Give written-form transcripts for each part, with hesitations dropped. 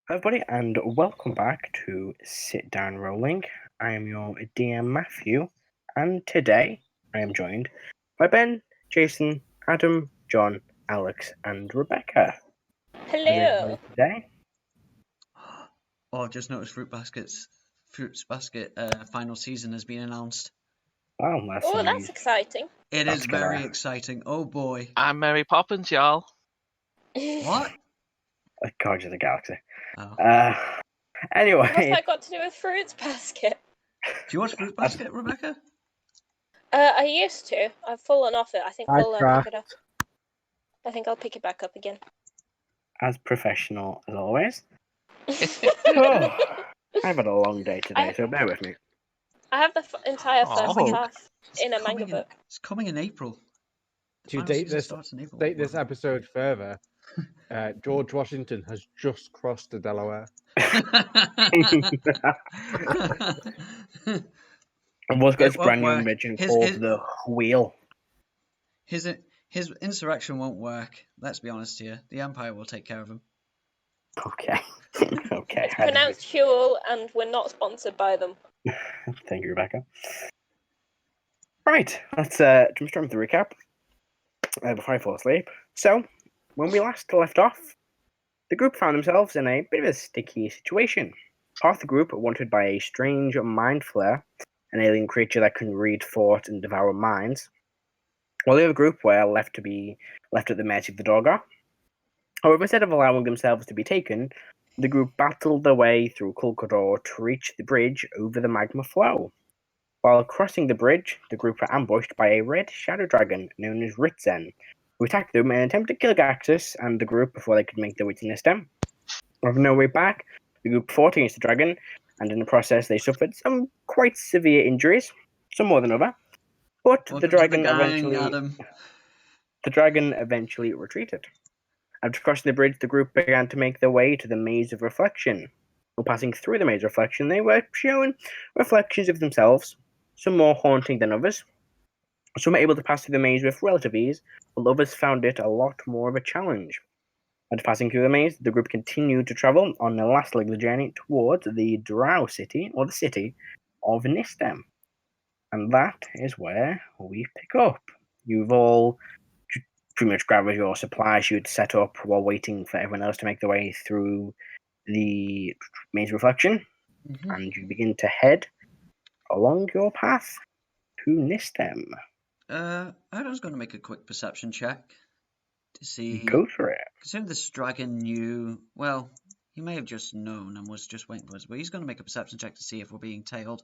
Hi, everybody, and welcome back to Sit Down Rolling. I am your DM Matthew, and today I am joined by Ben, Jason, Adam, John, Alex, and Rebecca. How's everybody Hello. today? Oh, I've just noticed Fruits Basket final season has been announced. Oh, That's exciting. It That's is very gonna- exciting. Oh boy. I'm Mary Poppins, y'all. What? Guardians of the Galaxy. Oh. What's Anyway, that got to do with Fruits Basket? Do you watch Fruit Basket, Rebecca? I used to. I've fallen off it. I think I we'll pick craft. it up. I think I'll pick it back up again. as professional as always. Oh, I've had a long day today, so bear with me. I have the entire Aw. first half It's in a manga coming book. It's coming in April. The To final date season this, starts in April. date this episode further, George Washington has just crossed the Delaware. And what's got It this brand new won't work. invention His- called his- the Wheel? His insurrection won't work. Let's be honest here. The Empire will take care of him. Okay. Okay. It's pronounced Huel, and we're not sponsored by them. Thank you, Rebecca. Right, let's jump straight into the recap before I fall asleep. So, when we last left off, the group found themselves in a bit of a sticky situation. Half the group, wanted by a strange mind flare, an alien creature that can read thoughts and devour minds, while the other group were left at the mercy of the Dorgar. However, instead of allowing themselves to be taken, the group battled their way through Kulkador to reach the bridge over the magma flow. While crossing the bridge, the group were ambushed by a red shadow dragon known as Ritzen, who attacked them in an attempt to kill Gaxus and the group before they could make their way to Nistem. With no way back, the group fought against the dragon, and in the process they suffered some quite severe injuries, some more than other. But Welcome the dragon to the gang, Adam. eventually retreated. After crossing the bridge, the group began to make their way to the Maze of Reflection. While passing through the Maze of Reflection, they were shown reflections of themselves, some more haunting than others. Some were able to pass through the maze with relative ease, while others found it a lot more of a challenge. After passing through the maze, the group continued to travel on the last leg of the journey towards the Drow city, or the city of Nistem. And that is where we pick up. You've all pretty much grabbed your supplies you'd set up while waiting for everyone else to make their way through the Maze Reflection, and you begin to head along your path to Nistem. Adam's going to make a quick perception check to see. Go for it. Considering this dragon knew, well, he may have just known and was just waiting for us, but he's going to make a perception check to see if we're being tailed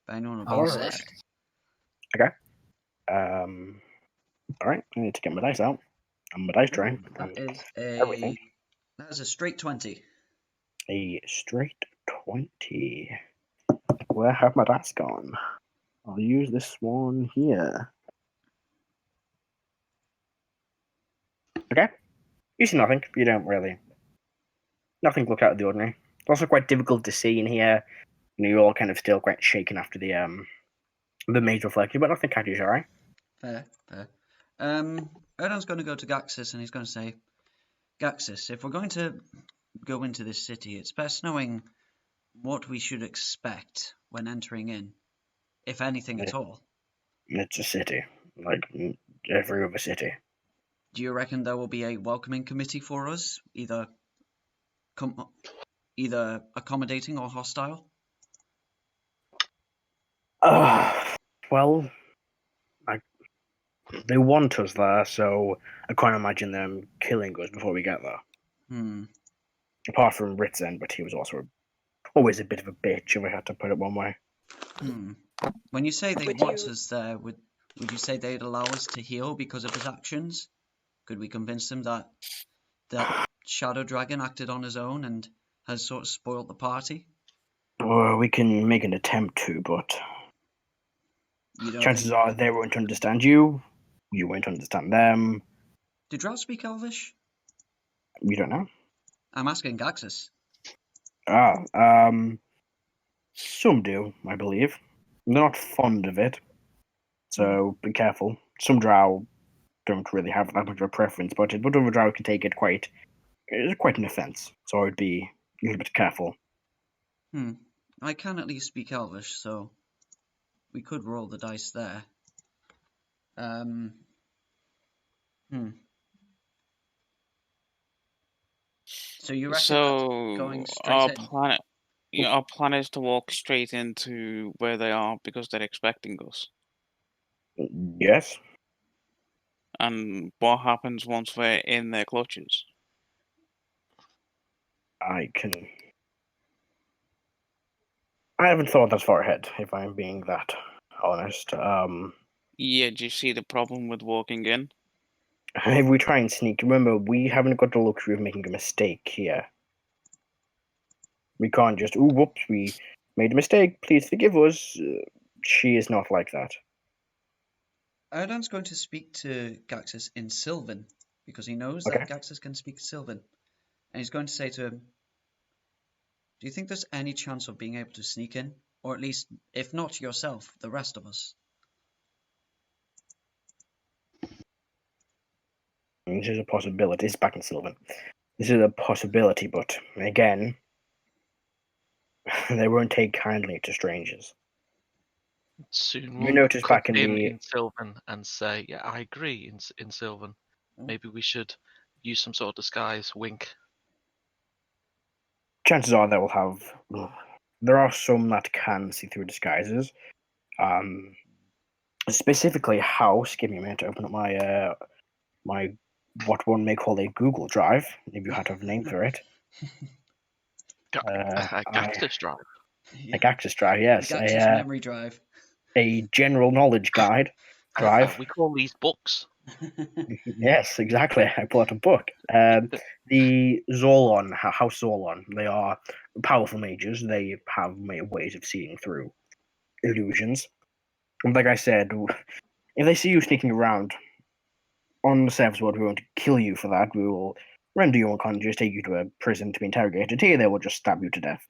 by anyone or being Alright. sensed. Okay. Alright, I need to get my dice out. And my dice tray. That is everything. a straight 20. A straight 20. Where have my dice gone? I'll use this one here. Okay. You see nothing. You don't really. Nothing look out of the ordinary. It's also quite difficult to see in here. You're all kind of still quite shaken after the maze reflection, but nothing catches your eye. Fair. Erdan's going to go to Gaxus and he's going to say, Gaxus, if we're going to go into this city, it's best knowing what we should expect when entering in, if anything at all. It's a city, like every other city. Do you reckon there will be a welcoming committee for us, either accommodating or hostile? Well, they want us there, so I can't imagine them killing us before we get there. Apart from Ritzen, but he was also always a bit of a bitch, if we had to put it one way. When you say they want us there, would you say they'd allow us to heal because of his actions? Could we convince them that Shadow Dragon acted on his own and has sort of spoiled the party? Well, we can make an attempt to, but chances are they won't understand you. You won't understand them. Do Drow speak Elvish? You don't know. I'm asking Gaxus. Some do, I believe. They're not fond of it, so be careful. Some Drow don't really have that much of a preference, but other Drow can take it quite an offense. So I'd be little bit careful. I can at least speak Elvish, so we could roll the dice there. So you reckon that's going straight in? Our plan is to walk straight into where they are because they're expecting us. Yes. And what happens once we're in their clutches? I haven't thought that far ahead, if I'm being that honest. Yeah, do you see the problem with walking in? If we try and sneak, remember, we haven't got the luxury of making a mistake here. We can't just, ooh, whoops, we made a mistake, please forgive us. She is not like that. Erdan's going to speak to Gaxus in Sylvan, because he knows that Gaxus can speak Sylvan. And he's going to say to him, do you think there's any chance of being able to sneak in? Or at least, if not yourself, the rest of us? This is a possibility. It's back in Sylvan. This is a possibility, but again, they won't take kindly to strangers. Soon You we'll notice click back in in Sylvan and say, yeah, I agree in Sylvan. Maybe we should use some sort of disguise, wink. Chances are they will have. There are some that can see through disguises. Specifically, House. Give me a minute to open up my my what one may call a Google Drive, if you had to have a name for it. Gaxus Drive. A Gaxus Drive, yes. A Gaxus memory drive. A general knowledge guide drive. We call these books. Yes, exactly. I bought a book. The Zorlon, House Zorlon, they are powerful mages. They have ways of seeing through illusions. And like I said, if they see you sneaking around on the surface world, we won't kill you for that. We will render you unconscious, take you to a prison to be interrogated. Here, they will just stab you to death.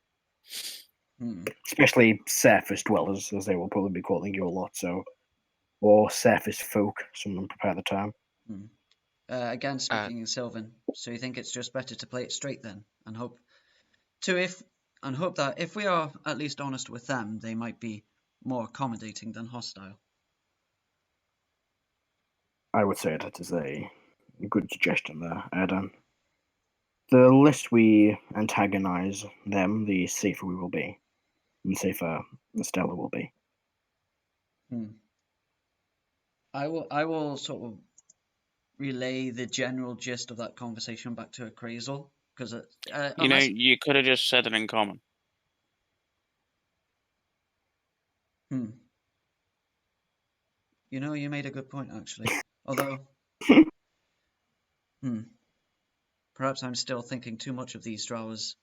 Especially surface dwellers, as they will probably be calling you a lot. So, or surface folk. Someone prepare the term. Again, speaking in Sylvan. So you think it's just better to play it straight then, and hope that if we are at least honest with them, they might be more accommodating than hostile. I would say that is a good suggestion there, Adam. The less we antagonize them, the safer we will be. And the safer Stella will be. I will sort of relay the general gist of that conversation back to Appraisal, because you could have just said it in common. You made a good point, actually. Although, perhaps I'm still thinking too much of these Drow as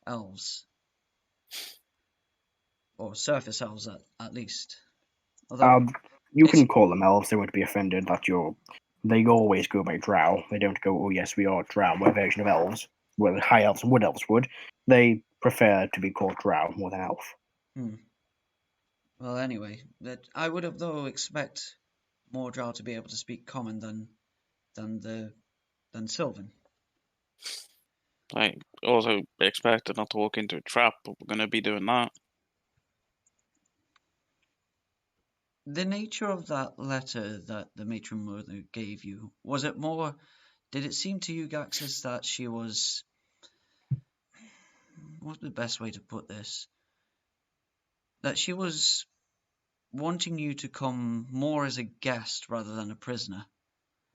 elves. Or surface elves, at least. Although, you can call them elves, they won't be offended that they always go by Drow. They don't go, oh yes, we are Drow, we're a version of elves. Well, high elves and wood elves would. They prefer to be called Drow more than elf. Well, anyway, I would have, though, expect more Drow to be able to speak common than Sylvan. I also expected not to walk into a trap, but we're going to be doing that. The nature of that letter that the matron mother gave you, was it more... Did it seem to you, Gaxus, that she was... What's the best way to put this? That she was wanting you to come more as a guest rather than a prisoner?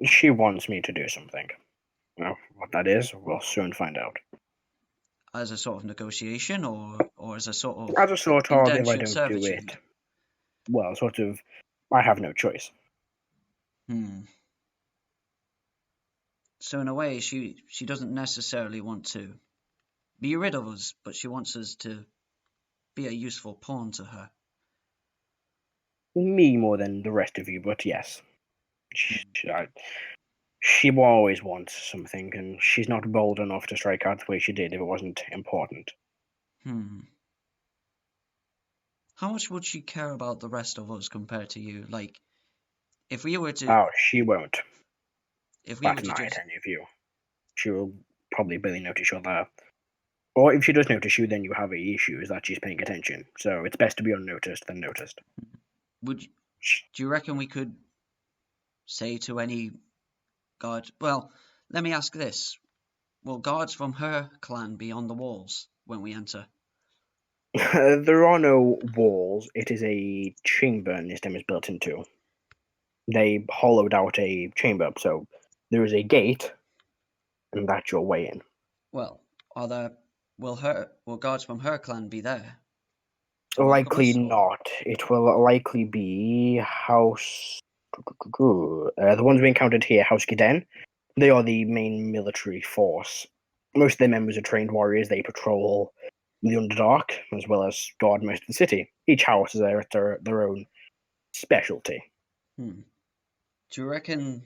She wants me to do something. Well, what that is, we'll soon find out. As a sort of negotiation, or as a sort of... As a sort of, if I don't servitude? do it... Well, sort of, I have no choice. So in a way, she doesn't necessarily want to be rid of us, but she wants us to be a useful pawn to her. Me more than the rest of you, but yes. She will always want something, and she's not bold enough to strike out the way she did if it wasn't important. How much would she care about the rest of us compared to you? Like, if we were to... Oh, she won't. If we were to any of you. She will probably barely notice you're there. Or if she does notice you, then you have a issue is that she's paying attention. So it's best to be unnoticed than noticed. Do you reckon we could say to any guard? Well, let me ask this: will guards from her clan be on the walls when we enter? There are no walls. It is a chamber Nistem is built into. They hollowed out a chamber, so there is a gate, and that's your way in. Well, will guards from her clan be there? Likely not. It will likely be House. The ones we encountered here, House Giden. They are the main military force. Most of their members are trained warriors. They patrol the Underdark as well as guard most of the city. Each house is there at their own specialty. Do you reckon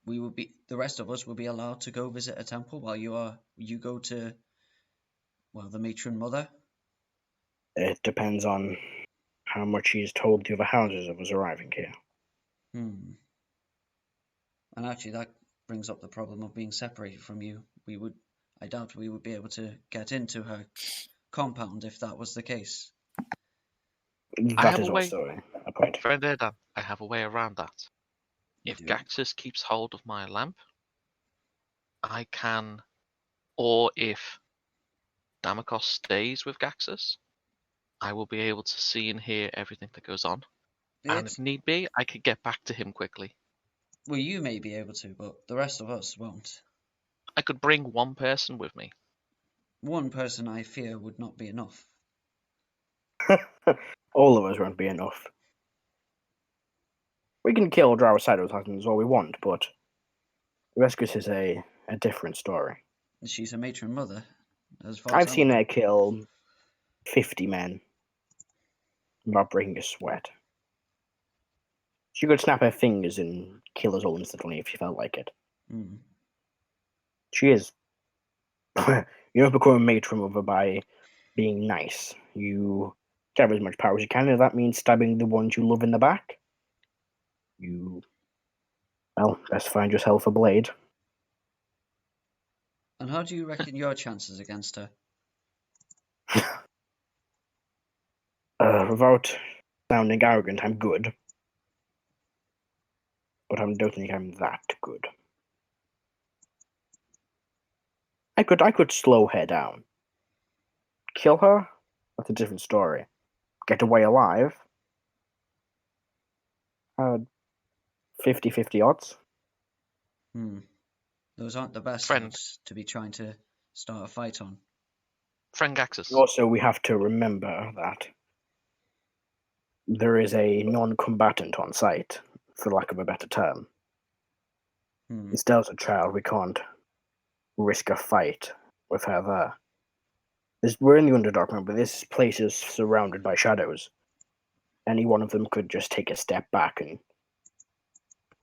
the rest of us will be allowed to go visit a temple while you go to, well, the matron mother? It depends on how much she's told the other houses of us arriving here. And actually, that brings up the problem of being separated from you. I doubt we would be able to get into her compound if that was the case. That is also a point. Friend Adam, I have a way around that. If Do. Gaxus keeps hold of my lamp, I can, or if Damakos stays with Gaxus, I will be able to see and hear everything that goes on. And if need be, I could get back to him quickly. Well, you may be able to, but the rest of us won't. I could bring one person with me. One person, I fear, would not be enough. All of us won't be enough. We can kill Drow Shadow Titans all we want, but Rescus is a different story. She's a matron mother, as far I've as seen her kill 50 men without breaking a sweat. She could snap her fingers and kill us all instantly if she felt like it. She is. You don't become a matron mother by being nice. You have as much power as you can, and if that means stabbing the ones you love in the back, best find yourself a blade. And how do you reckon your chances against her? Without sounding arrogant, I'm good. But I don't think I'm that good. I could slow her down. Kill her? That's a different story. Get away alive? 50-50 odds. Those aren't the best Friend. odds to be trying to start a fight on. Friend Gaxus. Also, we have to remember that there is a non-combatant on site, for lack of a better term. Instead of a child, we can't risk a fight with her there. We're in the Underdark, remember, this place is surrounded by shadows. Any one of them could just take a step back and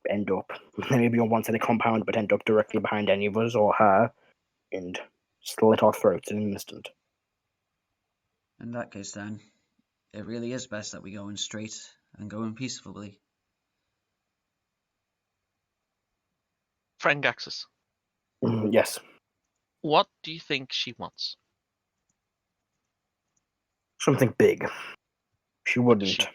end up maybe on one side of the compound, but end up directly behind any of us or her and slit our throats in an instant. In that case, then, it really is best that we go in straight and go in peacefully. Friend Gaxus. Yes. What do you think she wants? Something big. She wouldn't.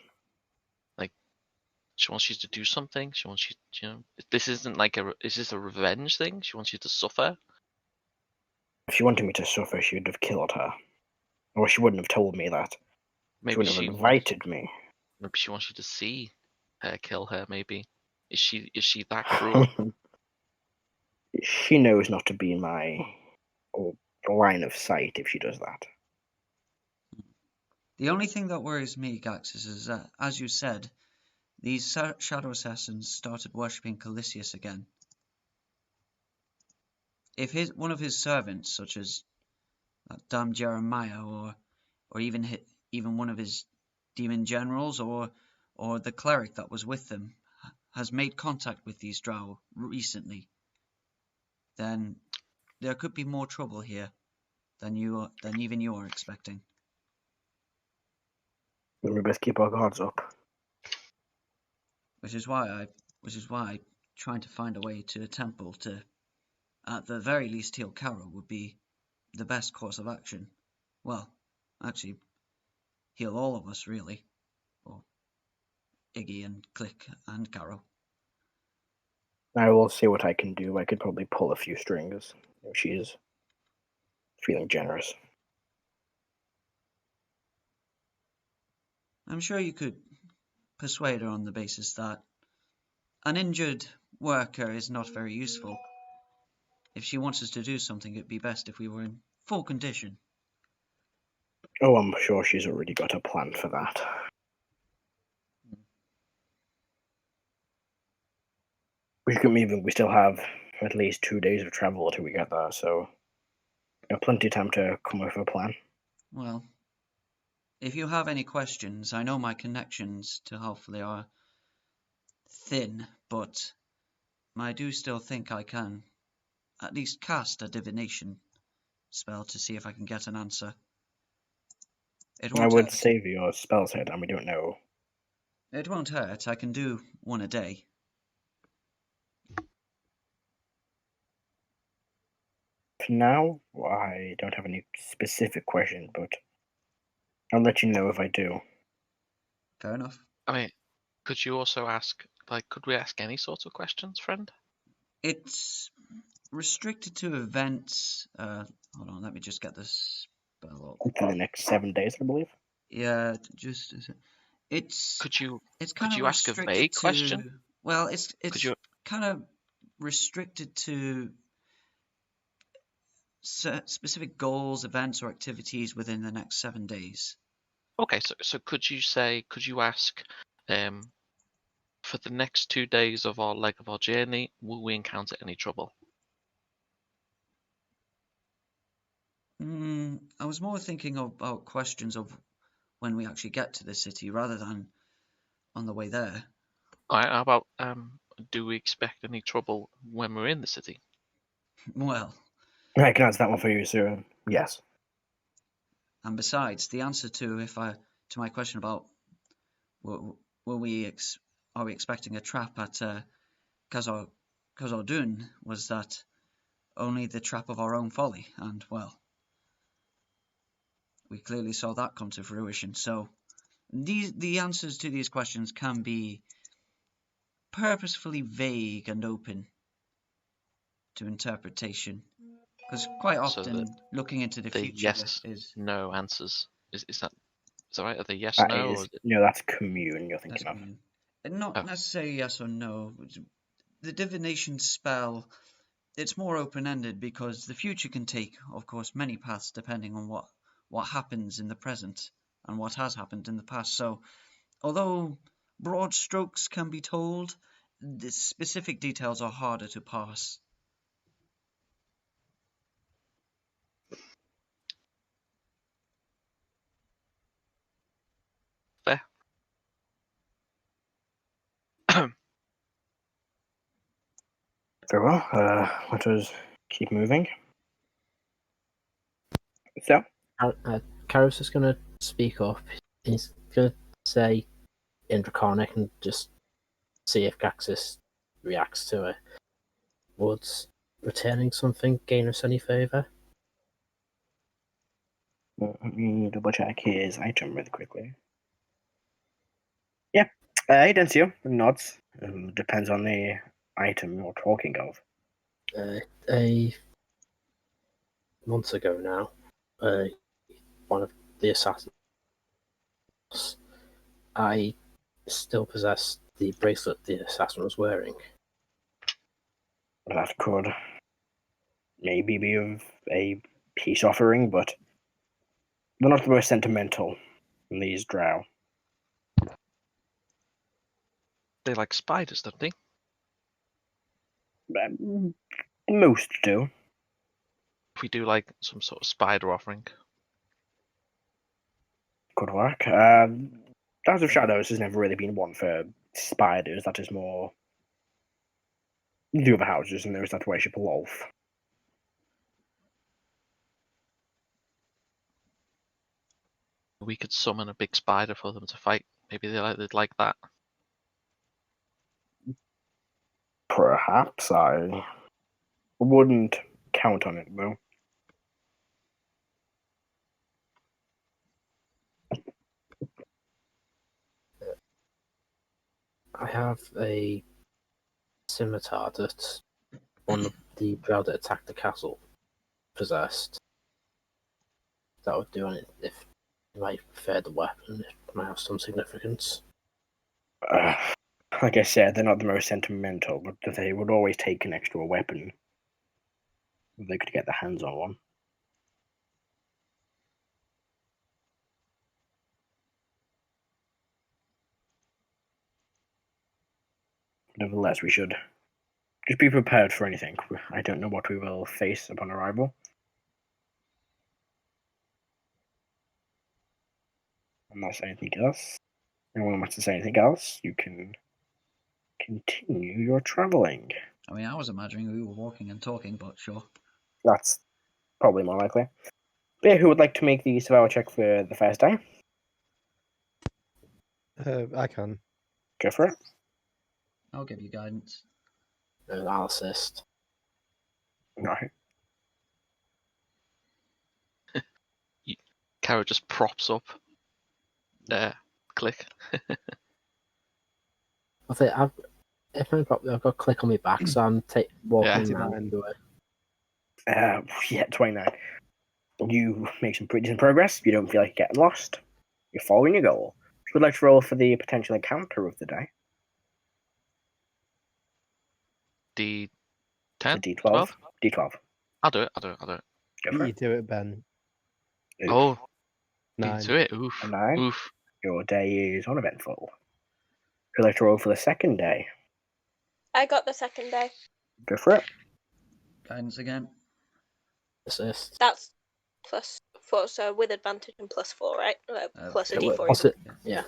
She wants you to do something. She wants you, this isn't is this a revenge thing? She wants you to suffer. If she wanted me to suffer, she would have killed her. Or she wouldn't have told me that. She wouldn't have invited me. Maybe she wants you to see her kill her, maybe. Is she that cruel? She knows not to be in my line of sight if she does that. The only thing that worries me, Gaxus, is that, as you said, these shadow assassins started worshipping Calisius again. If one of his servants, such as damn Jeremiah, or even one of his demon generals, or the cleric that was with them, has made contact with these Drow recently, then there could be more trouble here than even you are expecting. We best keep our guards up. Which is why trying to find a way to the temple to, at the very least, heal Carol would be the best course of action. Well, actually, heal all of us, really. Or Iggy and Click and Carol. I will see what I can do. I could probably pull a few strings if she's feeling generous. I'm sure you could persuade her on the basis that an injured worker is not very useful. If she wants us to do something, it'd be best if we were in full condition. Oh, I'm sure she's already got a plan for that. We still have at least 2 days of travel till we get there, so plenty of time to come up with a plan. Well, if you have any questions, I know my connections to Hopefully are thin, but I do still think I can at least cast a divination spell to see if I can get an answer. It I won't would hurt. save your spell set, and we don't know. It won't hurt. I can do one a day. For now, I don't have any specific questions, but I'll let you know if I do. Fair enough. I mean, could you also ask, like, could we ask any sort of questions, friend? It's restricted to events. Hold on, let me just get this spell up. For the next 7 days, I believe. Yeah, just it's Could you kind of ask a restricted vague to, question? well, it's you- kind of restricted to specific goals, events, or activities within the next 7 days. Okay, so could you ask, for the next 2 days of our leg of our journey, will we encounter any trouble? I was more thinking about questions of when we actually get to the city rather than on the way there. All right, how about do we expect any trouble when we're in the city? Well, I can answer that one for you, sir. Yes. and besides, the answer to my question about are we expecting a trap at Khazar-dûn was that only the trap of our own folly, and well, we clearly saw that come to fruition. So the answers to these questions can be purposefully vague and open to interpretation, because quite So often looking into the The future yes, is no answers. Is that right? Are they yes, That no, is, or is it? no, that's commune you're that's thinking of. commune. And not Oh. necessarily yes or no. The divination spell, it's more open-ended because the future can take, of course, many paths depending on what happens in the present and what has happened in the past. So, although broad strokes can be told, the specific details are harder to parse. Fair. Very well. Let us keep moving. So, Karos is going to speak up. He's going to say in Draconic and just see if Gaxis reacts to it. Would returning something gain us any favour? let me double check his item really quickly. Yeah, he does you. Nods. Depends on the item you're talking of. A month ago now, one of the assassins, I still possess the bracelet the assassin was wearing. That could maybe be of a peace offering, but they're not the most sentimental in these Drow. They like spiders, don't they? Most do. If we do like some sort of spider offering. Could work. House of Shadows has never really been one for spiders. That is more the other houses, and there's that worship Wolf. We could summon a big spider for them to fight. Maybe they'd like that. Perhaps I wouldn't count on it though. have a scimitar that one of the drow that attacked the castle possessed. That would do it if you might prefer the weapon. It might have some significance. Like I said, they're not the most sentimental, but they would always take an extra weapon if they could get their hands on one. Nevertheless, we should just be prepared for anything. I don't know what we will face upon arrival. Unless anything else. Anyone wants to say anything else, you can continue your traveling. I mean, I was imagining we were walking and talking, but sure. That's probably more likely. But yeah, who would like to make the survival check for the first day? I can. Go for it. I'll give you guidance. I'll assist. Alright. Kara just props up. There, click. I think I've got click on my back, so I'm walking Yeah. around into it. Yeah, 29. You make some pretty decent progress. You don't feel like you're getting lost. You're following your goal. Would like to roll for the potential encounter of the day. D10? D12. 12? D12. I'll do it. Go Beat for you it. to it, Ben. Oof. Oh, Nine. do it. Oof. A 9. Oof. Your day is uneventful. Would like to roll for the second day. I got the second day. Go for it. Guidance again. Assist. That's +4, so with advantage and +4, right? Plus a D4. What's it? Yeah.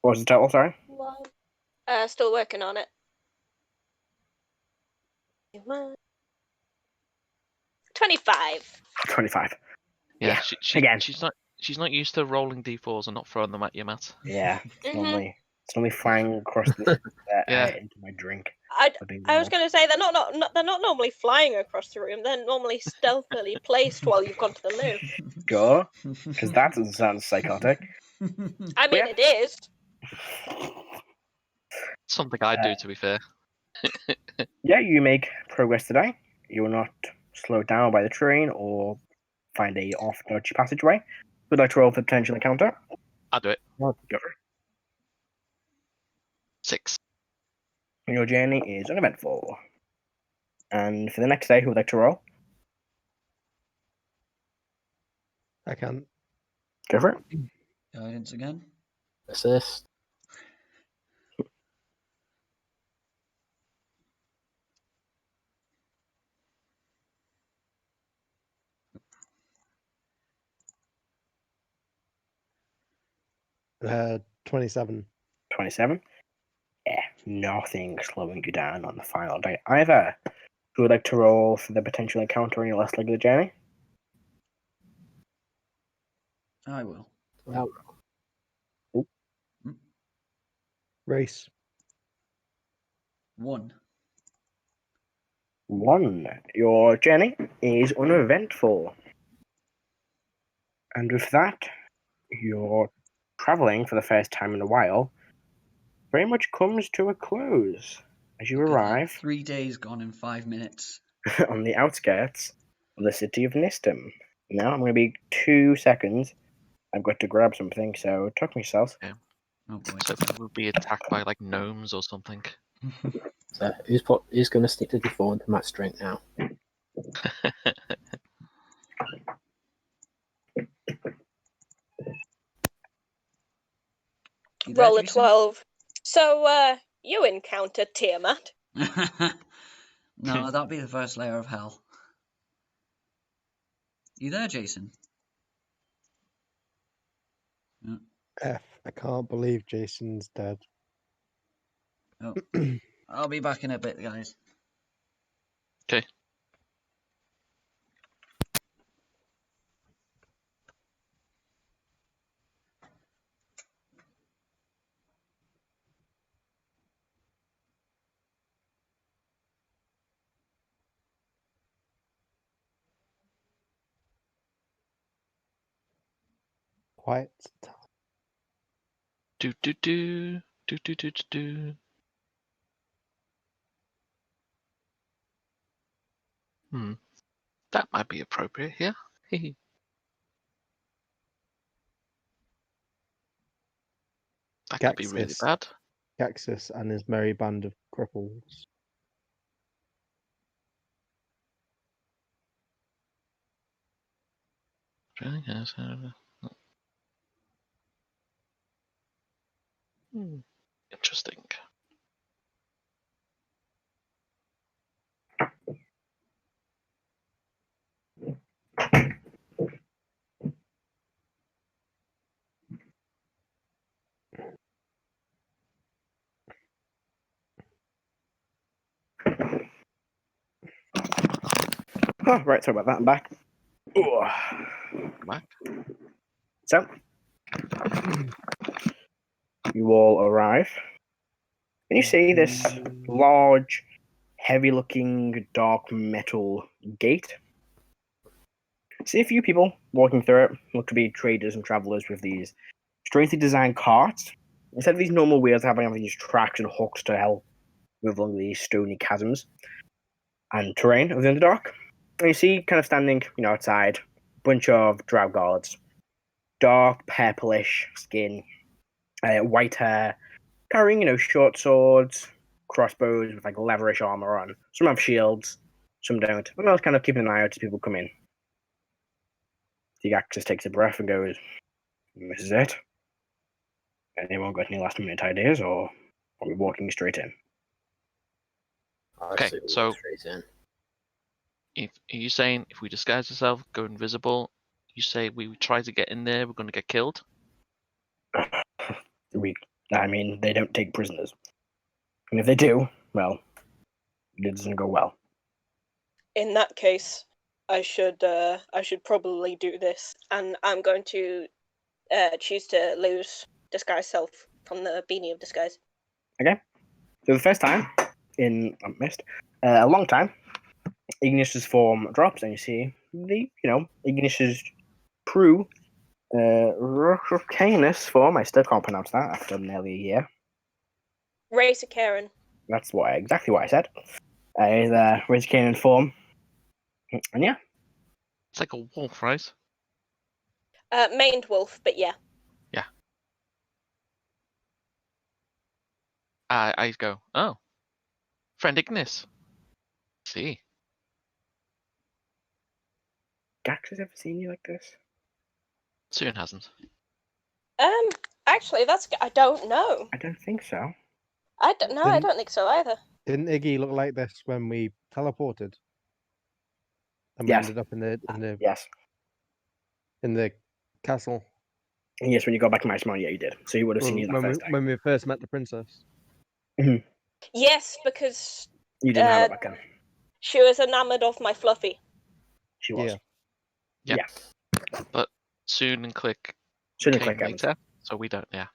What was the total, sorry? Still working on it. 25. 25. Yeah, Yeah, she, again. she's not used to rolling d4s and not throwing them at you, Matt. Yeah, it's Mhm. normally flying across the Yeah. into my drink. I was going to say they're not normally flying across the room. They're normally stealthily placed while you've gone to the loo. Go, because that doesn't sound psychotic. I mean, Yeah. it is. Something I'd do, to be fair. Yeah, you make progress today. You will not slowed down by the train or find a off-dodgy passageway. Would like to roll for potential encounter? I'll do it. Go for it. 6. Your journey is uneventful. And for the next day, who would like to roll? I can. Go for it. Guidance again. Assist. Uh, 27. 27. Yeah, nothing slowing you down on the final day either. Who would like to roll for the potential encounter on your last leg of the journey? I will. Well, Race. 1. 1. Your journey is uneventful. And with that, your traveling for the first time in a while very much comes to a close as you Look at that, arrive 3 days gone in 5 minutes. on the outskirts of the city of Nistem. Now I'm going to be 2 seconds. I've got to grab something, so talk to yourselves. Oh boy. So we'll be attacked by like gnomes or something. so who's going to stick to the D4 into Matt's drink now? You there, Roll a Jason? 12. So, you encountered Tiamat. No, that'd be the first layer of hell. You there, Jason? F. I can't believe Jason's dead. Oh. I'll be back in a bit, guys. Okay. Quiet time. Do do do do do do do do. That might be appropriate here. That could be really Gaxis. bad. Gaxis and his merry band of cripples. Interesting. Oh, right, sorry about that. I'm back. Ooh. Back. So, you all arrive. And you see this large, heavy-looking, dark metal gate. See a few people walking through it. Look to be traders and travelers with these strangely designed carts. Instead of these normal wheels, having these tracks and hooks to help move along these stony chasms and terrain of the Underdark. And you see, kind of standing, outside, a bunch of Drow guards. Dark, purplish skin, white hair, carrying, short swords, crossbows with, leverish armor on. Some have shields, some don't. And I was kind of keeping an eye out as people come in. The Axis takes a breath and goes, "This is it? Anyone got any last-minute ideas, or are we walking straight in?" Okay, so are you saying if we disguise ourselves, go invisible, you say we try to get in there, we're going to get killed? They don't take prisoners. And if they do, well, it doesn't go well. In that case, I should probably do this, and I'm going to choose to lose disguise self from the beanie of disguise. Okay. So the first time in a long time, Ignis's form drops, and you see Ignis's true Canis form. I still can't pronounce that after nearly a year. Racer Karen. That's exactly what I said. Is Razor Canin form, and yeah. It's like a wolf, right? Maned wolf, but yeah. Yeah. I go, oh, friend Ignis. See. Gax has ever seen you like this? Soon hasn't. Actually, I don't know. I don't think so. I don't think so either. Didn't Iggy look like this when we teleported? And we Yes. ended up in the Yes. in the castle. Yes, when you got back to my smile, yeah, you did. So you would have seen you that first day. When we first met the princess. Yes, because You didn't have it back then. she was enamored of my Fluffy. She was. Yeah. But Soon and Click Soon and came Click later, so we don't. Yeah.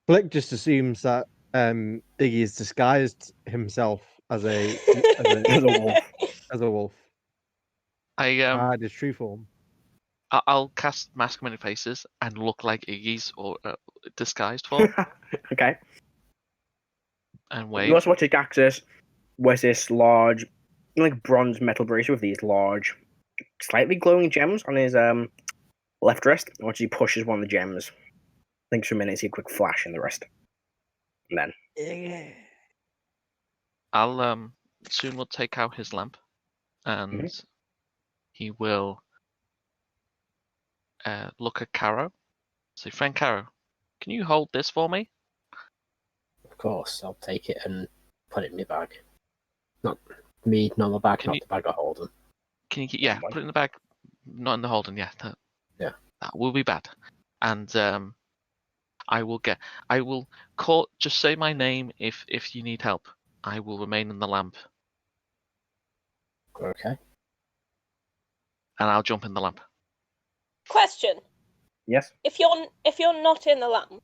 Click just assumes that Iggy has disguised himself as a wolf. As a wolf. His true form. I'll cast Mask Many Faces and look like Iggy's or disguised form. Okay. And wave. You also watch Gaxis wears this large, bronze metal bracelet with these large, slightly glowing gems on his left wrist. And once he pushes one of the gems, thinks for a minute, see a quick flash in the wrist. And then. I'll Soon will take out his lamp, and he will look at Caro. Say, friend Caro, can you hold this for me? Of course, I'll take it and put it in my bag. Not my bag, not the bag I hold them. Can you? Put it in the bag, not in the holding. Yeah, yeah, that will be bad. And I will call. Just say my name if you need help. I will remain in the lamp. Okay. And I'll jump in the lamp. Question. Yes. If you're not in the lamp,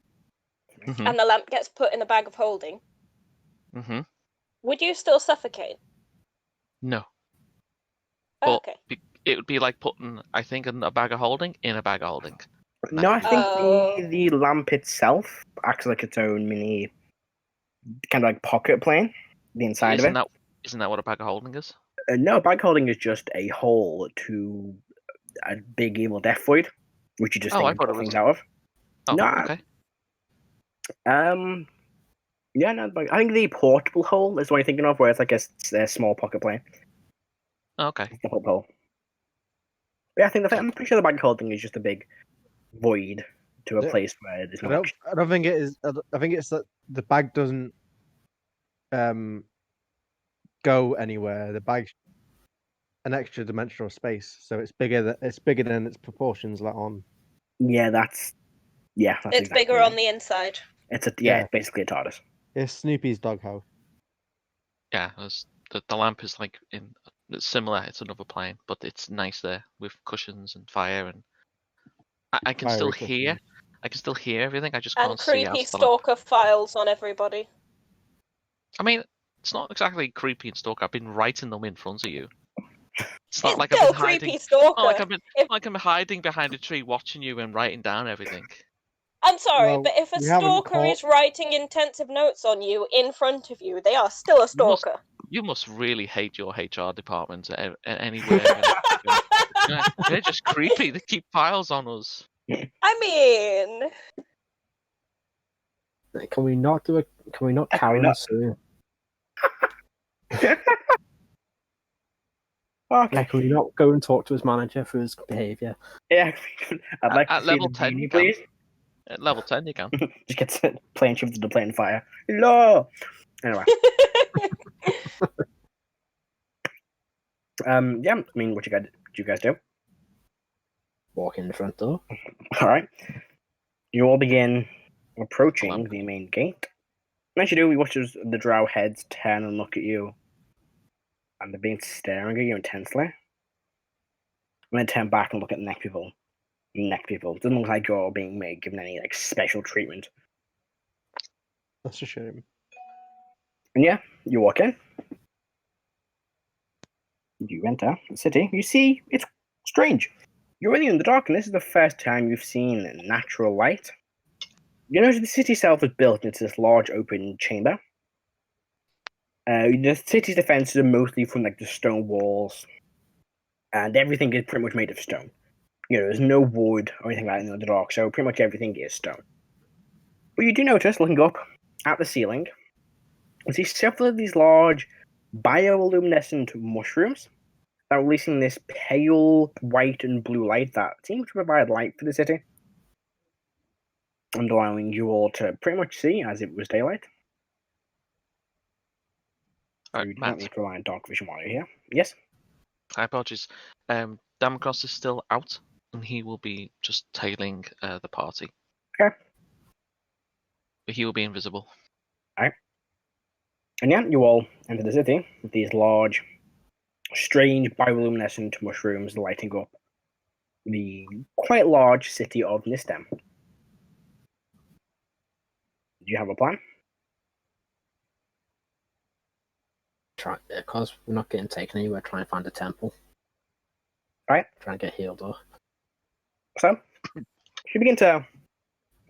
and the lamp gets put in a bag of holding, would you still suffocate? No. Oh, okay. It would be like putting, I think, a bag of holding in a bag of holding. No, I think Oh. the lamp itself acts like its own mini, kind of like pocket plane. The inside of it. Isn't that what a bag of holding is? No, bag holding is just a hole to a big evil death void, which you just Oh, I think thought it things was. out of. Oh, No, okay. Yeah, no, but I think the portable hole is what you're thinking of, where it's like a small pocket plane. Oh, okay. The portable hole. But yeah, Okay. I'm pretty sure the bag holding is just a big void to a Yeah. place where there's I no. don't think it is. I think it's that the bag doesn't go anywhere. The bag's an extra dimensional space, so it's bigger than its proportions let on. Yeah, that's It's exactly bigger it. on the inside. It's Yeah. it's basically a TARDIS. It's Snoopy's doghouse. Yeah, the lamp is like it's similar. It's another plane, but it's nice there with cushions and fire, and I can still Fiery hear. cushions. I can still hear everything. I just And can't see out creepy of the lamp. stalker files on everybody. I mean, it's not exactly creepy and stalker. I've been writing them in front of you. It's It's not like I've still been hiding. creepy It's not stalker. like I'm hiding behind a tree watching you and writing down everything. I'm sorry, Well, but if a we haven't stalker caught- is writing intensive notes on you in front of you, they are still a stalker. You must really hate your HR department anywhere. They're just creepy. They keep files on us. I mean, Can we not carry on soon? Okay. Yeah, can we not go and talk to his manager for his behaviour? Yeah, I'd like At to level see the 10 genie, you can. please. At level 10 you can. Just get to plane shifted to plane fire. Hello. Anyway, yeah. I mean, what you guys do? Walk in the front door. All right. You all begin approaching Hello. the main gate. And as you do, you watch as the Drow heads turn and look at you, and they're being staring at you intensely. And then turn back and look at the neck people. It doesn't look like you're being given any like special treatment. That's a shame. And yeah, you walk in. You enter the city. You see, it's strange. You're really in the dark, and this is the first time you've seen natural light. You notice the city itself is built into this large open chamber. The city's defenses are mostly from like the stone walls, and everything is pretty much made of stone. You know, there's no wood or anything like that in the dark, so pretty much everything is stone. But you do notice, looking up at the ceiling, you see several of these large bioluminescent mushrooms that are releasing this pale white and blue light that seems to provide light for the city, and allowing you all to pretty much see as it was daylight. So you don't need to rely on dark vision while you're here. Yes? My apologies. Damocros is still out, and he will be just tailing the party. Okay. But he will be invisible. And yeah, you all enter the city with these large, strange bioluminescent mushrooms lighting up the quite large city of Nistem. Do you have a plan? Try, because we're not getting taken anywhere. Try and find a temple. Right. Try and get healed up. So, you begin to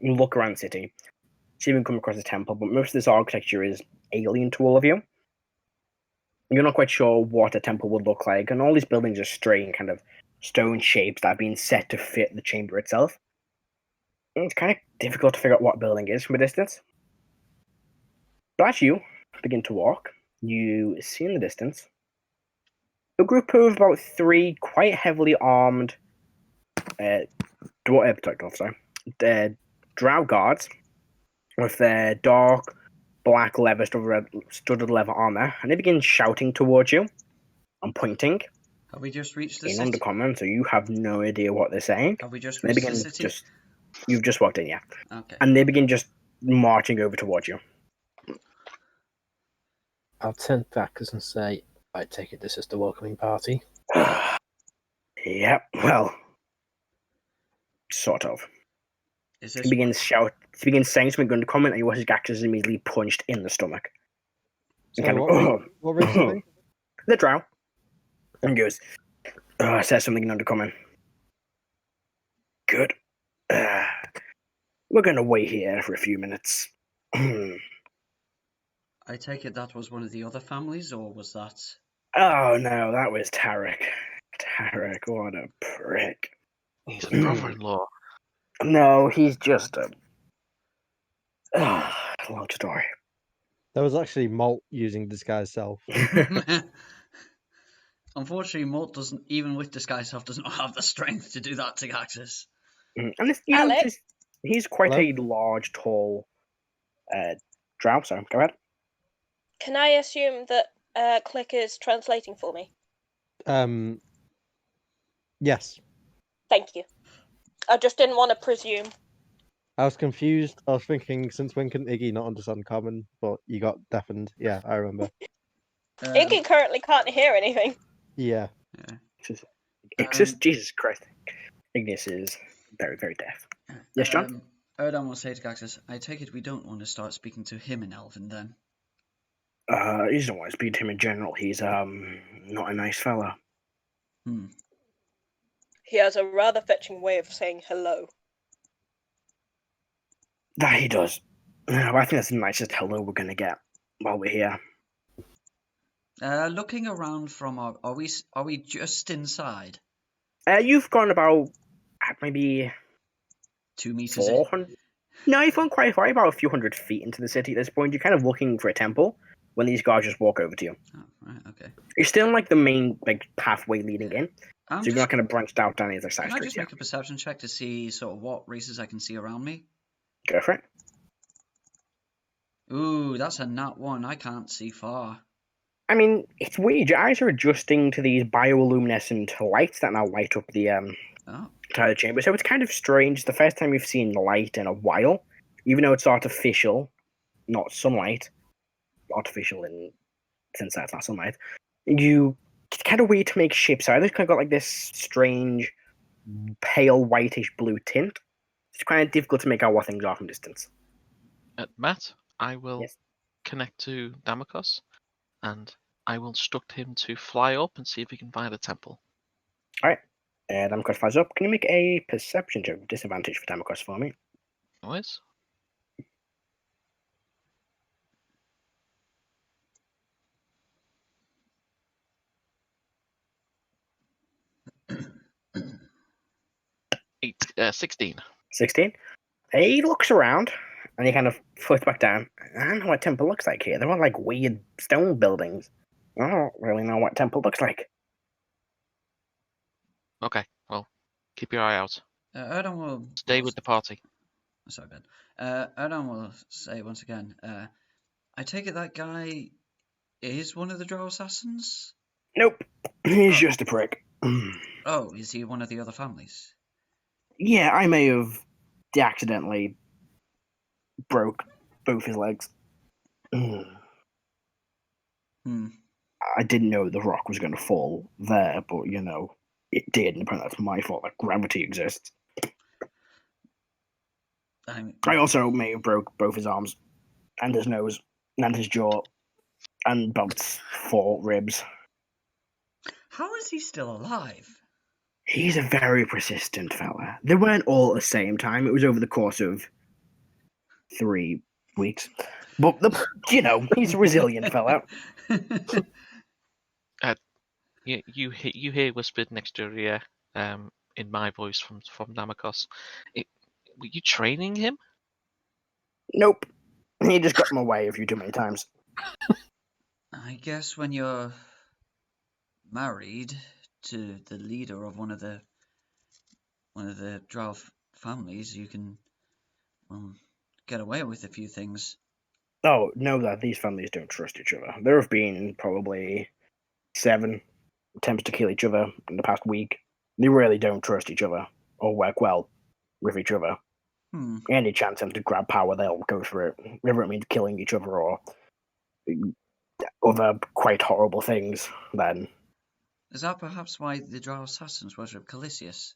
look around the city, see if you can come across a temple, but most of this architecture is alien to all of you. You're not quite sure what a temple would look like, and all these buildings are strange kind of stone shapes that have been set to fit the chamber itself. And it's kind of difficult to figure out what building is from a distance. But as you begin to walk, you see in the distance a group of about 3 quite heavily armed Drow guards with their dark black studded leather armor, and they begin shouting towards you and pointing Have we just reached the in city? undercommon, so you have no idea what they're saying. Have we just They reached begin the city? you've just walked in, yeah, Okay. and they begin just marching over towards you. I'll turn back and say, I take it this is the welcoming party. Yeah, well, sort of. Is He this begins saying something under comment, and you watch his Gaxus is immediately punched in the stomach. So And kind what, of, what race are they? the Drow. And goes, says something in undercommon. Good. We're gonna wait here for a few minutes. Oh I take it that was one of the other families, or was that? no, that was Tarek. Tarek, what a prick. He's a brother-in-law. No, he's just a long story. There was actually Malt using disguise self. Unfortunately, Mort doesn't, even with disguise self, does not have the strength to do that to Gaxus. And it's, you know, Alex? he's quite Hello? a large, tall drow. So go ahead. Can I assume that Click is translating for me? Yes. Thank you. I just didn't want to presume. I was confused. I was thinking, since when can Iggy not understand common? But you got deafened. Yeah, I remember. Iggy currently can't hear anything. Yeah. Ixis, Jesus Christ. Ignis is very, very deaf. Yes, John? Erdan will say to Gaxus, I take it we don't want to start speaking to him in Elven then. He doesn't want to speak to him in general. He's not a nice fella. He has a rather fetching way of saying hello. That he does. I think that's the nicest hello we're gonna get while we're here. Looking around from our, are we just inside? You've gone about maybe 2 meters in? 400. No, you've gone quite far, about a few hundred feet into the city at this point. You're kind of looking for a temple when these guys just walk over to you. Oh, right, okay. You're still in like the main pathway leading in, I'm so you're not kind of branched out down the other side Can I streets just yet. make a perception check to see sort of what races I can see around me? Go for it. Ooh, that's a nat 1. I can't see far. I mean, it's weird. Your eyes are adjusting to these bioluminescent lights that now light up the entire chamber. So it's kind of strange. It's the first time you've seen light in a while, even though it's artificial, not sunlight. Artificial in since that's not sunlight. It's kind of weird to make ships out. It's kind of got like this strange, pale whitish blue tint. It's kind of difficult to make out what things are from distance. Matt, I will Yes. connect to Damokos, and I will instruct him to fly up and see if he can find a temple. Alright. Damocos flies up. Can you make a perception check with disadvantage for Damocos for me? Always. Eight, 16. 16. He looks around and he kind of floats back down. I don't know what temple looks like here. They're all like weird stone buildings. I don't really know what temple looks like. Okay, well, keep your eye out. Erdan will Stay with the party. Sorry, Ben. Erdan will say once again. I take it that guy is one of the Drow assassins. Nope. He's Oh. just a prick. Oh, is he one of the other families? Yeah, I may have accidentally broke both his legs. I didn't know the rock was going to fall there, but you know, it did, and apparently that's my fault that gravity exists. I also may have broke both his arms, and his nose, and his jaw, and about 4 ribs. How is he still alive? He's a very persistent fella. They weren't all at the same time. It was over the course of 3 weeks. But, you know, he's a resilient fella. You hear whispered next to your ear, in my voice from Damokos. Were you training him? Nope. He just got in my way a few too many times. I guess when you're married to the leader of one of the Drow families, you can get away with a few things. Oh, know that these families don't trust each other. There have been probably 7 attempts to kill each other in the past week. They really don't trust each other or work well with each other. Any chance them to grab power, they'll go for it. Whether it means killing each other or other quite horrible things, then. Is that perhaps why the Drow assassins worship Calisius?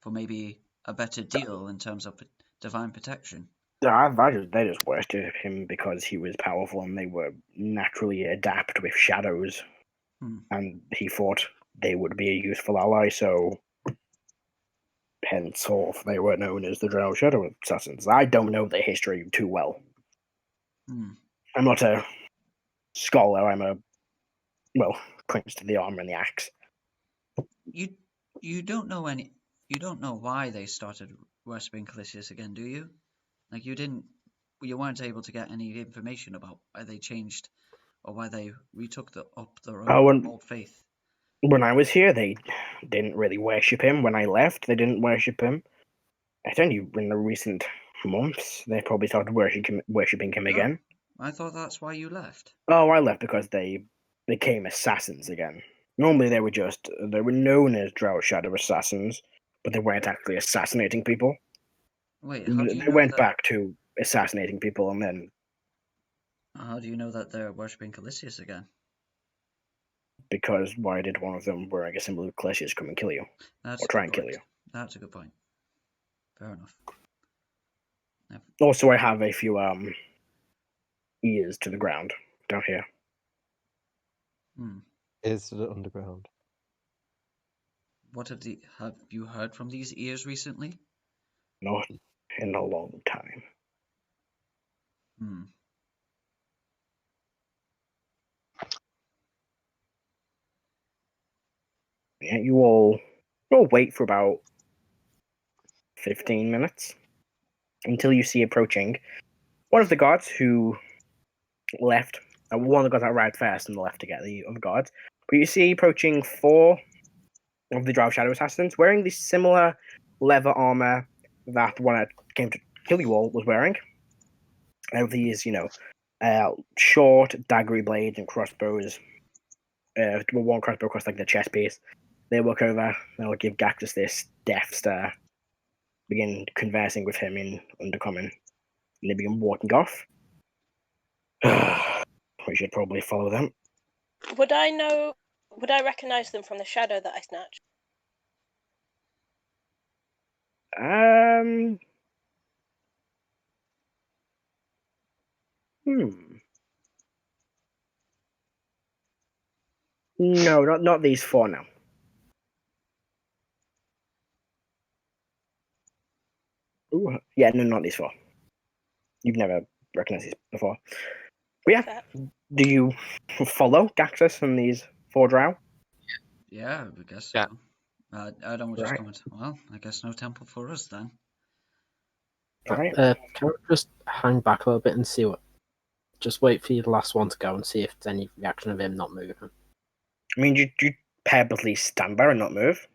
For maybe a better deal in terms of divine protection? They just worship him because he was powerful and they were naturally adept with shadows. And he thought they would be a useful ally, so Henceforth, they were known as the Drow Shadow Assassins. I don't know their history too well. Hmm. I'm not a scholar. I'm a, well, prince to the armor and the axe. You don't know any. You don't know why they started worshipping Calisius again, do you? Like you weren't able to get any information about why they changed or why they retook up their old faith. When I was here, they didn't really worship him. When I left, they didn't worship him. It's only in the recent months they probably started worshipping him again. I thought that's why you left. Oh, I left because they became assassins again. Normally they were known as Drow Shadow Assassins, but they weren't actually assassinating people. Wait, how do you They know went that? back to assassinating people, and then How do you know that they're worshipping Calisius again? because why did one of them wearing a symbol of Calisius come and kill you? That's Or a try good and kill point. you. That's a good point. Fair enough. Also, I have a few ears to the ground down here. Hmm. Is to the underground. What have you heard from these ears recently? Not in a long time. Hmm. Yeah, you'll wait for about 15 minutes until you see approaching one of the guards who left. One of the guards that arrived first and left to get the other guards. But you see approaching 4 of the Drow Shadow Assassins wearing the similar leather armor that the one that came to kill you all was wearing. And these, short, daggery blades and crossbows. One crossbow across like the chest piece. They walk over, they'll give Gaxus this death stare, begin conversing with him in Undercommon, and they begin walking off. We should probably follow them. Would I recognize them from the shadow that I snatched? No, not these 4 now. Ooh, yeah, no, not these 4. You've never recognized these before. But yeah, Fair. do you follow Gaxus and these 4 Drow? Yeah, I guess Yeah. so. I don't just Right. comment. Well, I guess no temple for us then. Right. Can we just hang back a little bit and see what? Just wait for the last one to go and see if there's any reaction of him not moving. I mean, you purposely stand there and not move.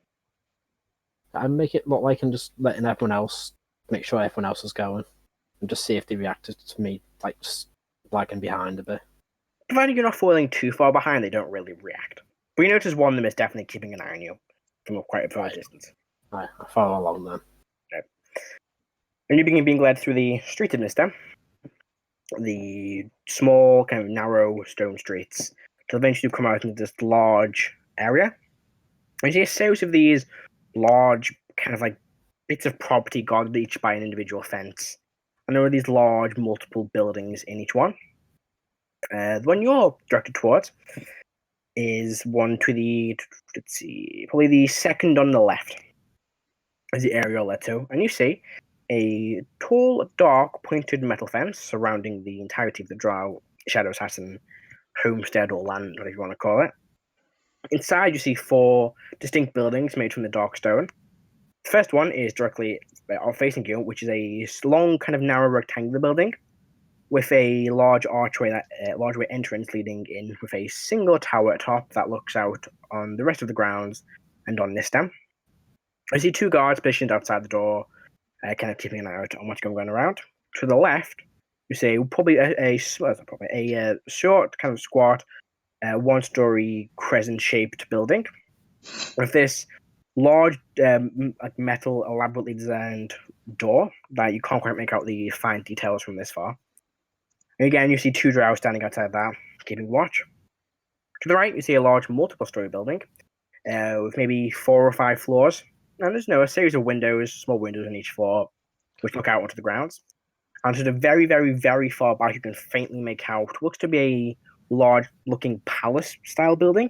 I make it look like I'm just letting everyone else make sure everyone else is going, and just see if they reacted to me like just lagging behind a bit. Provided you're not falling too far behind, they don't really react. But you notice one of them is definitely keeping an eye on you from quite a far Right. distance. Right, I follow along then. And you begin being led through the street of Nistem, the small, kind of narrow stone streets, till eventually you come out into this large area. And you see a series of these large, kind of like bits of property guarded each by an individual fence. And there are these large, multiple buildings in each one. The one you're directed towards is one to the, let's see, probably the second on the left is the area led to. And you see a tall, dark, pointed metal fence surrounding the entirety of the Drow Shadow Assassin homestead or land, whatever you want to call it. Inside, you see 4 distinct buildings made from the dark stone. The first one is directly facing you, which is a long, kind of narrow rectangular building with a large archway entrance leading in with a single tower at top that looks out on the rest of the grounds and on Nistem. I see 2 guards positioned outside the door, kind of keeping an eye out on what's going around. To the left, you see probably a short, kind of squat, 1-story crescent-shaped building with this large, like metal, elaborately designed door that you can't quite make out the fine details from this far. And again, you see 2 Drow standing outside that, keeping watch. To the right, you see a large, multiple-story building with maybe 4 or 5 floors. And there's a series of windows, small windows on each floor, which look out onto the grounds. And to the very, very, very far back, you can faintly make out what looks to be a large-looking palace-style building.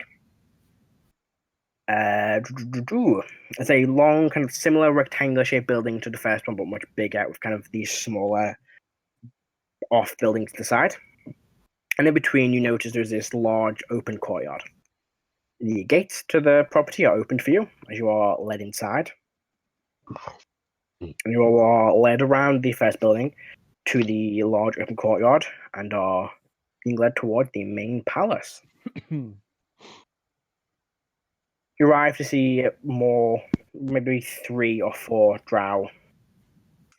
It's a long, kind of similar rectangular shaped building to the first one, but much bigger, with kind of these smaller off buildings to the side. And in between, you notice there's this large open courtyard. The gates to the property are opened for you as you are led inside. And you are led around the first building to the large open courtyard and are being led toward the main palace. You arrive to see more, maybe 3 or 4 Drow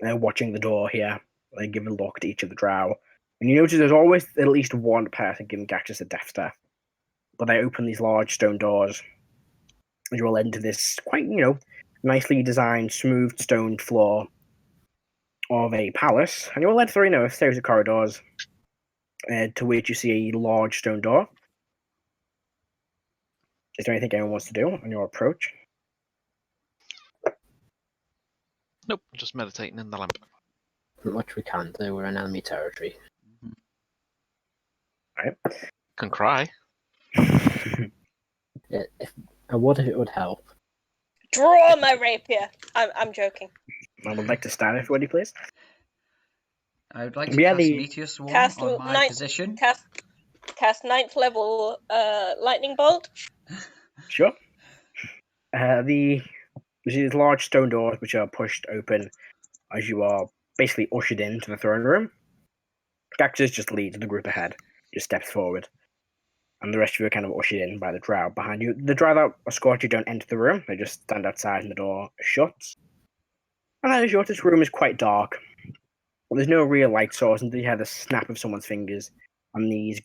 watching the door here. They give a look to each of the Drow. And you notice there's always at least one person giving Gaxus a death stare. But they open these large stone doors. And you're led into this quite, nicely designed, smooth stone floor of a palace. And you're led through, a series of corridors to which you see a large stone door. Is there anything anyone wants to do on your approach? Nope, just meditating in the lamp. Not much we can do. We're in enemy territory. Right. Can cry. I would if it would help. Draw my rapier. I'm joking. I would like to stand, everybody, please. I would like to Yeah, cast the- Meteor Swarm Cast on my night- position. Cast 9th level lightning bolt. Sure. These large stone doors which are pushed open as you are basically ushered into the throne room. Gaxus just leads the group ahead, just steps forward. And the rest of you are kind of ushered in by the Drow behind you. The Drow that escort you don't enter the room, they just stand outside and the door shuts. And as you notice, this room is quite dark. There's no real light source until you hear the snap of someone's fingers and these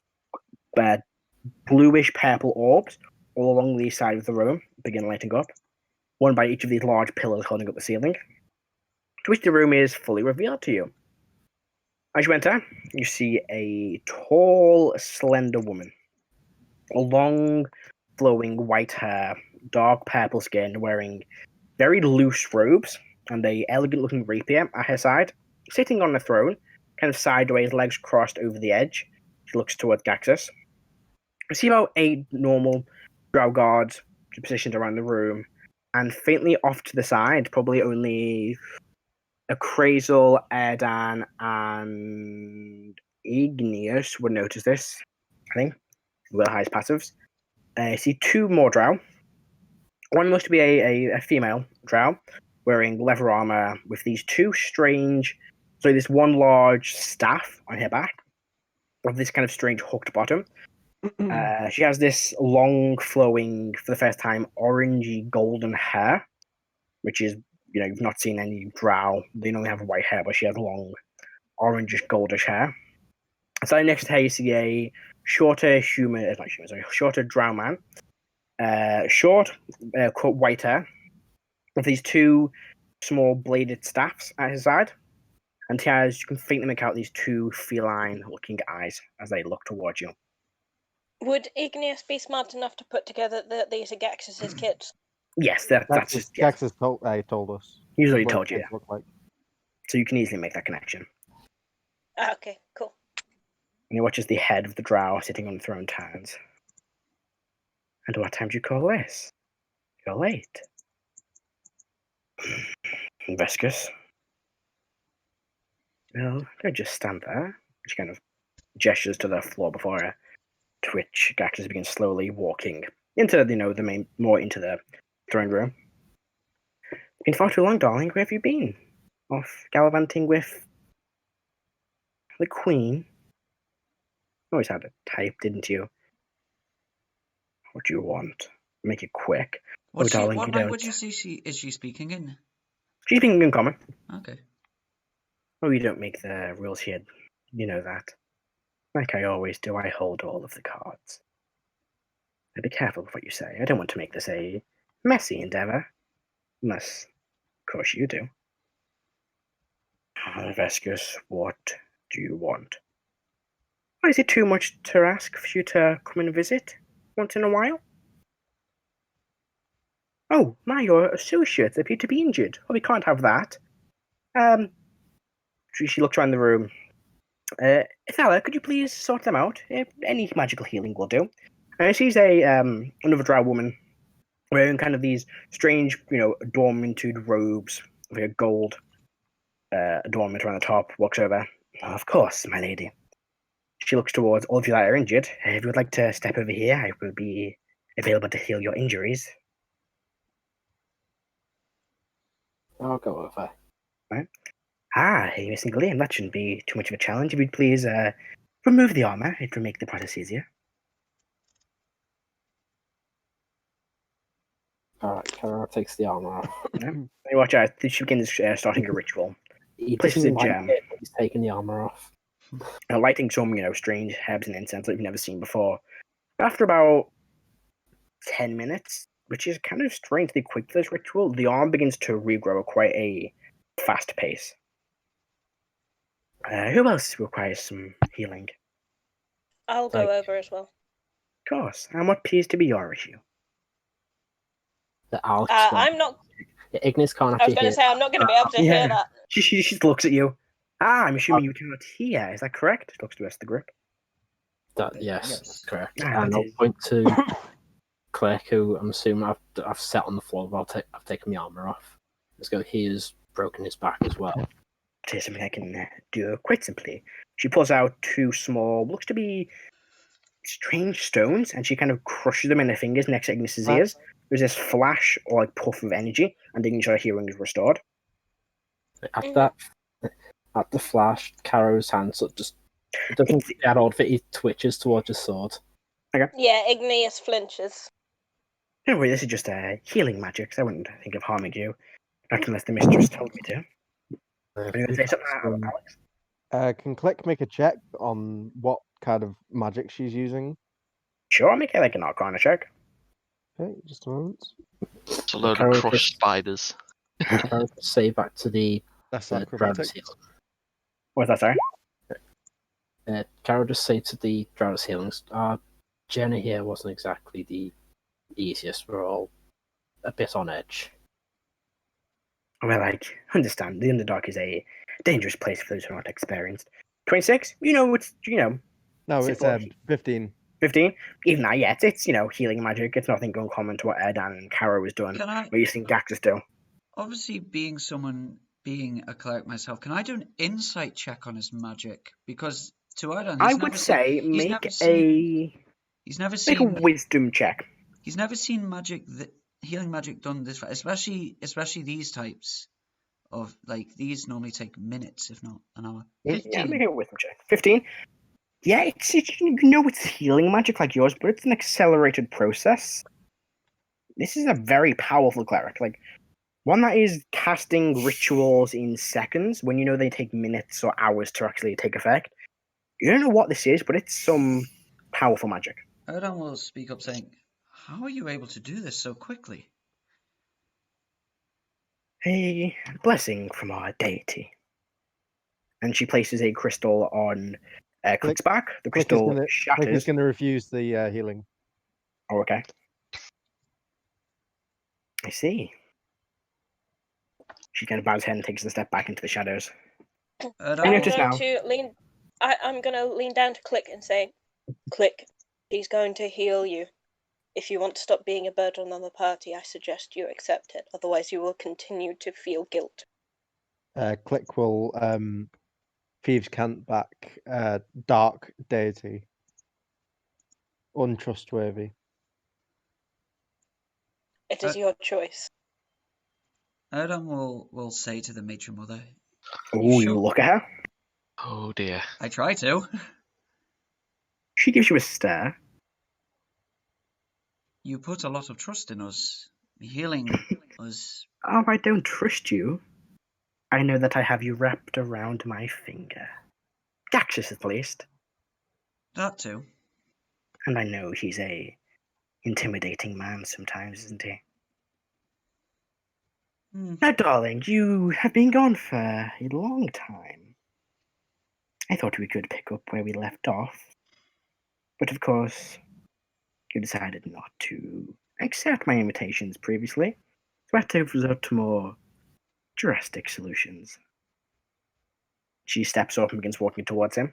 bluish purple orbs all along the side of the room begin lighting up, one by each of these large pillars holding up the ceiling, to which the room is fully revealed to you. As you enter, you see a tall, slender woman. Long, flowing white hair, dark purple skin, wearing very loose robes, and a elegant-looking rapier at her side, sitting on the throne, kind of sideways, legs crossed over the edge. She looks towards Gaxus. You see about 8 normal Drow guards positioned around the room, and faintly off to the side, probably only a Krazel, Erdan, and Igneous would notice this, I think, with the highest passives. I see 2 more Drow. One must be a female Drow, wearing leather armor with these 2 strange, this one large staff on her back, with this kind of strange hooked bottom. She has this long, flowing, for the first time, orangey golden hair, which is, you've not seen any Drow. They normally have white hair, but she has long, orangish, goldish hair. So next to her, you see a shorter shorter Drow man. Short, cut white hair, with these 2 small bladed staffs at his side. And he has, you can faintly make out these 2 feline-looking eyes as they look towards you. Would Igneous be smart enough to put together that these are Gaxus's kids? Yes, that's just... Yeah. Gaxus told us. He's already what told you, kids look like. so you can easily make that connection. Okay, cool. And he watches the head of the Drow sitting on the throne turns. And what time do you call this? You're late. Vescus. Well, don't just stand there. She kind of gestures to the floor before her, to which Gaxus begins slowly walking into, more into the throne room. Been far too long, darling. Where have you been? Off gallivanting with the Queen? Always had a type, didn't you? What do you want? Make it quick. What darling, you language don't. is she speaking in? She's speaking in common. Okay. Oh, you don't make the rules here. You know that. Like I always do, I hold all of the cards. Now be careful with what you say. I don't want to make this a messy endeavor. Unless, of course, you do. Vescus, what do you want? Is it too much to ask for you to come and visit once in a while? Oh, my, your associates appear to be injured. Oh, we can't have that. She looks around the room. Thala, could you please sort them out? Any magical healing will do. And she sees another Drow woman wearing kind of these strange, adornmented robes with a gold adornment around the top, walks over. Of course, my lady. She looks towards all of you that are injured. If you would like to step over here, I will be available to heal your injuries. I'll go over. Hey, Miss Gilliam, that shouldn't be too much of a challenge. If you'd please remove the armor, it will make the process easier. Alright, Kara takes the armor off. Watch out, she begins starting a ritual. He Places doesn't a like gem. it, but he's taking the armor off. Lighting some, strange herbs and incense that you've never seen before. After about 10 minutes, which is kind of strangely quick for this ritual, the arm begins to regrow at quite a fast pace. Who else requires some healing? I'll go over as well. Of course. And what appears to be your issue? The Alex I'm not. Ignis can't I was actually going hear. to say I'm not going to be able to hear that. She just looks at you. I'm assuming you cannot hear. Is that correct? Looks to the rest of the group. Yes, that's correct. Ah, And that I'll is- point to Click, who I'm assuming I've set on the floor, but I've taken my armor off. Let's go. He has broken his back as well. Here's something I can do quite simply. She pulls out two small, looks to be strange stones, and she kind of crushes them in her fingers next to Ignis's ears. There's this flash or like puff of energy, and Ignis' hearing is restored. At the flash, Caro's hand sort of just doesn't get odd, but he twitches towards his sword. Yeah, Igneous flinches. Don't worry, this is just healing magic, so I wouldn't think of harming you. Not unless the mistress told me to. Are you going to say something, Alex? Can Click make a check on what kind of magic she's using? Sure, I'll make it like an Arcana check. Okay, just a moment. It's a load Carol of crushed just- spiders. Caro, say back to the That's Drown's acrobatics. healing. What's that, sorry? Caro, just say to the Drown's healings, Jenna here wasn't exactly the easiest. We're all a bit on edge. Well, I understand. The Underdark is a dangerous place for those who are not experienced. 26? No, it's Simple. 15. 15? Even that, yeah, it's healing magic. It's nothing uncommon to what Erdan and Caro was doing. Can I, What you think Gaxus do? obviously being a cleric myself, can I do an insight check on his magic? Because to Erdan, I would say make a wisdom check. He's never seen healing magic done this fast, especially these types of, like, these normally take minutes, if not an hour. Yeah, 15. make a wisdom check. 15? Yeah, it's it's healing magic like yours, but it's an accelerated process. This is a very powerful cleric, like one that is casting rituals in seconds when they take minutes or hours to actually take effect. You don't know what this is, but it's some powerful magic. Erdan will speak up saying, "How are you able to do this so quickly?" A blessing from our deity. And she places a crystal on Click's back. The Click is crystal gonna shatters. refuse the healing. Oh, okay. I see. She kind of bows her head and takes a step back into the shadows. Erdan I I'm noticed going now. to lean. I'm going to lean down to Click and say, "Click, he's going to heal you. If you want to stop being a burden on the party, I suggest you accept it. Otherwise, you will continue to feel guilt." Click will Thieves' Cant back Dark Deity. Untrustworthy. It is your choice. Erdan will say to the matron mother, Oh, sure? you look at her. Oh dear. "I try to." She gives you a stare. You put a lot of trust in us. Healing us. Oh, I don't trust you. I know that I have you wrapped around my finger. Gaxus, at least. That too. And I know he's a intimidating man sometimes, isn't he? Now, darling, you have been gone for a long time. I thought we could pick up where we left off. But of course, you decided not to accept my invitations previously. So I had to resort to more drastic solutions. She steps up and begins walking towards him.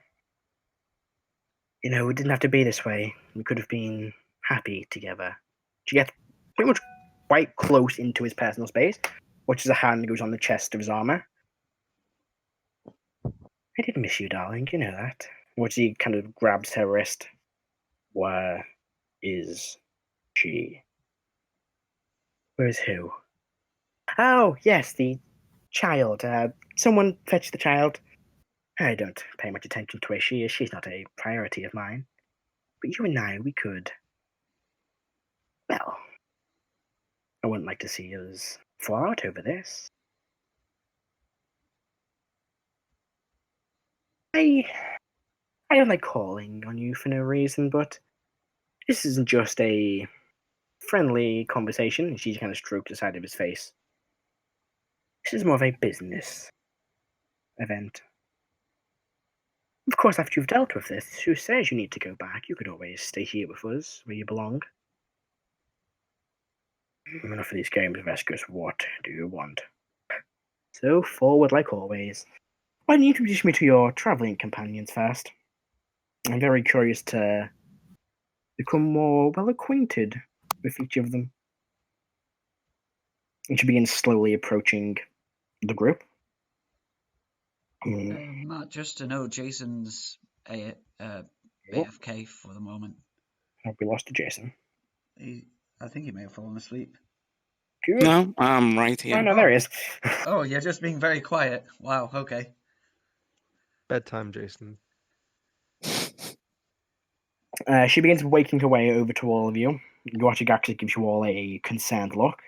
It didn't have to be this way. We could have been happy together. She gets pretty much quite close into his personal space, watches a hand goes on the chest of his armor. I did miss you, darling, you know that. Watch, he kind of grabs her wrist. Where is she? Where is who? Oh, yes, the child. Someone fetch the child. I don't pay much attention to where she is. She's not a priority of mine. But you and I, we could. Well, I wouldn't like to see us fall out over this. I don't like calling on you for no reason, but this isn't just a friendly conversation. And she kind of stroked the side of his face. This is more of a business event. Of course, after you've dealt with this, who says you need to go back? You could always stay here with us, where you belong. Enough of these games, Vescus. What do you want? So, forward like always. Why don't you introduce me to your travelling companions first? I'm very curious to become more well acquainted with each of them. And she begins slowly approaching the group. Matt, just to know, Jason's AFK for the moment. Have we lost to Jason? I think he may have fallen asleep. Good. No, I'm right here. Oh, no, there he is. Oh, you're just being very quiet. Wow, okay. Bedtime, Jason. She begins waking her way over to all of you. Gachi actually gives you all a concerned look.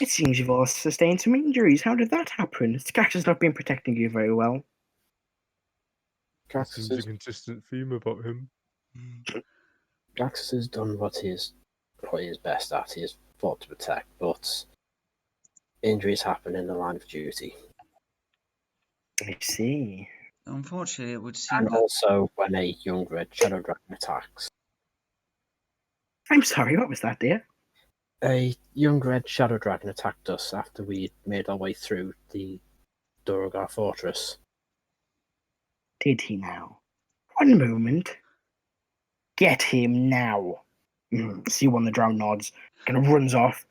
It seems you've all sustained some injuries. How did that happen? Gaxi's not been protecting you very well. That seems a consistent theme about him. Gaxus has done what he is best at. He has fought to protect, but injuries happen in the line of duty. I see. Unfortunately, it would seem And that... also when a young red shadow dragon attacks. I'm sorry, what was that, dear? A young red shadow dragon attacked us after we made our way through the Dorogar fortress. Did he now? One moment. Get him now. See one of the Drow nods, kind of runs off.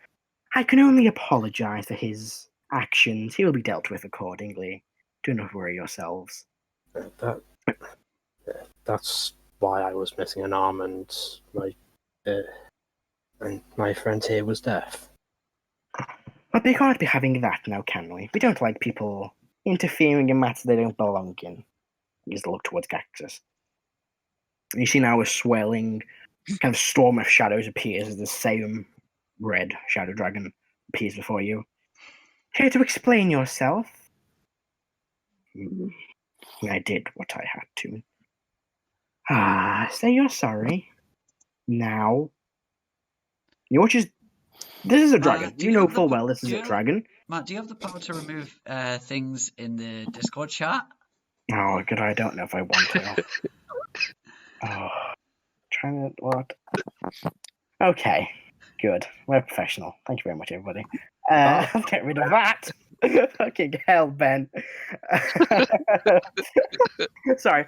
I can only apologize for his actions. He will be dealt with accordingly. Do not worry yourselves. That's why I was missing an arm and my friend here was deaf. But we can't be having that now, can we? We don't like people interfering in matters they don't belong in. You just look towards Gaxus. You see now a swelling kind of storm of shadows appears as the same red shadow dragon appears before you. Here to explain yourself? I did what I had to. Say you're sorry. Now. You're just... This is a dragon. You know full well this is a dragon. Matt, do you have the power to remove things in the Discord chat? Oh, good. I don't know if I want to. Trying to... What? Okay. Good. We're professional. Thank you very much, everybody. Let's get rid of that. Fucking hell, Ben. Sorry.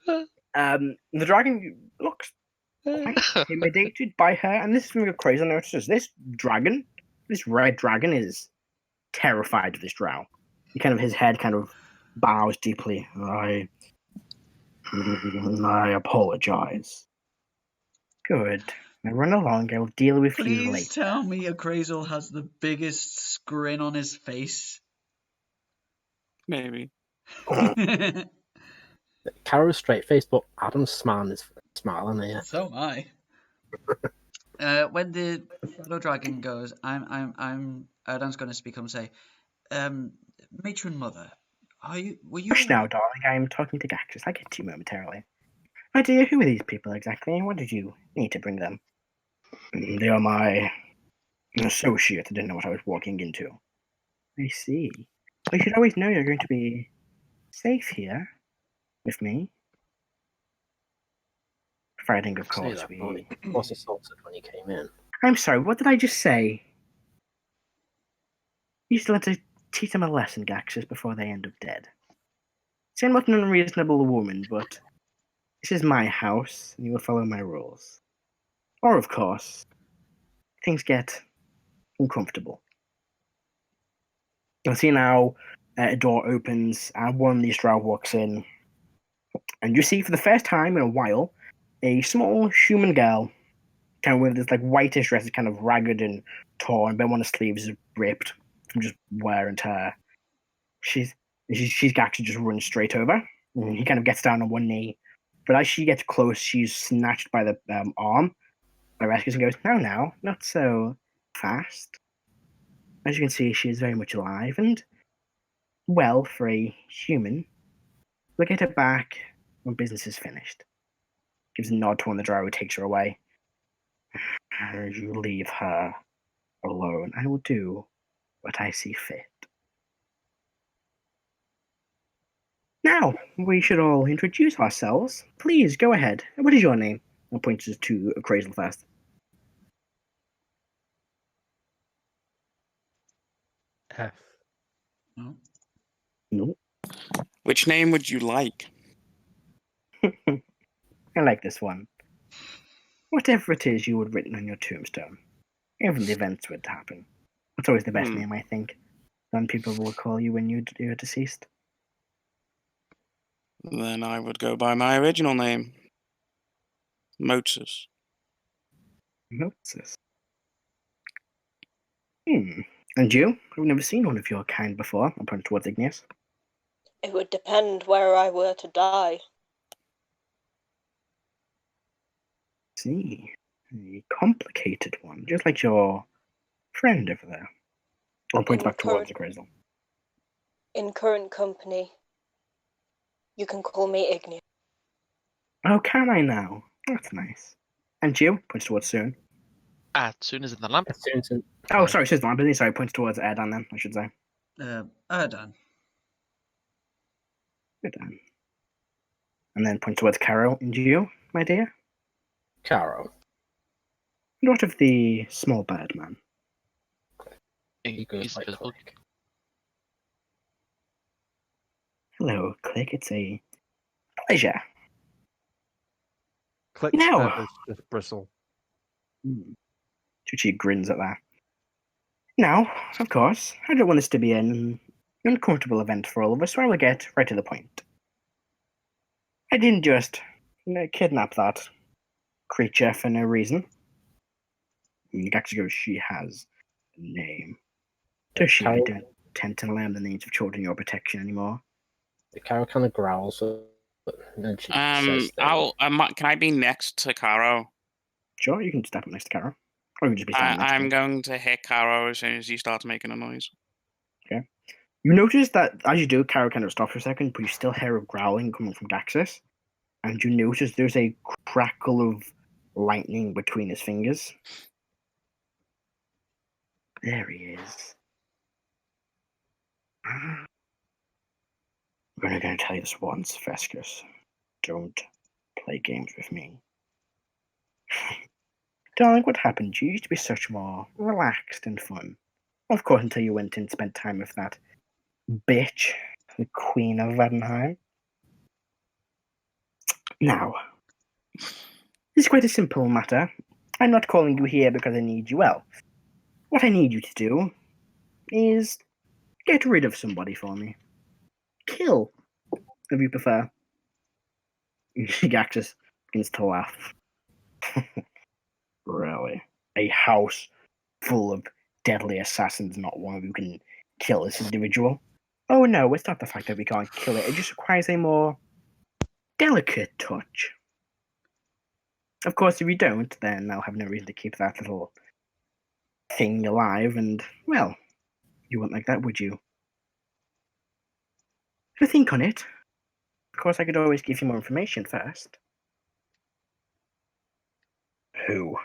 The dragon looks intimidated by her, and this is something crazy. I noticed this dragon, this red dragon, is terrified of this drow. His head kind of bows deeply. I apologize. Good. Now run along. I'll deal with you later. Please tell me Akrazel has the biggest grin on his face. Maybe. Caro's straight face, but Adam's smiling here. So am I. When the shadow dragon goes, Erdan's going to speak up and say, Matron Mother, were you... Hush now, darling. I am talking to Gaxus. I'll get to you momentarily. My dear, who are these people exactly? What did you need to bring them? They are my associate. I didn't know what I was walking into. I see. You should always know you're going to be safe here with me. Providing, of course, we... was assaulted when you came in. I'm sorry, what did I just say? You still have to teach them a lesson, Gaxus, before they end up dead. See, I'm not an unreasonable woman, but this is my house, and you will follow my rules. Or, of course, things get uncomfortable. You'll see now a door opens and one of these Drow walks in, and you see for the first time in a while a small human girl, kind of with this like whitish dress, is kind of ragged and torn, but one of the sleeves is ripped from just wear and tear. She's actually just runs straight over. And he kind of gets down on one knee, but as she gets close, she's snatched by the arm by Rescue and goes, "No, not so fast." As you can see, she is very much alive and well for a human. We'll get her back when business is finished. Gives a nod to one of the Drow who takes her away. You leave her alone. I will do what I see fit. Now, we should all introduce ourselves. Please, go ahead. What is your name? I'll point to Crazel first. F. No. No. Which name would you like? I like this one. Whatever it is you would written on your tombstone. If the events would happen. That's always the best name, I think. Then people will call you when you're deceased. Then I would go by my original name, Moses. Moses. And you? I've never seen one of your kind before. I'll point towards Igneous. It would depend where I were to die. See. A complicated one. Just like your friend over there. I'll point back towards the Crazel. In current company, you can call me Igneous. Oh, can I now? That's nice. And you? Points towards Soon. Soon as in the lamp. As soon as Oh, sorry, says the lamp. Sorry, points towards Erdan then, I should say. Erdan. Erdan. And then points towards Caro. And you, my dear? Caro. And what of the small bird man? He's invisible. Hello, Click. It's a pleasure. Click No. feathers just bristle. Chuchi grins at that. Now, of course, I don't want this to be an uncomfortable event for all of us, so I will get right to the point. I didn't just kidnap that creature for no reason. And Gaxi goes, she has a name. Does she? I don't tend to learn the names of children in your protection anymore. The Caro kind of growls, and she says, Can I be next to Caro? Sure, you can step up next to Caro. Or you can just be standing next to I'm her. going to hit Caro as soon as he starts making a noise. Okay. You notice that as you do, Caro kind of stops for a second, but you still hear a growling coming from Gaxis. And you notice there's a crackle of lightning between his fingers. There he is. I'm going to tell you this once, Fescus. Don't play games with me. Darling, what happened? You used to be such more relaxed and fun. Of course, until you went and spent time with that bitch, the Queen of Vadenheim. Now, it's quite a simple matter. I'm not calling you here because I need you. Well, what I need you to do is get rid of somebody for me. Kill, if you prefer. Gaxus begins to laugh. Really? A house full of deadly assassins, not one who can kill this individual? Oh no, it's not the fact that we can't kill it. It just requires a more delicate touch. Of course, if you don't, then I'll have no reason to keep that little thing alive, and, well, you wouldn't like that, would you? Have a think on it. Of course, I could always give you more information first. Who?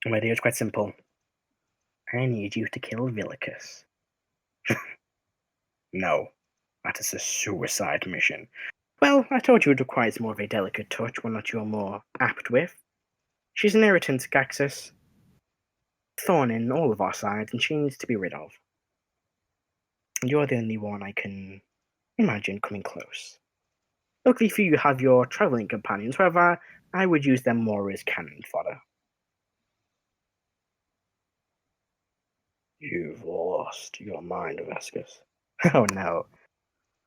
My dear, it's quite simple. I need you to kill Villicus. No, that is a suicide mission. Well, I told you it requires more of a delicate touch, one that you're more apt with. She's an irritant, Gaxus. Thorn in all of our sides, and she needs to be rid of. And you're the only one I can imagine coming close. Luckily for you, you have your travelling companions. However, I would use them more as cannon fodder. You've lost your mind, Vasquez. Oh no,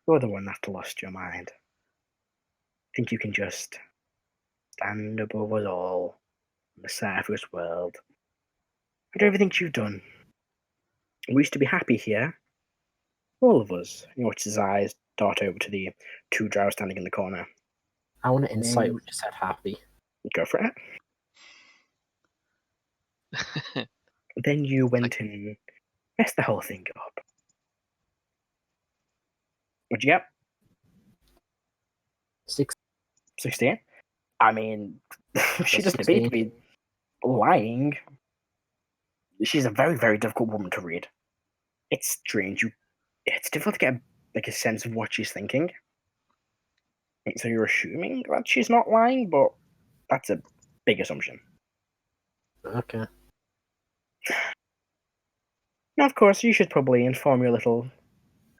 you're the one that lost your mind. Think you can just stand above us all on the surface world? I don't think you've done. We used to be happy here, all of us. He watches his eyes dart over to the two drow standing in the corner. I want to insight what you said happy. Go for it. Then you went and messed the whole thing up. What'd you get? 16? I mean, she doesn't appear to be lying. She's a very, very difficult woman to read. It's strange. It's difficult to get a sense of what she's thinking. So you're assuming that she's not lying, but that's a big assumption. Okay. Now, of course, you should probably inform your little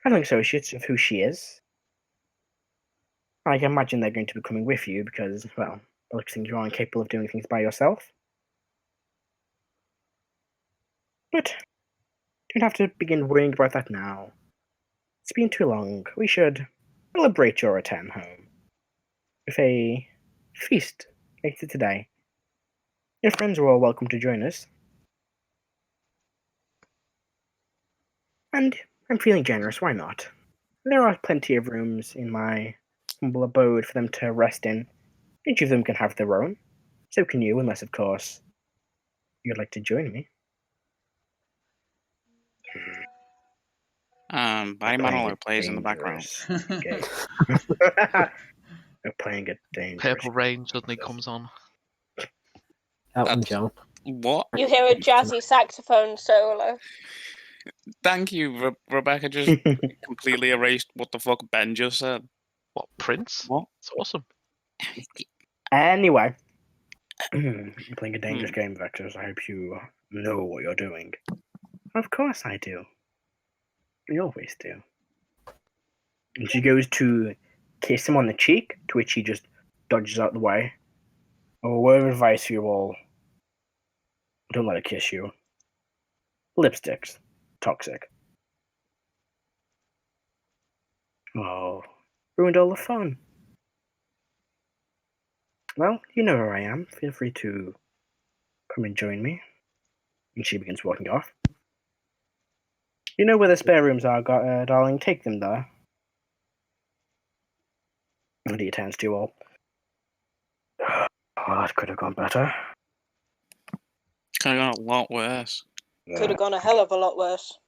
handling associates of who she is. I can imagine they're going to be coming with you because, well, it looks like you are incapable of doing things by yourself. But you don't have to begin worrying about that now. It's been too long. We should celebrate your return home with a feast later today. Your friends are all welcome to join us. And I'm feeling generous, why not? There are plenty of rooms in my humble abode for them to rest in. Each of them can have their own. So can you, unless, of course, you'd like to join me. Barry Manilow plays in the background. They're playing a dangerous. Purple Rain suddenly comes on. Elton John. What? You hear a jazzy saxophone solo. Thank you, Rebecca. Just completely erased what the fuck Ben just said. What, Prince? What? It's awesome. Anyway, you're playing a dangerous game, Vectors. I hope you know what you're doing. Of course I do. We always do. And she goes to kiss him on the cheek, to which he just dodges out the way. Oh, a word of advice for you all. Don't let her kiss you. Lipsticks. Toxic. Oh, ruined all the fun. Well, you know where I am. Feel free to come and join me. And she begins walking off. You know where the spare rooms are, darling. Take them there. And he turns to you all. Oh, it could have gone better. Could have gone a lot worse. Could have gone a hell of a lot worse.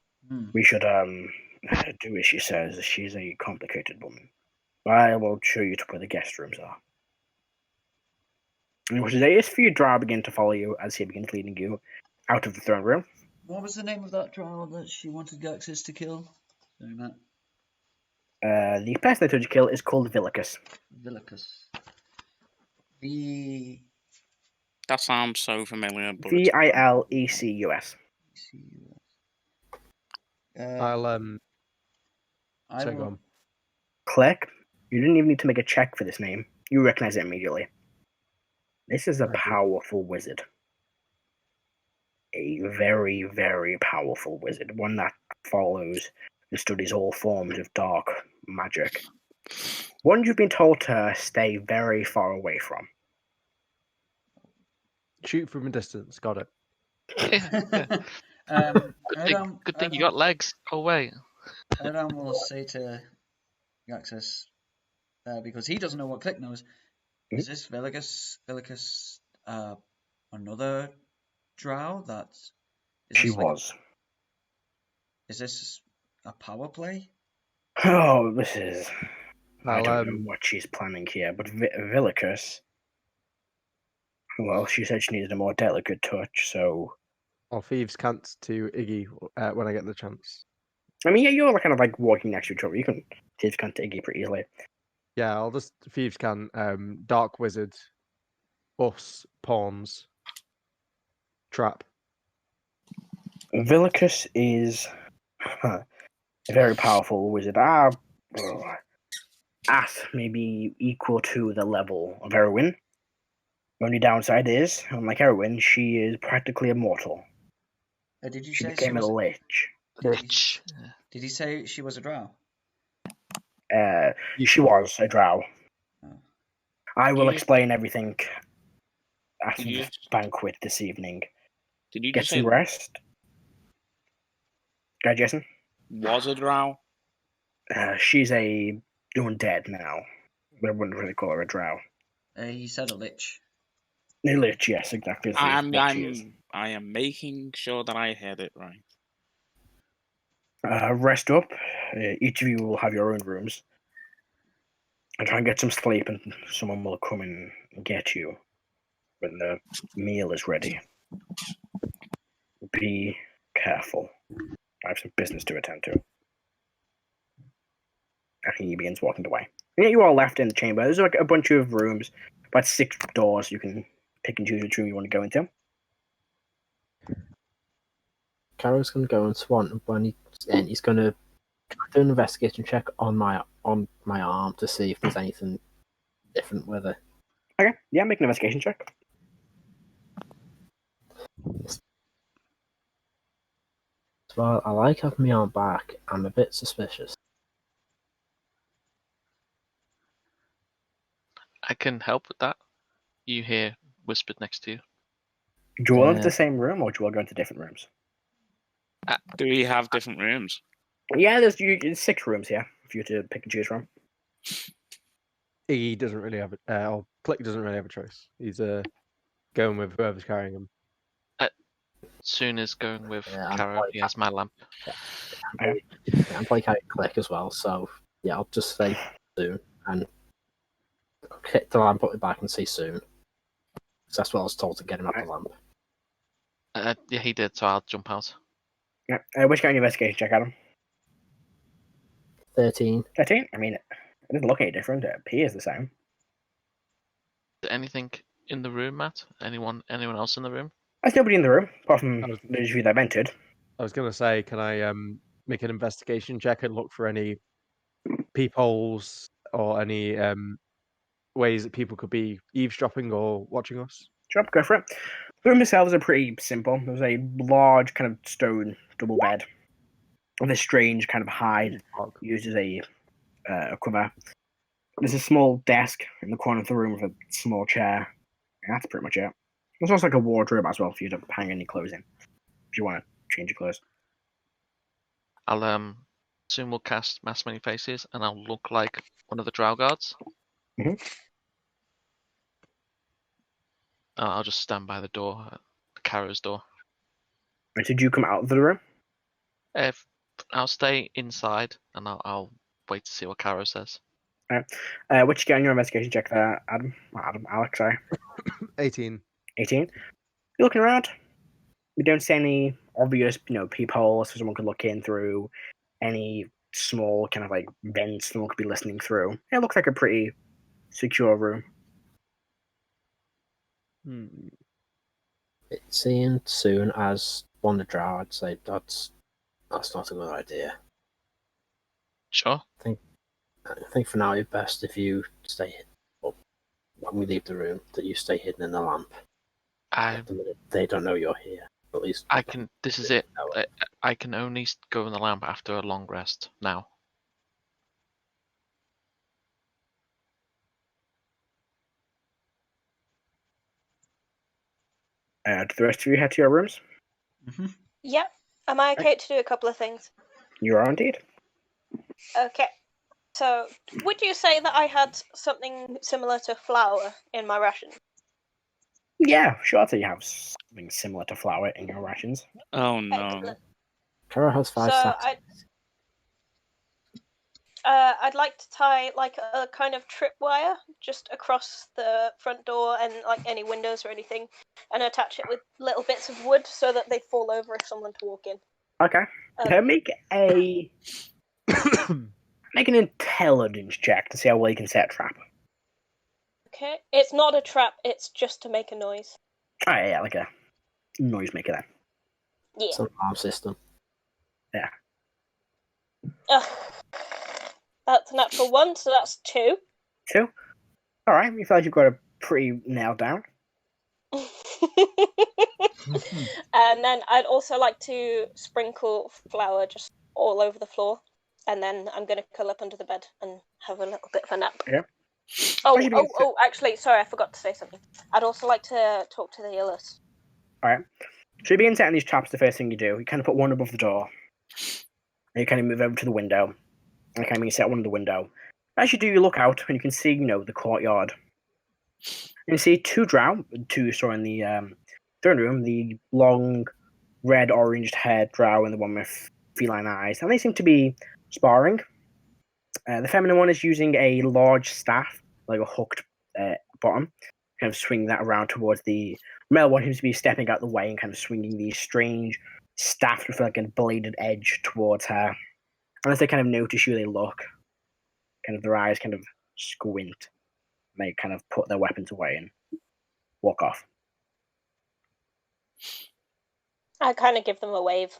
We should do as she says. She's a complicated woman. I will show you to where the guest rooms are. And what today is for you, Drow begin to follow you as he begins leading you out of the throne room. What was the name of that drow that she wanted Gaxis to kill? Sorry, Matt. The person I told you to kill is called Villicus. Villicus. That sounds so familiar. But Vilecus. I'll I take will. on. Click. You didn't even need to make a check for this name. You recognize it immediately. This is a powerful wizard. A very, very powerful wizard. One that follows and studies all forms of dark magic. One you've been told to stay very far away from. Shoot from a distance. Got it. Good thing you got legs. Oh, wait. Eram will say to Gaxis, because he doesn't know what Click knows, is this Villicus another drow that... Is this a power play? Oh, this is... I don't know I'll what she's planning here, but Villicus... Well, she said she needed a more delicate touch, so... I'll thieves cant to Iggy when I get the chance. I mean, yeah, you're kind of like walking next to each other. You can thieves cant to Iggy pretty easily. Yeah, I'll just thieves can dark wizard, us pawns, trap. Villicus is a very powerful wizard. At maybe equal to the level of Erwin. Only downside is, unlike Erwin, she is practically immortal. Did you She say she became was? a lich. Lich. Did he say she was a drow? She was a drow. Oh. I will You- explain everything after You- the banquet this evening. Did you Get just say some rest. Go ahead, Jason. was a drow? She's a undead now. I wouldn't really call her a drow. He said a lich. A lich, yes, exactly. I am making sure that I had it right. Rest up. Each of you will have your own rooms. And try and get some sleep, and someone will come and get you when the meal is ready. Be careful. I have some business to attend to. And he begins walking away. And you all left in the chamber. There's like a bunch of rooms, about 6 doors you can pick and choose which room you want to go into. Caro's going to go into one, and he's going to do an investigation check on my arm to see if there's anything different with it. Okay, yeah, make an investigation check. Well, I like having my arm back. I'm a bit suspicious. I can help with that. You hear whispered next to you. Do you all into the same room, or do you all go into different rooms? Do we have different rooms? Yeah, there's 6 rooms here for you to pick and choose from. He doesn't really have or Click doesn't really have a choice. He's going with whoever's carrying him. Soon as going with Yeah, Caro, he has my lamp. I'm like I Click as well, so yeah, I'll just say soon and hit the lamp, put it back, and say soon. 'Cause that's what I was told to get him up the lamp. Yeah, he did, so I'll jump out. Yeah. Which kind of investigation check, Adam? 13. 13? I mean, it doesn't look any different. It appears the same. Is there anything in the room, Matt? Anyone else in the room? There's nobody in the room, apart from I was- those of you that entered. I was going to say, can I make an investigation check and look for any peepholes or any ways that people could be eavesdropping or watching us? Sure, go for it. The room themselves are pretty simple. There's a large kind of stone double bed with a strange kind of hide used as a cover. There's a small desk in the corner of the room with a small chair. And that's pretty much it. There's also like a wardrobe as well for you to hang any clothes in if you want to change your clothes. I'll soon we'll cast Mass Many Faces, and I'll look like one of the Drow guards. Mhm. I'll just stand by the door, the Caro's door. Right, did you come out of the room? If I'll stay inside, and I'll wait to see what Caro says. What you get on your investigation check there, Alex, sorry. 18. 18. You're looking around. You don't see any obvious, peepholes so someone could look in through, any small kind of like vents someone could be listening through. It looks like a pretty secure room. Seeing soon as one of the Drow, I'd say that's not a good idea. Sure. I think for now it's best if you stay hidden. Well, when we leave the room, that you stay hidden in the lamp. At the minute, they don't know you're here. At least I can. This is it. I can only go in the lamp after a long rest now. Do the rest of you head to your rooms? Mm-hmm. Yep. Am I okay to do a couple of things? You are indeed. Okay. So, would you say that I had something similar to flour in my ration? Yeah, sure. I'd say you have something similar to flour in your rations. Oh no. Excellent. Caro has 5 So stacks. I'd like to tie like a kind of tripwire just across the front door and like any windows or anything, and attach it with little bits of wood so that they fall over if someone to walk in. Okay. Make an intelligence check to see how well you can set a trap. Okay. It's not a trap. It's just to make a noise. Oh yeah, like a noisemaker then. Yeah. It's an alarm system. Yeah. That's a natural 1, so that's 2. 2. All right. You feel like you've got it pretty nailed down. And then I'd also like to sprinkle flour just all over the floor. And then I'm going to curl up under the bed and have a little bit of a nap. Yeah. Actually, sorry, I forgot to say something. I'd also like to talk to the Illus. Alright. So you begin setting these traps. The first thing you do, you kind of put one above the door. And you kind of move over to the window. And kind of you set one in the window. As you do, you look out and you can see, the courtyard. And you see two Drow, two saw in the throne room, the long, red, orange-haired Drow and the one with feline eyes. And they seem to be sparring. The feminine one is using a large staff, like a hooked bottom, kind of swing that around towards the male one seems to be stepping out the way and kind of swinging these strange staff with like a bladed edge towards her. And as they kind of notice you, they look, kind of their eyes kind of squint. And they kind of put their weapons away and walk off. I kind of give them a wave.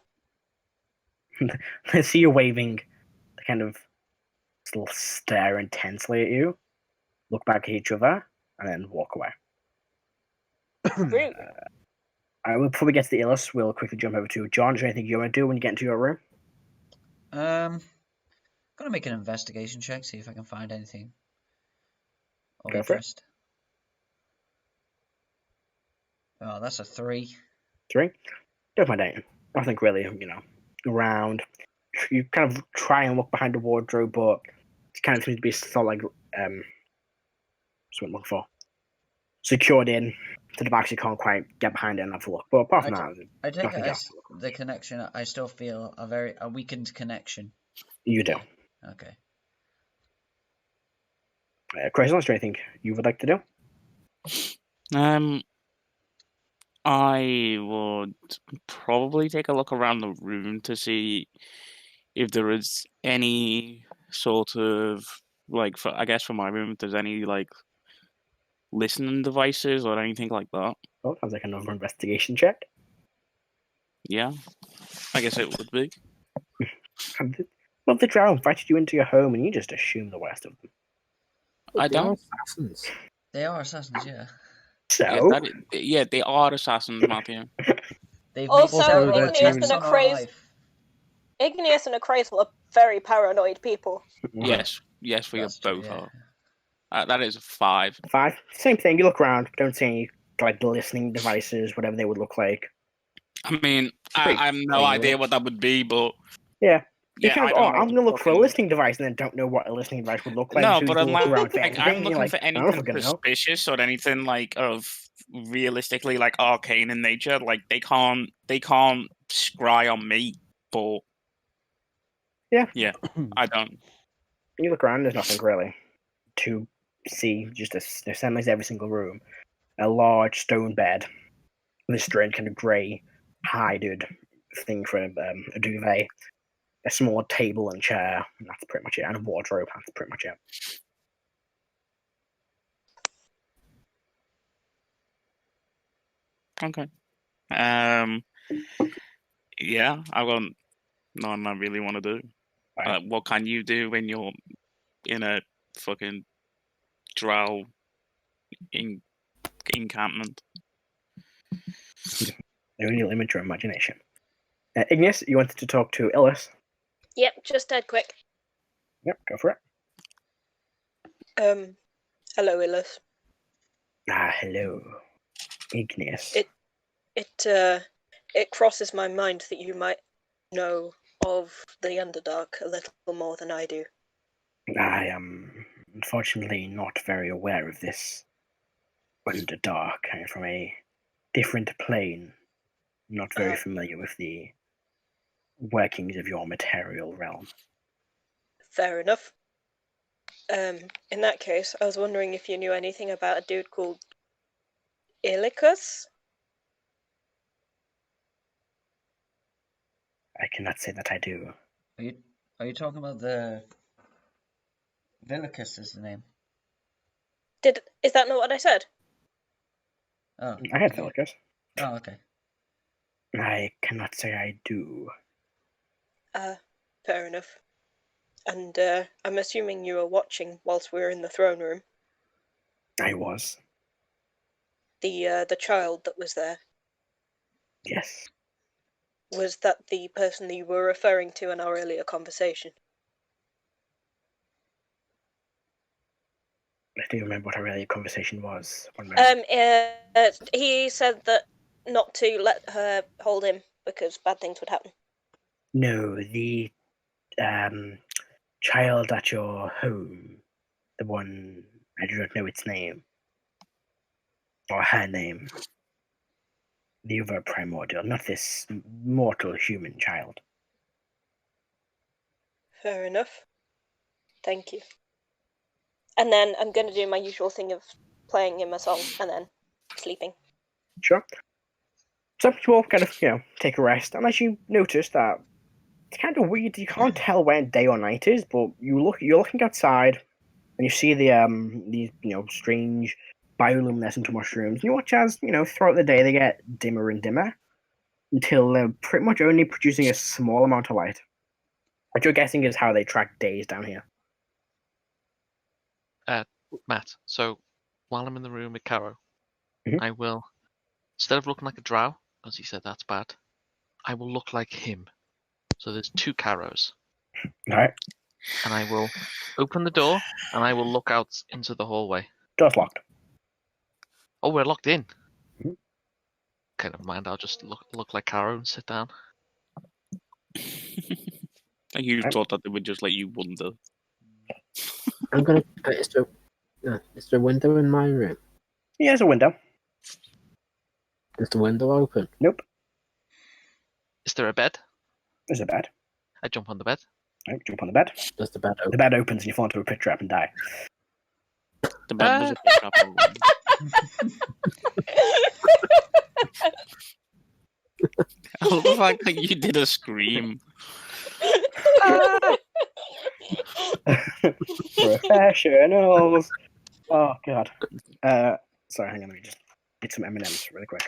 They see you waving, they kind of still stare intensely at you, look back at each other, and then walk away. Rude. I will probably get to the Illus. We'll quickly jump over to John. Is there anything you want to do when you get into your room? Gonna make an investigation check, see if I can find anything of Go for it. interest. Oh, that's a 3. 3? Don't find anything. Nothing really, around. You kind of try and look behind the wardrobe, but it kind of seems to be sort of like, what's what I'm looking for? Secured in to the back, so you can't quite get behind it and have a look. But apart from that, I take nothing it else. as the connection. I still feel a weakened connection. You do. Okay. Chris, is there anything you would like to do? I would probably take a look around the room to see if there is any sort of I guess for my room, if there's any listening devices or anything like that. Oh, sounds like another investigation check. Yeah, I guess it would be. Well, the Drow invited you into your home, and you just assume the worst of them. I They are don't. assassins. They are assassins, yeah. So, They are assassins, Matthew. They've Also, made several they're Igneous attempts and on our Acraze. life. Igneous and Acraze are very paranoid people. Yes, we That's both true, yeah. are. That is a 5. 5. Same thing. You look around, don't see any listening devices, whatever they would look like. I mean, Pretty I have no clean, idea right? what that would be, but Yeah. You yeah, kind I of, don't know I'm what going to look for a fucking- listening device, and then don't know what a listening device would look like. No, so but you I'm look around for I'm anything, looking you're for I don't know if anything we're gonna know. suspicious or anything of realistically arcane in nature. They can't scry on me, but Yeah. I don't. You look around, there's nothing really to see. Just the same as every single room. A large stone bed with a strange kind of grey hided thing for a duvet. A small table and chair, and that's pretty much it. And a wardrobe, that's pretty much it. Okay. Yeah, I've got nothing I really want to do. Right. What can you do when you're in a fucking Drow encampment? Only limit your imagination. Igneous, you wanted to talk to Illus. Yep, just dead quick. Yep, go for it. Hello, Illus. Hello, Igneous. It crosses my mind that you might know of the Underdark a little more than I do. I am unfortunately not very aware of this Underdark. I'm from a different plane. Not very familiar with the workings of your material realm. Fair enough. In that case, I was wondering if you knew anything about a dude called Ilicus? I cannot say that I do. Are you talking about the Villicus is the name? Is that not what I said? Oh. I had Villicus. Oh, okay. I cannot say I do. Fair enough. And I'm assuming you were watching whilst we were in the throne room. I was. the child that was there, Yes. was that the person that you were referring to in our earlier conversation? I do remember what our earlier conversation was. One moment. He said that not to let her hold him because bad things would happen. No, the child at your home. The one, I do not know its name. Or her name. The other primordial, not this mortal human child. Fair enough. Thank you. And then I'm going to do my usual thing of playing him a song and then sleeping. Sure. So you all kind of, take a rest, and as you notice that it's kind of weird, you can't tell when day or night is, but you're looking outside, and you see these strange bioluminescent mushrooms. You watch as throughout the day they get dimmer and dimmer until they're pretty much only producing a small amount of light. What you're guessing is how they track days down here. Matt, so while I'm in the room with Caro, Mhm. I will, instead of looking like a drow, because he said that's bad, I will look like him. So there's 2 Caros. All right, And I will open the door and I will look out into the hallway. door's locked. Oh, we're locked in. Mhm. Okay, never mind. I'll just look like Caro and sit down. You thought that they would just let you wander. I'm gonna. Is there a window in my room? Yeah, there's a window. Is the window open? Nope, Is there a bed? there's a bed. I jump on the bed. Right, jump on the bed. Does the bed The open? bed opens and you fall into a pit trap and die. The bed was a big trap. I love the fact that you did a scream. Professionals. Oh god. Sorry, hang on. Let me just get some M&Ms really quick.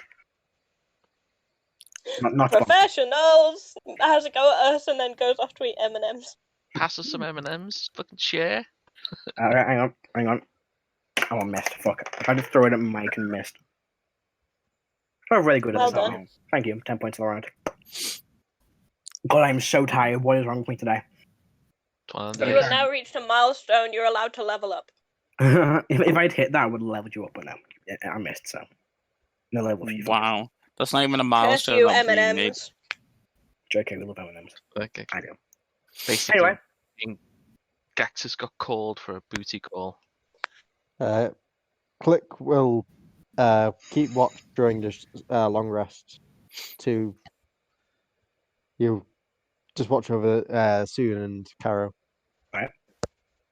Not sponsored. Professionals has a go at us and then goes off to eat M&Ms. Pass us some M&Ms. Fucking share. Alright, hang on. Oh, I missed. Fuck. If I just throw it at my mic and missed. I'm really good at Well this. done. Thank you. 10 points all around. God, I'm so tired. What is wrong with me today? It's one of You those. have now reached a milestone. You're allowed to level up. if I'd hit that, I would have leveled you up, but no. I missed, so. No level for you. Wow. That's not even a Curse milestone. you, not being made. M&Ms. JK, we love M&Ms. Okay. I do. Basically, Anyway. Gaxus got called for a booty call. Click will keep watch during this long rest. To you, just watch over Soon and Caro.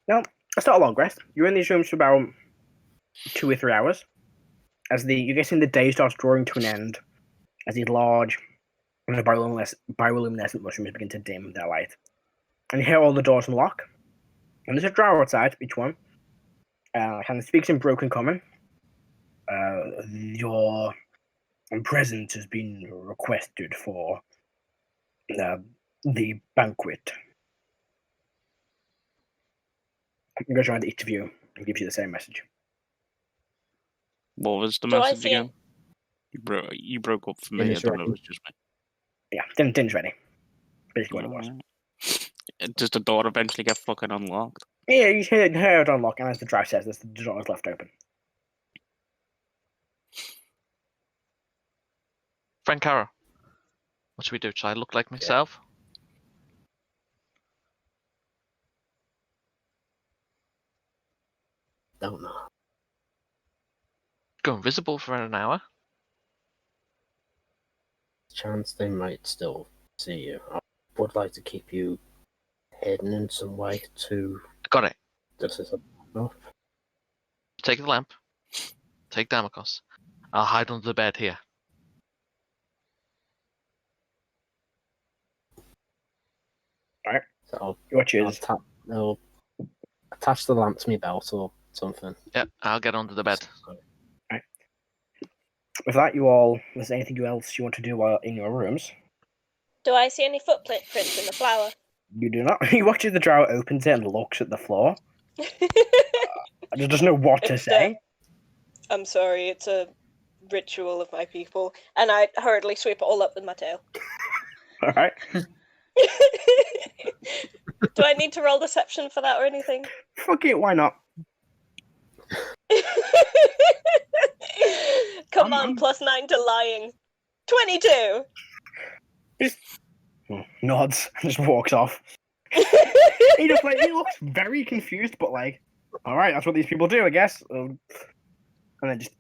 No, it's not a long rest. You're in these rooms for about 2 or 3 hours. As you're guessing the day starts drawing to an end, as these large bioluminescent mushrooms begin to dim their light. And you hear all the doors unlock. And there's a drow outside, each one. And speaks in broken common. Your presence has been requested for the banquet. I'm going to try to each of you and give you the same message. What was the Do I message see again? You broke up for me. I Dinner's don't know if ready. it was just me. Yeah, dinner's ready. Basically what it was. Does the door eventually get fucking unlocked? Yeah, you hear it unlock, and as the drive says, the door is left open. Friend Caro, what should we do? Should I look like myself? Don't know. Go invisible for an hour? Chance they might still see you. I would like to keep you hidden in some way to. Got it. This is enough. Take the lamp. Take Damocos. I'll hide under the bed here. So What is? I'll attach the lamp to my belt or something. Yep, I'll get under the bed. With that, you all, is there anything else you want to do while in your rooms? Do I see any footprints in the flower? You do not. You watch as the drow opens it and looks at the floor. Doesn't know what to It's say. I'm sorry, it's a ritual of my people, and I hurriedly sweep it all up with my tail. All right. Do I need to roll deception for that or anything? Fuck it, why not? Come I'm- on, +9 to lying. 22! Nods and just walks off. He just like he looks very confused, but like, all right, that's what these people do, I guess. And then just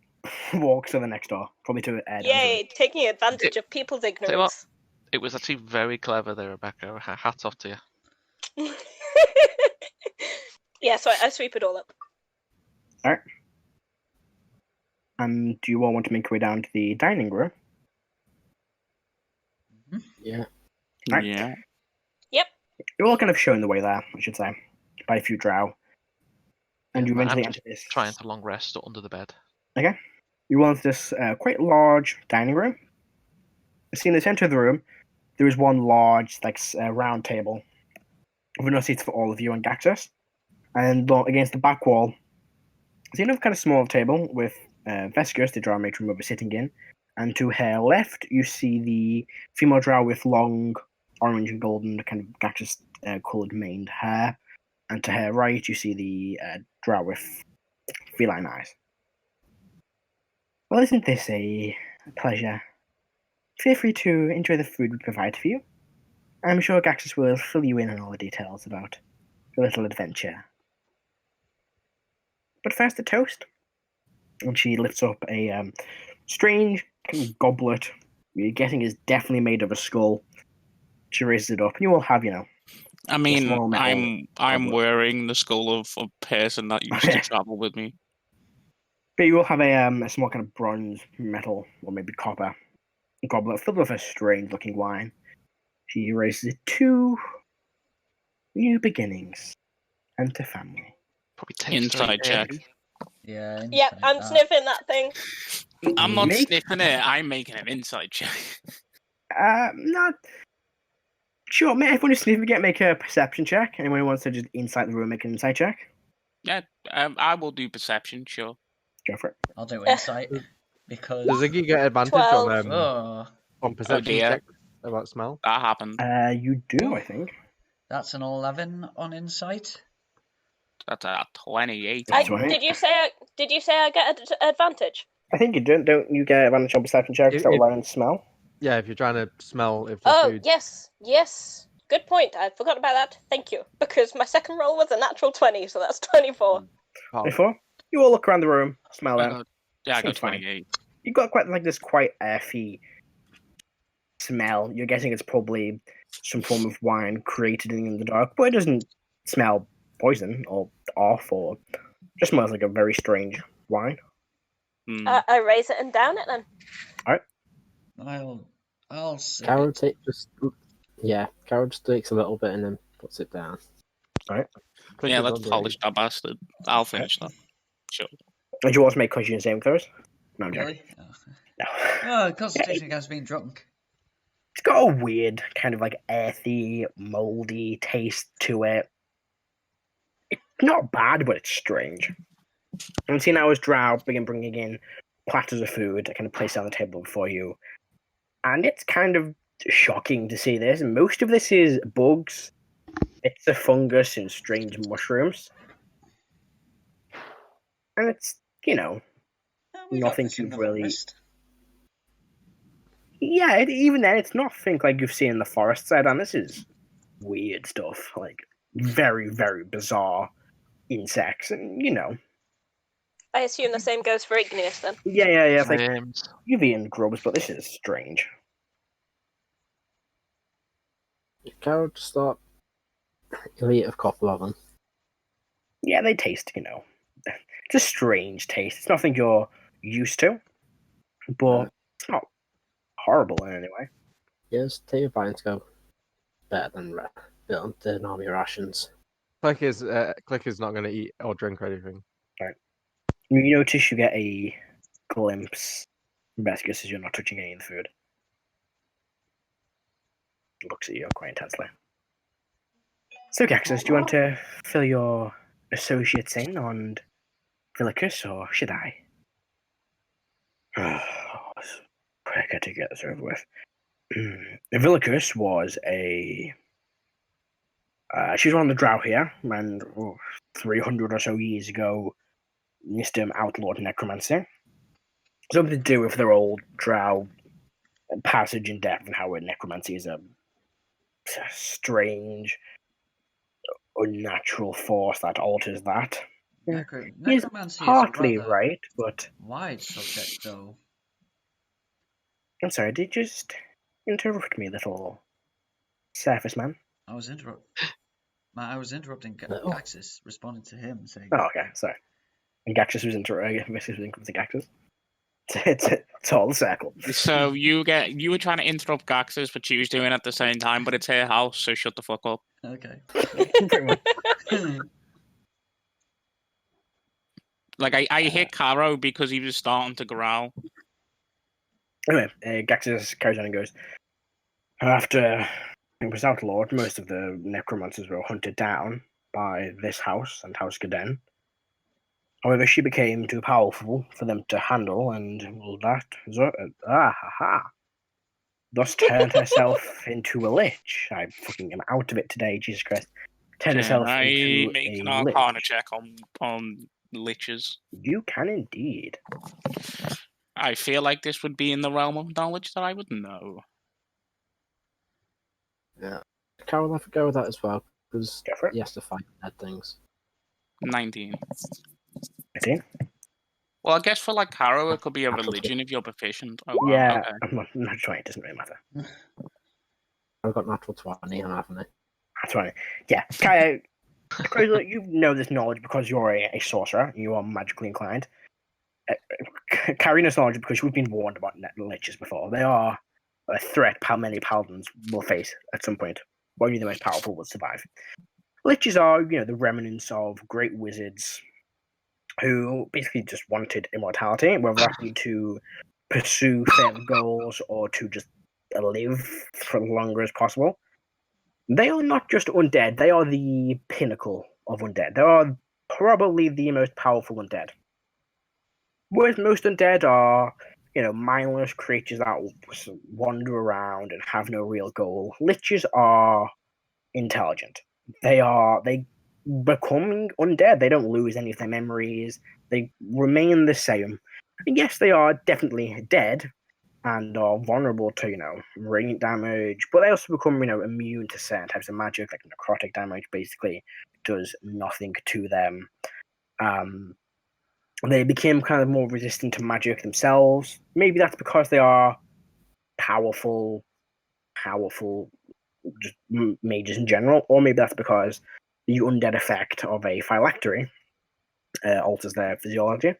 walks to the next door, probably to Ed. Yay, taking advantage of people's what? ignorance. It was actually very clever there, Rebecca. Hats off to you. Yeah, so I sweep it all up. All right. And do you all want to make your way down to the dining room? Yeah. Right. Yeah. You're all kind of shown the way there, I should say, by a few drow. And you I'm eventually just enter this. trying to long rest under the bed. You enter this quite large dining room. See, in the center of the room, there is one large, like, round table with enough seats for all of you and Gaxus. And against the back wall, see another kind of small table with Vescus, the drow matron, will be sitting in. And to her left, you see the female drow with long orange and golden kind of Gaxus coloured maned hair. And to her right, you see the drow with feline eyes. Well, isn't this a pleasure? Feel free to enjoy the food we provide for you. I'm sure Gaxus will fill you in on all the details about your little adventure. But first, a toast. And she lifts up a strange kind of goblet. You're guessing is definitely made of a skull. She raises it up, and you all have, I mean, small metal I'm goblet. wearing the skull of a person that used to travel with me. But you will have a small kind of bronze, metal, or maybe copper goblet filled with a strange-looking wine. She raises it to new beginnings and to family. Probably tastes Inside check. Yeah. Yep, inside I'm that. sniffing that thing. I'm not Make- sniffing it. I'm making an inside check. Not sure. Everyone who's sniffing it, make a perception check. Anyone who wants to just inside the room, make an insight check. Yeah, I will do perception. Sure. Go for it. I'll do insight because. Does Iggy get advantage 12. Oh, on perception dear. check about smell? That happened. You do, I think. that's an 11 on insight. That's a 28. That's right. Did you say I get an advantage? I think you don't. Don't you get advantage on perception checks If- that if- rely on smell? Yeah, if you're trying to smell if the Oh, food. yes. Good point. I forgot about that. Thank you. Because my second roll was a natural 20, so that's 24. Oh, Before you all look around the room, smell I it. got, yeah, I got Seems fine. 28. You got quite this quite earthy smell. You're guessing it's probably some form of wine created in the dark, but it doesn't smell poison or off, or just smells like a very strange wine. Hmm. I raise it and down it then. I'll say. Carol Carol just takes a little bit and then puts it down. click Yeah, is let's under polish that bastard. I'll finish that. Sure. Would you also make constitution saving throws? No, I'm joking. Really? Oh. No. Oh, concentration against being drunk. It's got a weird kind of like earthy, moldy taste to it. It's not bad, but it's strange. And see now as Drow begin bringing in platters of food that kind of placed on the table before you. And it's kind of shocking to see this. Most of this is bugs. It's a fungus and strange mushrooms. And it's, We got nothing this in you've the really... forest. Yeah, even then, it's nothing like you've seen in the forest side, and this is weird stuff. Like, very, very bizarre insects, and, I assume the same goes for igneous then. Yeah, it's like, James. you've eaten grubs, but this is strange. Carol just thought he'll eat a couple of them. Yeah, they taste, it's a strange taste. It's nothing you're used to, but it's not horrible in any way. Yes, take your bite to go better than the normal rations. Click is not going to eat or drink or anything. You notice you get a glimpse, basically says you're not touching any of the food. Looks at you quite intensely. So, Gaxus, do you want to fill your associates in on Villicus, or should I? Quicker to get this over with. Villicus was a. She was one of the Drow here, and 300 or so years ago, Nistem outlawed necromancy. Something to do with their old Drow passage in death and how necromancy is a strange, unnatural force that alters that. He's Necromancy partly is a rather right, but wide subject, though. I'm sorry, did you just interrupt me, little surface man? I was interrupting No. Gaxis, responding to him, saying, Oh, okay, sorry. And Gaxus was interrupting Gaxus. It's all a circle. So you were trying to interrupt Gaxus, but she was doing it at the same time, but it's her house, so shut the fuck up. Okay. Pretty much. Like I hit Caro because he was starting to growl. Anyway, Gaxus carries on and goes, after it was outlawed, most of the necromancers were hunted down by this house and House Gaden. However, she became too powerful for them to handle, and thus turned herself into a lich. I fucking am out of it today, Jesus Christ. Turned herself I into make a an Arcana lich. check on liches. You can indeed. I feel like this would be in the realm of knowledge that I would know. Yeah. Carol will have to go with that as well, because Go for it. he has to fight bad things. 19. 18. Well, I guess for like Caro, it could be a Natural religion if you're proficient. Oh, wow, Yeah, okay. I'm not 20, it doesn't really matter. I've got natural 20, haven't I? That's right. Yeah, Kaya, you know this knowledge because you're a sorcerer. You are magically inclined. Carrying this knowledge because we've been warned about liches before. They are a threat many paladins will face at some point. Only the most powerful will survive. Liches are, the remnants of great wizards who basically just wanted immortality, whether that be to pursue certain goals or to just live for as longer as possible. They are not just undead, they are the pinnacle of undead. They are probably the most powerful undead. Whereas most undead are, mindless creatures that wander around and have no real goal. Liches are intelligent. They become undead. They don't lose any of their memories. They remain the same. And yes, they are definitely dead and are vulnerable to, radiant damage, but they also become, immune to certain types of magic, like necrotic damage basically does nothing to them. They became kind of more resistant to magic themselves. Maybe that's because they are powerful just mages in general, or maybe that's because the undead effect of a phylactery alters their physiology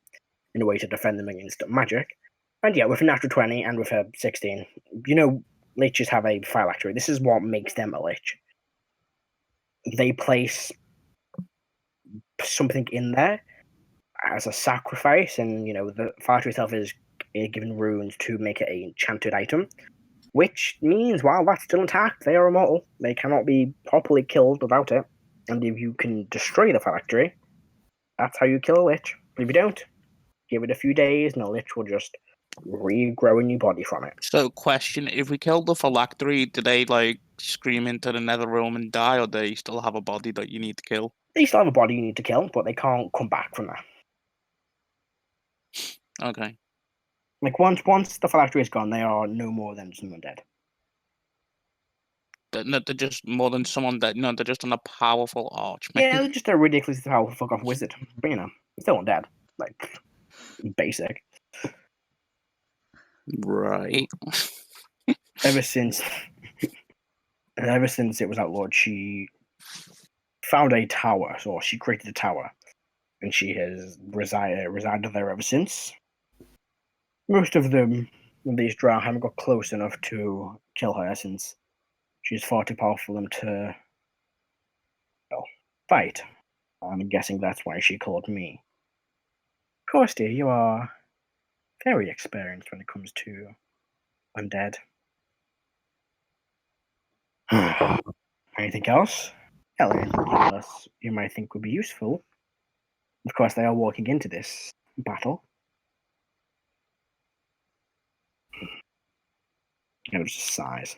in a way to defend them against magic. And yeah, with a natural 20 and with a 16, liches have a phylactery. This is what makes them a lich. They place something in there as a sacrifice, and the phylactery itself is given runes to make it an enchanted item, which means while that's still intact, they are immortal. They cannot be properly killed without it. And if you can destroy the phylactery, that's how you kill a lich. But if you don't, give it a few days and the lich will just regrow a new body from it. So, question: if we kill the phylactery, do they scream into the nether realm and die, or do they still have a body that you need to kill? They still have a body you need to kill, but they can't come back from that. Okay. Once the phylactery is gone, they are no more than someone dead. They're just more than someone that they're just on a powerful archmage. Yeah, they're just a ridiculously powerful fuck off wizard. But still undead. Basic. Right. Ever since it was outlawed, she found a tower, so she created a tower, and she has resided there ever since. Most of these Drow haven't got close enough to kill her, since she's far too powerful for them to fight. I'm guessing that's why she called me. Of course, dear, you are very experienced when it comes to undead. Anything else? Anything else you might think would be useful? Of course, they are walking into this battle. Kind of just sighs.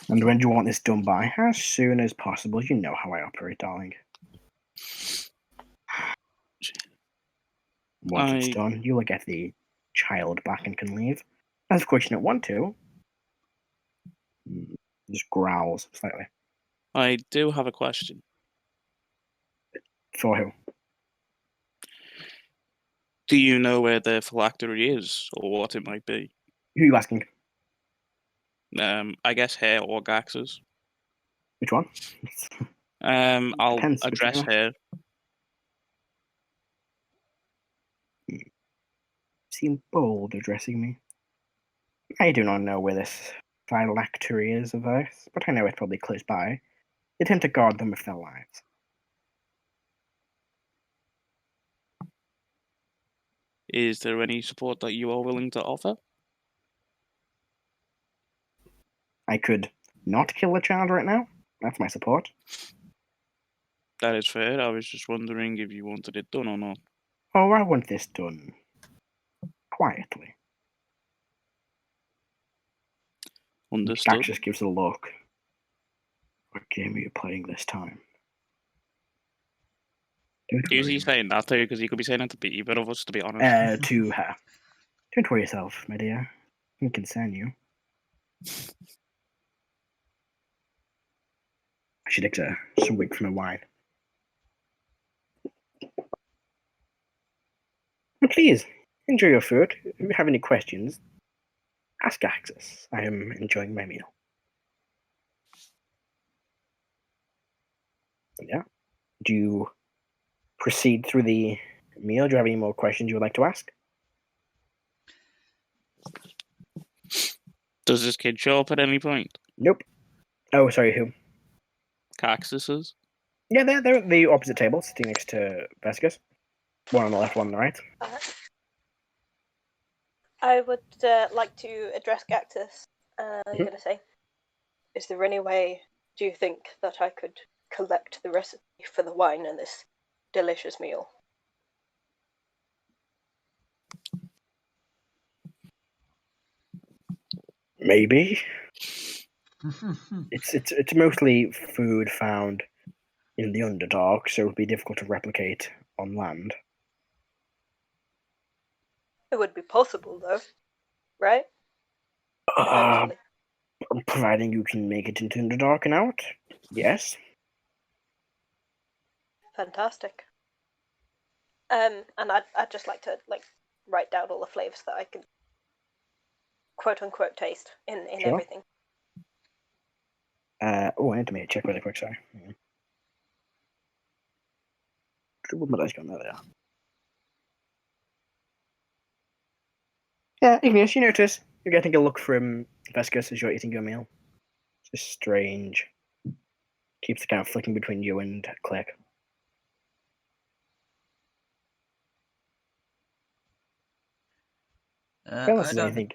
And when do you want this done by? As soon as possible. You know how I operate, darling. Once it's done, you will get the child back and can leave. As of course you don't want to. Just growls slightly. I do have a question. For who? Do you know where the phylactery is, or what it might be? Who are you asking? I guess Hair or Gax's. Which one? I'll Depends which address one. Hair. Seem bold addressing me. I do not know where this phylactery is of ours, but I know it's probably close by. They tend to guard them with their lives. Is there any support that you are willing to offer? I could not kill the child right now. That's my support. That is fair. I was just wondering if you wanted it done or not. Oh, I want this done quietly. Understood. Dax just gives a look. What game are you playing this time? Is he saying that too? Because he could be saying it to be either of us, to be honest. To her. Don't worry yourself, my dear. It can concern you. She takes a swig from her wine. Please, enjoy your food. If you have any questions, ask Axis. I am enjoying my meal. Yeah. Do you proceed through the meal? Do you have any more questions you would like to ask? Does this kid show up at any point? Nope. Oh, sorry, who? Caxuses? Yeah, they're at the opposite table, sitting next to Vesicus. One on the left, one on the right. I would like to address Cactus. I'm going to say, is there any way, do you think, that I could collect the recipe for the wine and this delicious meal? Maybe. It's mostly food found in the Underdark, so it would be difficult to replicate on land. It would be possible, though, right? Eventually. Providing you can make it into Underdark and out, yes. Fantastic. And I'd just like to write down all the flavors that I can quote unquote taste in Sure. everything. I need to make a check really quick, sorry. What my dice gone there? Yeah, Igneous, you notice you're getting a look from Vesicus as you're eating your meal. It's just strange. Keeps kind of flicking between you and Click. Unless there's anything.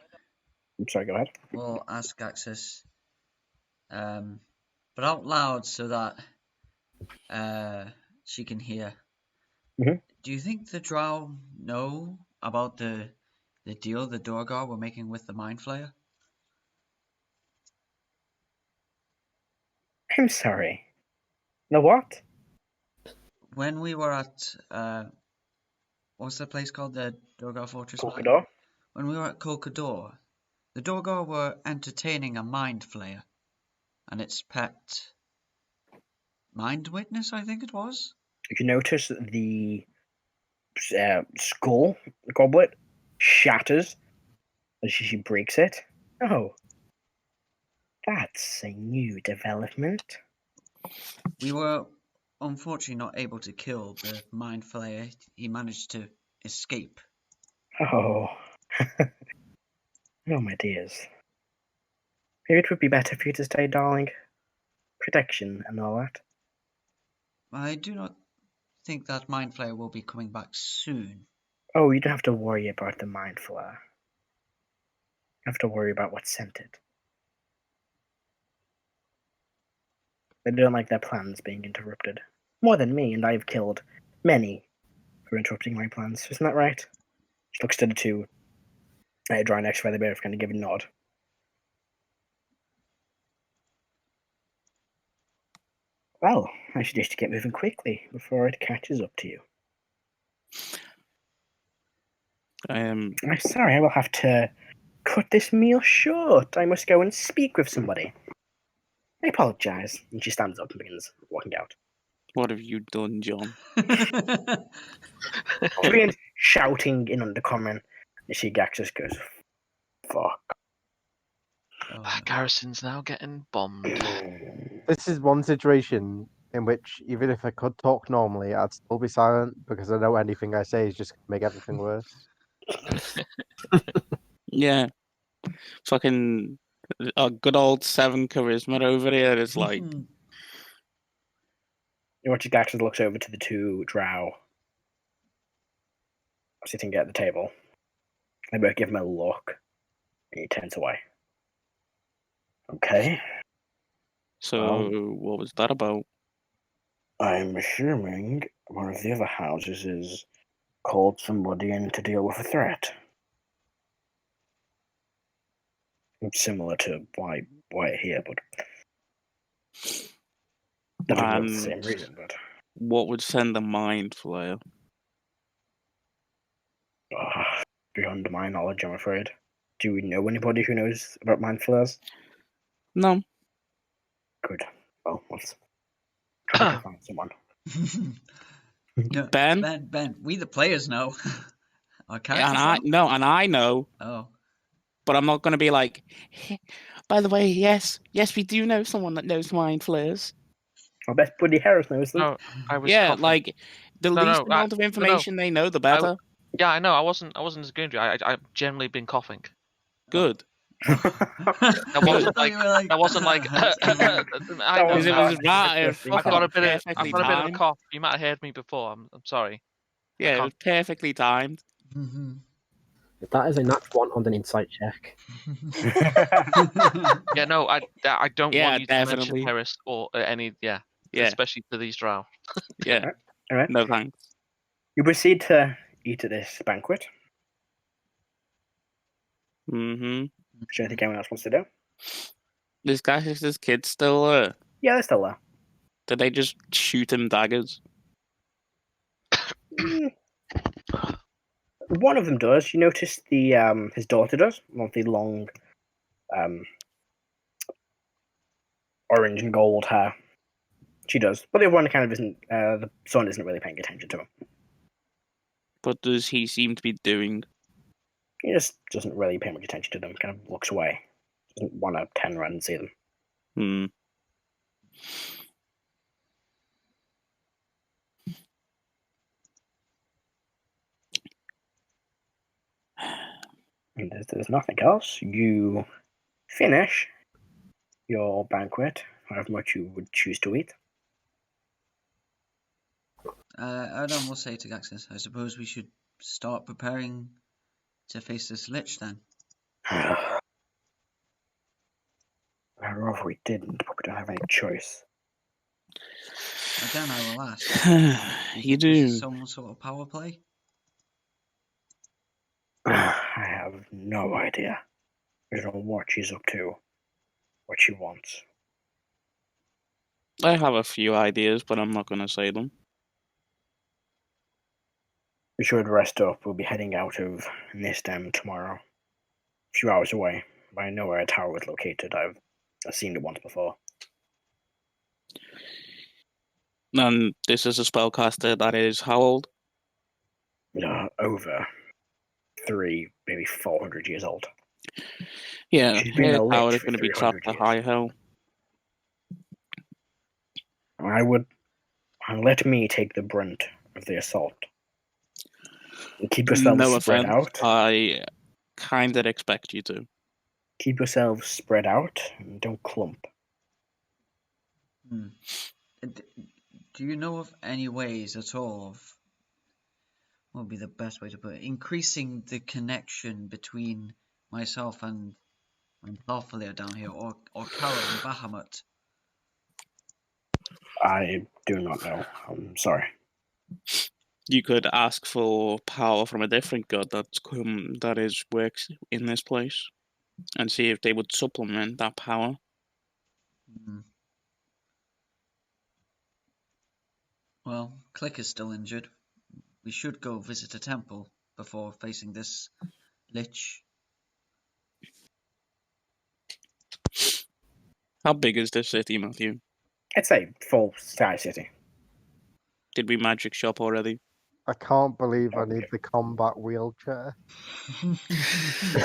I'm sorry, go ahead. We'll ask Axis, but out loud so that she can hear. Mhm. Do you think the Drow know about the deal the Dorgar were making with the Mind Flayer? I'm sorry. The what? When we were at what's that place called? The Dorgar Fortress? Colcador? When we were at Colcador, the Dorgar were entertaining a Mind Flayer and its pet Mind Witness, I think it was. You notice the skull goblet shatters as she breaks it. Oh, that's a new development. We were unfortunately not able to kill the Mind Flayer. He managed to escape. Oh. Oh, my dears. Maybe it would be better for you to stay, darling. Protection and all that. I do not think that Mind Flayer will be coming back soon. Oh, you don't have to worry about the Mind Flayer. You have to worry about what sent it. They don't like their plans being interrupted. More than me, and I've killed many for interrupting my plans. Isn't that right? She looks to the two Dry next to where they both kind of give a nod. Well, I suggest you get moving quickly before it catches up to you. Um, I'm sorry, I will have to cut this meal short. I must go and speak with somebody. I apologize. And she stands up and begins walking out. what have you done, John? She begins shouting in Undercommon. You see Gaxus goes, fuck. Oh, That no. garrison's now getting bombed. This is one situation in which, even if I could talk normally, I'd still be silent because I know anything I say is just going to make everything worse. Yeah. Fucking a good old 7 charisma over here is like, You watch as Gaxus looks over to the 2 Drow sitting at the table. They both give him a look, and he turns away. Okay. so what was that about? I'm assuming one of the other houses is called somebody in to deal with a threat. It's similar to why here, but nothing for the same And reason. But what would send a mind flayer? beyond my knowledge, I'm afraid. Do we know anybody who knows about mind flares? No. Good. Well, let's try to find someone. No, Ben? Ben, we the players know. Our And characters I know, Oh. but I'm not going to be like, by the way, yes, we do know someone that knows mind flares. I bet Buddy Harris knows them. No, I was Yeah, coughing. like the No, least no, amount of information they know, the better. Yeah, I know. I wasn't disagreeing with you. I've generally been coughing. Good. That wasn't like. That wasn't like. I know. Because it was right. I've got a bit of. I've perfectly got a bit of a timed. cough. You might have heard me before. I'm sorry. Yeah, it was perfectly timed. If that is a nat 1 on an insight check. Yeah, no, I don't Yeah, want you to definitely. mention Harris or any. Yeah, Yeah, especially to these Drow. yeah. All right. No thanks. You proceed to eat at this banquet. Mm-hmm. Is there anything anyone else wants to do? This guy is his kid still there. Yeah, they're still there. Did they just shoot him daggers? One of them does. You notice the his daughter does. One of the long orange and gold hair. She does. But the other one kind of isn't. The son isn't really paying attention to him. What does he seem to be doing? He just doesn't really pay much attention to them. Kind of looks away. Doesn't want to turn around and see them. Hmm. And there's nothing else. You finish your banquet, however much you would choose to eat. Erdan will say to Gaxus, I suppose we should start preparing to face this Lich then. Wherever we didn't, but we don't have any choice. Erdan, I will ask. You Was do. it some sort of power play? I have no idea. I don't know what she's up to, what she wants. I have a few ideas, but I'm not going to say them. We should rest up. We'll be heading out of Nistem tomorrow. A few hours away. But I know where a tower is located. I've seen it once before. And this is a spellcaster that is how old? Over 300, maybe 400 years old. Yeah, She's been her a lich tower is for going to be 300 trapped to years. high hell. Let me take the brunt of the assault. And keep yourselves No spread offense, out. I kind of expect you to. Keep yourselves spread out and don't clump. Do you know of any ways at all of what would be the best way to put it? Increasing the connection between myself and Balfour down here, or Carol and Bahamut? I do not know. I'm sorry. You could ask for power from a different god that works in this place, and see if they would supplement that power. Well, Click is still injured. We should go visit a temple before facing this Lich. How big is this city, Matthew? It's a full Sky City. Did we magic shop already? I can't believe I Okay. need the combat wheelchair.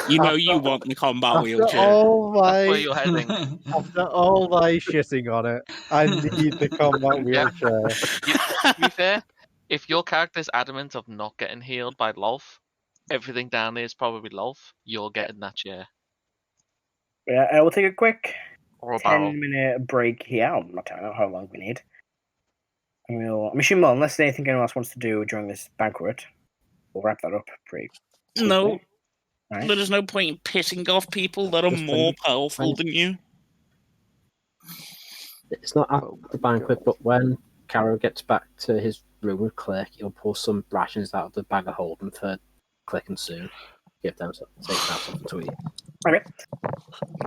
You know you want the combat After wheelchair. all That's where my you're heading. after all my shitting on it, I need the combat wheelchair. To be fair, if your character's adamant of not getting healed by Lolf, everything down there is probably Lolf. You're getting that chair Yeah, we'll take a quick or a barrel. 10-minute break here. I'm not telling you how long we need. And I'm assuming, unless there's anything anyone else wants to do during this banquet, we'll wrap that up pretty quickly. No, Right. there's no point in pissing off people that are Just more when- powerful than you. It's not at the banquet, but when Caro gets back to his room with Click, he'll pull some rations out of the bag of holding for Click and Sue. Take them something to eat. Okay.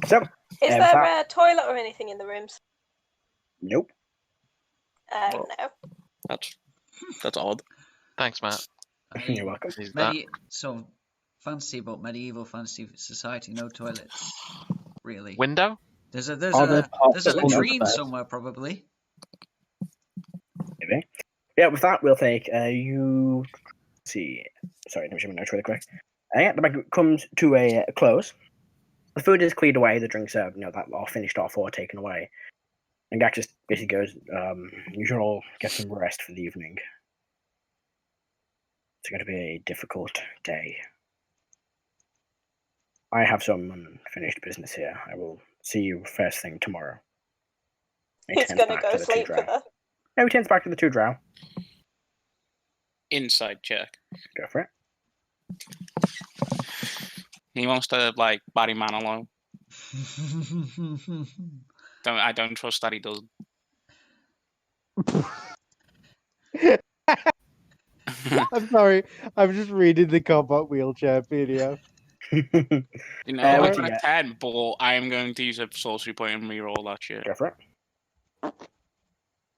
So, Is Yeah, there that- a toilet or anything in the rooms? nope. Well, No. That's odd. Thanks, Matt. You're welcome. Is that So, fantasy, but medieval fantasy society, no toilets. Really? window? There's Are a there parts there's a under the latrine bed? somewhere probably. Maybe. Yeah, with that, we'll take you. Let's see. Sorry, let me show my notes really quick. Yeah, the banquet comes to a close. The food is cleared away. The drinks are, that are finished off or taken away. And Gax just basically goes, "You should all get some rest for the evening. It's going to be a difficult day. I have some unfinished business here. I will see you first thing tomorrow." He He's turns gonna back go to the two sleep drow. with her. No, he turns back to the two drow. Inside check. Go for it. He wants to body man alone. I don't trust that he does. I'm sorry, I'm just reading the combat wheelchair PDF. You know, I what got you a get? 10, but I am going to use a sorcery point and reroll that shit. Go for it.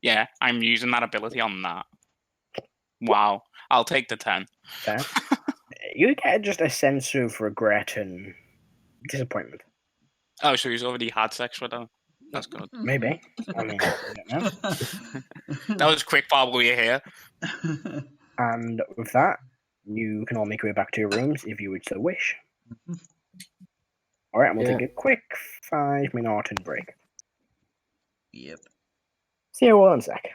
Yeah, I'm using that ability on that. Wow. I'll take the 10. Fair. You get just a sense of regret and disappointment. Oh, so he's already had sex with her? That's good. Maybe. I mean, I don't know. That was quick while we were here. And with that, you can all make your way back to your rooms if you would so wish. All right, and we'll take a quick 5-minute break. Yep. See you all in a sec.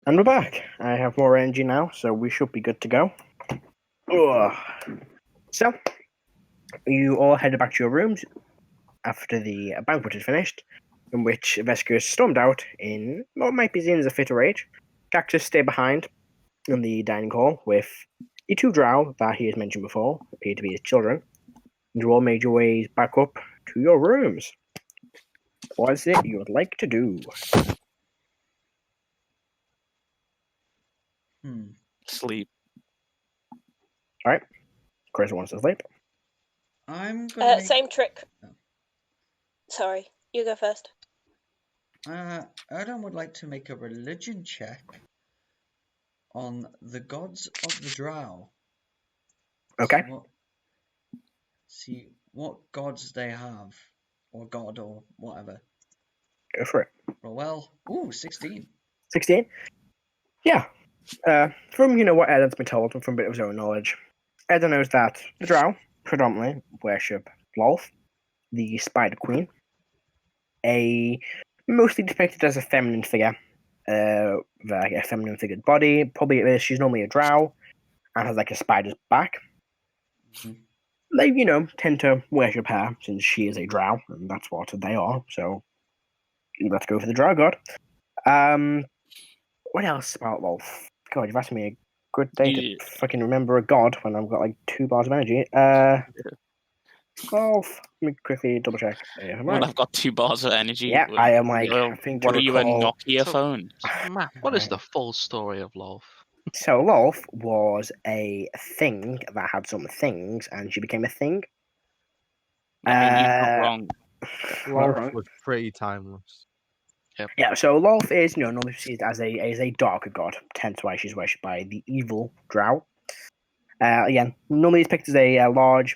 And we're back. I have more energy now, so we should be good to go. Ugh. So, you all headed back to your rooms after the banquet is finished, in which Vesicus stormed out in what might be seen as a fit of rage. Cactus stayed behind in the dining hall with the two Drow that he has mentioned before, appear to be his children. And you all made your ways back up to your rooms. What is it you would like to do? Sleep. Chris wants to sleep. I'm gonna make... Same trick. Sorry, you go first. Erdan would like to make a religion check on the gods of the Drow. Okay. See what gods they have, or god, or whatever. Go for it. Roll well. Ooh, 16. 16? Yeah. From, what Eden's been told and from a bit of his own knowledge, Eden knows that the Drow predominantly worship Lolth, the Spider Queen, mostly depicted as a feminine figure, like a feminine figured body. Probably she's normally a Drow and has like a spider's back. Mhm. They, tend to worship her since she is a Drow, and that's what they are. So let's go for the Drow god. What else about Lolth? God, you've asked me a good day You- to fucking remember a god when I've got like 2 bars of energy. Lolth. Let me quickly double check. Yeah, I'm When right. I've got 2 bars of energy. Yeah, I am like, I think What to are you, a recall. Nokia So- phone? Matt, what is Right. the full story of Lolth? So Lolth was a thing that had some things, and she became a thing. I mean, you're not Uh, wrong. Lolth was pretty timeless. Yeah, so Lolth is, normally perceived as a darker god, hence why she's worshipped by the evil Drow. Again, normally depicted as a large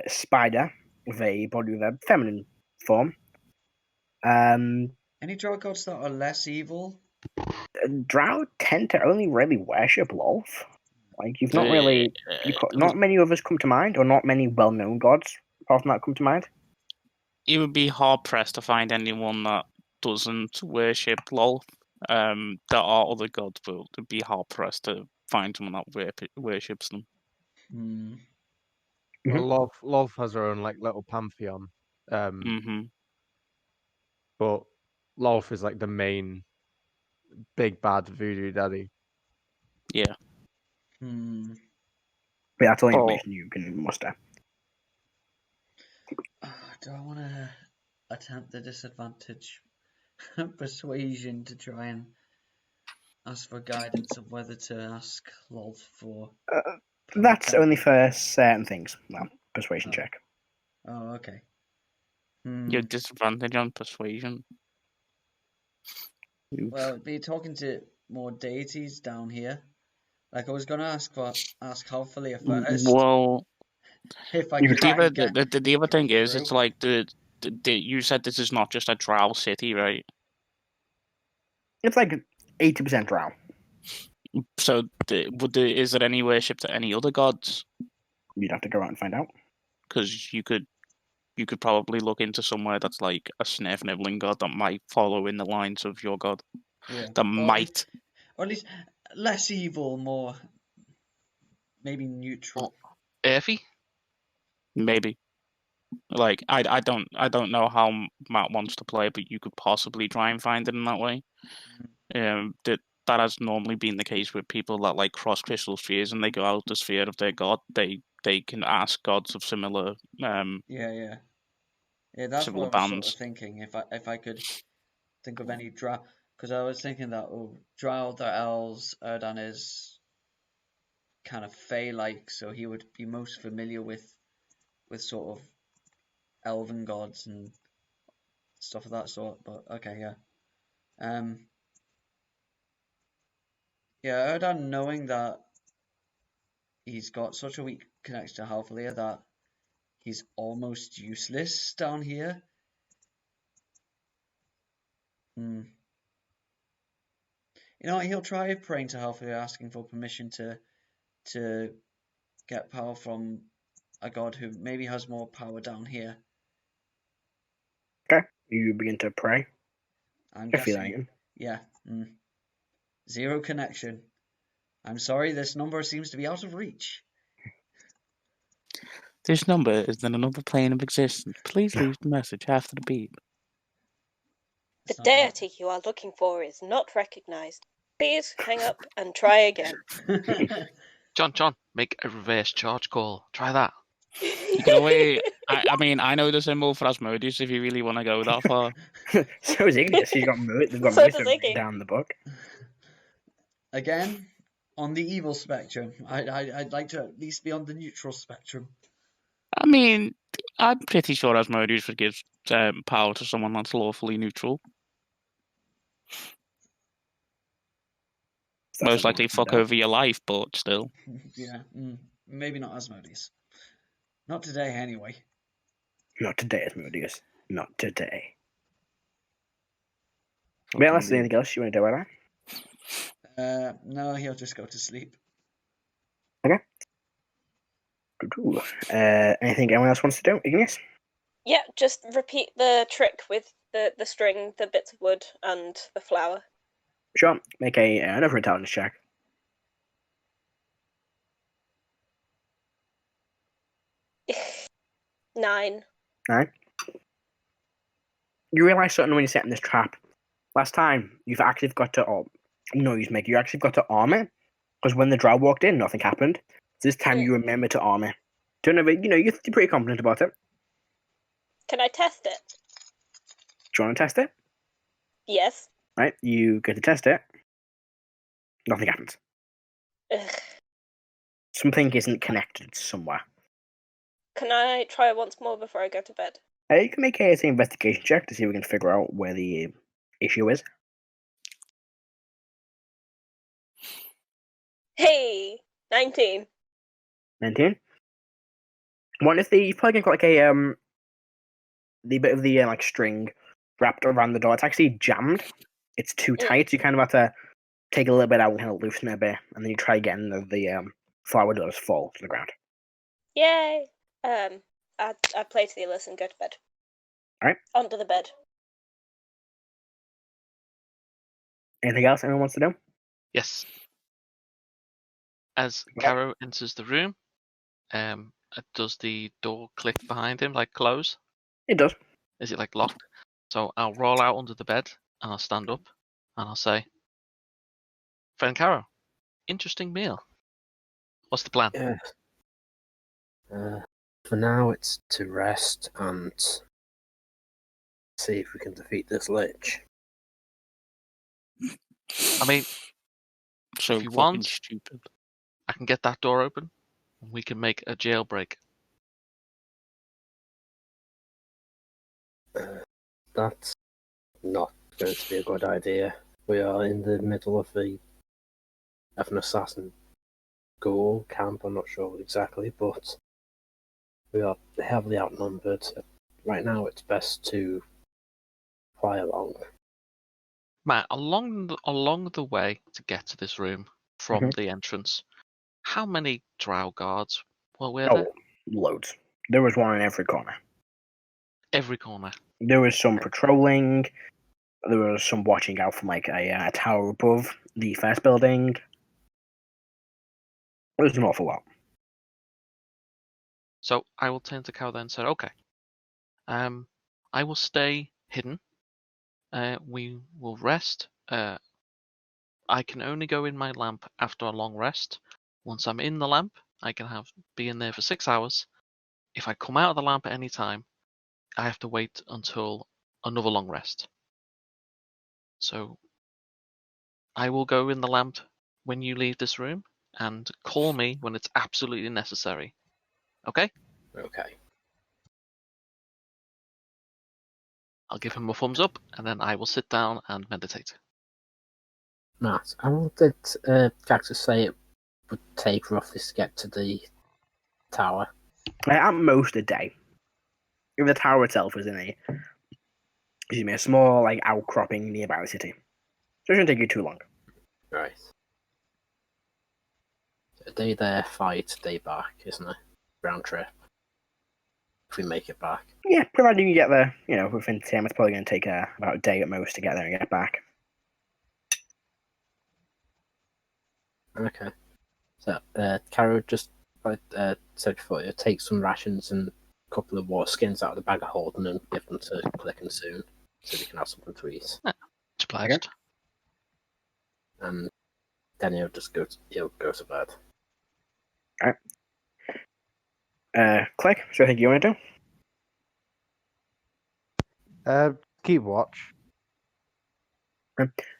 spider with a body with a feminine form. Any Drow gods that are less evil? Drow tend to only really worship Lolth. Like, you've not really, not many others come to mind, or not many well-known gods apart from that come to mind. It would be hard pressed to find anyone that doesn't worship Lolth. There are other gods, but it'd be hard pressed to find someone that worships them. Hmm. Well, Lolth has her own like little pantheon, Mm-hmm. but Lolth is like the main big bad voodoo daddy. Yeah. Hmm. But that's all the Oh. information you can muster. Do I want to attempt the disadvantage persuasion to try and ask for guidance of whether to ask Lolth for? That's only for certain things. Well, persuasion Oh. check. Oh, okay. Your disadvantage on persuasion. Oops. Well, it'd be talking to more deities down here. Like I was gonna ask Halfalia first. Well, If I You could could try and get the other thing is, through. it's like you said this is not just a Drow city, right? It's like 80% Drow. So is there any worship to any other gods? You'd have to go out and find out. Because you could probably look into somewhere that's like a sniff nibbling god that might follow in the lines of your god. Yeah. That Or might. Or at least less evil, more maybe neutral. Earthy? Maybe. Like I don't know how Matt wants to play, but you could possibly try and find it in that way. That has normally been the case with people that like cross crystal spheres and they go out the sphere of their god. They can ask gods of similar Yeah. That's similar what I was sort bands. of thinking. If I could think of any Drow, because I was thinking that Drow, the elves, Erdan is kind of Fey-like, so he would be most familiar with sort of elven gods and stuff of that sort. But okay, yeah. Yeah, Erdan, knowing that he's got such a weak connection to Halfalia that he's almost useless down here. You know, he'll try praying to Halfalia, asking for permission to get power from a god who maybe has more power down here. Okay. You begin to pray. I'm I feel guessing. like Yeah. Zero connection. I'm sorry, this number seems to be out of reach. This number is in another plane of existence. Please leave the message after the beep. The It's not deity you are looking for is not recognized. Please hang up and try again. that. John, make a reverse charge call. Try that. You can always. I mean, I know the symbol for Asmodeus if you really want to go that far. So is Ignis. They've got So most does of it Iggy. down the book. Again, on the evil spectrum. I'd like to at least be on the neutral spectrum. I mean, I'm pretty sure Asmodeus would give power to someone that's lawfully neutral. That's Most what likely we fuck find out. over your life, but still. Yeah, maybe not Asmodeus. Not today, anyway. Not today, Asmodeus. Not today. But unless there's anything else you want to do about that? No, he'll just go to sleep. Anything anyone else wants to do? Ignis? Yeah, just repeat the trick with the string, the bits of wood, and the flower. Sure. Make another intelligence check. 9. You realise something when you're setting this trap. Last time, you've actually got to... you actually got to arm it. Because when the Drow walked in, nothing happened. This time you remember to arm it. Don't know, but you're pretty confident about it. Can I test it? Do you want to test it? Yes. Right, you go to test it. Nothing happens. Ugh. Something isn't connected somewhere. Can I try once more before I go to bed? You can make an investigation check to see if we can figure out where the issue is. Hey! 19. 19. What if you've probably got like the bit of the string wrapped around the door. It's actually jammed. It's too tight. So you kind of have to take a little bit out and kind of loosen it a bit, and then you try again. The flower does fall to the ground. Yay! I play to the list and go to bed. Alright. Onto the bed. Anything else anyone wants to do? Yes. As Okay. Caro enters the room, does the door click behind him, like close? It does. Is it like locked? So I'll roll out under the bed and I'll stand up and I'll say, "Friend Caro, interesting meal. What's the plan?" Yeah. For now, it's to rest and see if we can defeat this Lich. I mean, So if you fucking want, stupid. I can get that door open and we can make a jailbreak. That's not going to be a good idea. We are in the middle of an assassin goal camp. I'm not sure exactly, but we are heavily outnumbered. Right now, it's best to fly along. Matt, along the way to get to this room from the entrance, how many Drow guards were there? Oh, loads. There was one in every corner. Every corner. There was some patrolling. There was some watching out from like a tower above the first building. There was an awful lot. So I will turn to Cal then and say, "Okay, I will stay hidden. We will rest. I can only go in my lamp after a long rest. Once I'm in the lamp, I can be in there for 6 hours. If I come out of the lamp at any time, I have to wait until another long rest. So I will go in the lamp when you leave this room and call me when it's absolutely necessary. Okay?" Okay. I'll give him a thumbs up and then I will sit down and meditate. Matt, how long did Cactus say it would take roughly to get to the tower? At most a day. If the tower itself was in a small outcropping nearby the city, so it shouldn't take you too long. Right. A day there, fight, day back, isn't it? Round trip. If we make it back. Yeah, providing you get there, within time. It's probably going to take about a day at most to get there and get back. Okay. So, Caro just said before, you take some rations and a couple of water skins out of the bag of holding and give them to Click and Soon so they can have something to eat. It's obliged. And then he'll go to bed. Click, is there anything you want to do? Keep watch.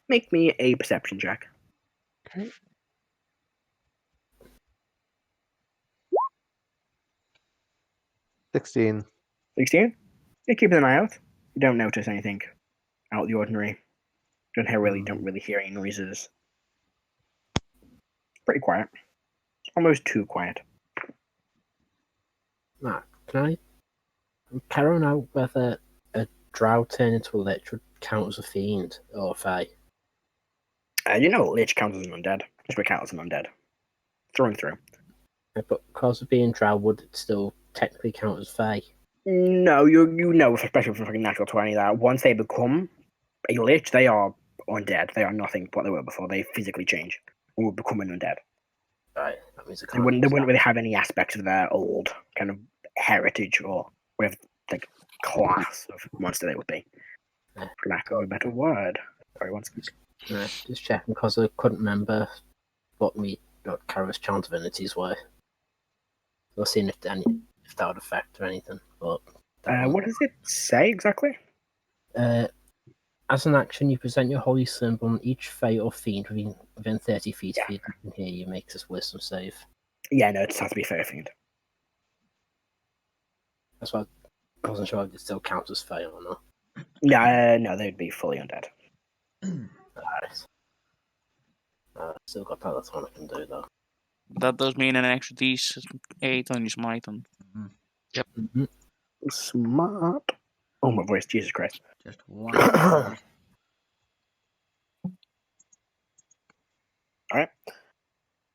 Make me a perception check. Okay. 16. 16? You're keeping an eye out. You don't notice anything out of the ordinary. Don't really hear any noises. Pretty quiet. Almost too quiet. Matt, can I Caro know whether a Drow turn into a Lich would count as a fiend or a fae? You know, Lich counts as an undead. Just would count as an undead. Through and through. But because of being Drow, would it still technically count as fae? No, you know, especially from fucking natural 20, that once they become a Lich, they are undead. They are nothing what they were before. They physically change and will become an undead. Right, that means They wouldn't really have any aspects of their old kind of heritage or with like class of monster they would be. Yeah. For lack of a better word. Sorry, one second. Just checking because I couldn't remember what Caro's chant divinities were. I've seen if that would affect or anything. But What does it say exactly? as an action, you present your holy symbol, and each fae or fiend within 30 feet of you that can hear you makes this wisdom save. Yeah, no, it just has to be fair fiend. That's why I wasn't sure if it still counts as fae or not. No, they'd be fully undead. Alright. Still got that. That's one I can do though. That does mean an extra D8 on your smiting. Mm-hmm. Smart. Oh, my voice, Jesus Christ. Just one. Alright.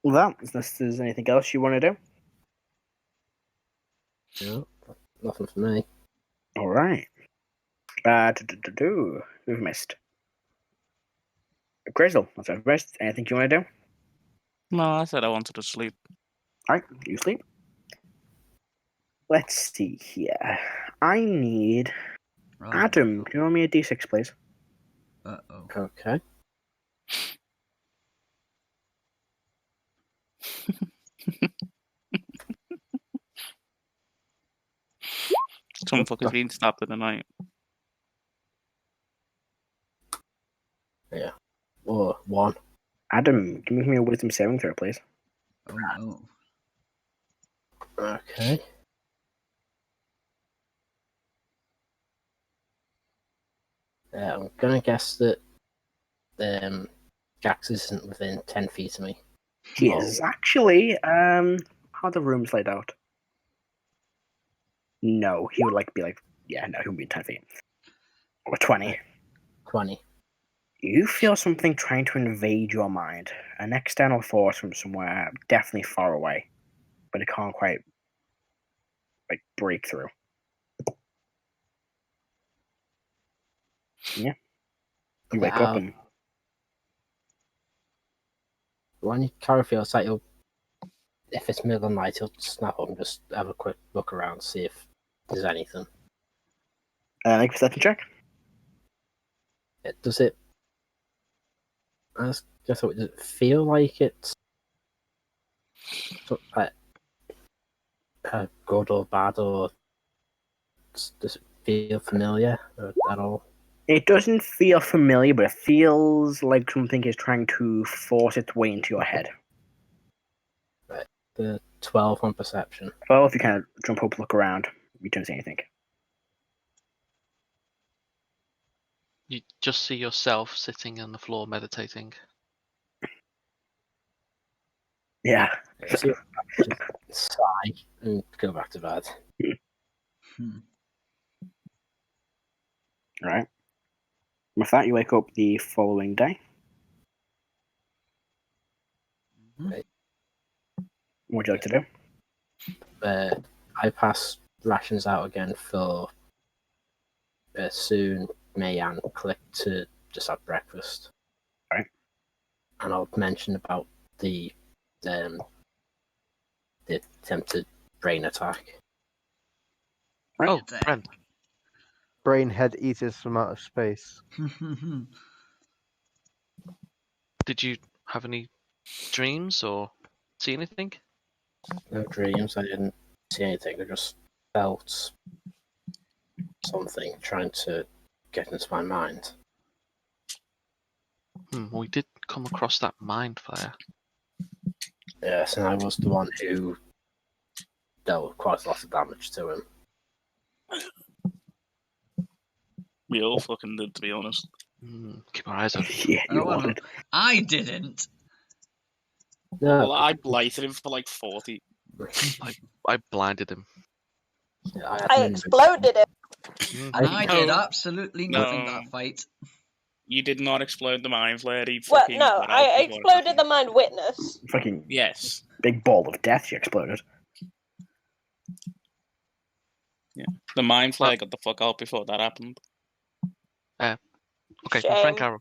Well, unless there's anything else you want to do. No, nothing for me. Alright. We've missed. Grizzle, that's our best. Anything you want to do? No, I said I wanted to sleep. Alright, you sleep. Let's see here. I need Right. Adam. Can you roll me a d6, please? Uh-oh. Okay. Some fucker's been stabbed in the night. Yeah. Or 1. Adam, give me a wisdom saving throw, please. Oh no. Okay. I'm gonna guess that Gax isn't within 10 feet of me. He is. Actually, how are the rooms laid out? No, he would he would be 10 feet. Or 20. 20. You feel something trying to invade your mind. An external force from somewhere definitely far away. But it can't quite break through. Yeah. You wake up and When Cara feels like if it's middle of the night, he'll snap up and just have a quick look around, see if there's anything. make a perception check. Does it feel like it's good or bad, or does it feel familiar at all? It doesn't feel familiar, but it feels like something is trying to force its way into your head. Right. The 12 on perception. Well, if you kind of jump up, look around, you don't see anything. You just see yourself sitting on the floor meditating. Yeah. Just sigh and go back to bed. Right. With that, you wake up the following day. Mhm. What would you like to do? I pass rations out again for Soon, May, and Click to just have breakfast. Right. And I'll mention about the attempted brain attack. Oh, Brent. Brain head eaters from outer space. Did you have any dreams or see anything? No dreams. I didn't see anything. I just felt something trying to get into my mind. We did come across that mind flare. Yes, and I was the one who dealt quite a lot of damage to him. We all fucking did, to be honest. Keep our eyes open. Yeah, you Oh, well, wanted. I didn't. No, Well, I blighted him for like 40. I blinded him. I had I an exploded it. And I did No. absolutely nothing No. that fight. You did not explode the mind flare. He Well, fucking no, went out I before exploded it- the mind witness. Fucking Yes. big ball of death you exploded. The mind flare got the fuck out before that happened. Okay, Shame. my friend Carol.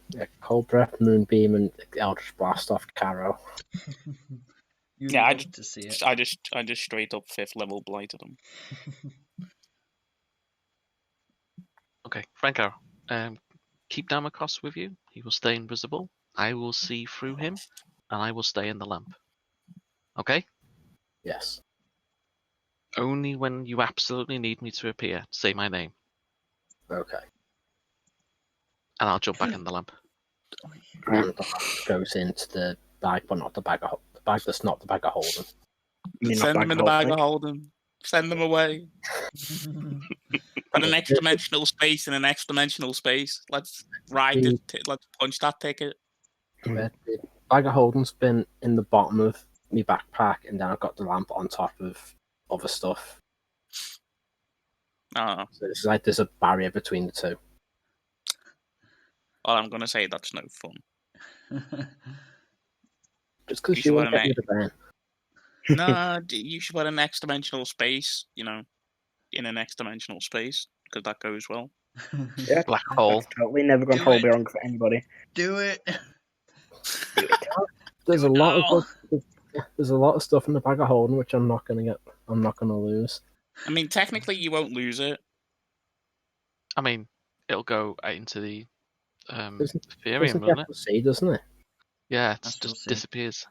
yeah, cold breath, moonbeam, and Eldritch blast off Caro. You Yeah, I love just- to see it. I just straight up 5th level blighted him. Okay, friend Carol. Keep Damocos with you. He will stay invisible. I will see through him, and I will stay in the lamp. Okay? Yes. Only when you absolutely need me to appear, say my name, Okay. and I'll jump back in the lamp. And the lamp goes into the bag, but not the bag of the bag that's not the bag of holding. You're not Send them in the bag holding. of holding. Send them away. Put an X dimensional space in an X dimensional space. Let's ride it. Let's punch that ticket. The bag of holding's been in the bottom of my backpack, and then I've got the lamp on top of other stuff. Oh, So it's like there's a barrier between the two. well, I'm gonna say that's no fun. Just because You you should want to wear get an rid of Ben. Nah, you should put an X dimensional space. You know, in an X dimensional space because that goes well. Yeah, Black hole. that's totally never gone Do horribly it. wrong for anybody. Do it. There's a Do it lot now. of there's a lot of stuff in the bag of holding which I'm not gonna lose. I mean, technically, you won't lose it. I mean, it'll go out into the Doesn't Ethereum, won't it? get to see, doesn't it? Yeah, it That's just still disappears.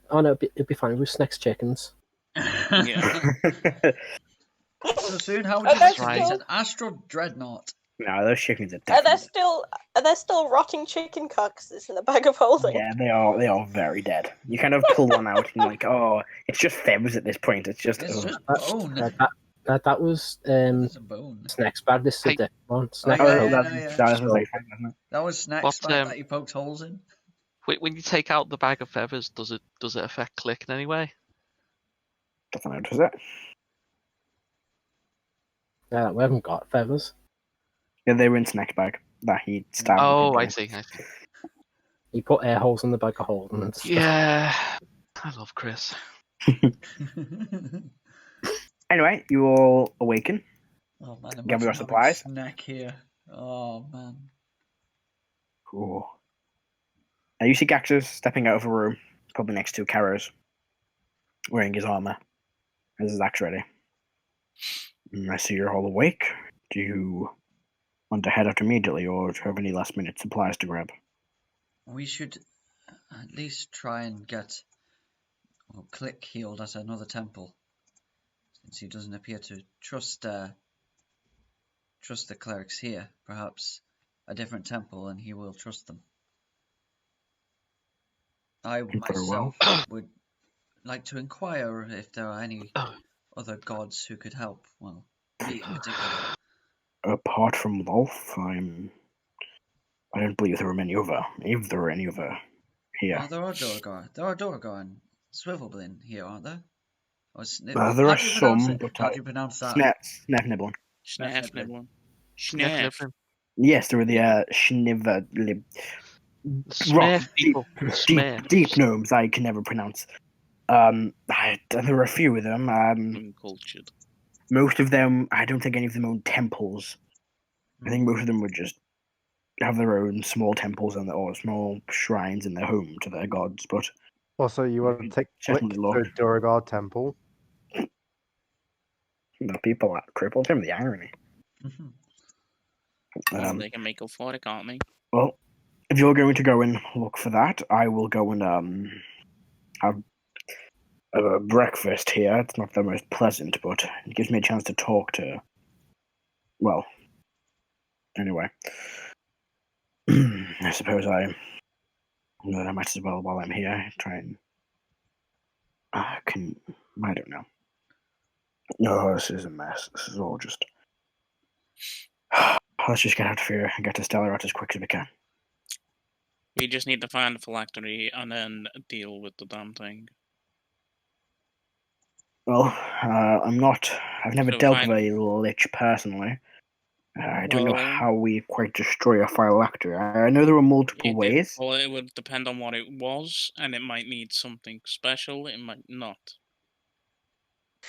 Oh no, it'd be fine with Snake's chickens. Yeah. So soon, how would Are you there like to meet still- an astral dreadnought? No, those chickens are Are there definitely. still rotting chicken carcasses in the bag of holding? Yeah, they are very dead. You kind of pull one out and like, oh, it's just feathers at this point. It's just, It's ugh. just bone. That was It's a bone. Snake's bag. This is a Hey. different one. Oh, Snake's yeah, Oh, bag- yeah, that, no, yeah. that was So- like, isn't it? That was Snack's What, back that you poked holes in. When you take out the bag of feathers, does it affect Click in any way? Doesn't know, does it? we haven't got feathers. Yeah, they were in Snack's bag that he stabbed. Oh, people I with. see. He put air holes in the bag of holding and stuff. Yeah, I love Chris. Anyway, you all awaken. Oh man, Gather imagine your having supplies. Snack here. Oh man. Cool. Now you see Gaxus stepping out of a room, probably next to Karos, wearing his armor. Has his axe ready. I see you're all awake. Do you want to head out immediately, or do you have any last minute supplies to grab? We should at least try and get Click healed at another temple, since he doesn't appear to trust the clerics here. Perhaps a different temple, and he will trust them. I Very myself would like to inquire if there are any other gods who could help. Well, me in particular. Apart from Lolth, I don't believe there are many other. If there are any other here. Oh, there are Dorgar and Swivelblin here, aren't there? Or There how are do you pronounce some, it? but How do you pronounce that? Snap Nibblin. Schneff, Definitely. nibble. Yeah, Schneff. Yes, there are the Schniver Smurf people. Smurf. deep gnomes I can never pronounce. There are a few of them. Uncultured. Most of them, I don't think any of them own temples. I think most of them were just have their own small temples or small shrines in their home to their gods, but Also, you want to take Click certainly to look. Duragard Temple. The people are crippled him. The irony. Mhm. Well, they can make up for it, can't they? Well, if you're going to go and look for that, I will go and have a breakfast here. It's not the most pleasant, but it gives me a chance to talk to. Well, anyway, I suppose I might as well while I'm here try and I don't know. No, this is a mess. This is all just. Let's just get out of here and get to Stellarat as quick as we can. We just need to find the phylactery and then deal with the damn thing. Well, I'm not. I've never So dealt fine. with a Lich personally. I don't know Well- how we quite destroy a phylactery. I know there are multiple ways. Well, it would depend on what it was, and it might need something special. It might not.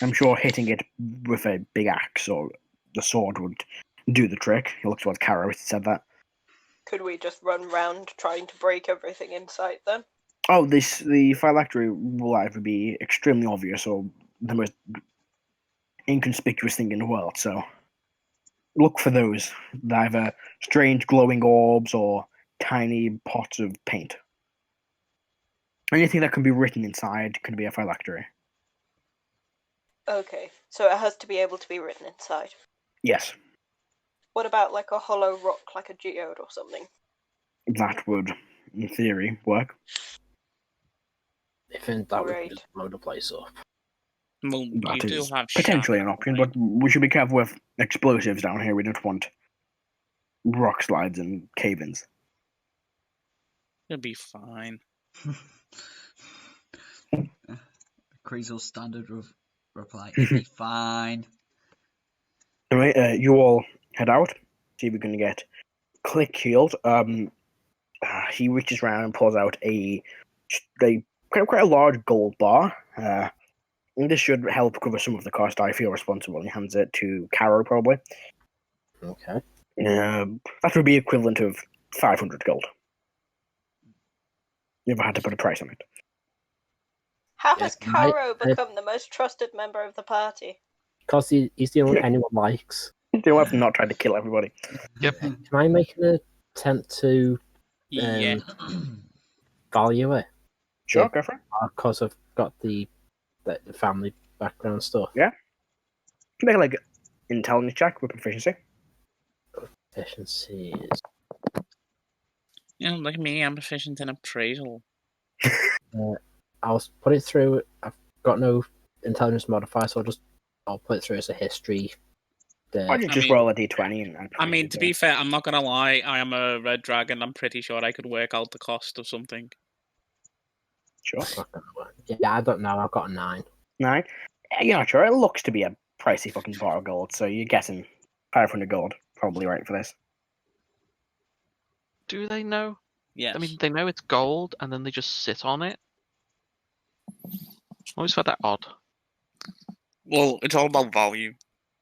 I'm sure hitting it with a big axe or the sword would do the trick. He looked towards Caro. He said that. Could we just run round trying to break everything in sight then? Oh, the phylactery will either be extremely obvious or the most inconspicuous thing in the world. So look for those. They're either strange glowing orbs or tiny pots of paint. Anything that can be written inside can be a phylactery. Okay, so it has to be able to be written inside. Yes, What about like a hollow rock, like a geode or something? that would, in theory, work. If in doubt, we Right. can just blow the place up. Well, you That do is have potentially an shadow, option, right? but we should be careful with explosives down here. We don't want rock slides and cave-ins. It'll be fine. Creasel's standard reply. It'll be fine. Anyway, you all head out. See if we can get Click healed. He reaches around and pulls out quite a large gold bar. And this should help cover some of the cost. I feel responsible. He hands it to Caro, probably. Okay. That would be equivalent of 500 gold. Never had to put a price on it. How Yeah, has right, Caro become the most trusted member of the party? Because he's the only anyone likes. They have not tried to kill everybody. Yep. Can I make an attempt to Yeah. value it? Sure, Yeah. go for it. Because I've got the family background stuff. Yeah. Make like intelligence check with proficiency. Efficiencies. You know, like me, I'm proficient in appraisal. I'll put it through. I've got no intelligence modifier, so I'll put it through as a history. Why don't you I just mean- roll a d20 and I mean, to be fair, I'm not gonna lie. I am a red dragon. I'm pretty sure I could work out the cost of something. sure. Yeah, I don't know. I've got a 9. 9. You're not sure. It looks to be a pricey fucking bar of gold, so you're guessing 500 gold. Probably right for this. Do they know? Yes. I mean, they know it's gold, and then they just sit on it. I always found that odd. Well, it's all about value.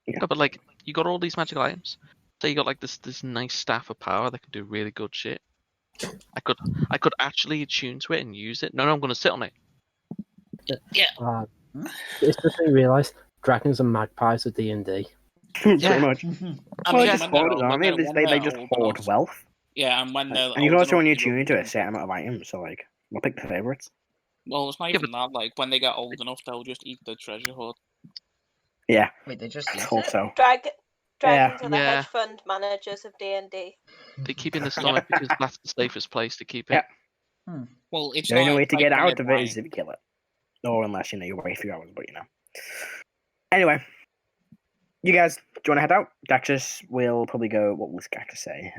No, but like, you got all these magical items. So you got like this nice staff of power that can do really good shit. I could actually attune to it and use it. No, I'm gonna sit on it. It's just I realised dragons and magpies are D&D. Pretty much. I Well, mean, they're just when they're hoarders, old- aren't when they? they're- when They they're just old hoard enough- wealth. Yeah, and when they're And you can old also only enough to tune into a look- certain amount of items, so like, we'll pick the favorites. Well, it's not Yeah, even that. Like, when they get old enough, they'll just eat the treasure hoard. Yeah, Wait, they just I eat thought it? so. Dragons are the Yeah. hedge fund managers of D&D. They keep it in the stomach because that's the safest place to keep it. Yeah. Well, it's The only not way to like get when out they're of it is dying. if you kill it. Or unless, you wait a few hours, but Anyway. You guys, do you want to head out? Daxus will probably go, what was Daxus say?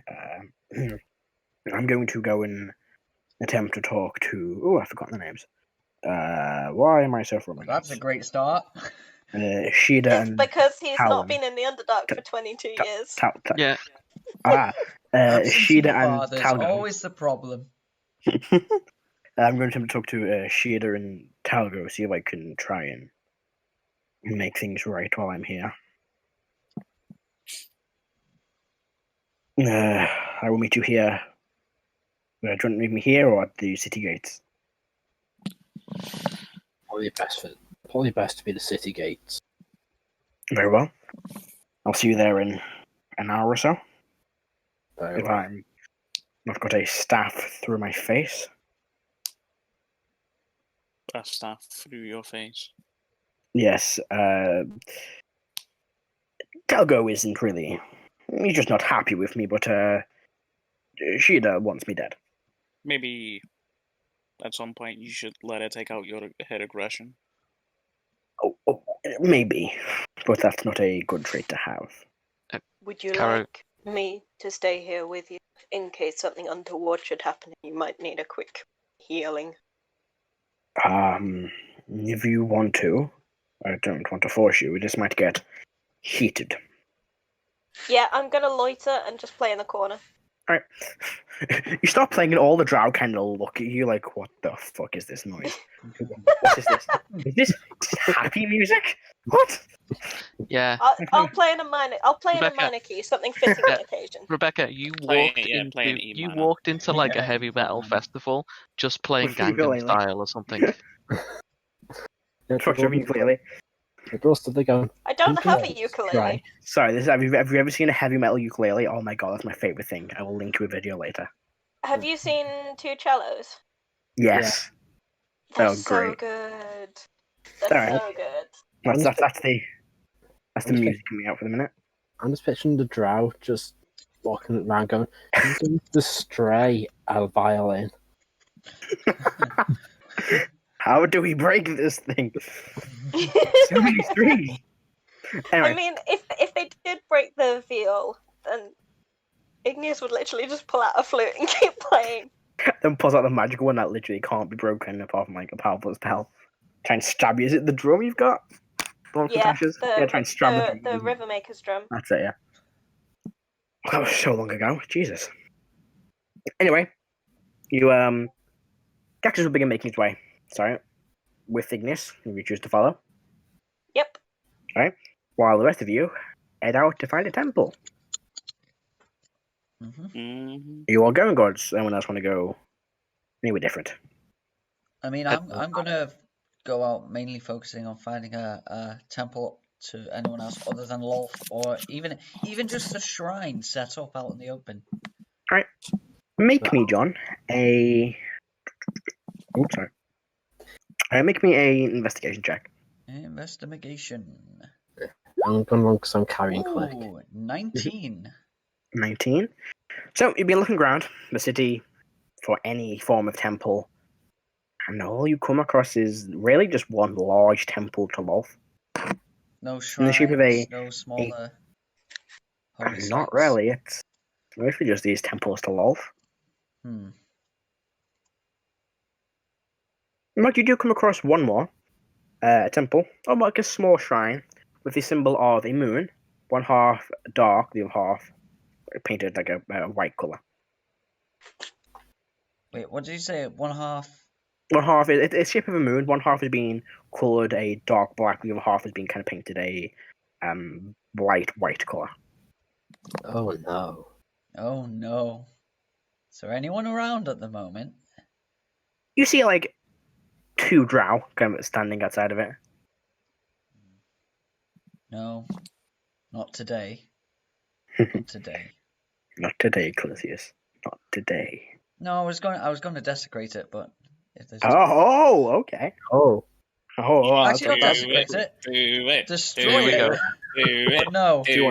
I'm going to go and attempt to talk to, oh, I've forgotten the names. Why am I so familiar? That's a great start. Shida It's and because he's Talon. not been in the Underdark for 22 years. Yeah. Shida and Father's Talgon. always the problem. I'm going to attempt to talk to Shida and Talgo, see if I can try and make things right while I'm here. I will meet you here. Do you want to meet me here or at the city gates? Probably best to be the city gates. Very well. I'll see you there in an hour or so. Very If well. I'm not got a staff through my face. A staff through your face. Yes, Delgo isn't really. He's just not happy with me, but she wants me dead. Maybe at some point you should let her take out your head aggression. Oh, maybe, but that's not a good trait to have. Would you Caro- like me to stay here with you in case something untoward should happen and you might need a quick healing? If you want to, I don't want to force you. We just might get heated. Yeah, I'm gonna loiter and just play in the corner. Alright. You start playing and all the Drow kind of look at you like, what the fuck is this noise? What is this? Is this happy music? What? Yeah, I'll play in a minor. I'll play in a Rebecca. minor key, something fitting the occasion. Rebecca, you Play- walked yeah, play an into E you minor. walked into like a Yeah, heavy E metal minor. festival just playing With Gangnam ukulele. Style or something. Touch of ukulele. The rest of the gun. I don't have a Right. ukulele. Sorry, have you ever seen a heavy metal ukulele? Oh my god, that's my favorite thing. I will link you a video later. Have you seen two cellos? Yes. They're Oh, so great. good. They're Alright. so good. That's the music coming out for the minute. I'm just picturing the Drow just walking around going, "I'm going to stray a violin." How do we break this thing? So many strings. Anyway, I mean, if they did break the viol, then Igneous would literally just pull out a flute and keep playing. then pulls out the magical one that literally can't be broken apart from like a powerful spell. Try and stab you. Is it the drum you've got? The one with Yeah, ashes? Yeah, try and stab the drum. the Rivermaker's drum. That's it, yeah. That was so long ago. Jesus. Anyway, you Gaxus will begin making his way. Sorry. With Ignis, who you choose to follow. Yep. While the rest of you head out to find a temple. Mm-hmm. Are you all going, or does anyone else want to go anywhere different? I mean, I'm gonna go out mainly focusing on finding a temple to anyone else other than Lolf, or even just a shrine set up out in the open. Make me, John, a. Oh, sorry. Make me a investigation check. Investigation. I'm going along because I'm carrying Click. Ooh, 19. 19. So you've been looking around the city for any form of temple, and all you come across is really just one large temple to Lolf. No In the shrines, shape of no smaller holy sites. Not really. It's mostly just these temples to Lolf. But you do come across one more temple, or like a small shrine with the symbol of a moon, one half dark, the other half painted like a white color. Wait, what did you say? One half? One half it's the shape of a moon. One half is being colored a dark black. The other half is being kind of painted a white color. Oh no. Oh no. Is there anyone around at the moment? You see like two Drow kind of standing outside of it. No. Not today. Not today. Not today, Clusius. Not today. No, I was going to desecrate it, but if there's Okay. Oh. Actually, not okay. desecrate it. Do it. Destroy we it. go. Do it. But no. Do you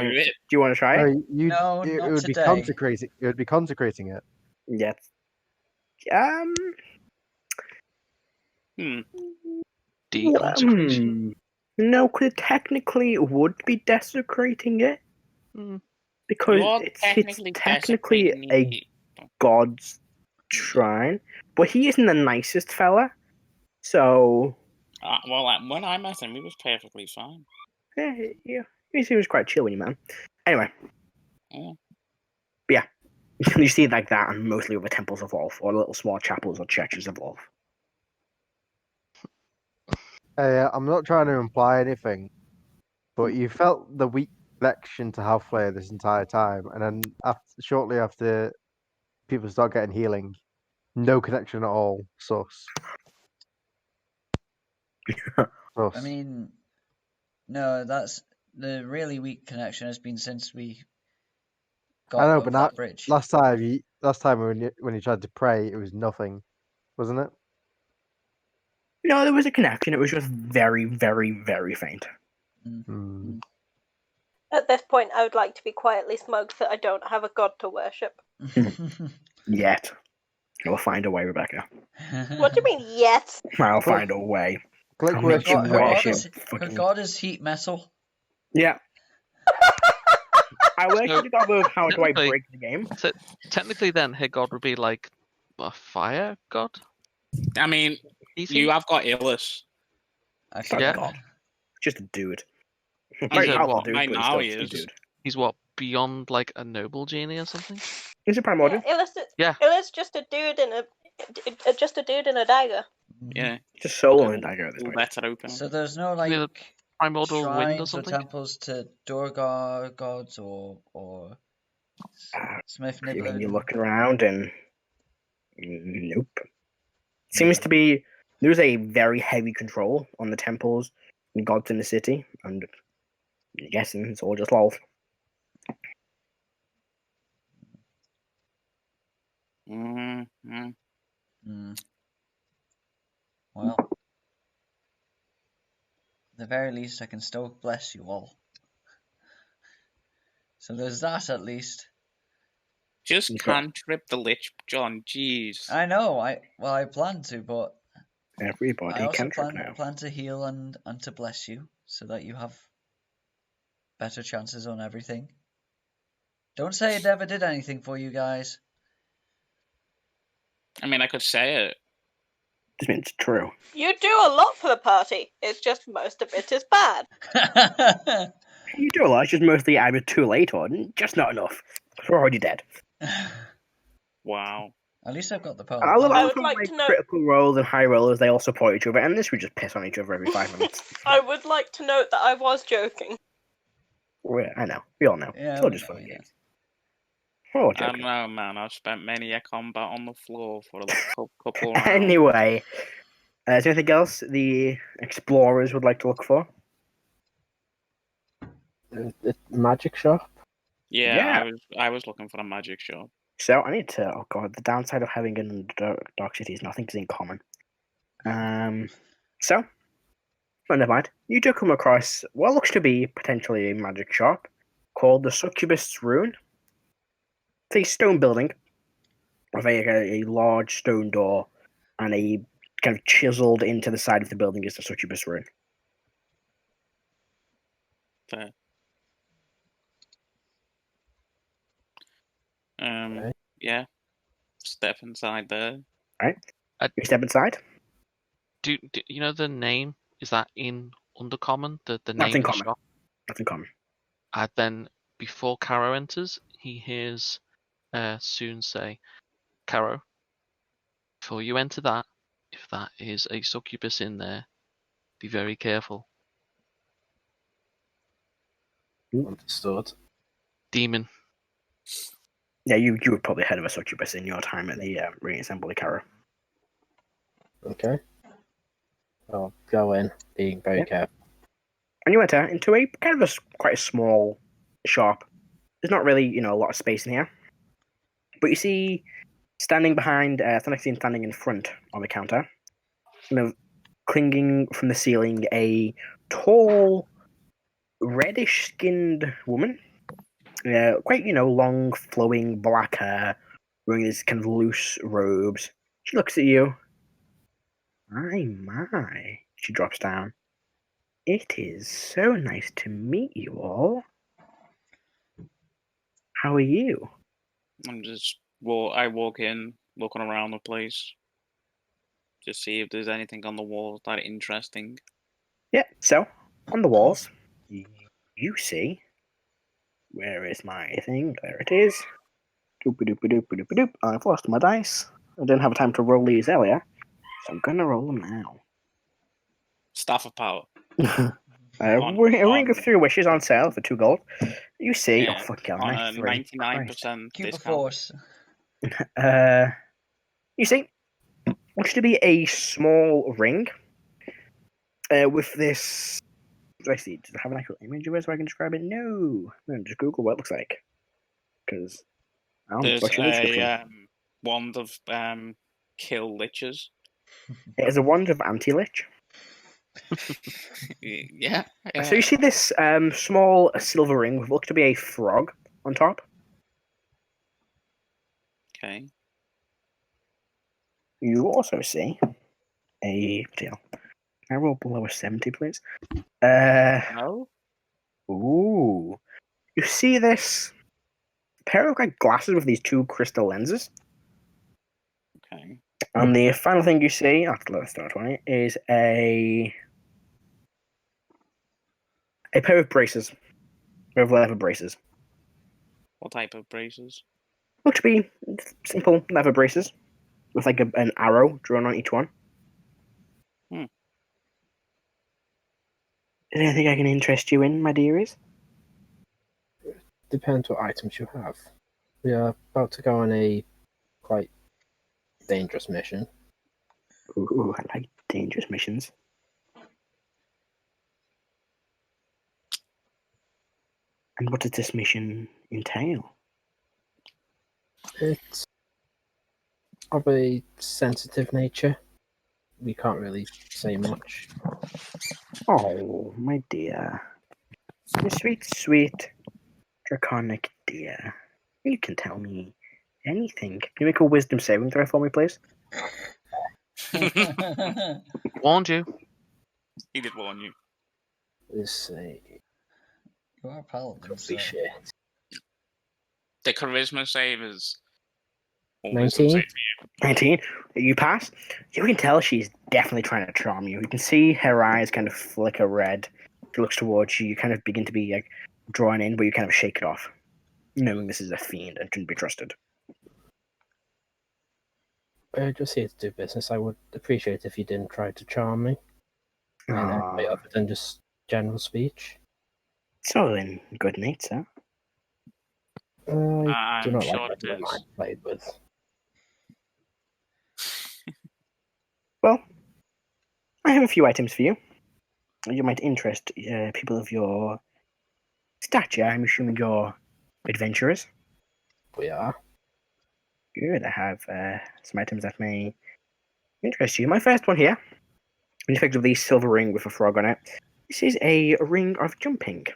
want to try it? No, it not would be today. consecrating. It would be consecrating it. Yes. Deconsecration. No, because technically it would be desecrating it. Because You're it's technically desecrating a me. god's shrine. But he isn't the nicest fella. So, Well, when I met him, he was perfectly fine. yeah, he was quite chill when you met him. Anyway. Yeah. But yeah. You see like that and mostly other temples of Wolf, or little small chapels or churches of Wolf. I'm not trying to imply anything, but you felt the weak connection to Halflayer this entire time, and then shortly after people start getting healing. No connection at all. Sus. Sus. I mean, no, that's the really weak connection has been since we got I know, over but that bridge. last time when you tried to pray, it was nothing, wasn't it? No, there was a connection. It was just very, very, very faint. Hmm. At this point, I would like to be quietly smoked that I don't have a god to worship. Yet. You'll find a way, Rebecca. What do you mean, yet? I'll Click- find a way. Click I'll Her make you worship. god, her, god worship is, her fucking- god is heat metal. Yeah. I worked So, it out of how do I technically- break the game. So technically, then her god would be like a fire god. I mean, Easy? you have got Illis. It's not Yeah. a god. Just a dude. He's Very a- powerful what, dude, right but now still he just a is. dude. He's what, beyond like a noble genie or something? He's a primordial. Yeah. Illis just a dude in a dagger. Yeah. Just soul Okay. and dagger at this All point. bets are open. So there's no Maybe the like primordial wind or shrines or something? temples to Durgar gods or Smith When Nibbler. you're looking around and nope. Seems to be there's a very heavy control on the temples and gods in the city, and I'm guessing it's all just lol. Mm-hmm. Well, at the very least, I can still bless you all. So there's that at least. Just You've got- can't trip the Lich, John. Jeez. I know. I plan to, but Everybody I also can trip now. plan to heal and to bless you so that you have better chances on everything. Don't say it never did anything for you guys. I mean, I could say it. Just means it's true. You do a lot for the party. It's just most of it is bad. You do a lot. It's just mostly either too late or just not enough. We're already dead. Wow. At least I've got the I love I how would from like like to know- critical roles and high rollers they all support each other, and this we just piss on each other every 5 minutes. I would like to note that I was joking. I know. We all know. Yeah, it's all we just know, fun yeah. games. Oh, I don't joking. know, man. I've spent many a combat on the floor for a couple rounds. Anyway, is there anything else the explorers would like to look for? The magic shop. Yeah, I was looking for a magic shop. So I need to. Oh god, the downside of having an dark city is nothing's in common. So, well, never mind. You do come across what looks to be potentially a magic shop called the Succubus Rune. It's a stone building with a large stone door, and a kind of chiseled into the side of the building is the Succubus Rune. Fair. Okay. Yeah. Step inside there. You step inside. Do you know the name? Is that in Undercommon? The That's name in of the common. shop? Nothing common. And then before Caro enters, he hears Soon say, "Caro, before you enter that, if that is a succubus in there, be very careful. Understood. Demon." Yeah, you would probably heard of a Succubus in your time at the Reassembly Caro. Okay. I'll go in, being very Yeah. careful. And you enter into a kind of quite a small shop. There's not really, a lot of space in here. But you see, standing in front of the counter, clinging from the ceiling, a tall, reddish-skinned woman. Quite, long, flowing black hair, wearing these kind of loose robes. She looks at you. My. She drops down. It is so nice to meet you all. How are you? I walk in, looking around the place, just see if there's anything on the walls that are interesting. Yeah, so, on the walls, you see, where is my thing? There it is. Doop-a-doop-a-doop-a-doop-a-doop. I've lost my dice. I didn't have time to roll these earlier, so I'm gonna roll them now. Staff of Power. A ring of 3 wishes on sale for 2 gold. You see, Yeah, oh fuck yeah, on a 93. 99% Cupid discount. Force. You see, looks to be a small ring with this. I see. Does it have an actual image of it so I can describe it? No. Just Google what it looks like. Because I don't know There's what's your description. a wand of kill liches. It is a wand of anti-lich. Yeah. So you see this small silver ring with looks to be a frog on top. Okay. You also see a deal. Can I roll below a 70, please? No. Ooh. You see this pair of like glasses with these two crystal lenses. Okay. And the final thing you see after the start 20 is a pair of braces. Of leather braces. What type of braces? Look to be simple leather braces with like an arrow drawn on each one. Hmm. Is there anything I can interest you in, my dearies? Depends what items you have. We are about to go on a quite dangerous mission. Ooh, I like dangerous missions. And what does this mission entail? It's of a sensitive nature. We can't really say much. Oh, my dear. You sweet, sweet, draconic dear. You can tell me anything. Can you make a wisdom saving throw for me, please? Warned you. He did warn you. Let's see. You are a paladin, Could so be shit. The charisma save is. or 19? wisdom save. 19. You pass. You can tell she's definitely trying to charm you. You can see her eyes kind of flicker red. She looks towards you. You kind of begin to be like drawn in, but you kind of shake it off, knowing this is a fiend and shouldn't be trusted. We're just here to do business. I would appreciate if you didn't try to charm me. And Aww. other than just general speech. It's all in good nature. I do I'm not sure like it everyone is. I played with. Well, I have a few items for you. You might interest people of your stature. I'm assuming you're adventurers. We are. Good. I have some items that may interest you. My first one here is effectively silver ring with a frog on it. This is a ring of jumping.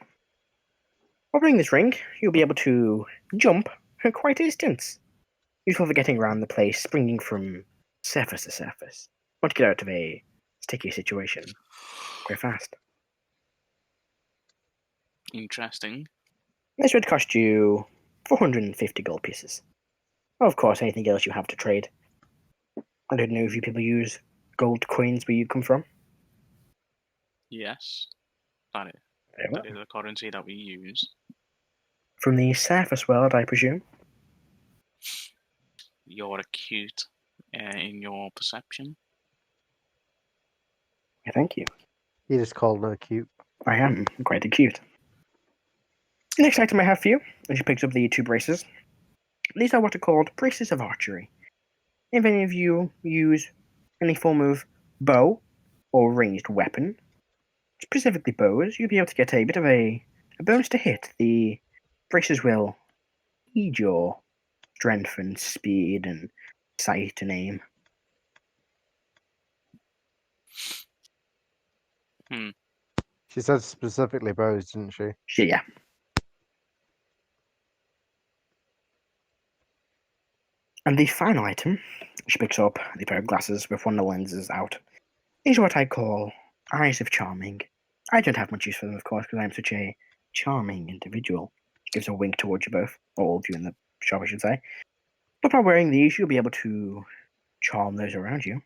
While wearing this ring, you'll be able to jump quite a distance. Before getting around the place, springing from surface to surface. Want to get out of a sticky situation quite fast. Interesting. This would cost you 450 gold pieces. Of course, anything else you have to trade. I don't know if you people use gold coins where you come from. Yes. That is a currency that we use. From the surface world, I presume. You're acute in your perception. Yeah, thank you. You just called her cute. I am quite acute. Next item I have for you, as you picked up the two braces. These are what are called braces of archery. If any of you use any form of bow or ranged weapon, specifically bows, you'll be able to get a bit of a bonus to hit. The braces will aid your strength and speed and sight and aim. She said specifically bows, didn't she? Yeah. And the final item, she picks up the pair of glasses with one of the lenses out. These are what I call eyes of charming. I don't have much use for them, of course, because I'm such a charming individual. She gives a wink towards you both, or all of you in the shop, I should say. But by wearing these, you'll be able to charm those around you.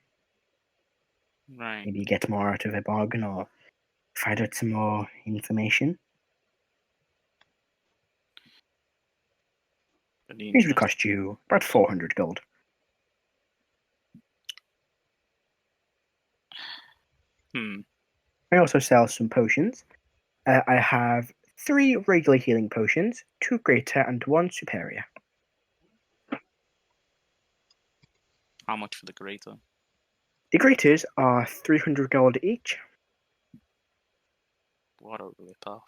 Right. Maybe get more out of a bargain, or find out some more information. These would cost you about 400 gold. I also sell some potions. I have 3 regular healing potions, 2 greater and 1 superior. How much for the greater? The greaters are 300 gold each. What a rip-off.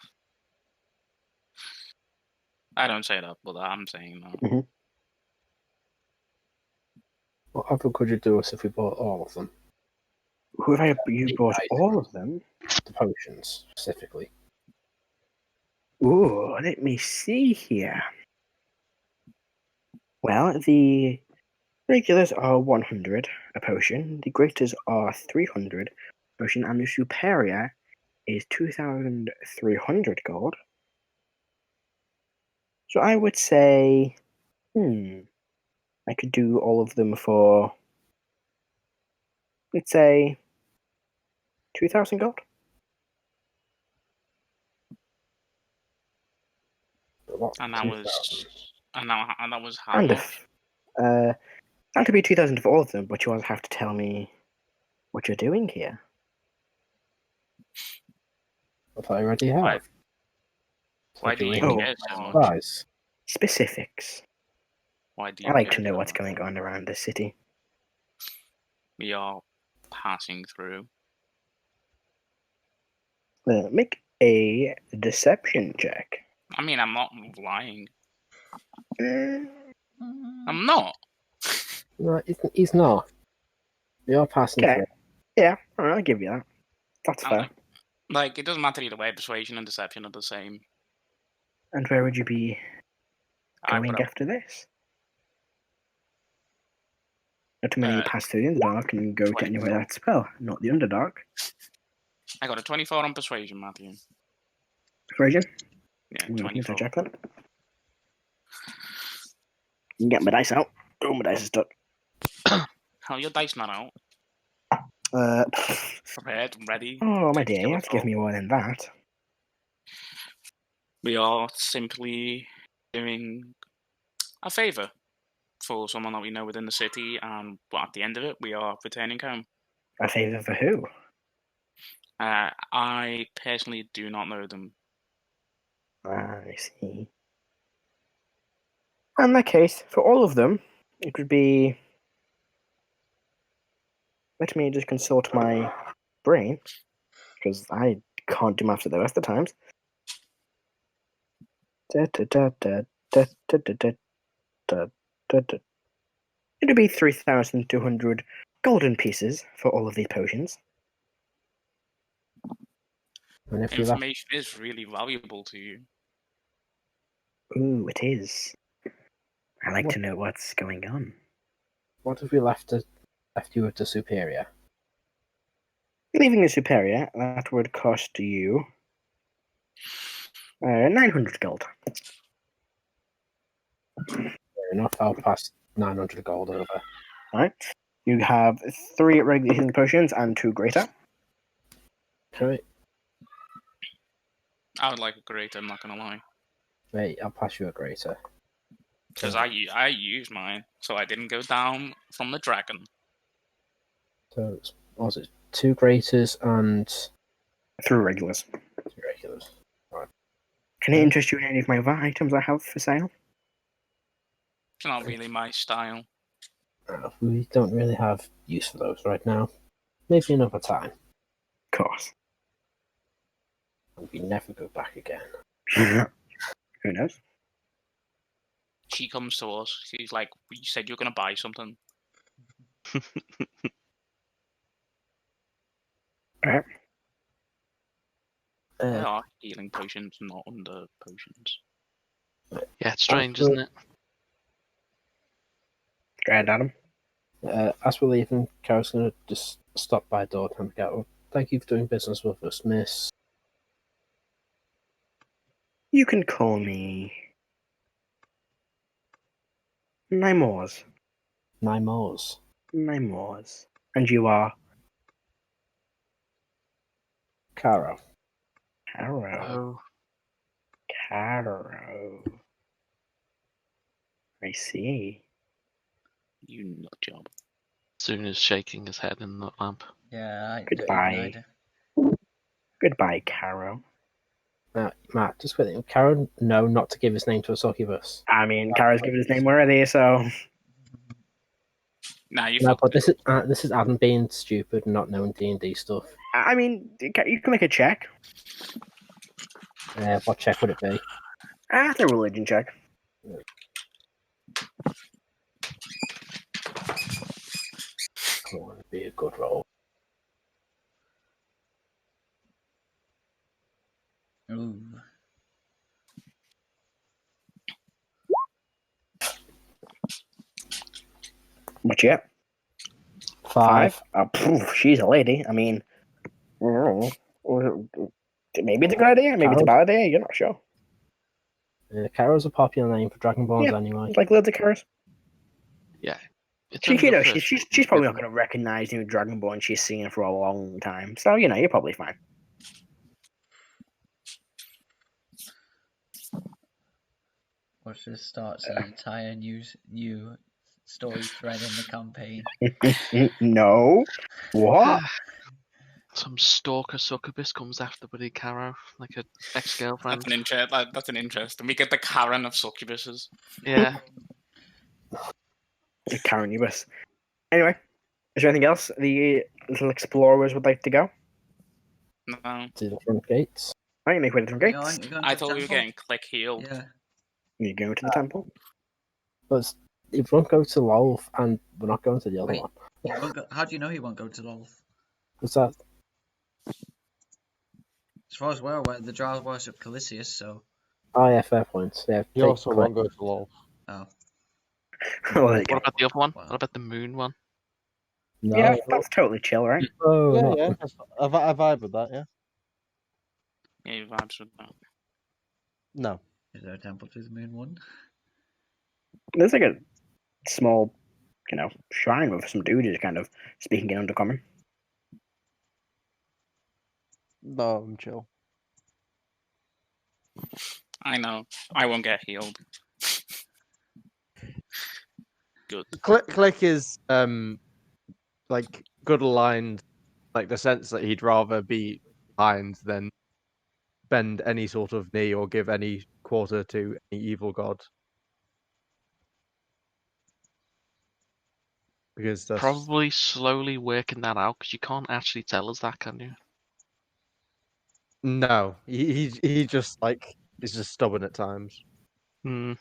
I don't say that, but I'm saying that. What offer could you do us if we bought all of them? Who have you bought all of them? The potions, specifically. Ooh, let me see here. Well, the regulars are 100 a potion, the greaters are 300 a potion, and the superior is 2,300 gold. So I would say, I could do all of them for, let's say, 2,000 gold. And that was, and that was how And much? not to be 2,000 for all of them, but you all have to tell me what you're doing here. What I already have. Why do you Oh, care so much? Price. Specifics. Why do you I like care to know so what's much? going on around the city. We are passing through. Make a deception check. I mean, I'm not lying. Mm, I'm not. No, he's not. We are passing Okay. through. Yeah, alright, I'll give you that. That's I'm fair. like, it doesn't matter either way. Persuasion and deception are the same. And where would you be I going put up, after this? Not too many pass through the Underdark and go to 20. anywhere that's, well, not the Underdark. I got a 24 on persuasion, Matthew. Persuasion? Yeah, I'm going to 24. check that. Get my dice out. Oh, my dice is stuck. How your dice not out? Prepared, ready. Oh, my to dear, kill you a have to give foe. me more than that. We are simply doing a favour for someone that we know within the city, and at the end of it, we are returning home. A favour for who? I personally do not know them. I see. In that case, for all of them, it would be... Let me just consult my brain, because I can't do maths at the rest of the times. It would be 3,200 golden pieces for all of these potions. And if we left, Information is really valuable to you. Ooh, it is. I like What? to know what's going on. what if we left you with the superior? Leaving the superior, that would cost you 900 gold. Fair enough, I'll pass 900 gold over. Alright. You have 3 regular healing potions and 2 greater. Okay, I would like a greater, I'm not gonna lie. wait, I'll pass you a greater. Because I used mine, so I didn't go down from the dragon. So, what was it? 2 greaters and 3 regulars. 2 regulars. Can it interest you in any of my items I have for sale? It's not really my style. We don't really have use for those right now. Maybe another time. Of course. And we never go back again. Who knows? She comes to us, she's like, you said you're gonna buy something. Alright. There are healing potions, not under potions. Yeah, it's strange, isn't it? Go ahead, Adam. As we're leaving, Carol's going to just stop by door and go, thank you for doing business with us, miss. You can call me Nymors. Nymors. Nymors. And you are? Caro. Caro. Oh, Caro. I see. You nut job. Soon as shaking his head in the lamp. Yeah, I Goodbye. Goodbye, Caro. Matt, just quickly, Caro, no, not to give his name to a succubus. I mean, Caro's given his name already, so... Nah, you No, fucked but it. this is Adam being stupid and not knowing D&D stuff. I mean, you can make a check. What check would it be? It's a religion check. Oh, it'd be a good roll. Ooh. What you get? 5. She's a lady. I mean, maybe it's a good idea. Maybe it's a bad idea. You're not sure. Karo's a popular name for Dragonborns anyway. Like loads of cars. Yeah. It's She, only the first she's one, probably not isn't going to recognize new Dragonborn she's seen for a long time. So you're probably fine. Watch this starts an entire new story thread in the campaign. No. What? Some stalker succubus comes after Buddy Caro, like an ex-girlfriend. That's an interest. And we get the Karen of succubuses. Yeah. Karen Ubis. Anyway, is there anything else the little explorers would like to go? No. To the front gates. I can make way to the You gates. aren't you going to I the thought we were temple? getting click healed. Yeah. You go to the temple. But if we won't go to Lolth, and we're not going to the other Wait. one. He won't go, how do you know he won't go to Lolth? What's that? As far as we're aware, the Drow worship Calisius, so... Oh yeah, fair point. Yeah, He take also Click. won't go to LOL. Oh. Well, there you go. What about the other one? Wow. What about the moon one? No. Yeah, that's totally chill, right? Oh, Yeah, no. yeah. I vibe with that, yeah. Yeah, you vibes with that. No. Is there a temple to the moon one? There's like a small, shrine with some dude who's kind of speaking in Undercommon. No, I'm chill. I know. I won't get healed. Good. Click is like good aligned, like the sense that he'd rather be behind than bend any sort of knee or give any quarter to any evil god. Because that's Probably slowly working that out, because you can't actually tell us that, can you? no, he just like is just stubborn at times. Hmm.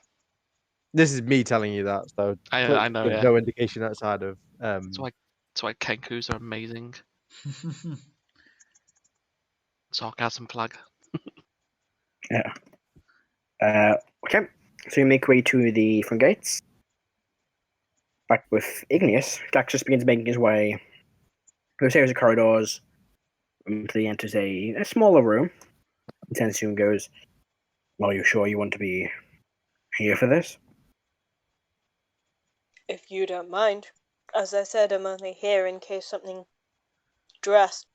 This is me telling you that, so I know, there's yeah. no indication outside of That's why Kenkus are amazing. Sarcasm flag. Yeah. Okay. So you make way to the front gates. Back with Igneous, Daxus begins making his way through a series of corridors until he enters a smaller room. He then soon goes, "Are you sure you want to be here for this?" If you don't mind. As I said, I'm only here in case something drastic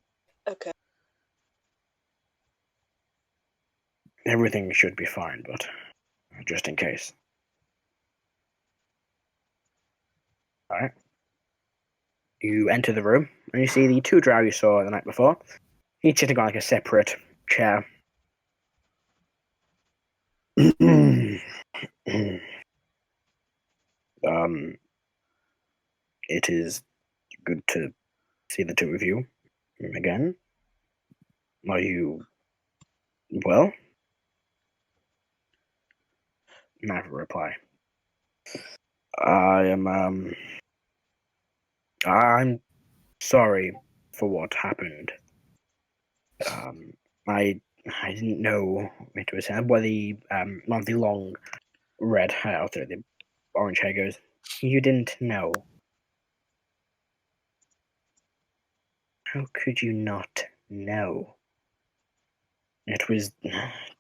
occurs. Everything should be fine, but just in case. Alright. You enter the room, and you see the two drow you saw the night before, each sitting on like a separate chair. It is good to see the two of you again. Are you well? Never reply. I'm sorry for what happened. I didn't know it was him. Where the one of the long red hair, the orange hair goes. You didn't know. How could you not know? It was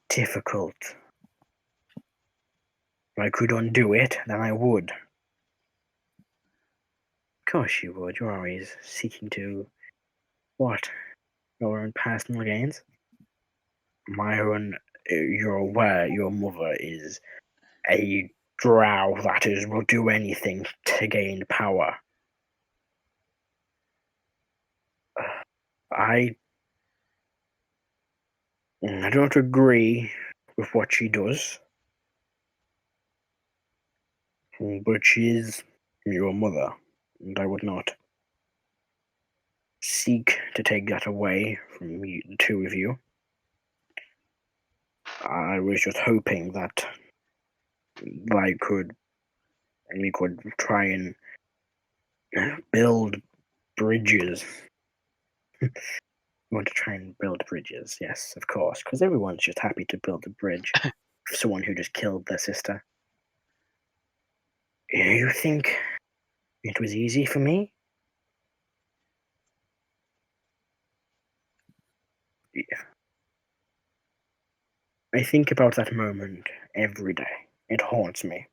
difficult. If I could undo it, then I would. Of course you would. You're always seeking to what? Your own personal gains? My own. You're aware your mother is a drow that will do anything to gain power. I don't agree with what she does, but she is your mother, and I would not seek to take that away from you, the two of you. I was just hoping that we could try and build bridges. We want to try and build bridges, yes, of course, because everyone's just happy to build a bridge for someone who just killed their sister. You think it was easy for me? Yeah. I think about that moment every day. It haunts me.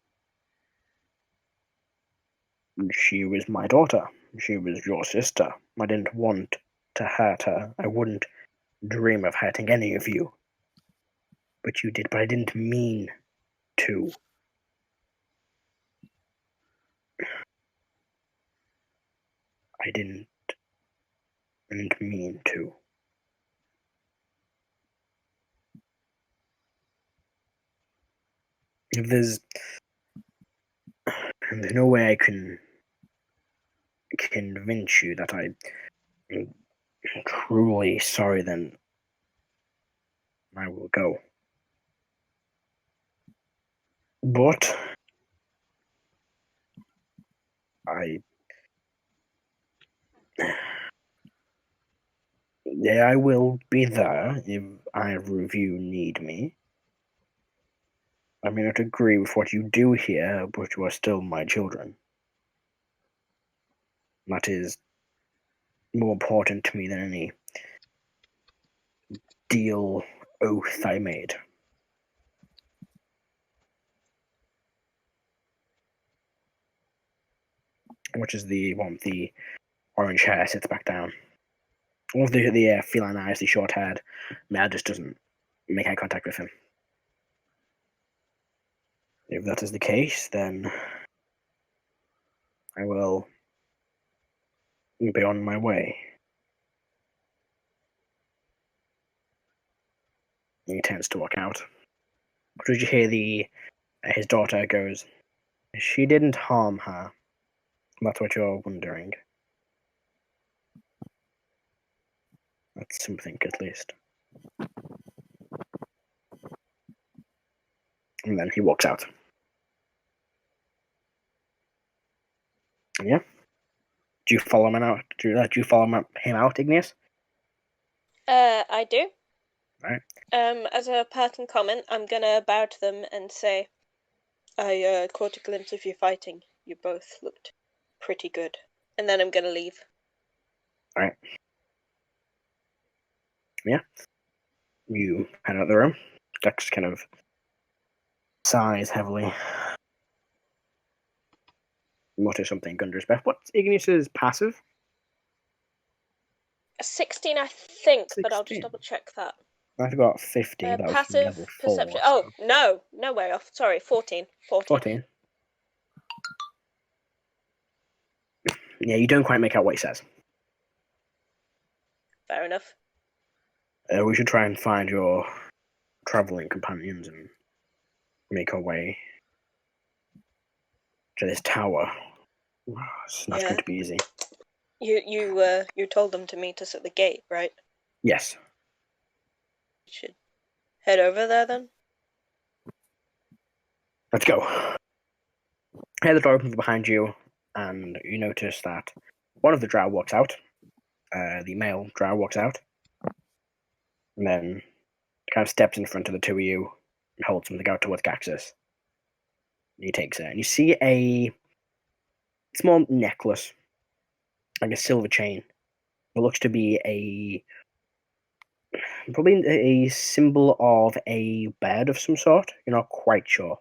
She was my daughter. She was your sister. I didn't want to hurt her. I wouldn't dream of hurting any of you. But you did, but I didn't mean to. I didn't mean to. There's no way I can convince you that I'm truly sorry, then I will go. But I will be there if either of you need me. I may not agree with what you do here, but you are still my children. That is more important to me than any deal oath I made. Which is the one with the orange hair sits back down. One of the feline eyes, the short haired. Mad just doesn't make eye contact with him. If that is the case, then I will be on my way. He tends to walk out. But did you hear his daughter goes, "She didn't harm her." That's what you're wondering. That's something, at least. And then he walks out. Yeah. Do you follow him out? Do you follow him out, Igneous? I do. Right. As a parting comment, I'm gonna bow to them and say, I caught a glimpse of you fighting. You both looked pretty good. And then I'm gonna leave. Alright. Yeah. You head out of the room. Dex kind of sighs heavily. Mutters something under his breath. What's Igneous's passive? A 16, I think, but I'll 16. just double check that. I've got 50. That was from Passive level 4. perception. So. Oh, no way off. Sorry, 14. 14. Yeah, you don't quite make out what he says. Fair enough. We should try and find your traveling companions and make our way to this tower. It's not going to be easy. You told them to meet us at the gate, right? Yes. Should head over there then. Let's go. The door opens behind you, and you notice that one of the Drow walks out. The male Drow walks out, and then kind of steps in front of the two of you and holds something out towards Gaxus. He takes it, and you see a small necklace, like a silver chain. It looks to be probably a symbol of a bird of some sort. You're not quite sure.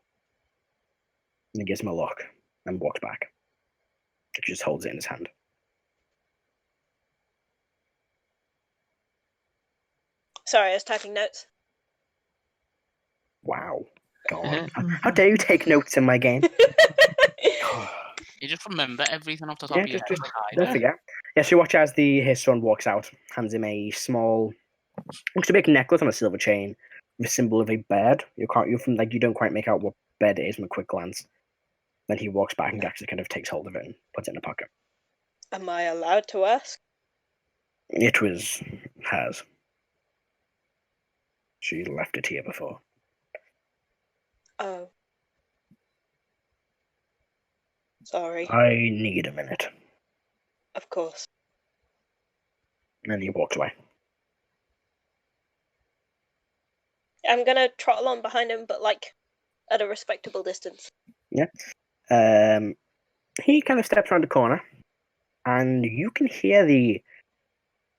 And he gives him a look and walks back. He just holds it in his hand. Sorry, I was typing notes. Wow. God. How dare you take notes in my game? You just remember everything off the top Yeah, of your just head. don't forget. Yes, you watch as his son walks out, hands him a small, looks to be a necklace on a silver chain, with a symbol of a bird. You don't quite make out what bird it is from a quick glance. Then he walks back and Gaxus kind of takes hold of it and puts it in a pocket. Am I allowed to ask? It was hers. She left it here before. Oh. Sorry. I need a minute. Of course. And he walked away. I'm gonna trot along behind him, but like at a respectable distance. He kind of steps around the corner, and you can hear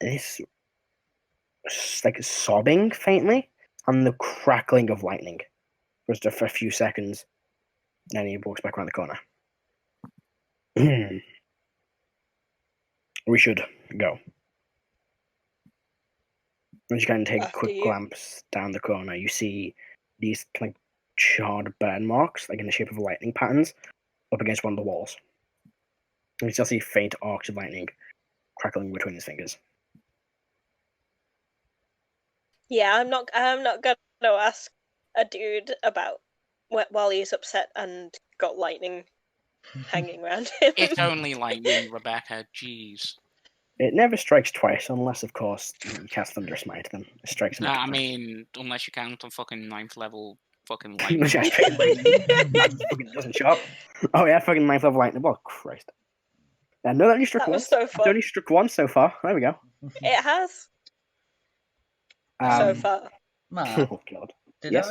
this like sobbing faintly and the crackling of lightning just for a few seconds. Then he walks back around the corner. We should go. As you kind of take a After quick you. glance down the corner, you see these kind of charred burn marks, like in the shape of lightning patterns, up against one of the walls. And you still see faint arcs of lightning crackling between his fingers. Yeah, I'm not gonna ask a dude about while he's upset and got lightning hanging around him. It's only lightning, Rebecca. Jeez. It never strikes twice, unless, of course, you cast Thunder Smite, then it strikes multiple I times. mean, unless you count on fucking 9th level fucking Which lightning. that fucking doesn't show up. Oh yeah, fucking 9th level lightning. Oh Christ! No, that only struck That was once. so It's fun. only struck once so far. There we go. It has so far. Matt, Oh God. did Yes?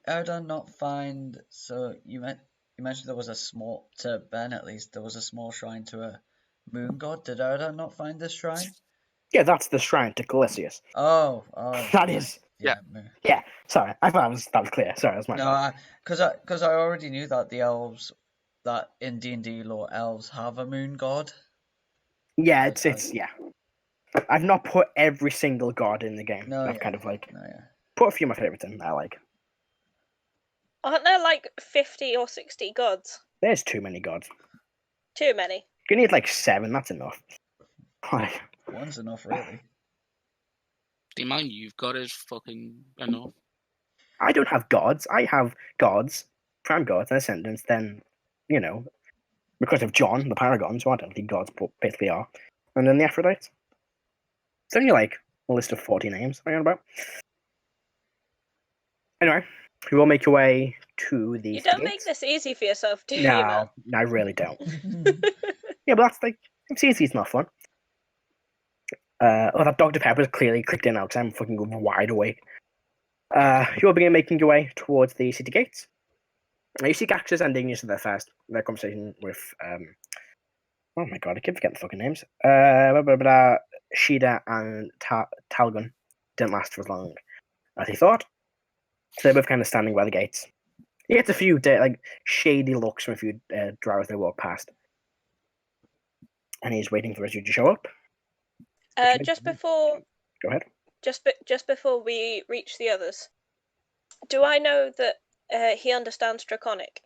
Erdon not find? So you mentioned there was a small, to Ben at least, there was a small shrine to a moon god. Did Erdon not find this shrine? Yeah, that's the shrine to Calisius. Oh, That is. Yeah. moon. Yeah. Sorry, I thought that was clear. Sorry, that was my fault. No, because I already knew that the elves, that in D&D lore, elves have a moon god. Yeah, I- it's yeah. I've not put every single god in the game. No, I've yeah. kind of like No, yeah. put a few of my favorites in. I like. Aren't there like 50 or 60 gods? There's too many gods. Too many. You need like 7. That's enough. Like, One's enough, really. The amount you've got is fucking enough. I don't have gods. I have gods, prime gods, and ascendants. Then, because of John, the Paragons, who I don't think gods basically are, and then the Aphrodites. It's only like a list of 40 names I know about. Anyway, we will make your way to the. You don't make this easy for yourself, do you, No, man? I really don't. Yeah, but that's like it's easy. It's not fun. That Dr. Pepper's clearly clicked in now because I'm fucking wide awake. You'll begin making your way towards the city gates. Now you see Gaxus and Ignis there first. Their conversation with oh my god, I keep forgetting the fucking names. Shida and Talgun didn't last for as long as he thought. So they're both kind of standing by the gates. He gets a few shady looks from a few drow as they walk past. And he's waiting for you to show up. Just before Go ahead. just before we reach the others, do I know that he understands Draconic?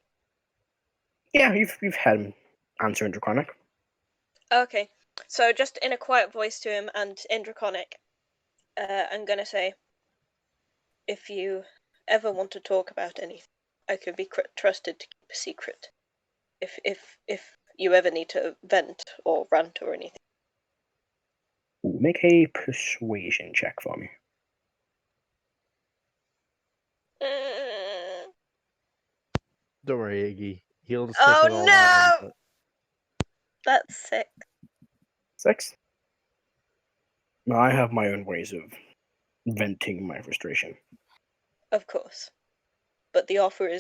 Yeah, you've heard him answer in Draconic. Okay, so just in a quiet voice to him and in Draconic, I'm gonna say, if you ever want to talk about anything, I could be trusted to keep a secret. If you ever need to vent or rant or anything. Ooh, make a persuasion check for me. Don't worry, Iggy. He'll stick Oh, with all that no! input. That's sick. 6. Now, I have my own ways of venting my frustration. Of course. But the offer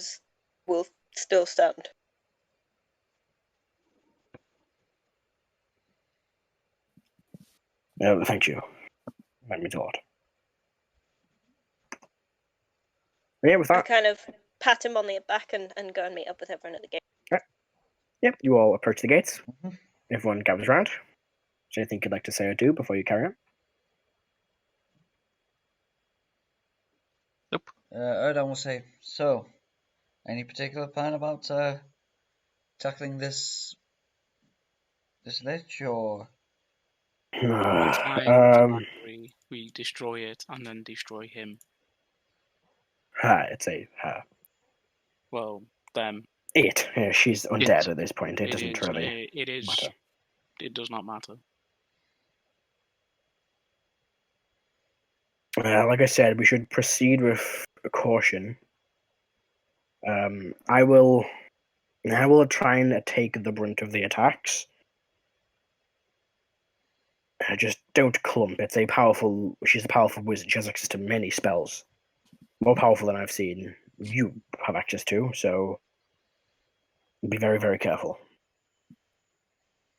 will still stand. Thank you. That means a lot. Yeah, with I that, kind of pat him on the back and go and meet up with everyone at the gate. yep, you all approach the gates. Mhm. Everyone gathers around. Is there anything you'd like to say or do before you carry on? Erdon will say, so, any particular plan about tackling this Lich, or? Time we destroy it and then destroy him. I'd say her. Well, them. It. Yeah, she's undead at this point. It doesn't really It is. matter. it does not matter. Like I said, we should proceed with caution. I will try and take the brunt of the attacks. Just don't clump. She's a powerful wizard. She has access to many spells, more powerful than I've seen you have access to. So be very, very careful.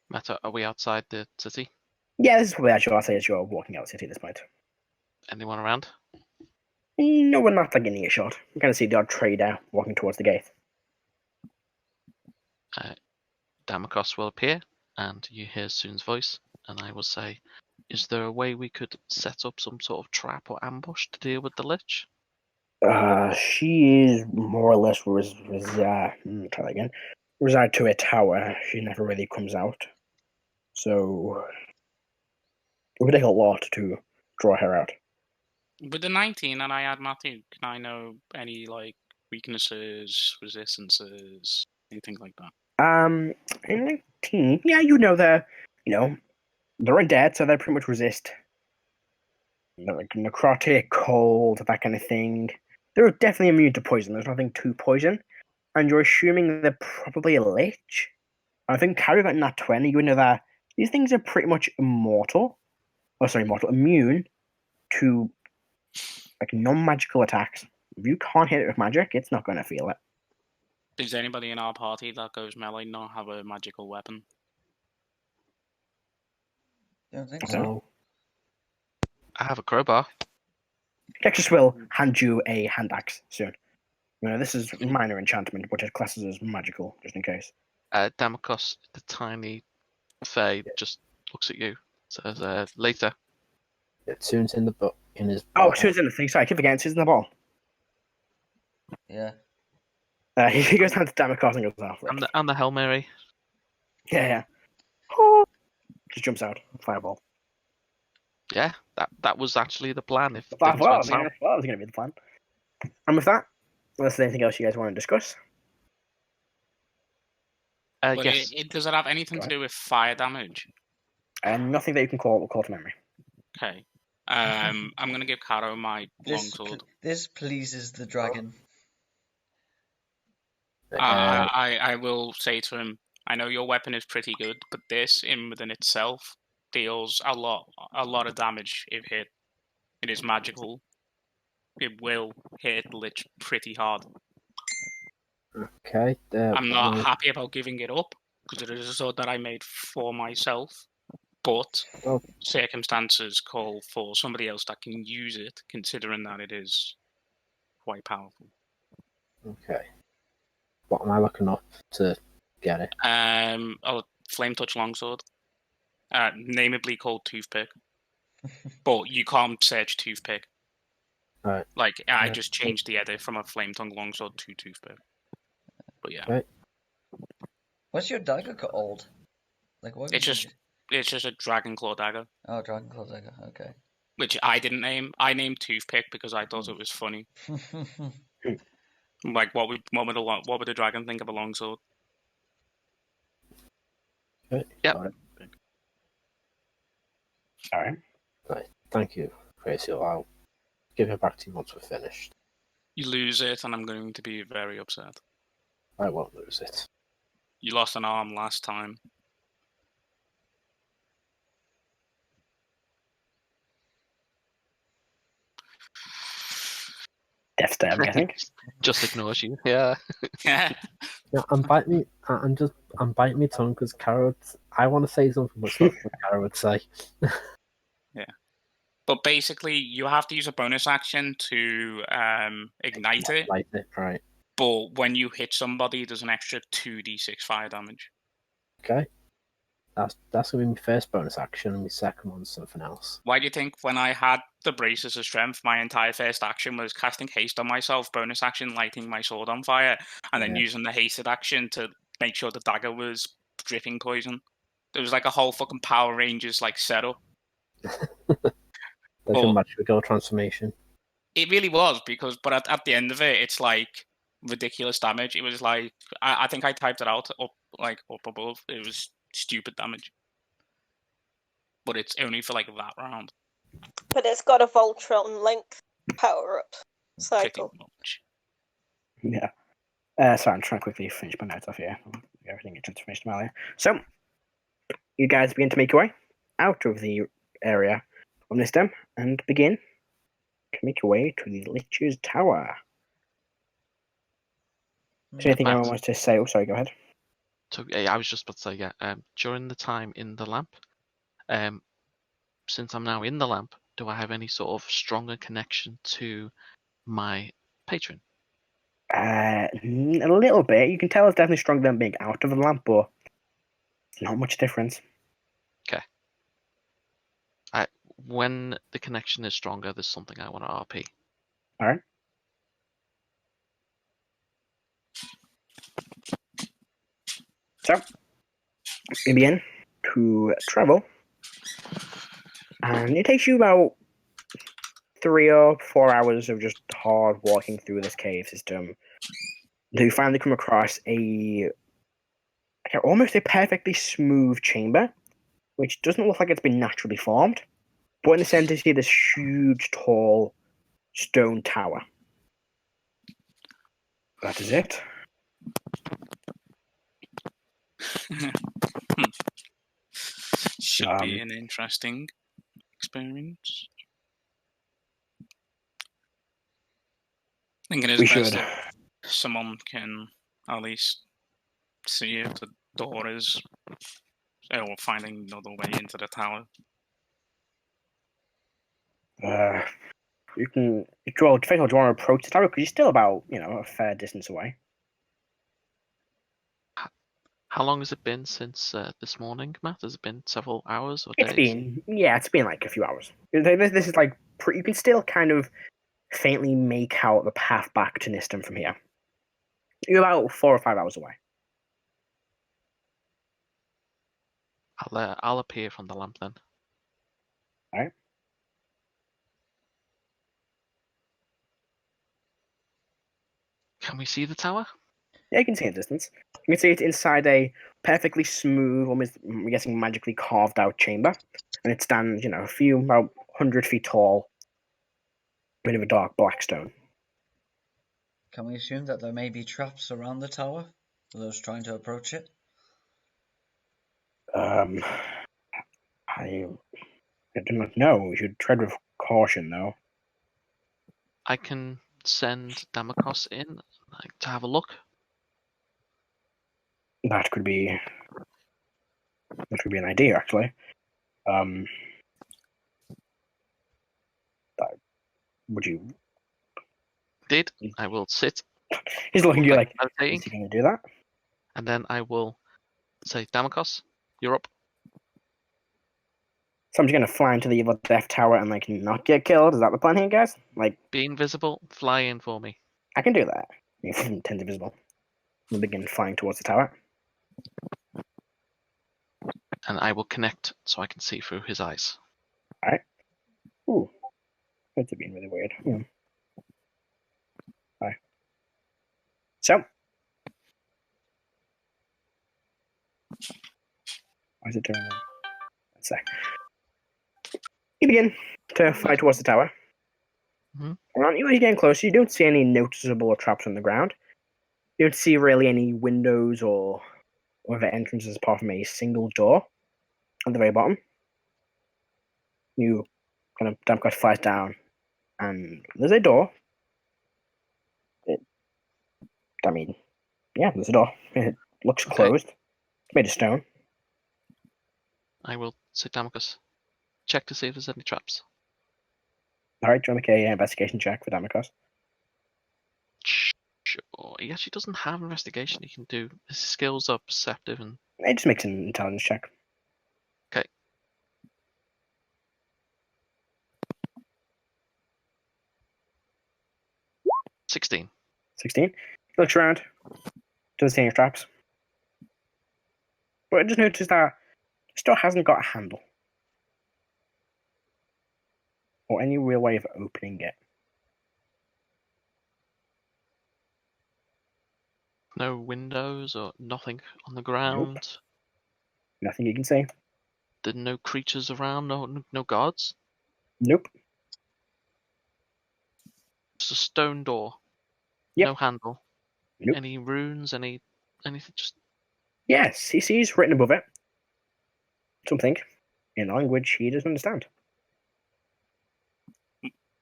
Meta, are we outside the city? Yeah, this is probably actually I'll say as you're walking out of the city at this point. Anyone around? No, we're not like getting a shot. You kind of see the odd trader walking towards the gate. Damokos will appear, and you hear Soon's voice, and I will say, is there a way we could set up some sort of trap or ambush to deal with the Lich? She is more or less reside to a tower. She never really comes out. So it would take a lot to draw her out. With the 19 and I add Matthew, can I know any like weaknesses, resistances, anything like that? 19. Yeah, they're undead, so they pretty much resist. They're like necrotic, cold, that kind of thing. They're definitely immune to poison. There's nothing to poison. And you're assuming they're probably a lich. I think Carrie got nat 20, you would know that these things are pretty much immune to like non-magical attacks. If you can't hit it with magic, it's not going to feel it. Does anybody in our party that goes melee not have a magical weapon? Don't think So so. I have a crowbar. Texas will hand you a hand axe soon. This is minor enchantment, but it classes as magical, just in case. Damokos, the tiny fae, just looks at you, says, later. Soon's in the book in his. Oh, bottle. Sue's in the thing. Sorry, I keep forgetting. Sue's in the ball. Yeah. He goes down to Damokos and goes off. And the Hail Mary. Yeah. Oh, just jumps out. Fireball. Yeah, that was actually the plan. If Well, things that went was south. going to be the plan. And with that, unless there's anything else you guys want to discuss. But Yes. Does it have anything to do with fire damage? And nothing that you can call to memory. Okay. I'm going to give Caro my longsword. This pleases the dragon. I will say to him, I know your weapon is pretty good, but this, in within itself, deals a lot of damage if hit. It is magical. It will hit the Lich pretty hard. Okay. I'm not happy about giving it up, because it is a sword that I made for myself, but Oh. circumstances call for somebody else that can use it, considering that it is quite powerful. Okay. What am I looking up to get it? Flame Touch Longsword. Namably called Toothpick. But you can't search Toothpick. Right. Like, I just changed the edit from a Flame Tongue Longsword to Toothpick. But yeah. Right. What's your dagger called? Like what? It's just a Dragon Claw dagger. Oh, dragon claw dagger. Okay. Which I didn't name. I named Toothpick because I thought it was funny. Like, what would the dragon think of a longsword? Okay. Yep. Got it. All right. Right. Thank you, Gracie. I'll give it back to you once we're finished. You lose it, and I'm going to be very upset. I won't lose it. You lost an arm last time. Death stab, I think. Just ignores you. Yeah. Yeah. Yeah, I'm biting my tongue because carrots. I want to say something, but it's not what Cara would say. Yeah. But basically, you have to use a bonus action to ignite it. Like it, right? But when you hit somebody, there's an extra 2d6 fire damage. Okay. That's gonna be my first bonus action, and my second one's something else. Why do you think when I had the braces of strength, my entire first action was casting haste on myself, bonus action lighting my sword on fire, and then using the hasted action to make sure the dagger was dripping poison? There was like a whole fucking Power Rangers like setup. That's your magical transformation. It really was, but at the end of it, it's like ridiculous damage. It was like I think I typed it out up above. It was stupid damage. but it's only for like that round. But it's got a Voltron length power up Pretty cycle. much. Yeah. Sorry, I'm trying to quickly finish my notes off here. Everything gets finished earlier. So, you guys begin to make your way out of the area of Nistem and begin to make your way to the Lich's Tower. Is there anything Matt. anyone wants to say? Oh, sorry, go ahead. So I was just about to say, yeah. During the time in the lamp, since I'm now in the lamp, do I have any sort of stronger connection to my patron? A little bit. You can tell it's definitely stronger than being out of the lamp, but not much difference. When the connection is stronger, there's something I want to RP. All right. So, you begin to travel, and it takes you about 3 or 4 hours of just hard walking through this cave system. You finally come across almost a perfectly smooth chamber, which doesn't look like it's been naturally formed. But in the center, you see this huge, tall stone tower. That is it. Should be an interesting experience. I think it is We best should. if someone can at least see if the door is, or finding another way into the tower. You can. Well, depending on do you want to approach the tower, because you're still about, a fair distance away. How long has it been since this morning, Matt? Has it been several hours or It's days? been like a few hours. This is like you can still kind of faintly make out the path back to Nistem from here. You're about 4 or 5 hours away. I'll appear from the lamp then. All right. Can we see the tower? Yeah, you can see it in distance. You can see it inside a perfectly smooth, almost, I'm guessing, magically carved out chamber. And it stands, about 100 feet tall, made of a dark black stone. Can we assume that there may be traps around the tower for those trying to approach it? I do not know. We should tread with caution, though. I can send Damakos in to have a look. That could be an idea, actually. Would you? I will sit. He's looking at you like, meditating, is he going to do that? and then I will say, Damakos, you're up. So I'm just going to fly into the evil death tower and not get killed. Is that the plan here, guys? Be invisible, fly in for me. I can do that. Tend invisible. We'll begin flying towards the tower. And I will connect so I can see through his eyes. All right. Ooh, that's being really weird. All right. So, why is it doing that? Let's see. You begin to fly towards the tower. Mhm. Around you, as you're getting closer, you don't see any noticeable traps on the ground. You don't see really any windows or other entrances apart from a single door at the very bottom. You kind of Damcott flies down, and there's a door. There's a door. It looks Okay. closed. It's made of stone. I will say, Damakos, check to see if there's any traps. All right, do you want to make an investigation check for Damocos? Sure. He actually doesn't have investigation he can do. His skills are perceptive and... It just makes an intelligence check. Okay. $16. 16. He looks around. Doesn't see any traps. But I just noticed that it still hasn't got a handle. Or any real way of opening it. No windows or nothing on the ground. Nothing you can see. There are no creatures around, no guards. Nope. Just a stone door. Yep. No handle. Nope. Any runes? Anything? Just Yes, he sees written above it something in a language he doesn't understand.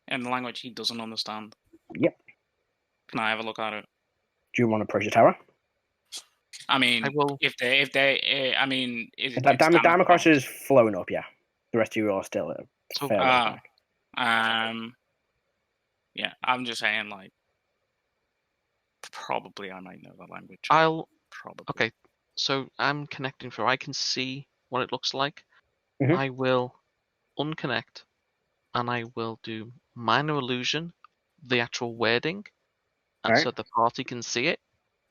In the language he doesn't understand. Yep. Can I have a look at it? Do you want to approach the tower? I mean, I will. if they, I mean, it's Damocos is flowing up, yeah. The rest of you are still So- fairly back. Yeah, I'm just saying, like, probably I might know the language. I'll. Probably. Okay. So I'm connecting through. I can see what it looks like. Mhm. I will unconnect, and I will do minor illusion, the actual wording, and Alright. so the party can see it.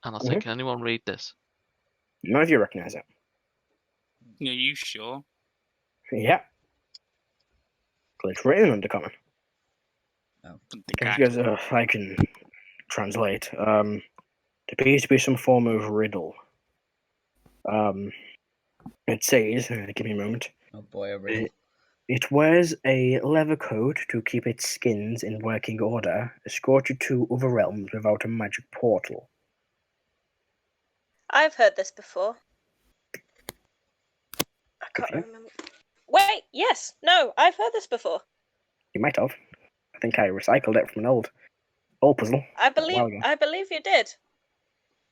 And I'll say, Mhm. can anyone read this? None of you recognize it. Are you sure? Yeah. It's written in Undercommon. The He guy- goes, I can translate. It appears to be some form of riddle. It says, give me a moment. Oh boy, a riddle. It wears a leather coat to keep its skins in working order, escort you to other realms without a magic portal. I've heard this before. I Good can't for you. remember. Wait, yes, no, I've heard this before. You might have. I think I recycled it from an old puzzle. I a while ago. believe you did.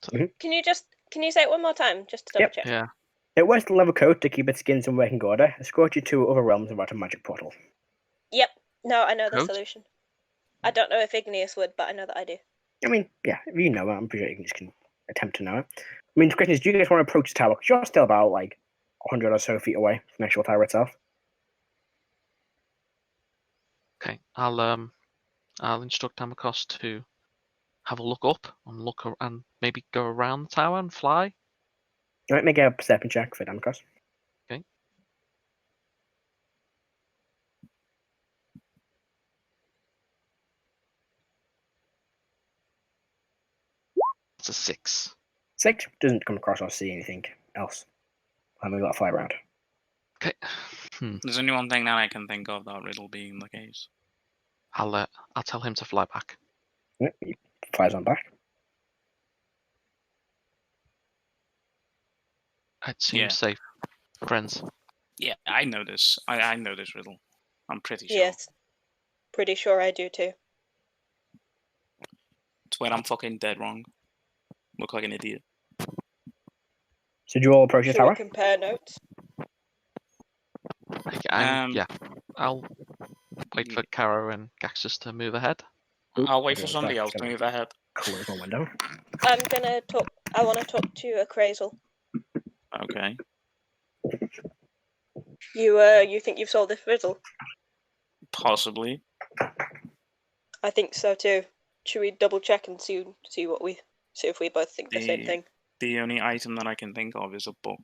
Mhm. Can you say it one more time just to double Yep. check? Yeah. It wears the leather coat to keep its skins in working order, escort you to other realms without a magic portal. Yep. No, I know the Coat? solution. I don't know if Igneous would, but I know that I do. I mean, yeah, if you know it, I'm pretty sure you can attempt to know it. I mean, the question is, do you guys want to approach the tower? Because you're still about, 100 or so feet away from the actual tower itself. Okay. I'll instruct Damocos to have a look up and maybe go around the tower and fly. You might make a perception check for Damocos. Okay. It's a 6. 6 doesn't come across or see anything else. And we've got to fly around. Okay. There's only one thing that I can think of that riddle being the case. I'll tell him to fly back. Yep, he flies on back. It seems Yeah. safe, friends. Yeah, I know this. I know this riddle. I'm pretty sure. Yes. Pretty sure I do too. It's where I'm fucking dead wrong. Look like an idiot. So do you all approach the Should we tower? compare notes? Yeah. I'll wait for Caro and Gaxus to move ahead. I'll wait for okay, somebody that's else to gonna- move ahead. Close my window. I want to talk to a Crazel. Okay. You think you've solved this riddle? Possibly. I think so too. Should we double check and see if we both think the same thing? The only item that I can think of is a book.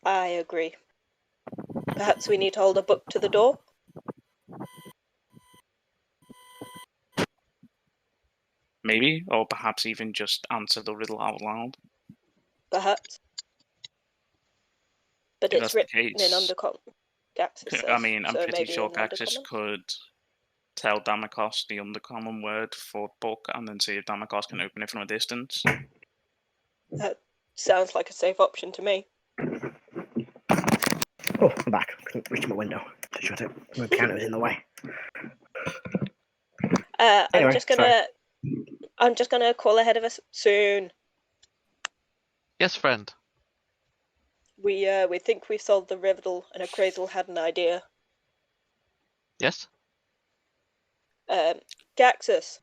I agree. Perhaps we need to hold a book to the door? Maybe, or perhaps even just answer the riddle out loud. Perhaps. But If it's that's the written in case, Undercommon. Gaxus says, I mean, I'm so pretty maybe sure in Gaxus Undercommon? could tell Damocos the undercommon word for book and then see if Damocos can open it from a distance. That sounds like a safe option to me. Oh, I'm back. Couldn't reach my window to shut it. My piano was in the way. Anyway, I'm just gonna call ahead of us soon. Yes, friend. We think we've solved the riddle, and a Crazel had an idea. Yes. Gaxus,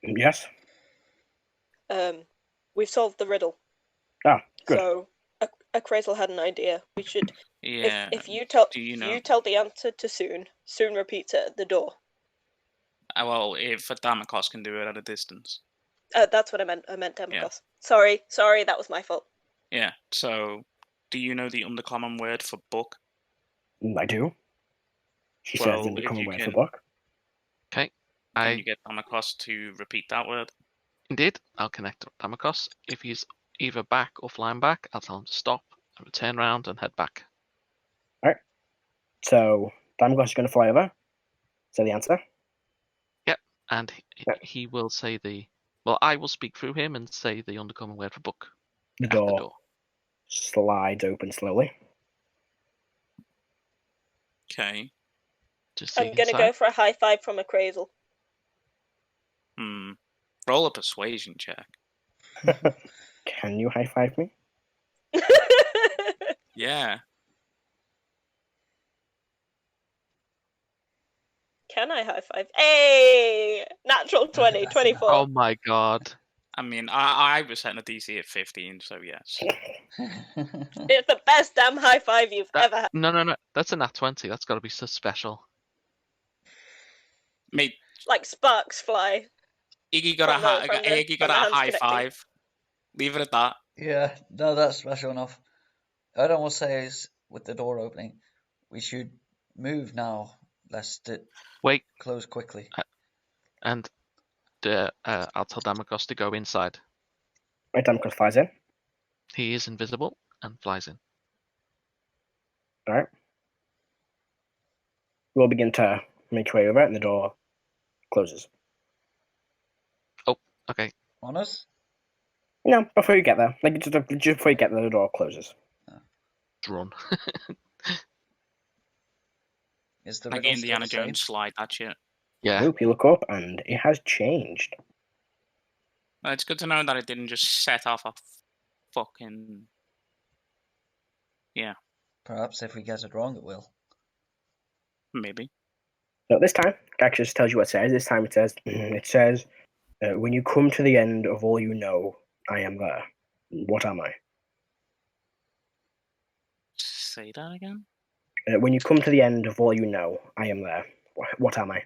Yes? we've solved the riddle. Ah, good. So a Crazel had an idea. We should, Yeah. if you tell, Do you if know? you tell the answer to Soon repeats it at the door. Well, if Damocos can do it at a distance. That's what I meant. I meant Democos. Yeah. Sorry, that was my fault. Yeah. So, do you know the undercommon word for book? I do. She Well, says in the if common you word for can- book. Okay. Can you get Damocos to repeat that word? Indeed, I'll connect Damocos. If he's either back or flying back, I'll tell him to stop and return round and head back. So Damgos is going to fly over. Say the answer. And he will say well, I will speak through him and say the undercommon word for book. The at the door door. slides open slowly. Okay. Just see I'm gonna inside. go for a high five from a cradle. Roll a persuasion check. Can you high five me? Yeah. Can I high five? Hey! Natural 20, 24. Oh my god. I mean, I was setting a DC at 15, so yes. It's the best damn high five you've ever had. No. That's a nat 20. That's got to be so special. Mate, Like sparks fly. Iggy got Iggy got a high connecting. five. Leave it at that. Yeah, no, that's special enough. Odin will say is, with the door opening, we should move now, lest it Wait, close quickly. and I'll tell Damocos to go inside. Right, Damgos flies in. He is invisible and flies in. All right. We'll begin to make your way over, and the door closes. Okay. On us? No, before you get there, like just before you get there, the door closes. Run. Is the Like riddle still Indiana the same? Jones slide that shit. Yeah. Nope, you look up, and it has changed. Well, it's good to know that it didn't just set off a fucking... Yeah, Perhaps if we get it wrong, it will. maybe. So this time, Gaxus tells you what it says. This time it says, when you come to the end of all you know, I am there. What am I? Say that again? When you come to the end of all you know, I am there. What am I?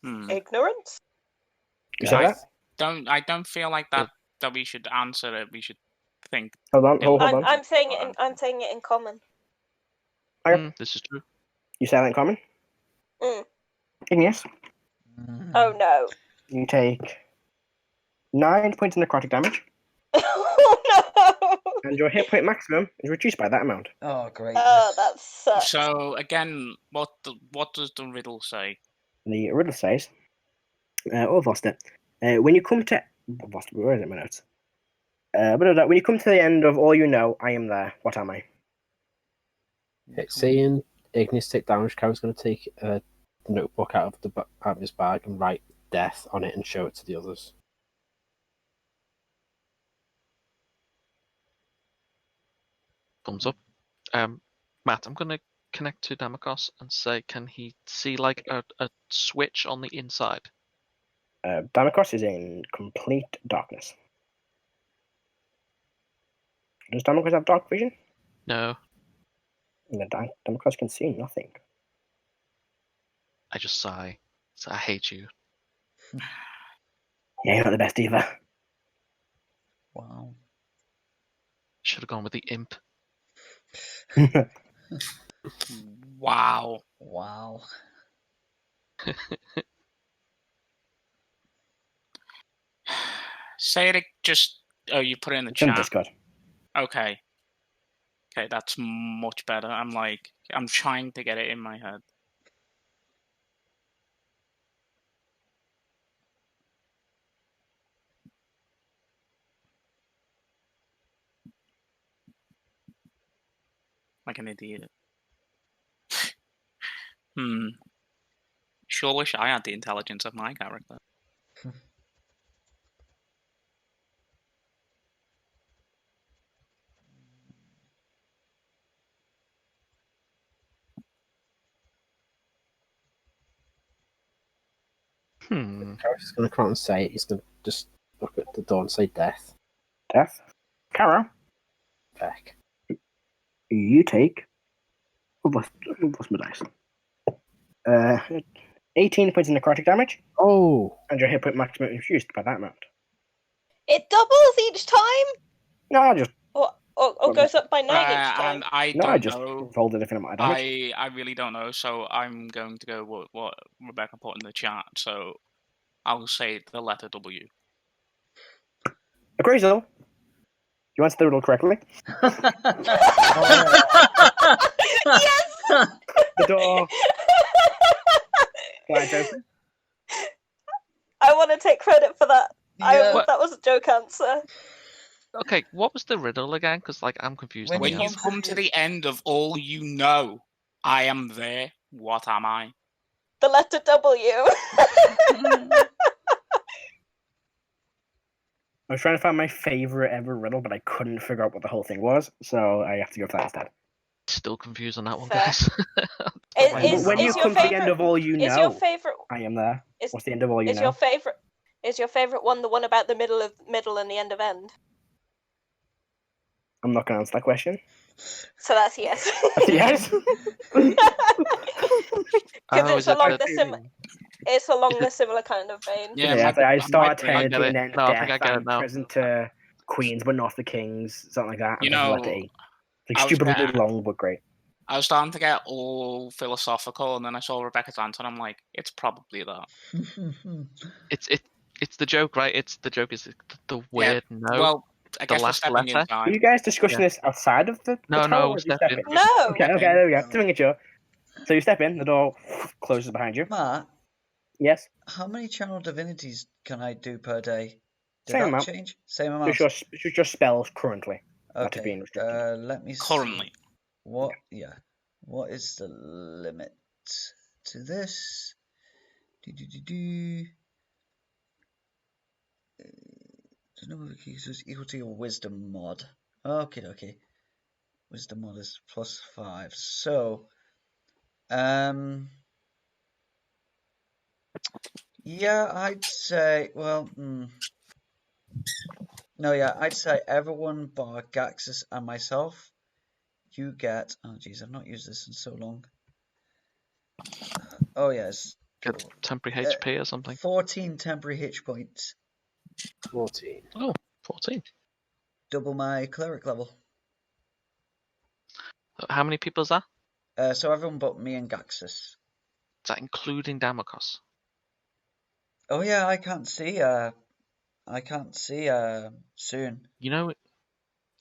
Ignorance? You say that? I don't feel like that we should answer it. We should think. Hold on. I'm saying it in common. Okay. This is true. You say that in common? Mm. Igneous, Oh no. you take 9 points of necrotic damage, Oh no. and your hit point maximum is reduced by that amount. Oh, great. Oh, that sucks. So again, what does the riddle say? The riddle says, I've lost it. When you come to... Where is it, my notes? When you come to the end of all you know, I am there. What am I? Seeing Ignis take damage, Karen's going to take a notebook out of his bag and write death on it and show it to the others. Thumbs up. Matt, I'm going to connect to Damocos and say, can he see like a switch on the inside? Damocos is in complete darkness. Does Damocos have dark vision? No, No, Damocos can see nothing. I just sigh. So I hate you. Yeah, you're not the best either. Wow. Should have gone with the imp. Wow. Wow. Say it just... Oh, you put it in the It's in chat. Discord. Okay. Okay, that's much better. I'm trying to get it in my head. Like an idiot. Sure wish I had the intelligence of my character. Karen's just going to come out and say it. He's going to just look at the door and say death. Death. Caro, Beck. you take... What's my dice? 18 points of necrotic damage, Oh! and your hit point maximum is reduced by that amount. It doubles each time? No, I just Or goes up by 9 each time? I no, I don't just know. rolled a different amount of damage. I really don't know, so I'm going to go with what Rebecca put in the chat. So I'll say the letter W. Appraisal. You answered the riddle correctly. Yes! Okay, what was the riddle again? Because like I'm confused. When on When the you comes answer. come to the end of all you know, I am there. What am I? The letter W. I was trying to find my favorite ever riddle, but I couldn't figure out what the whole thing was, so I have to go for that instead. Still confused on that one, Fair. guys. Is when you your come to the end favorite? of all you Is your know, favorite? I am there. Is What's the end of all you is know? your favorite? Is your favorite one the one about the middle and the end of end? I'm not going to answer that question. So that's yes. Yes. Because Oh, it's is it along the- it's along Is the it- sile kind of vein. Yeah, Yeah, my- I my start brain- I eternity get and it. end No, I think death I get it and now. present to queens, but not the kings, something like that. You I'm taking know, letter E. Like I was stupidly getting- long, but great. I was starting to get all philosophical, and then I saw Rebecca's answer, and I'm like, it's probably that. It's the joke, right? It's the joke is the weird no. Well, I the guess we're last stepping letter? Are inside. you guys discussing Yeah. this outside of the No, tower? no, or we're do you stepping. step in? No. Okay, there we go. Just making sure. So you step in, the door closes behind you. Matt, Yes, how many channel divinities can I do per day? Did Same that amount. change? Same amount. just your spells currently. That is Okay. being restricted. Let me see. Currently. What? Yeah. What is the limit to this? The number of keys is equal to your wisdom mod. Okay. Wisdom mod is +5. So, yeah, I'd say. Well, no, yeah, I'd say everyone bar Gaxus and myself. You get. Oh, geez, I've not used this in so long. Oh yes. Get temporary HP or something. 14 temporary H points. 14. Oh, 14. Double my cleric level. How many people is that? So everyone but me and Gaxus. Is that including Damokos? Oh yeah, I can't see soon. You know.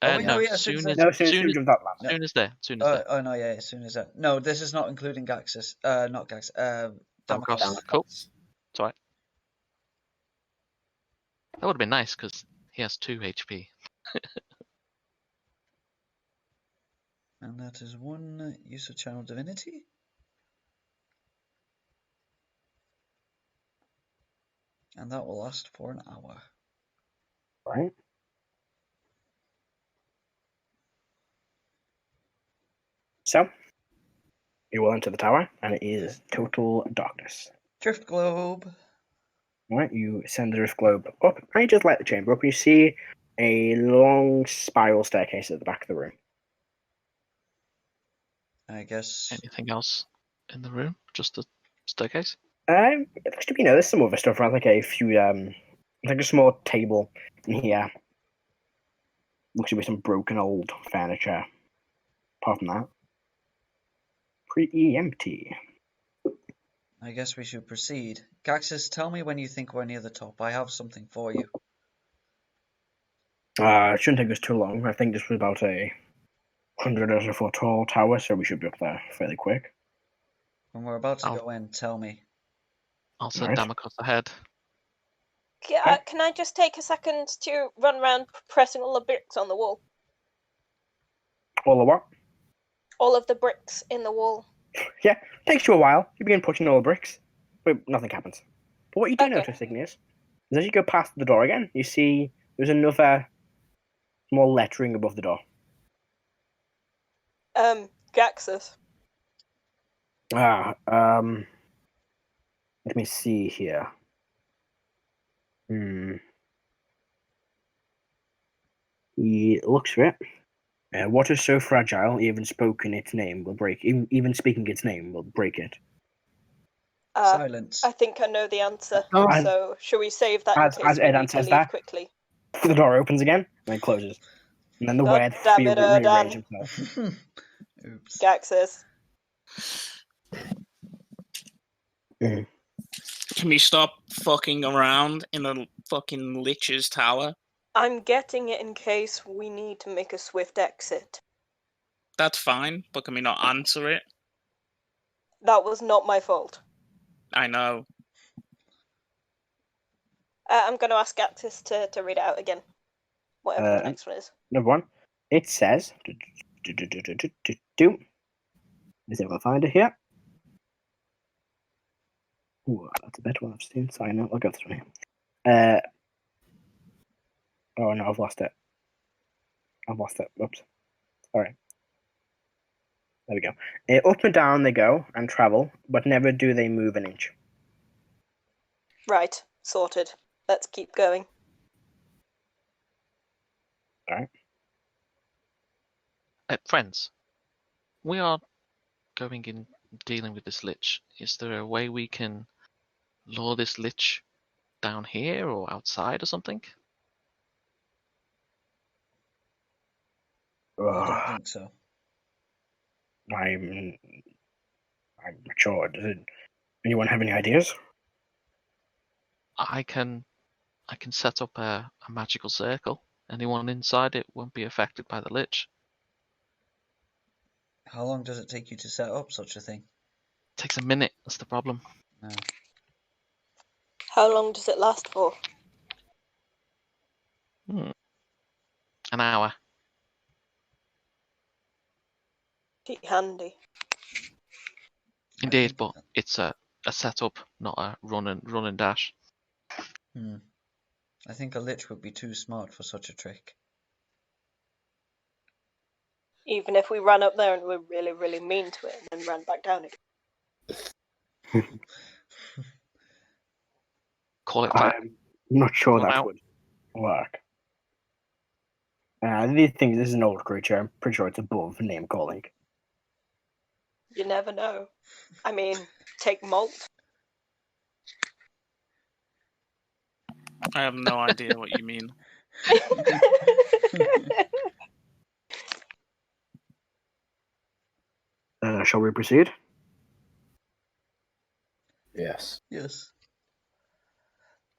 Oh, No, yeah, soon soon- is No, soon soon is jump that land. soon is there. Soon is there. Oh no, yeah, as soon as that. No, this is not including Gaxus. Not Gaxus. Damokos. Damokos. Cool. It's alright. That would have been nice because he has 2 HP. And that is 1 use of channel divinity. And that will last for an hour. Right. So you will enter the tower, and it is total darkness. Drift globe. Right, you send the drift globe up, and you just light the chamber up. You see a long spiral staircase at the back of the room. I guess. Anything else in the room? Just the staircase? There's some other stuff around, like a few, like a small table in here. Looks to be some broken old furniture. Apart from that, pretty empty. I guess we should proceed. Gaxus, tell me when you think we're near the top. I have something for you. It shouldn't take us too long. I think this was about a 100 or so foot tall tower, so we should be up there fairly quick. When we're about to Oh. go in, tell me. I'll send Right. Damokos ahead. Can I just take a second to run around pressing all the bricks on the wall? All the what? All of the bricks in the wall. Yeah, takes you a while. You begin pushing all the bricks, but nothing happens. But what you do Okay. notice, Igneous, is as you go past the door again, you see there's another small lettering above the door. Gaxus. Let me see here. He looks for it. What is so fragile, even speaking its name will break. Even speaking its name will break it. Silence. I think I know the answer. Oh. So should we save that in As case we Ed need to answers leave that. quickly? The door opens again, and then closes. And then the God word damn it, rearrange Erdan. himself. Oops. Gaxus. Can we stop fucking around in the fucking Lich's tower? I'm getting it in case we need to make a swift exit. That's fine, but can we not answer it? That was not my fault. I know. I'm going to ask Gaxus to read it out again. Whatever the Uh, next one is. Number one, it says, is able to find it here. Ooh, that's a better one I've seen. Sorry, no, I'll go this one here. Oh no, I've lost it. Oops. Sorry. There we go. Up and down they go and travel, but never do they move an inch. Right, sorted. Let's keep going. Alright. Friends, we are going in dealing with this Lich. Is there a way we can lure this Lich down here or outside or something? I don't think so. I'm not sure. Does anyone have any ideas? I can set up a magical circle. Anyone inside it won't be affected by the Lich. How long does it take you to set up such a thing? It takes a minute, that's the problem. No. How long does it last for? An hour. Pretty handy. Indeed, think but it's a setup, not a run and dash. I think a Lich would be too smart for such a trick. Even if we ran up there and were really, really mean to it and then ran back down again. Call it fire. I'm not sure Come that out. would work. These things, this is an old creature. I'm pretty sure it's above name calling. You never know. I mean, take malt. I have no idea what you mean. Shall we proceed? Yes. Yes.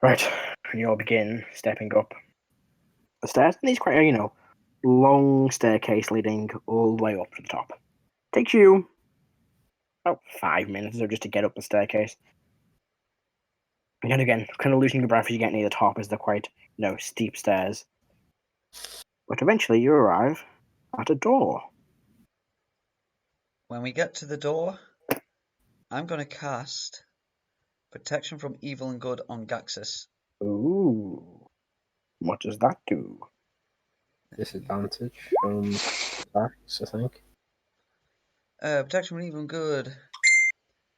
Right. You all begin stepping up the stairs. And these quite a, long staircase leading all the way up to the top. Takes you about 5 minutes or so just to get up the staircase. And again, kind of losing your breath as you get near the top as they're quite, steep stairs. But eventually you arrive at a door. When we get to the door, I'm going to cast Protection from Evil and Good on Gaxus. Ooh. What does that do? Disadvantage from attacks, I think. Protection from Evil and Good.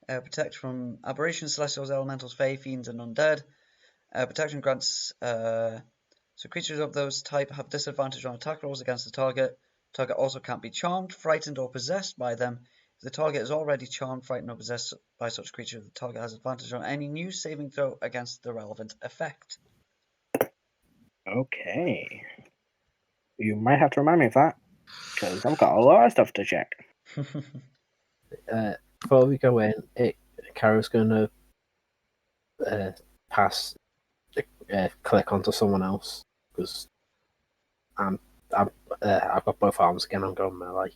Protect from aberrations, celestials, elementals, fae, fiends, and undead. Protection grants so creatures of those type have disadvantage on attack rolls against the target. Target also can't be charmed, frightened, or possessed by them. If the target is already charmed, frightened, or possessed by such creature, the target has advantage on any new saving throw against the relevant effect. Okay. You might have to remind me of that, because I've got a lot of stuff to check. Before we go in, Karo's going to click onto someone else because I've got both arms again. I'm going melee.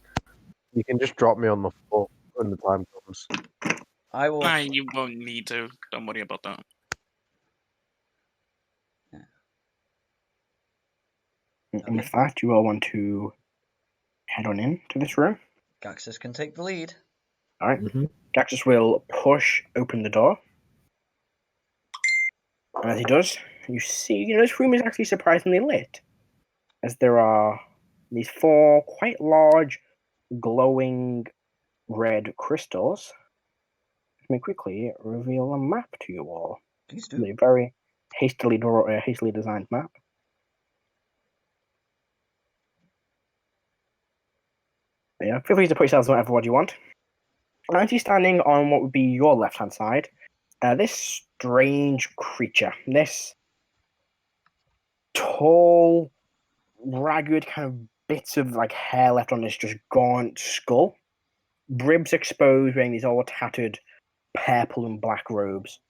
You can just drop me on the floor when the time comes. I will. Nah, you won't need to. Don't worry about that. And with that, you all want to head on in to this room. Gaxus can take the lead. All right. Mm-hmm. Gaxus will push open the door. And as he does, you see, this room is actually surprisingly lit, as there are these 4 quite large, glowing red crystals. Let me quickly reveal a map to you all. Please do. A very hastily designed map. Yeah, feel free to put yourselves on whatever word you want. Actually, standing on what would be your left-hand side, this strange creature, this tall, ragged kind of bits of hair left on this just gaunt skull, ribs exposed, wearing these all tattered purple and black robes.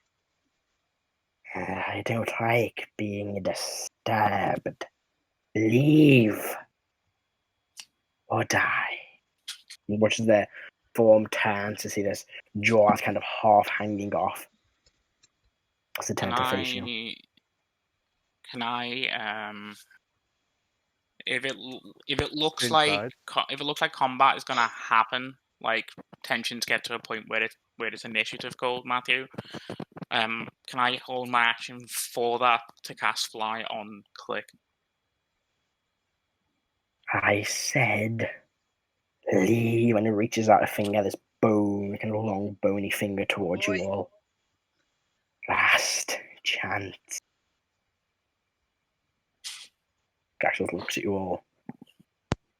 I don't like being disturbed. Leave or die. And watches their form turn to see this jaws kind of half hanging off. As they turn to face you. Can I if it looks like Inside. if it looks like combat is gonna happen, like tensions get to a point where it's initiative called, Matthew. Can I hold my action for that to cast fly on Click? I said leave, and it reaches out a finger, this bone, kind of long, bony finger towards you all. Last chance. Gaxus looks at you all,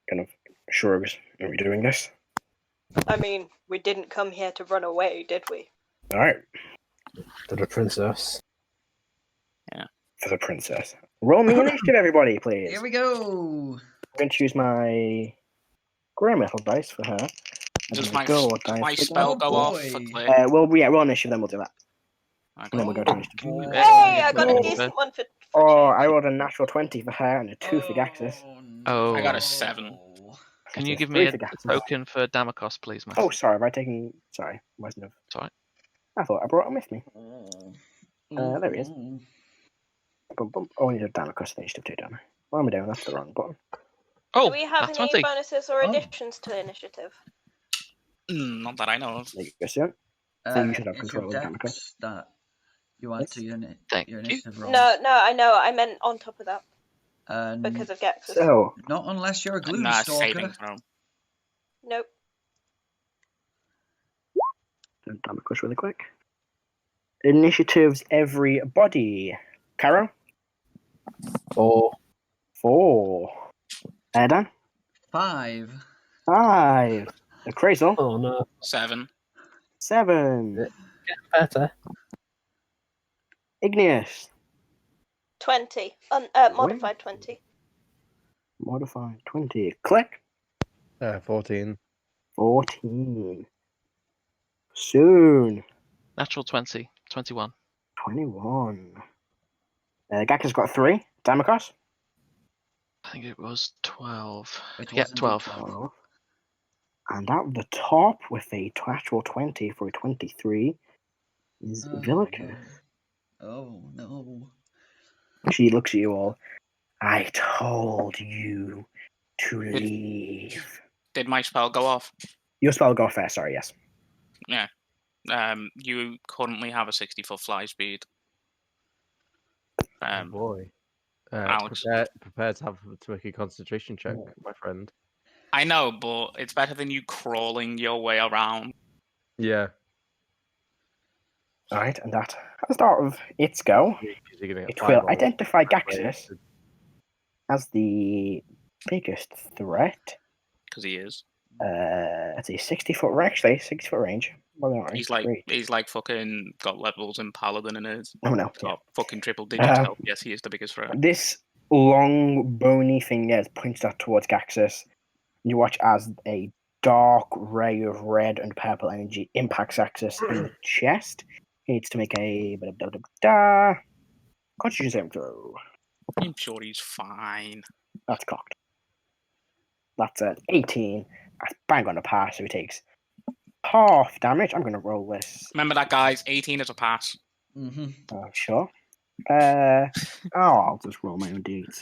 kind of shrugs. Are we doing this? I mean, we didn't come here to run away, did we? Alright, To the princess. for the princess. Roll me initiative, everybody, please. Here we go. I'm going to use my grey metal dice for her. Does my my gold dice for spell that. go off for boy. Click? Roll initiative, then we'll do that. And then we'll go to initiative. boy. Hey, I got a Oh. decent one for Oh, change. I rolled a natural 20 for her and a 2 for Gaxus. Oh. I got a 7. Can you That's give 3 me for a Gaxus. token for Damocos, please, Matt? Oh, sorry, have I taken... Sorry, wasn't have... It's alright. I thought I brought him with me. There he is. Boom, boom. Oh, I need a Damocus initiative too, damn it. What am I doing? That's the wrong button. Oh, Do we have that's any 20. bonuses or Oh. additions to initiative? Not that I know of. There you go, sir. So you should have it's control your of the Damocus. dex that you add to your, Thank your you. initiative roll. No, I know. I meant on top of that And because of Gexus. So, not unless you're a gloom Nah, stalker. saving throw. Nope. Damocus really quick. Initiatives, everybody. Caro? 4. 4. Dan? 5. 5. Crazel? Oh no. 7. 7. Better. Igneous? 20. Modified 20. Modified 20. Click? 14. 14. Soon. Natural 20. 21. 21. Gaka's got 3. Damocos? I think it was 12. It Yeah, was indeed 12. 12. And at the top with a actual 20 for a 23 is Oh, Villica. no. Oh no. She looks at you all. I told you to leave. Did my spell go off? Your spell go first, sorry, yes. You currently have a 60-foot fly speed. Oh boy. Alex. Prepare to make a concentration check, my friend. I know, but it's better than you crawling your way around. Yeah. Alright, and that at the start of its go, You're gonna get it will fireballs. identify Gaxus as the biggest threat. Because he is. It's a 60-foot range, actually, 60-foot range. Well, not He's right. like fucking got levels in Paladin in his. Oh no. Got fucking triple digits health. Yes, he is the biggest threat. This long, bony finger is pointed out towards Gaxus. You watch as a dark ray of red and purple energy impacts Gaxus in the chest. He needs to make a Constitution saving throw. I'm sure he's fine. That's cocked. That's an 18. That's bang on a pass, so he takes half damage. I'm going to roll this. Remember that, guys. 18 is a pass. Sure. I'll just roll my own d8s.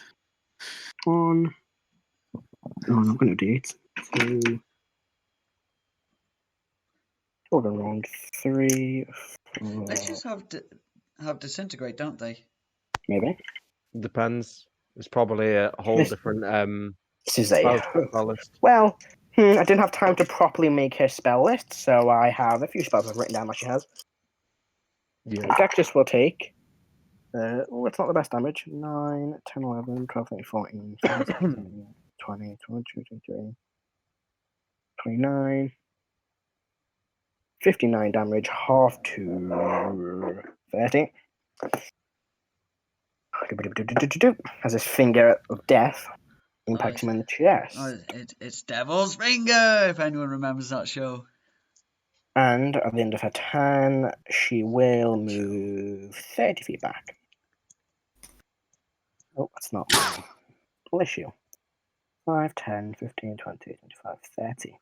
1. No, I'm not going to do d8s. 2. Hold on, round 3. 4. Let's just have disintegrate, don't they? Maybe. Depends. It's probably a whole This- different This is a. spell list. Well, I didn't have time to properly make her spell list, so I have a few spells I've written down that she has. Yeah. Gaxus will take. It's not the best damage. 9, 10, 11, 12, 13, 14, 15, 20, 22, 23, 29. 59 damage, half to 30. As his finger of death impacts him in the chest. Oh, it's Devil's Finger, if anyone remembers that show. And at the end of her turn, she will move 30 feet back. Oh, that's not my issue. 5, 10, 15, 20, 25, 30.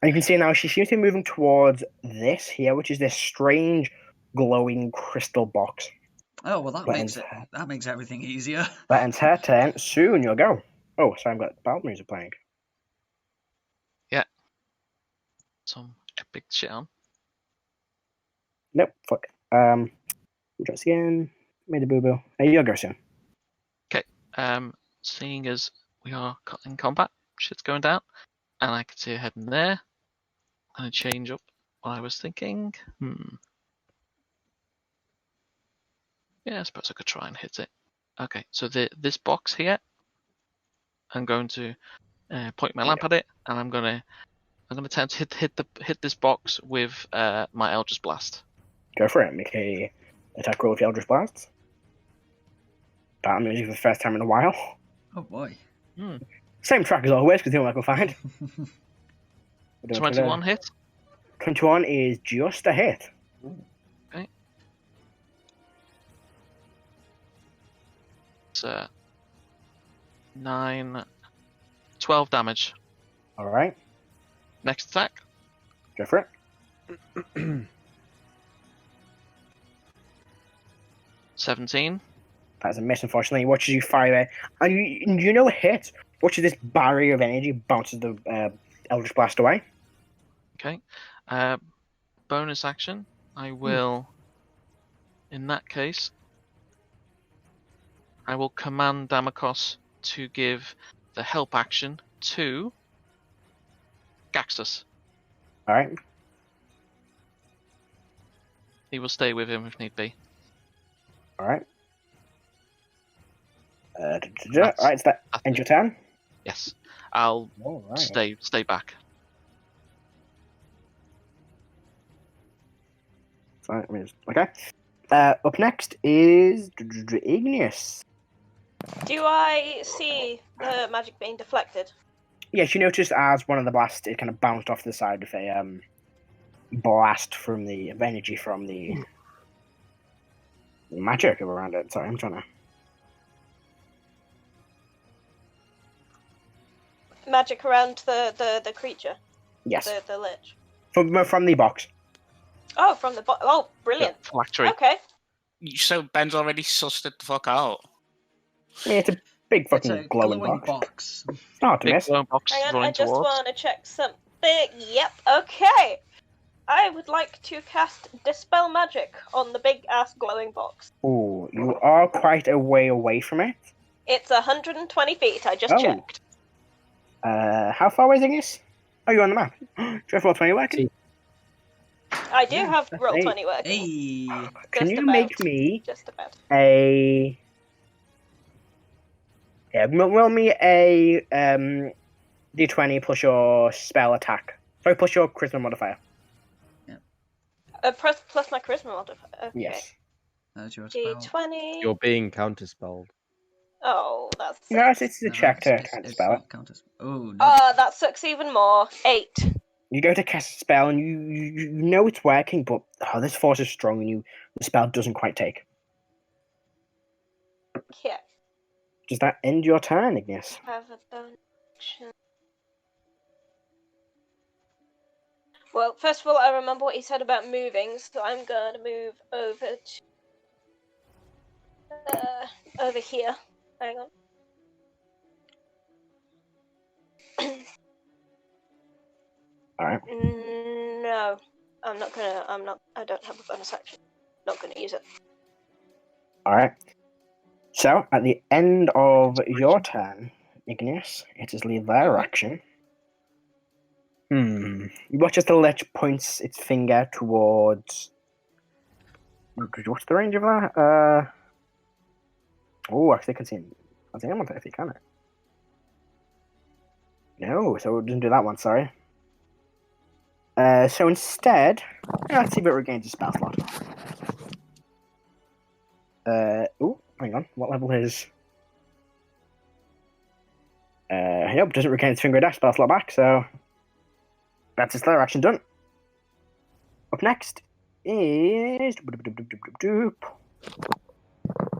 And you can see now she seems to be moving towards this here, which is this strange glowing crystal box. Oh well, that That makes ends everything easier. That ends her turn. Soon you'll go. Oh, sorry, I've got battle music playing. Some epic shit on. Nope, fuck. Just again. Made a boo boo. Hey, you'll go soon. Seeing as we are in combat, shit's going down, and I can see a head in there. I'm gonna change up what I was thinking. Yeah, I suppose I could try and hit it. Okay, so this box here, I'm going to point my lamp at it, and I'm gonna attempt to hit this box with my Eldritch Blast. Go for it. Make a attack roll with Eldritch Blast. Battle music for the first time in a while. Oh boy. Same track as always, because the only I can find. 21 hit. 21 is just a hit. Okay. It's 12 damage. Alright, Next attack. go for it. 17. That's a miss, unfortunately. Watches you fire it. And you know a hit. Watches this barrier of energy bounces the Eldritch Blast away. Okay. Bonus action. I will, in that case, I will command Damakos to give the help action to Gaxus. Alright. He will stay with him if need be. Alright. Alright, it's that end your turn. Yes. I'll Alright. stay back. Sorry, okay. Up next is Igneous. Do I see the magic being deflected? Yes, you noticed as one of the blasts, it kind of bounced off the side of a blast from the of energy from the magic around it. Sorry, I'm trying to. Magic around the creature, Yes, the lich. from the box. Oh, from the oh, brilliant. Phylactery. Okay. So Ben's already sussed it the fuck out. Yeah, it's a big It's fucking a glowing glowing box. box. It's not hard to Big miss. glowing box Hang on, running I just towards. want to check something. Yep, okay. I would like to cast Dispel Magic on the big ass glowing box. Oh, you are quite a way away from it. It's 120 feet, I just Oh. checked. How far away is Igneous? Oh, you're on the map. Do you have roll 20 working? I do Yeah, have that's roll eight. 20 working. Hey. Can Just you about. make me Just about. a... Yeah, roll me a d20 plus your spell attack. Sorry, plus your charisma modifier. Plus my charisma modifier. Okay. Yes. That's your spell. D20. You're being counterspelled. Oh, that's. No, it's the No, check to it's spell it. not counters. Oh no. Oh, that sucks even more. 8. You go to cast a spell and you know it's working, but this force is strong and the spell doesn't quite take. Okay. Does that end your turn, Igneous? Have a bonus action. Well, first of all, I remember what he said about moving, so I'm going to move over to over here. Hang on. All right. No, I don't have a bonus action. Not gonna use it. All right. So at the end of your turn, Igneous, it is leave their action. You watch as the Lich points its finger towards. What's the range of that? Oh, actually, I can see him. I think I'm on 30, can it? No, so it doesn't do that one. Sorry. So instead, let's see if it regains a spell slot. Oh, hang on. What level is? Nope, doesn't regain its finger dash spell slot back. So that's its lair action done. Up next is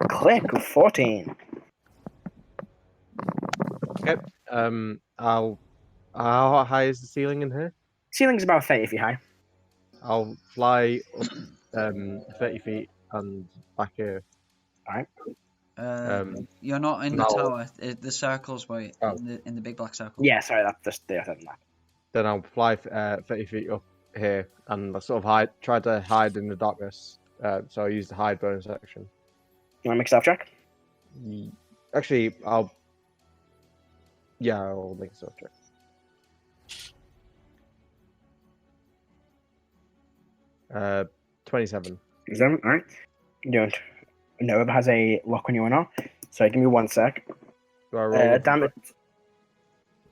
Click of 14. Okay. How high is the ceiling in here? Ceiling's about 30 feet high. I'll fly up 30 feet and back here. You're not in the no. tower. The circle's where Oh. in the big black circle. Yeah, sorry, that's just the other than that. Then I'll fly 30 feet up here and I sort of try to hide in the darkness. So I use the hide bonus action. You want to make a stealth check? Actually, I'll make a stealth check. Uh, 27. Is that all right? You don't know if it has a lock on you or not. So give me 1 sec. Do I roll? Damn it.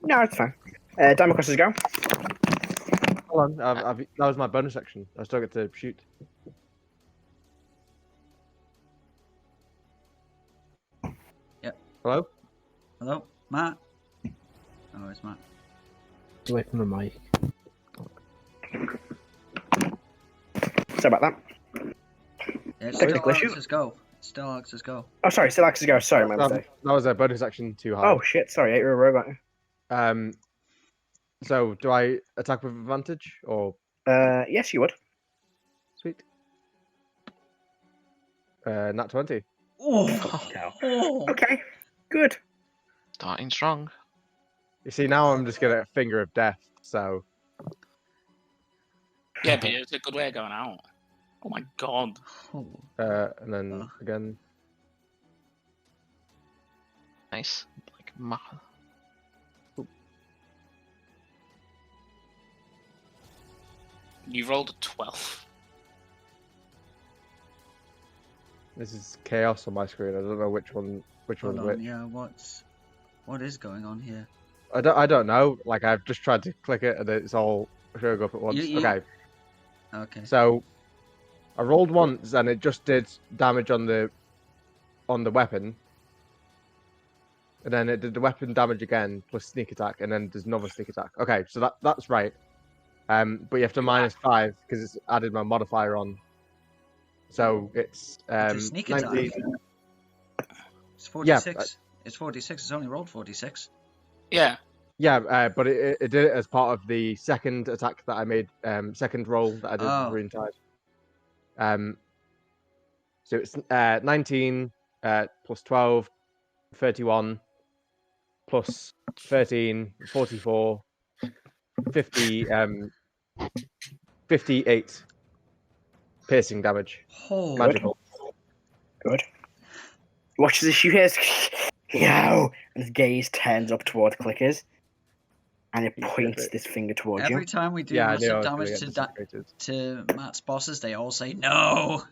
No, it's fine. Damocus, go. Hold on, that was my bonus action. I still get to shoot. Yep. Hello? Hello, Matt. Oh, it's Matt. Away from the mic. Sorry about that. Yeah, it's Technical still issue. Alex's go. It's still Alex's go. Oh, sorry, still Axis go. Sorry, my mistake. That was a bonus action too high. Oh, shit, sorry, you're a robot. So do I attack with advantage or Yes, you would. sweet? Nat 20. Oh, No. Okay, good. Starting strong. You see, now I'm just gonna finger of death. So Yeah, but it's a good way of going out. Oh my god. and then again. Nice. Like You rolled a 12. This is chaos on my screen. I don't know which one's hold which. on. Yeah, what is going on here? I don't know. Like I've just tried to click it and it's all showing up at once. You- Okay. Okay. So I rolled once and it just did damage on the weapon. And then it did the weapon damage again plus sneak attack, and then there's another sneak attack. Okay, so that's right. But you have to -5 because it's added my modifier on. So it's sneak 19. attack. It's 46. It's 46. It's only rolled 46. Yeah. Yeah, but it did it as part of the second attack that I made, second roll that I did Oh. with Rune Tide. So it's 19 plus 12, 31 plus 13, 44, 50, 58 piercing damage. Oh, Magical. Good. Watch as you hear, yo, and his gaze turns up toward Clickers, and it points this finger towards every you. time we do Yeah, I knew I massive was gonna damage get to disintegrated. to Matt's bosses, they all say no.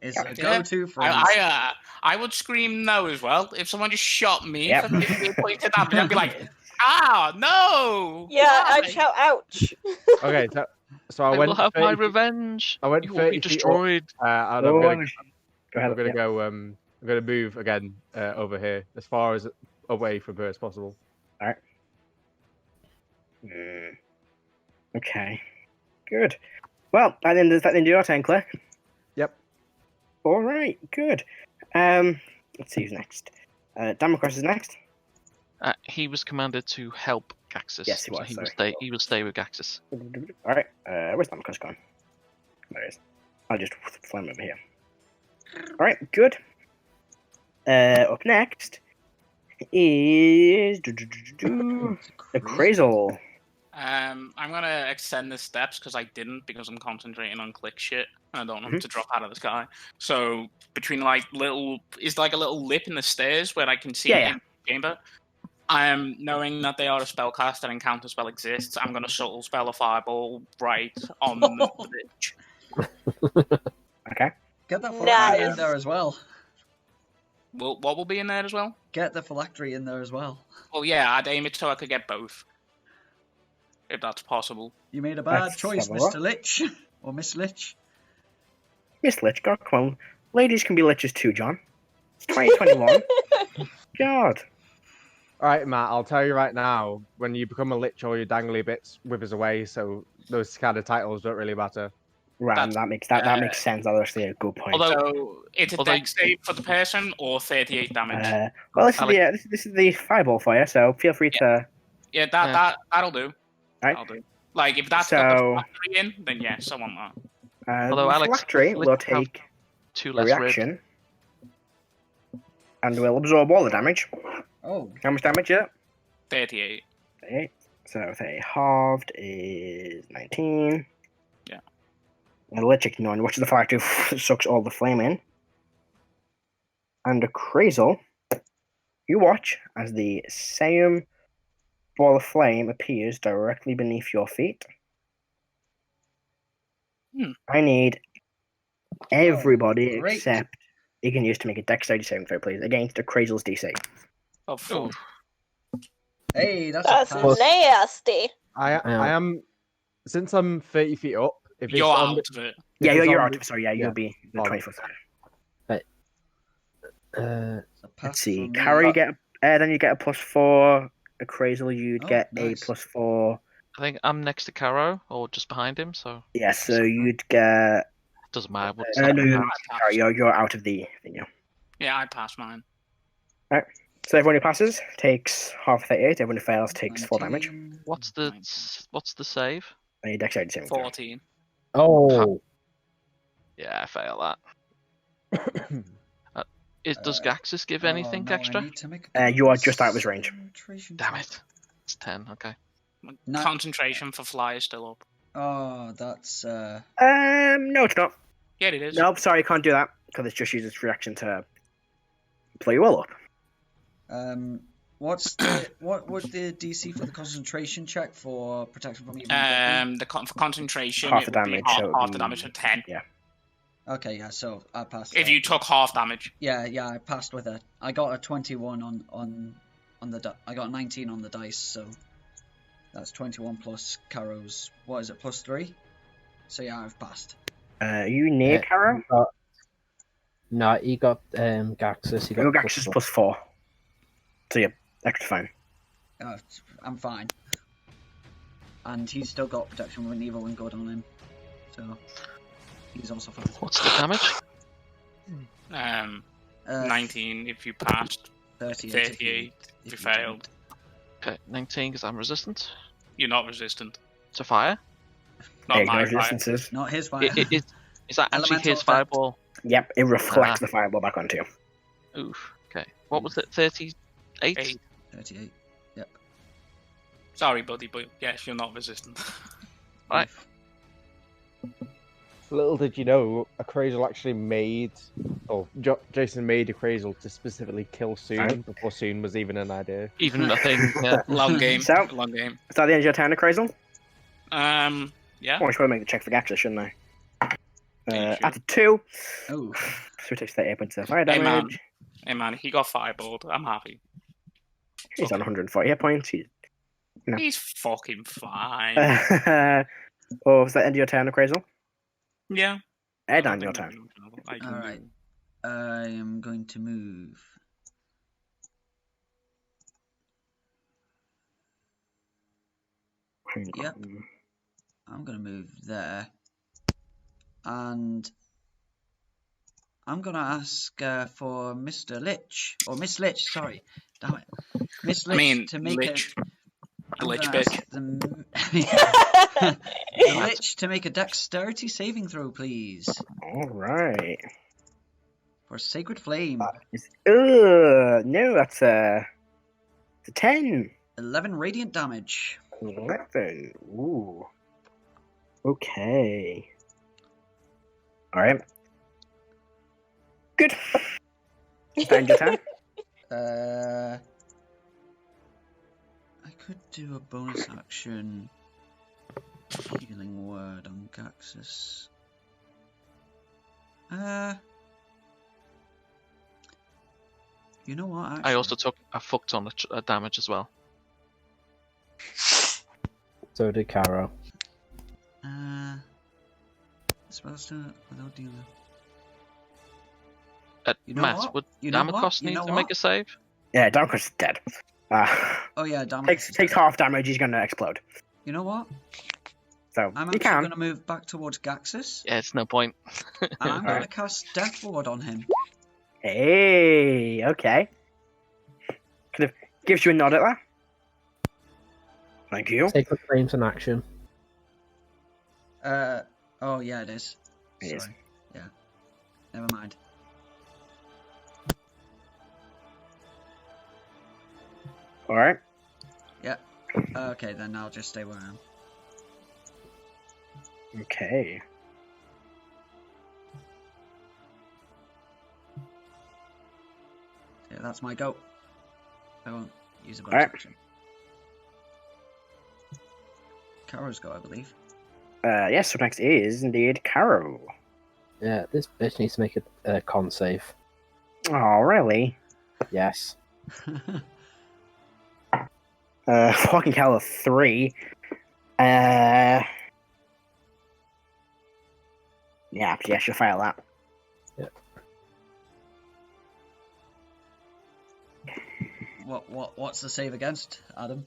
It's a Yeah. go-to phrase. I would scream no as well. If someone just shot me Yep. for making pointed damage, I'd be like, no! Yeah, Why?" I'd shout ouch. Okay, so I I went. will have my 30 feet- revenge. I went You will be 30 feet up. destroyed. And I'm Go gonna, on. Go ahead. I'm gonna yeah. go. I'm gonna move again over here as far as away from her as possible. Okay. Good. Well, and then does that then do your turn, Claire? Yep. All right. Good. Let's see who's next. Damocras is next. He was commanded to help Gaxus. Yes, he so was, he sorry. will stay with Gaxus. All right. Where's Damocras gone? There he is. I'll just fly him over here. All right. Good. Up next is the Crazel. I'm gonna extend the steps because I didn't, because I'm concentrating on click shit and I don't want him to drop out of the sky. So between like is like a little lip in the stairs where I can see Yeah. in the chamber. Knowing that they are a spellcaster and counter spell exists, I'm gonna subtle spell a fireball right on the Lich. Okay. Get that phylactery in Nice. there as well. What will be in there as well? Get the phylactery in there as well. Well, yeah, I'd aim it so I could get both, if that's possible. You made a bad Let's choice, have a look. Mr. Lich. Or Miss Lich. Miss Lich, God, come on. Ladies can be Liches too, John. It's 2021. God. All right, Matt. I'll tell you right now. When you become a lich, all your dangly bits withers away. So those kind of titles don't really matter. Right, That's- that makes sense. That's actually a good point. So it's a although- dex save for the person or 38 damage. Well, this is Alex- this is the fireball for you, so feel free to. Yeah, that'll do. Right. That'll do. Like if that's got the So- factory in, then yes, I want that. Although the Alex, phylactery Lich will have take Two a less red. reaction and will absorb all the damage. Oh, How much damage is it? 38. 38. So 30 halved is 19. Yeah. And the Lich ignoring watches the fire to sucks all the flame in. And a Crazel, you watch as the same ball of flame appears directly beneath your feet. I need everybody great. except you can use to make a dexterity saving throw, please, against the Crazel's DC. Oh, fuck. Hey, that's That's a pass. nasty. I am, since I'm 30 feet up. If it's You're on out of it. Yeah, it's you're on out the- of it. Sorry, yeah, yeah. you'll be the On. 20 foot side. It's a pass Let's see. from Carrie, me. you get then you get a +4. A Crazel, you'd Oh, get nice. a +4. I think I'm next to Caro or just behind him, so Yeah, so you'd get. doesn't matter. What's No, you're, pass. Carrie, you're out of the thing. Yeah. Yeah, I passed mine. So everyone who passes takes half 38. Everyone who fails takes 4 damage. 19. what's the save? And your dexterity saving throw. 14. Oh, Yeah, I fail that. Does Gaxus give anything no, I extra? need to make a You are just out of his range. concentration Damn check. it. It's 10. Okay. No. Concentration for fly is still up. Oh, that's No, it's not. Yeah, it is. Nope, sorry, you can't do that because it's just used its reaction to blow you all up. what's the what would the DC for the concentration check for protection from evil? For concentration, Half it the would be damage, so it would half the be- damage at 10. Yeah. Okay, yeah, so I passed. If you took half damage. Yeah, I passed with it. I got a 21 on the I got a 19 on the dice, so that's 21 plus Caro's. What is it? +3. So yeah, I've passed. You near Caro? no, he got Gaxus. He got Your Gax is +4. So yeah, extra fine. I'm fine. And he's still got protection from evil and good on him, so he's also fine. What's the damage? 19 if you passed, 38. 38 if you failed. Okay, 19 because I'm resistant You're not resistant. to fire. Not Hey, my no fire. resistances. Not his fire. Is that actually Elemental his effect. fireball? Yep, it reflects Ah. the fireball back onto you. Oof. Okay. What was it? 38? 8. 38. Sorry, buddy, but yes, you're not resistant. Right. Little did you know, a Crazel actually made, Jason made a Crazel to specifically kill Soon Right. before Soon was even an idea. Even a thing. Yeah. Long game. So- Long game. Is that the end of your turn, Crazel? Yeah. Oh, I should probably make the check for Gaxus, shouldn't I? Yeah, you should. After 2, Oh, so it takes 38 points of fire Hey, man. damage. Hey, man, he got fireballed. I'm happy. He's on 140 hit points. No. He's fucking fine. Oh, was that end of your turn, Crazel? Yeah. Ed, on your turn. Alright. I am going to move. Yep. I'm going to move there. And I'm going to ask for Mr. Lich. Or Miss Lich, sorry. Damn it. Miss Lich to make Lich. a... Lich I'm gonna bitch. ask the Lich to make a dexterity saving throw, please. Alright. For Sacred Flame. No, that's it's a 10. 11 radiant damage. 11. Ooh. Okay. Alright. Good. Stand your turn. I could do a bonus action healing word on Gaxus. You know what? Actually, I also took a fuck ton of damage as well. So did Caro. Spells to without dealing. You know Matt, what? would You know what? Damocos You Uh, need know to make what? a save? Yeah, Darkus is dead. Oh yeah, damn it. Takes half damage, he's gonna explode. You know what? So, I'm you actually can. going to move back towards Gaxus, Yeah, it's no point. and I'm going to Alright. cast Death Ward on him. Hey, okay. Kind of gives you a nod at that. Thank you. Sacred Flames in action. Oh yeah, it is. It is. Sorry. Yeah. Never mind. All right. Yeah. Okay, then I'll just stay where I am. Okay. Yeah, that's my go. I won't use a bonus Alright. action. Caro's go, I believe. Yes. So next is indeed Caro. Yeah, this bitch needs to make a con save. Oh, really? Yes. Fucking hell, a 3. Yeah, she'll fail that. What's the save against, Adam?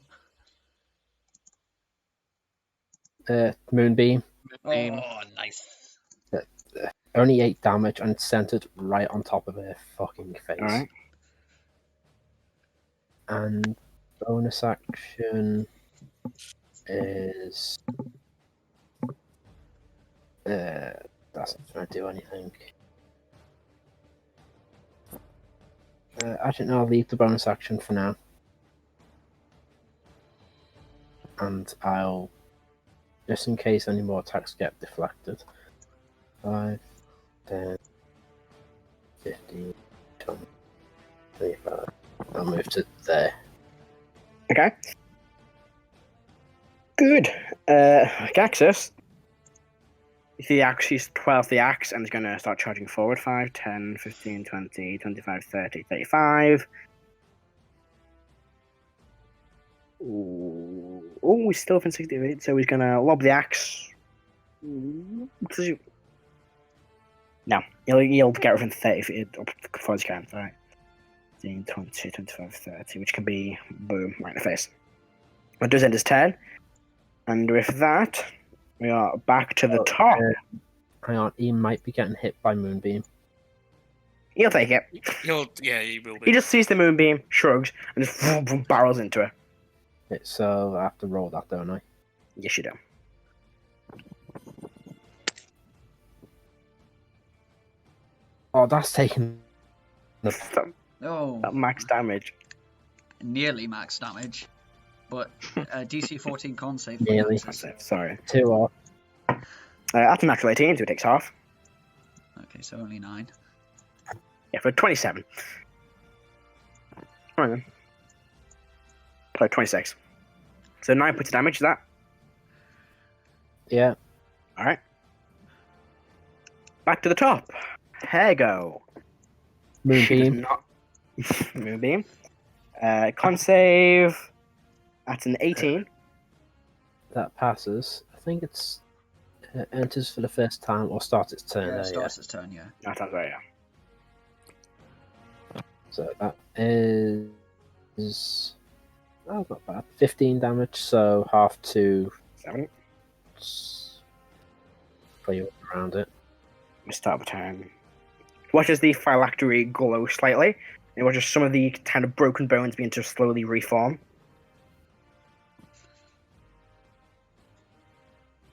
Moonbeam. Moonbeam. Oh, nice. Only 8 damage and centered right on top of her fucking face. Alright. And bonus action is that's not going to do anything. I think I'll leave the bonus action for now, and I'll just in case any more attacks get deflected. 5, 10, 15, 20, 25. I'll move to there. Okay. Good. Gaxus. The axe, he's 12 the axe, and he's going to start charging forward. 5, 10, 15, 20, 25, 30, 35. Ooh. Oh, he's still within 60 feet, so he's going to lob the axe. No, he'll get within 30 feet up before he can. Right. 15, 20, 25, 30, which can be boom, right in the face. It does end his turn. And with that, we are back to the top. Hang on, he might be getting hit by Moonbeam. He'll take it. He will be. He just sees the moonbeam, shrugs, and just barrels into it. So I have to roll that, don't I? Yes, you do. Oh, that's taken. Oh, That max damage. nearly max damage. But DC 14 con save. for Nearly. Gaxus. Sorry. 2 off. That's a natural 18, so it takes half. Okay, so only 9. Yeah, for 27. Alright then. Play 26. So 9 points of damage, is that? Yeah. Alright. Back to the top. Hairgo. She does Moonbeam. not. Moonbeam. Con save. That's an 18. That passes. I think it's enters for the first time or starts its turn. Yeah, there, it starts its turn, yeah. That sounds right, yeah. So that is not bad. 15 damage, so half to 7. play you around it. We start the turn. Watches the phylactery glow slightly, and watches some of the kind of broken bones begin to slowly reform.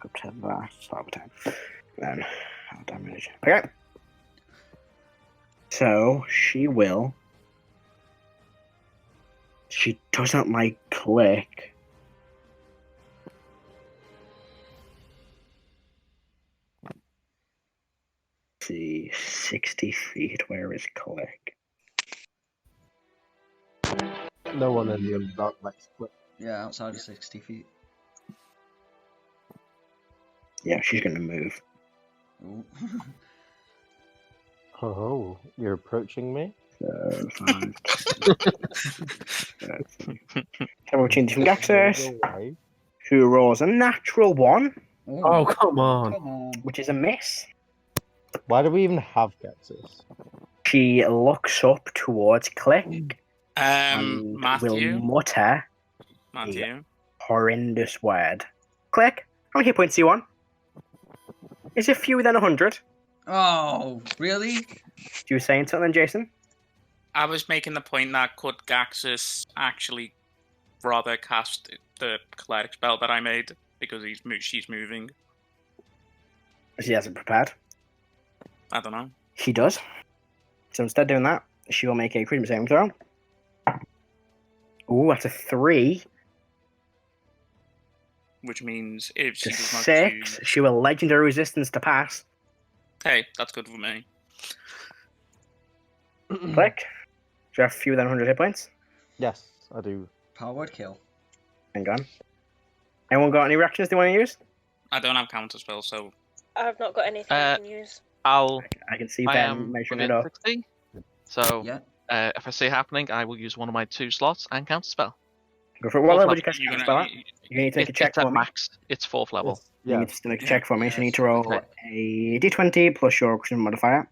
Up to that, start the turn. Then, how damage. Okay. So, she will. She doesn't like click. See, 60 feet. Where is click? No one in the Underdark likes split. Yeah, outside of 60 feet. Yeah, she's gonna move. Ooh. Oh, you're approaching me? 5, 17 from Gaxus, Away. who rolls a natural 1, Ooh, Oh, come on. come on. which is a miss. Why do we even have Gexus? She looks up towards Click and will Matthew. mutter Matthew. horrendous word. Click, how many hit points do you want? Is it fewer than 100? Oh, really? You were saying something, Jason? I was making the point that could Gaxus actually rather cast the cleric spell that I made because she's moving. She hasn't prepared. I don't know. She does. So instead of doing that, she will make a charisma saving throw. Ooh, that's a 3. Which means if she To does not 6. choose... She will legendary resistance to pass. Hey, that's good for me. Click. Do you have fewer than 100 hit points? Yes, I do. Power word kill. Hang on. Anyone got any reactions they want to use? I don't have counter spells, so I've not got anything I can use. I'll. I can see I Ben am measuring it within up. 60. So Yeah. if I see it happening, I will use one of my 2 slots and counter spell. Go for it. What Fourth level did you level. cast you're counter gonna... spell at? You need to make a check It's at for me. max. It's 4th level. You Yeah. need to make a Yeah. check for me, so you need to Yes. roll Okay. a d20 plus your charisma modifier.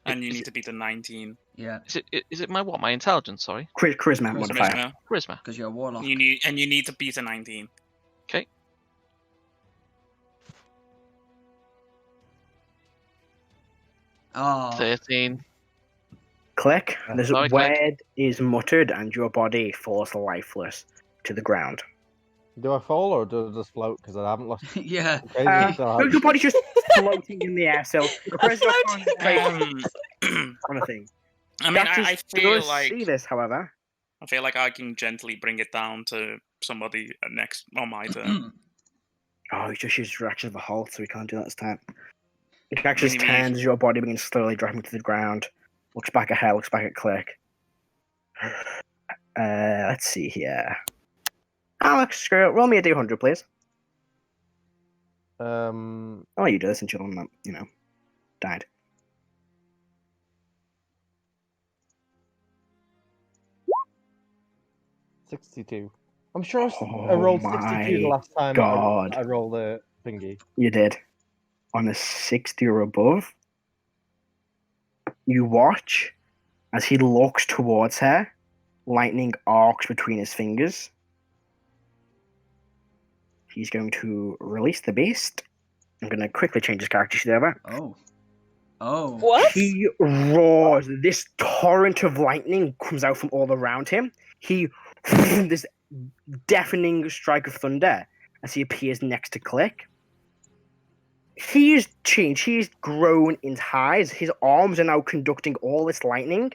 And you need to beat a 19. Yeah. Is it my what? My intelligence? Sorry, Charisma modifier. Charisma. charisma. Because you're a warlock. You need to beat a 19. Okay. Oh. 13. Click. This Sorry, word is muttered, and your body falls lifeless to the ground. Do I fall or do I just float? Because I haven't lost. Yeah. Okay, so No, your body's just floating in the air, so press your floating on a thing. I mean, Gaxus I feel does like... see this, however. I feel like I can gently bring it down to somebody next on my turn. Oh, he just used reaction of a halt, so we can't do that this time. It actually Maybe- turns your body begins slowly dropping to the ground. Looks back at her, looks back at Click. Let's see here. Alex, screw it. Roll me a d100, please. Oh, you do this until I'm not, died. $62. I'm sure I Oh rolled my 62 the last time God. I rolled the thingy. You did. On a 60 or above, you watch as he looks towards her, lightning arcs between his fingers. He's going to release the beast. I'm going to quickly change his character sheet over. Oh. Oh. What? He roars. This torrent of lightning comes out from all around him. He this deafening strike of thunder as he appears next to Click. He's changed. He's grown in size. His arms are now conducting all this lightning.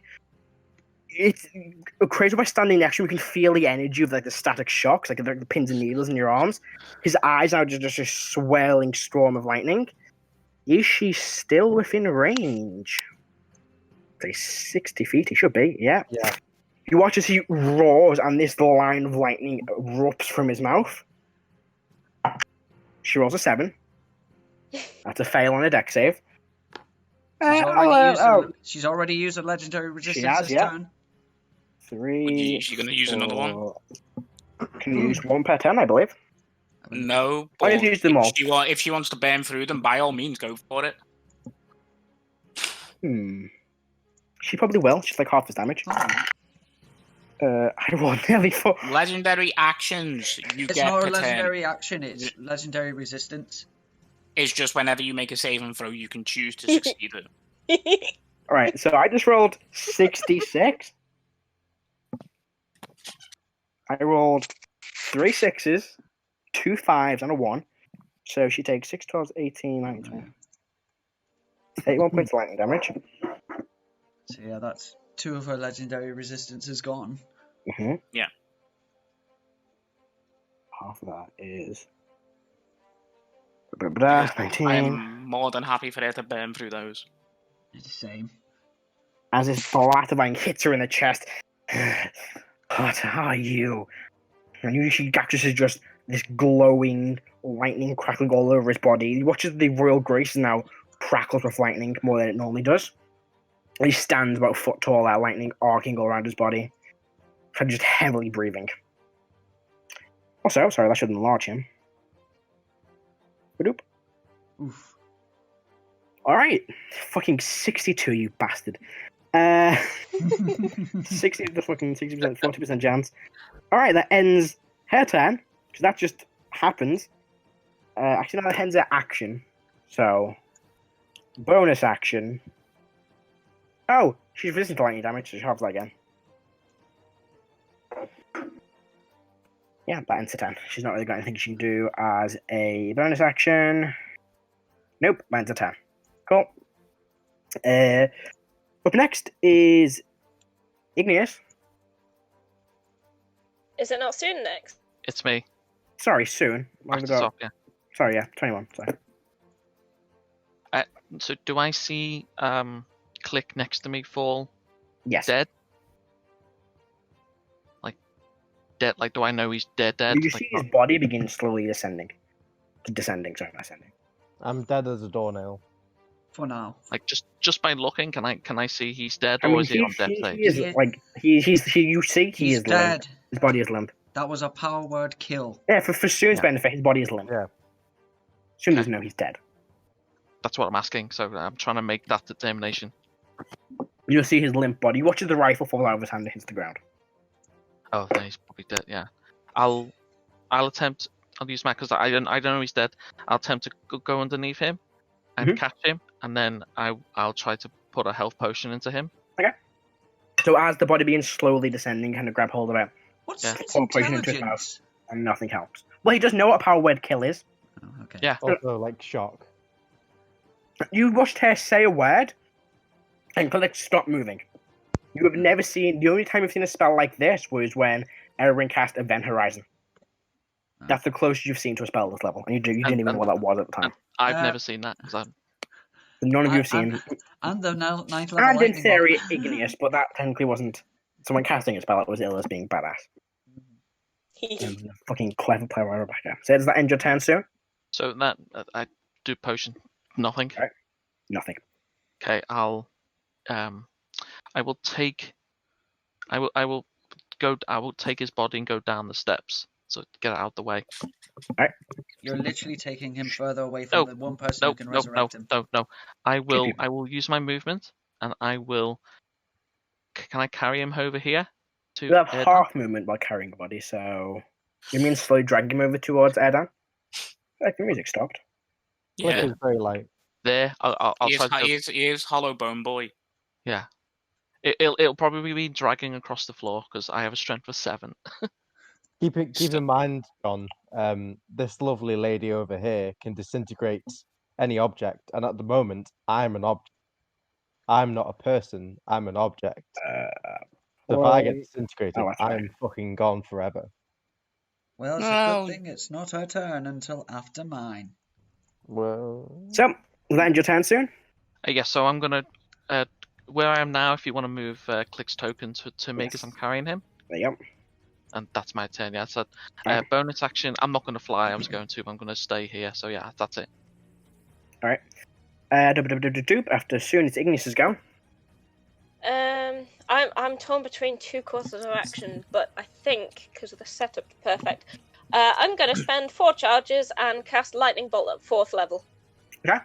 It's crazy. By standing next to him, you can feel the energy of the static shocks, like the pins and needles in your arms. His eyes are just a swelling storm of lightning. Is she still within range? Say 60 feet. He should be. Yeah. Yeah. You watch as he roars, and this line of lightning erupts from his mouth. She rolls a 7. That's a fail on a deck save. She's already used a legendary resistance has, this yeah. turn. 3. Is she gonna use another one? 4. Can you use one per turn, I believe? No, I but have used them all. if she wants to burn through them, by all means, go for it. She probably will. She's like half his damage. Oh. I rolled nearly 4. Legendary actions you It's get not a per turn. legendary action, it's legendary resistance. It's just whenever you make a saving throw, you can choose to succeed it. Alright, so I just rolled 66. I rolled 3 6s, 2 5s, and a 1. So she takes 6, 12, 18, 19. 81 points of lightning damage. So yeah, that's 2 of her legendary resistances gone. Mm-hmm. Yeah. Half of that is 19. I'm more than happy for her to burn through those. It's the same. As his Blattervine hits her in the chest. What are you? And you see Gaxus is just this glowing lightning crackling all over his body. He watches the Royal Grace now crackles with lightning more than it normally does. And he stands about a foot tall, that lightning arcing all around his body. And just heavily breathing. Also, sorry, that shouldn't enlarge him. Badoop. Oof. Alright. Fucking 62, you bastard. 60 the fucking 60%, 40% chance. Alright, that ends her turn. Because that just happens. Actually, no, that ends her action. So, bonus action. Oh, she's resistant to lightning damage, so she halves that again. Yeah, that ends her turn. She's not really got anything she can do as a bonus action. Nope, that ends her turn. Cool. Up next is Igneous. Is it not soon next? It's me. Sorry, soon. Back to top, yeah. Sorry, yeah, 21. Sorry. So do I see Click next to me fall Yes. dead? Dead? Like, do I know he's dead? You Like, see his body begin slowly descending. Descending, sorry, not ascending. I'm dead as a doornail. For now. like just by looking, can I see he's dead, I or mean, is he on death he stage? is He- like you see he He's is limp. dead. His body is limp. That was a power word kill. Yeah, for Soon's Yeah. benefit, his body is limp. Yeah. Soon Okay. doesn't know he's dead. That's what I'm asking. So I'm trying to make that determination. You'll see his limp body. You watch as the rifle falls out of his hand and hits the ground. Oh, then he's probably dead. Yeah. I'll attempt. I'll use my because I don't know he's dead. I'll attempt to go underneath him and Mhm. catch him, and then I'll try to put a health potion into him. So as the body begins slowly descending, kind of grab hold of it, What's Yeah. its Or poison into his intelligence? and nothing helps. Well, he does know what a power word kill is. Oh, okay. Yeah. Also, like, shock. You watched her say a word, and Click stop moving. You have never seen. The only time you've seen a spell like this was when Erin cast Event Horizon. That's the closest you've seen to a spell this level, and you didn't even know what that was at the time. I've Uh, never seen that because I'm. None of you have And- seen. And the ninth level And in lightning theory, bolt. Igneous, but that technically wasn't someone casting a spell. It was Illis being badass. Fucking clever player, Rebecca. So does that end your turn soon? So that I do potion. Nothing. Okay. Nothing. Okay. I will take. I will take his body and go down the steps. So get it out the way. You're literally taking him further away from the one person who can resurrect him. No. I will. people. I will use my movement, and I will. Can I carry him over here? To You have Erdan? half movement while carrying the body, so you mean slowly dragging him over towards Erdan? I think the music stopped. Click Yeah. is very light. There. I'll He try is, to. Go, he is Hollow Bone Boy. yeah. It'll probably be dragging across the floor because I have a strength of 7. Keep in mind, John, this lovely lady over here can disintegrate any object, and at the moment, I'm an object. I'm not a person, I'm an object. So if I get disintegrated, Oh, that's right. I'm fucking gone forever. Well, it's a Well- good thing it's not her turn until after mine. Well, So, will that end your turn soon? Yeah. So I'm gonna. Where I am now, if you want to move Click's token to me because I'm carrying him, There you go. and that's my turn. Yeah. So Alright. bonus action. I'm not gonna fly. I was going to, but I'm gonna stay here. So yeah, that's it. After soon, it's Igneous' go. I'm torn between two courses of action, but I think because of the setup, perfect. I'm gonna spend 4 charges and cast Lightning Bolt at 4th level. Okay.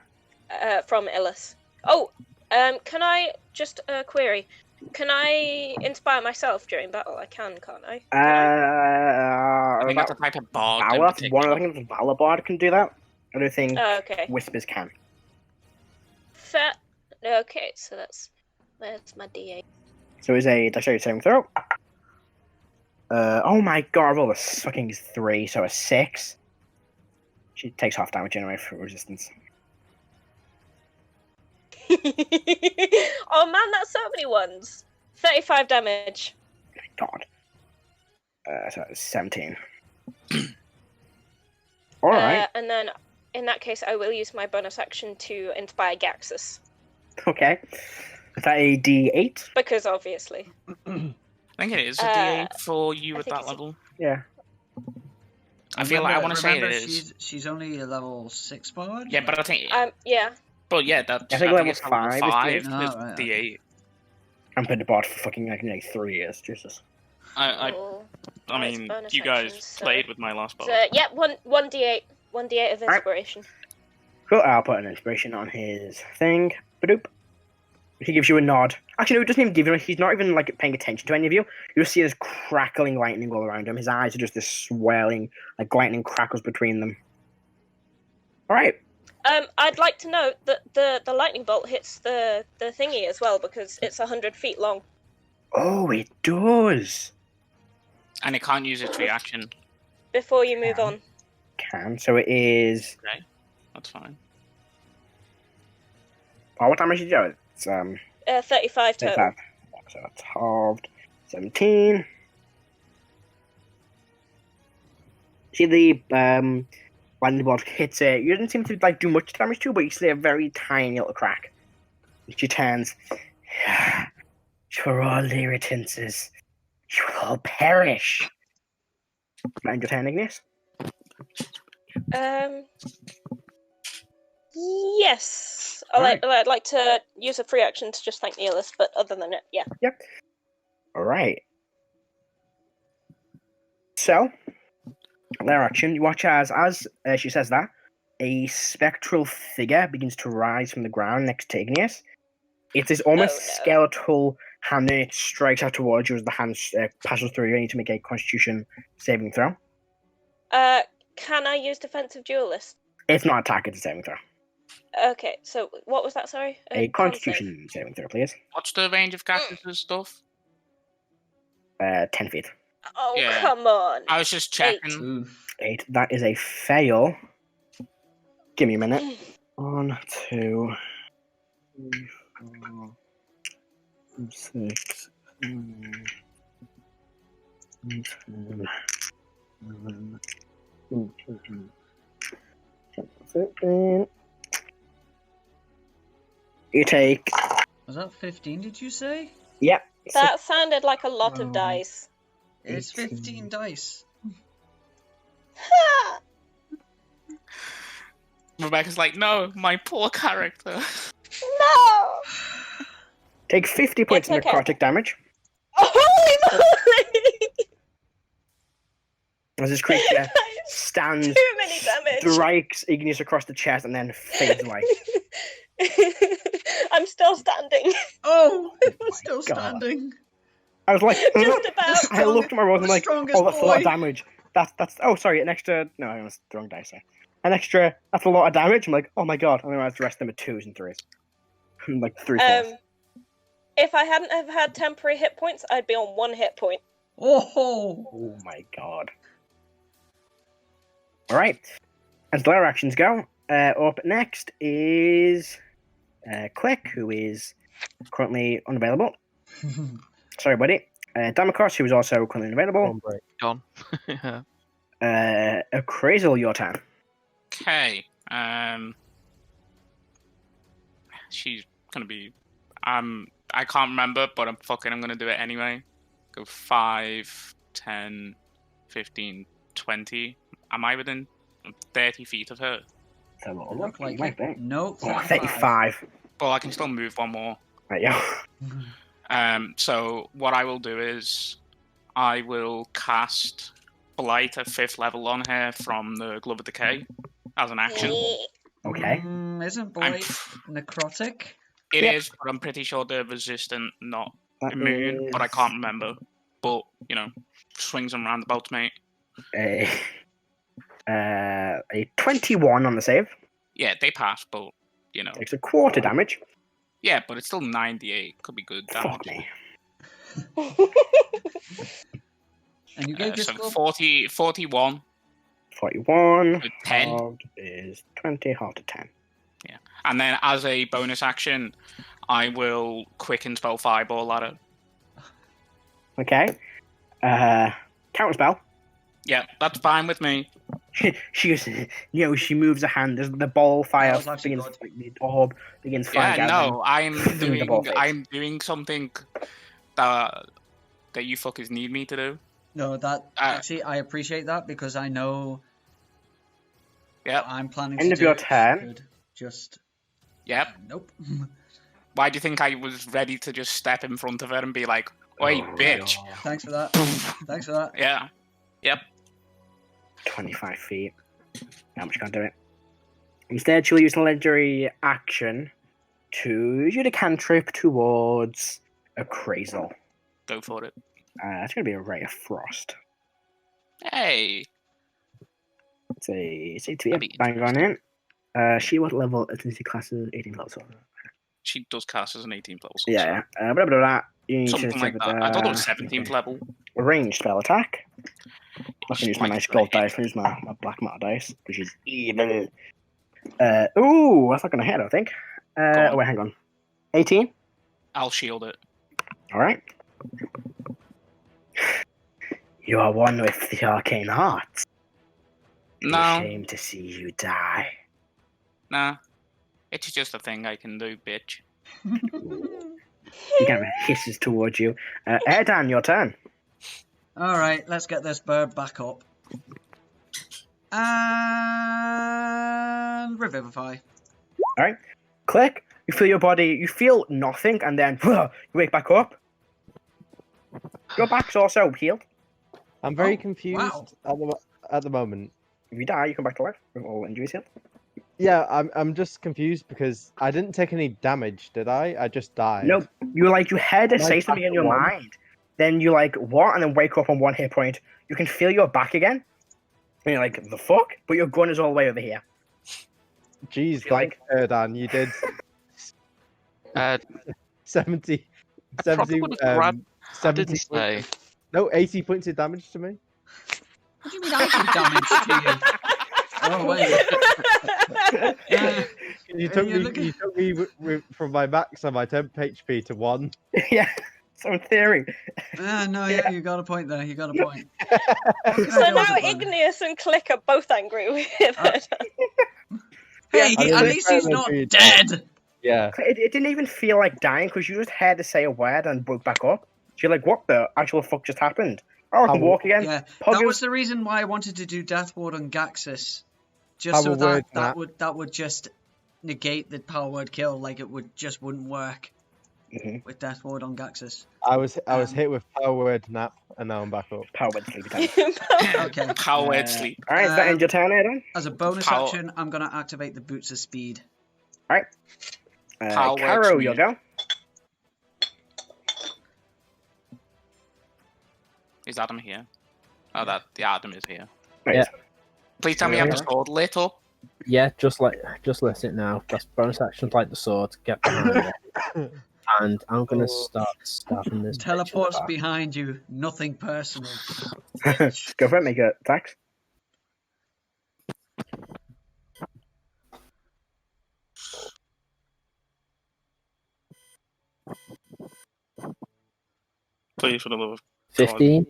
From Illis. Oh, can I just query? Can I inspire myself during battle? I can, can't I? I think that's a type of bard. in Valor, particular. I think the Valor Bard can do that. I don't think Oh, okay. Whispers can. Fair. Okay, so that's my D8. So it's a dexterity saving throw. Oh my god, I rolled a fucking 3, so a 6. She takes half damage anyway for resistance. Oh man, that's so many ones. 35 damage. God. So it's 17. Alright, And then, in that case, I will use my bonus action to inspire Gaxus. okay. Is that a D8? Because, obviously. I think it is a Uh, D8 for you I at think that it's a- level. Yeah. I feel like I want to say it Remember, is. she's only a level 6 bard? Yeah, but I think. Yeah. But yeah, that's. I think level 5 is 5 D8. is Oh, right, D8. I've been the bard for fucking like 3 years, Jesus. I Oh. mean, bonus you guys actions, so- played with my last bard. So, yeah, one D8. 1 D8 of Alright. inspiration. Cool, I'll put an inspiration on his thing. Badoop. He gives you a nod. Actually, no, he doesn't even give you. He's not even like paying attention to any of you. You just see this crackling lightning all around him. His eyes are just this swelling, like lightning crackles between them. All right. I'd like to note that the lightning bolt hits the thingy as well because it's 100 feet long. Oh, it does. And it can't use its reaction. Before you move on. Can so it is. Okay, that's fine. Oh, what damage did you do? It's 35 total. 35. So it's halved. 17. See the lightning bolt hits it. You didn't seem to like do much damage to, but you see a very tiny little crack. She turns. For all irritances, you will all perish. Mind your turn, Ignis? Yes. Alright. I'd like to use a free action to just thank Neelis, but other than it, yeah. Yep. All right. So, their action. You watch as she says that, a spectral figure begins to rise from the ground next to Ignis. It is almost Oh, no. skeletal hand, and it strikes out towards you as the hand passes through you. You need to make a Constitution saving throw. Can I use defensive duelist? It's not attack; it's a saving throw. Okay, so what was that? Sorry. A con Constitution saving throw, please. What's the range of Cactus's stuff? 10 feet. save. Oh Yeah. come on. I was just checking. Oof. 8. That is a fail. Give me a minute. 1, 2, 3, 4, 6, 7, 8, 9, 10, 15. You take. Was that 15, did you say? Yep. That sounded like a lot of Oh. dice. It's 18. 15 dice. Rebecca's like, no, my poor character. No! Take 50 points of It's okay. necrotic damage Holy moly! as this creature That is stands, too many damage. strikes Ignis across the chest, and then fades away. I'm still standing. Oh, still God. standing. I was like, Just about. I looked at my rolls and I'm like, Strongest oh, that's a lot of boy. damage. That's oh, sorry, an extra. No, I was the wrong dice. Sorry. An extra. That's a lot of damage. I'm like, oh my god. I realized the rest of them are 2s and 3s. Like 3 4s. If I hadn't have had temporary hit points, I'd be on 1 hit point. Oh, Oh my god. All right. As their actions go, up next is Click, who is currently unavailable. Sorry, buddy. Damocos, who is also currently unavailable. One break. Gone. Yeah. Crazel, your turn. Okay. She's gonna be. I can't remember, but I'm gonna do it anyway. Go 5, 10, 15, 20. Am I within 30 feet of her? So You look like might it. be. Nope. Oh, 35. Well, I can still move one more. Right, yeah. So what I will do is I will cast Blight at 5th level on her from the Glove of Decay as an action. Okay. Isn't I'm- Blight necrotic? It Yep. is, but I'm pretty sure they're resistant, not That immune, but I is can't remember. But, you know, swings and roundabouts, mate. a 21 on the save. Yeah, they pass, but, you know. Takes a quarter damage. Yeah, but it's still 98. Could be good damage. Fuck me. And you gave So yourself 41 41. with 10. Halved is 20, half to 10. And then as a bonus action, I will quicken spell Fireball at her. Okay. Counterspell. Yeah, that's fine with me. She goes, she moves her hand as the ball fire That was actually begins, good. like, the orb begins firing Yeah, out. no, I'm Doing the ball doing face. I'm doing something that you fuckers need me to do. No, that actually I appreciate that because I know Yep. I'm planning End to of do your it, turn. could just Yep. nope. Why do you think I was ready to just step in front of her and be like, "Oi, Oh, bitch"? God. Thanks for that. Thanks for that. Yeah. Yep. 25 feet. How much can't do it? Instead, she'll use a legendary action to use a cantrip towards a Crazel. Go for it. It's going to be a Ray of Frost. Hey. It's a That'd be bang on in. She what level? Ethnicity classes 18 level. So. She does cast as an 18th level. So Yeah. Blah, blah, blah. You need something to like that. I thought it was 17th level. Ranged spell attack. I'm not gonna use my Like, nice gold dice. I'm gonna use my black matter dice, which is evil. Ooh, that's not gonna hit, I think. on. Oh wait, hang on. 18. I'll shield it. All right. You are one with the arcane heart. Be No, ashamed to see you die. nah. It's just a thing I can do, bitch. He kind of hisses towards you. Erdan, your turn. Alright, let's get this bird back up. And revivify. Alright. Click. You feel your body, you feel nothing, and then you wake back up. Your back's also healed. I'm very Oh, confused wow. at the moment. If you die, you come back to life with all injuries healed. Yeah, I'm just confused because I didn't take any damage, did I? I just died. Nope. You heard it Am I say back something in at your one? mind. Then you what? And then wake up on 1 hit point. You can feel your back again. And you're like, the fuck? But your gun is all the way over here. Jeez, Feel like- Erdan, you did I 70, probably 70, would've grabbed. I 70 didn't say. no, 80 points of damage to me. What do you mean I did damage to you? Oh, wait. You took you're me, looking- you took me from my max on my temp HP to 1. Yeah. So in theory. No, yeah, you got a point there. You got a point. What can I So do now as a bonus? Igneous and Click are both angry with it. Hey, I mean, at they least he's kinda not agreed. dead. Yeah. It didn't even feel like dying because you just had to say a word and woke back up. So you're like, what the actual fuck just happened? Oh, I can Oh, walk again. Yeah, Poggers. that was the reason why I wanted to do Death Ward on Gaxus. Just Have so a word, that Nat. that would just negate the power word kill, like it wouldn't work Mhm. with Death Ward on Gaxus. I was Um, hit with power word nap, and now I'm back up. Power word sleepy time. Okay. Powered sleep. Alright, is that end your turn, Adam? As a bonus Power- action, I'm gonna activate the Boots of Speed. Alright. Power word Caro, sleep. you'll go. Is Adam here? Oh, the Adam is here. Right. Yeah. Please tell me you have the sword lit up. Yeah, just let it now. That's bonus actions like the sword. Get behind it. And I'm gonna start stabbing this. bitch in the Teleports back. behind you, nothing personal. Go for it, make it attacks. Please, for the love of 15.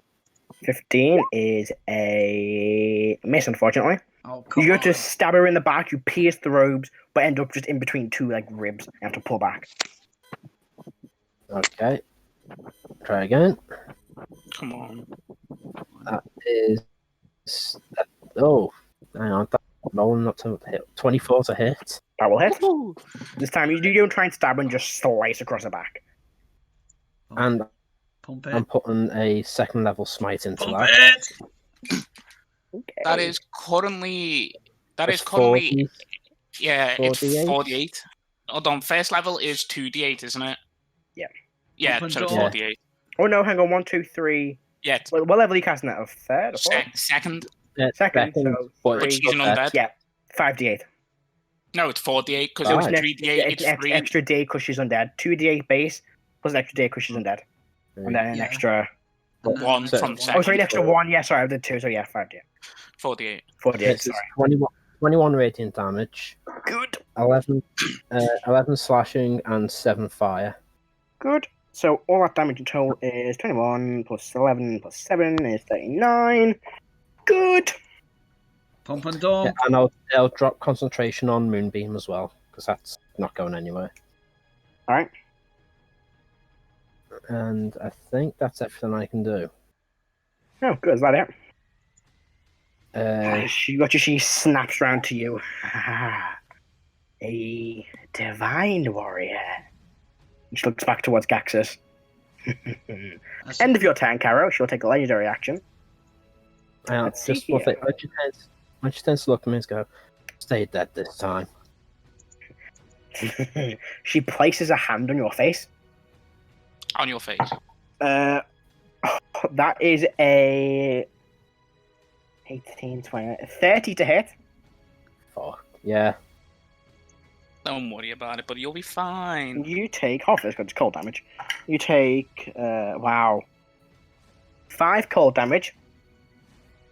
15 is a miss, unfortunately. Oh, come You go on. to stab her in the back, you pierce the robes, but end up just in between two ribs. You have to pull back. Okay. Try again. Come on. That is. Oh, hang on. That rolling not to hit. 24 to hit. That will hit. This time you don't try and stab and just slice across the back. And Pump I'm it. putting a second level smite into Pump that. it! Okay. That is currently. That It's is currently. 40. Yeah, it's 48? 48. Hold on, first level is 2d8, isn't it? Yeah. Yeah, Open so it's door. 48. Oh no, hang on. 1, 2, 3. Yeah, What level are you casting that? A third? A fourth? second. Second. So but But it's she's an not undead. yeah, 5d8. No, it's 48 because So it's it's an 3d8. extra, It's it's free. extra d8 because she's undead. 2d8 base plus an extra d8 because she's undead. And then an Yeah. extra. And then One an So- extra from one. second. Oh, sorry, an extra 1. Yeah, sorry, I did 2. So yeah, 5d8. 48. 48. It's Sorry. 21 radiant damage. Good. 11 slashing and 7 fire. Good. So all that damage in total is 21 plus 11 plus 7 is 39. Good. Pump and dump. Yeah, and I'll drop concentration on Moonbeam as well, because that's not going anywhere. Alright. And I think that's everything I can do. Oh, good. Is that it? She snaps round to you. A divine warrior. And she looks back towards Gaxus. That's- End of your turn, Caro. She'll take a legendary action. Let's see Just worth here. it. When she tends to look at me and go, stay dead this time. She places a hand on your face. On your face. That is a 18, 20, 30 to hit. Fuck. Yeah. Don't worry about it, but you'll be fine. You take half of this because it's cold damage. You take 5 cold damage.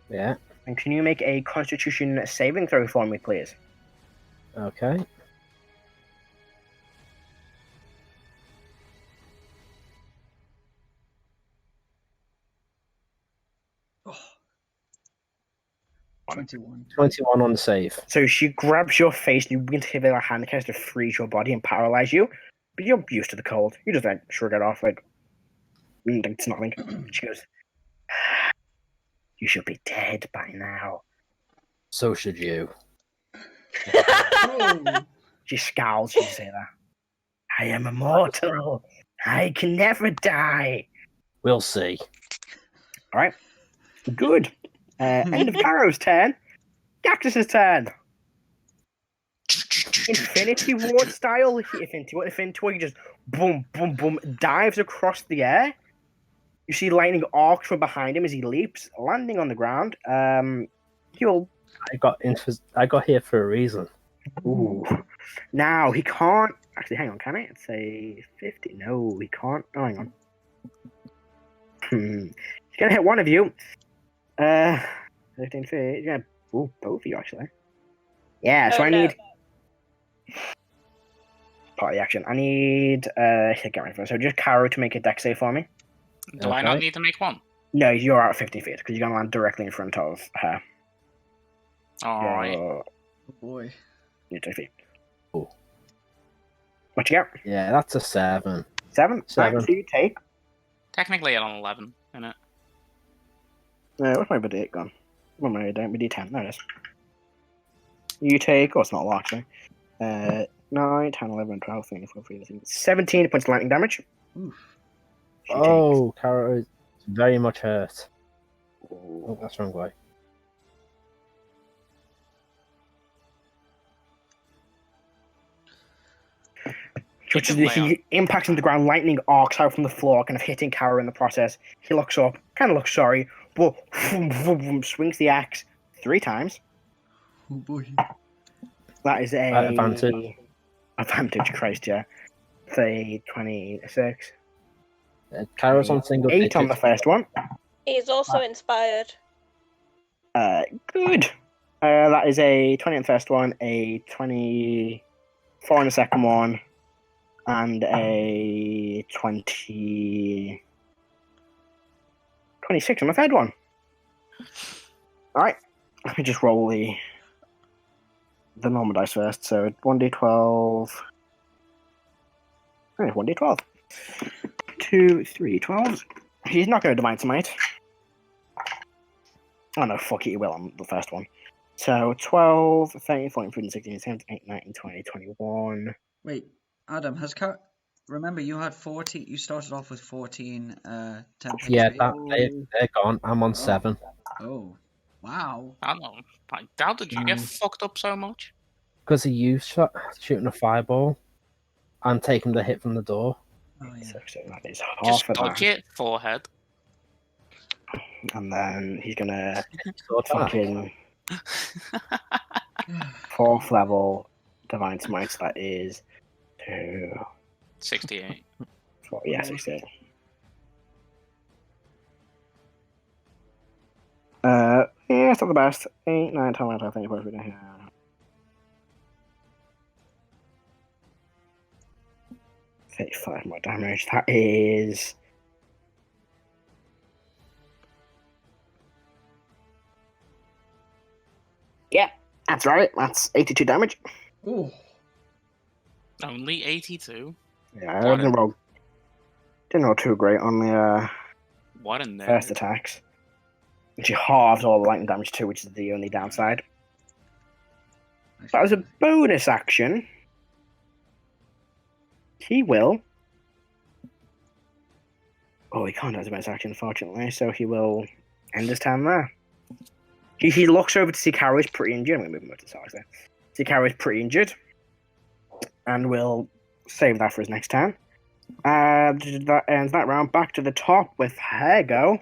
Yeah. And can you make a Constitution saving throw for me, please? Okay. 21. 21 on the save. So she grabs your face, and you begin to give her a hand cast to freeze your body and paralyze you. But you're used to the cold. You just like shrug it off, like it's nothing. She goes, "You should be dead by now." So should you. Oh. She scowls. She say that. I am immortal. I can never die. We'll see. All right. Good. End of Caro's turn. Cactus's turn. Infinity Ward style. Infinity Ward, you just boom, boom, boom, dives across the air. You see lightning arcs from behind him as he leaps, landing on the ground. He'll. I got here for a reason. Ooh. Now he can't. Actually, hang on. Can I? It's a 50. No, he can't. Oh, hang on. He's gonna hit one of you. 15 feet. He's gonna. Ooh, both of you actually. Yeah. So Oh, I no. need. Part of the action. I need get ready for it. So just Caro to make a dex save for me. Do I not Okay. need to make one? No, you're out 50 feet because you're gonna land directly in front of her. Alright. Oh boy. You're 2 feet. Cool. What you got? Yeah, that's a 7. 7. 7. Right, so you take. Technically I'm on 11, innit? What's my D8 gone? What am I doing? My D10. There it is. You take. Oh, it's not a lot actually. 9, 10, 11, 12, 13, 14, 15, 17 points of lightning damage. Oof. She Oh, Caro is very much hurt. takes. Oh, that's the wrong way. Which is You can he impacts on the ground, lightning arcs out from the floor, kind of hitting Caro in the process. He looks up, kind of looks sorry, but swings the axe 3 times. Oh boy. That is a Advantage. Advantage, Christ, yeah. Say 26. Caro's on single 8 on the digits. first one. He's also inspired. Good. That is a 20 on the first one, a 24 on the second one, and a 26 on the third one. Alright. Let me just roll the normal dice first. So 1d12. Okay, 1d12. 2, 3, 12. He's not going to Divine Smite. Oh no, fuck it, he will on the first one. So 12, 13, 14, 15, 16, 17, 18, 19, 20, 21. Wait, Adam, remember you had 14, you started off with 14 temp Yeah, HP? they're gone. I'm on 7. Oh, wow. I don't know. Like, how did you get fucked up so much? Because of you shooting a fireball and taking the hit from the door. Oh, yeah. So that is half Just of dodge that. it, forehead. And then he's gonna Sword fight. fucking 4th level Divine Smite. That is 2, 68. 4, yeah, 16. Yeah, it's not the best. 8, 9, 10, 11, 12, 13, 14, 15, 35 more damage. That is. Yeah, that's right. That's 82 damage. Oh, Only 82? Yeah, I What didn't roll too great on the What in there? first attacks. And she halved all the lightning damage too, which is the only downside. That was a bonus action. He will. Oh, he can't do his bonus action, unfortunately, so he will end his turn there. He looks over to see Caro is pretty injured. I'm going to move him over to the side there. See Caro is pretty injured. And we'll save that for his next turn. That ends that round. Back to the top with her go.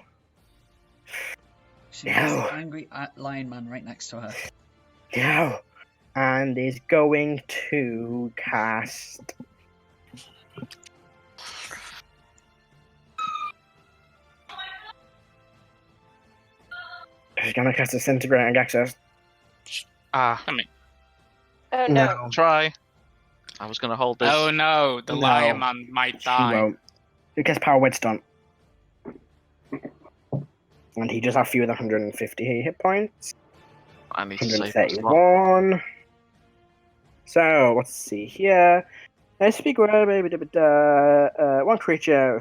she has the angry lion man right next to her. No. And is going to cast. She's going to cast Disintegrating Access. Ah, Oh no. try. I was going to hold this. Oh no, the No. lion man might She die. won't. Who gets Power Word Stunt? And he just has fewer than 150 hit points. I need to save that slot. 131. So, let's see here. Speak word, baby. One creature.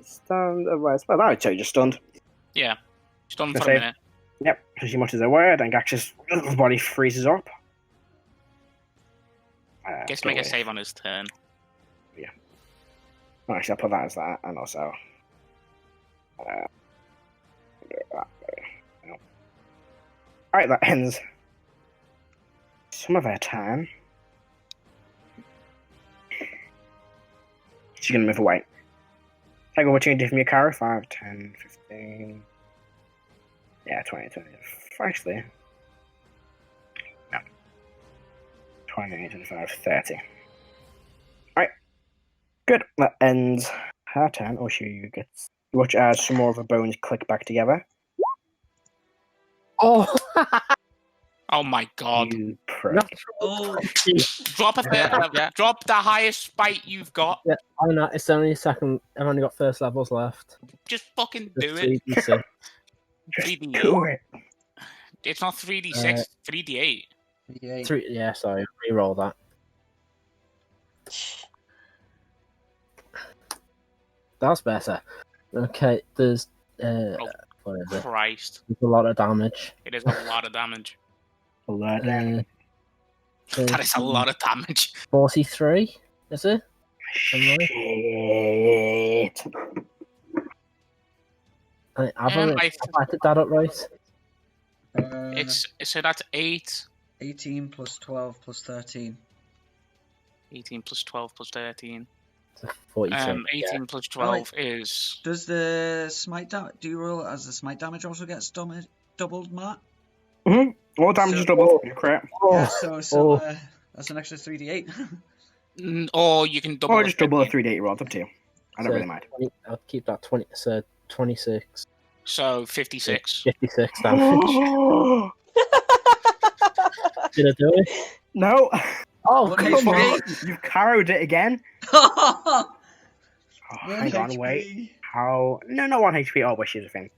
Stunned. Well, I would say you're just stunned. Yeah. Stunned Gonna for a save. minute. Yep. So she mutters a word, and Gax's body freezes up. Gets to make a save on his turn. Actually, I'll put that as that, and also. Alright, that ends some of her turn. She's gonna move away. Take opportunity from your car. 5, 10, 15. Yeah, 20, 20. Actually. No. 20, 25, 30. Alright. Good. That ends her turn. Oh, she gets. You watch as some more of her bones click back together. Oh, Oh my god. You prick. Oh, Drop a Yeah. drop the highest spite you've got. yeah, I know. It's only second. I've only got first levels left. Just fucking It's do it. 3d6. Just 3D8. do it. It's not 3d6, 3d8. yeah. Yeah, sorry. Reroll that. That's better. Okay, there's what is it? Christ. There's a lot of damage. It is a lot of damage. A lot. Uh, That is a lot of damage. 43, is it? Shit. I've I added that up right. it's so that's 18 plus 12 plus 13. 18 plus 12 plus 13. It's 46. 18 plus 12 is Does the smite do you roll it as the smite damage also gets doubled, Matt? All damage So- is double. Crap. Yeah, so that's an extra 3d8. or you can double. Or the just double a 13. 3d8 roll. It's up to you. I don't So, really mind. I'll keep that 20. So 26. So 56. 56 damage. Did I do it? No. Oh, What come HP? on. You've carried it again. Oh, One hang on, HP. wait. How? No, not 1 HP. Oh, but she's a thing.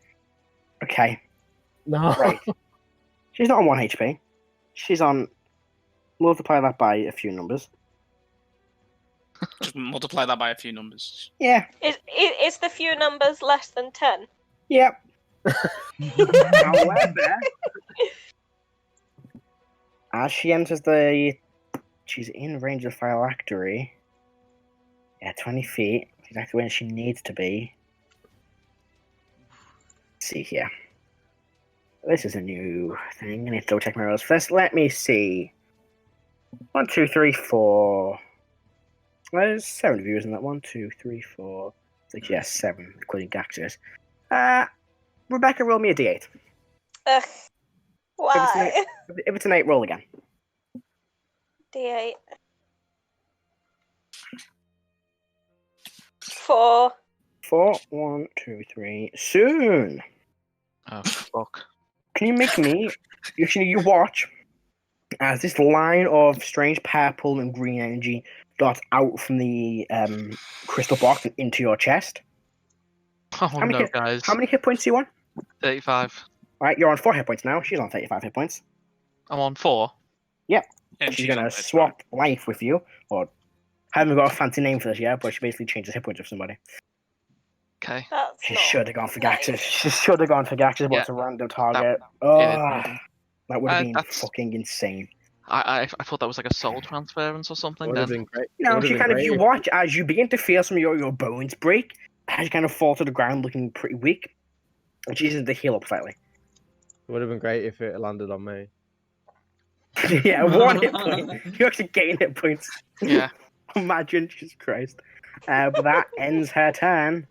Okay. No. Right. She's not on 1 HP. She's on. Multiply that by a few numbers. Just multiply that by a few numbers. Yeah. Is the few numbers less than 10? Yep. However, as she enters she's in range of phylactery. Yeah, 20 feet. Exactly where she needs to be. Let's see here. This is a new thing. I need to double check my rolls first. Let me see. 1, 2, 3, 4. There's 7 viewers in that. 1, 2, 3, 4, 6. Yes, 7, including Gaxus. Rebecca, roll me a d8. Ugh. Why? If it's an 8, roll again. D8. 4. 4, 1, 2, 3. Soon. Oh fuck. Can you make me? You watch as this line of strange purple and green energy darts out from the crystal box and into your chest. Oh How many no, hit- guys. How many hit points do you want? 35. Alright, you're on 4 hit points now. She's on 35 hit points. I'm on 4. And She's she's gonna on 35. swap life with you, or haven't got a fancy name for this yet, but she basically changes hit points with somebody. Okay. That's She not should have gone for nice. Gaxus. She should have gone for Gaxus, but Yeah. it's a random target. random. That would have been That's- fucking insane. I thought that was like a soul transference or something Would have then. been great. No, Would have she been kind of, great you if- watch as you begin to feel some of your bones break, as you kind of fall to the ground looking pretty weak, and she uses to heal up slightly. It would have been great if it landed on me. Yeah, 1 hit point. You actually gain hit points. Yeah. Imagine, Jesus Christ. But that ends her turn.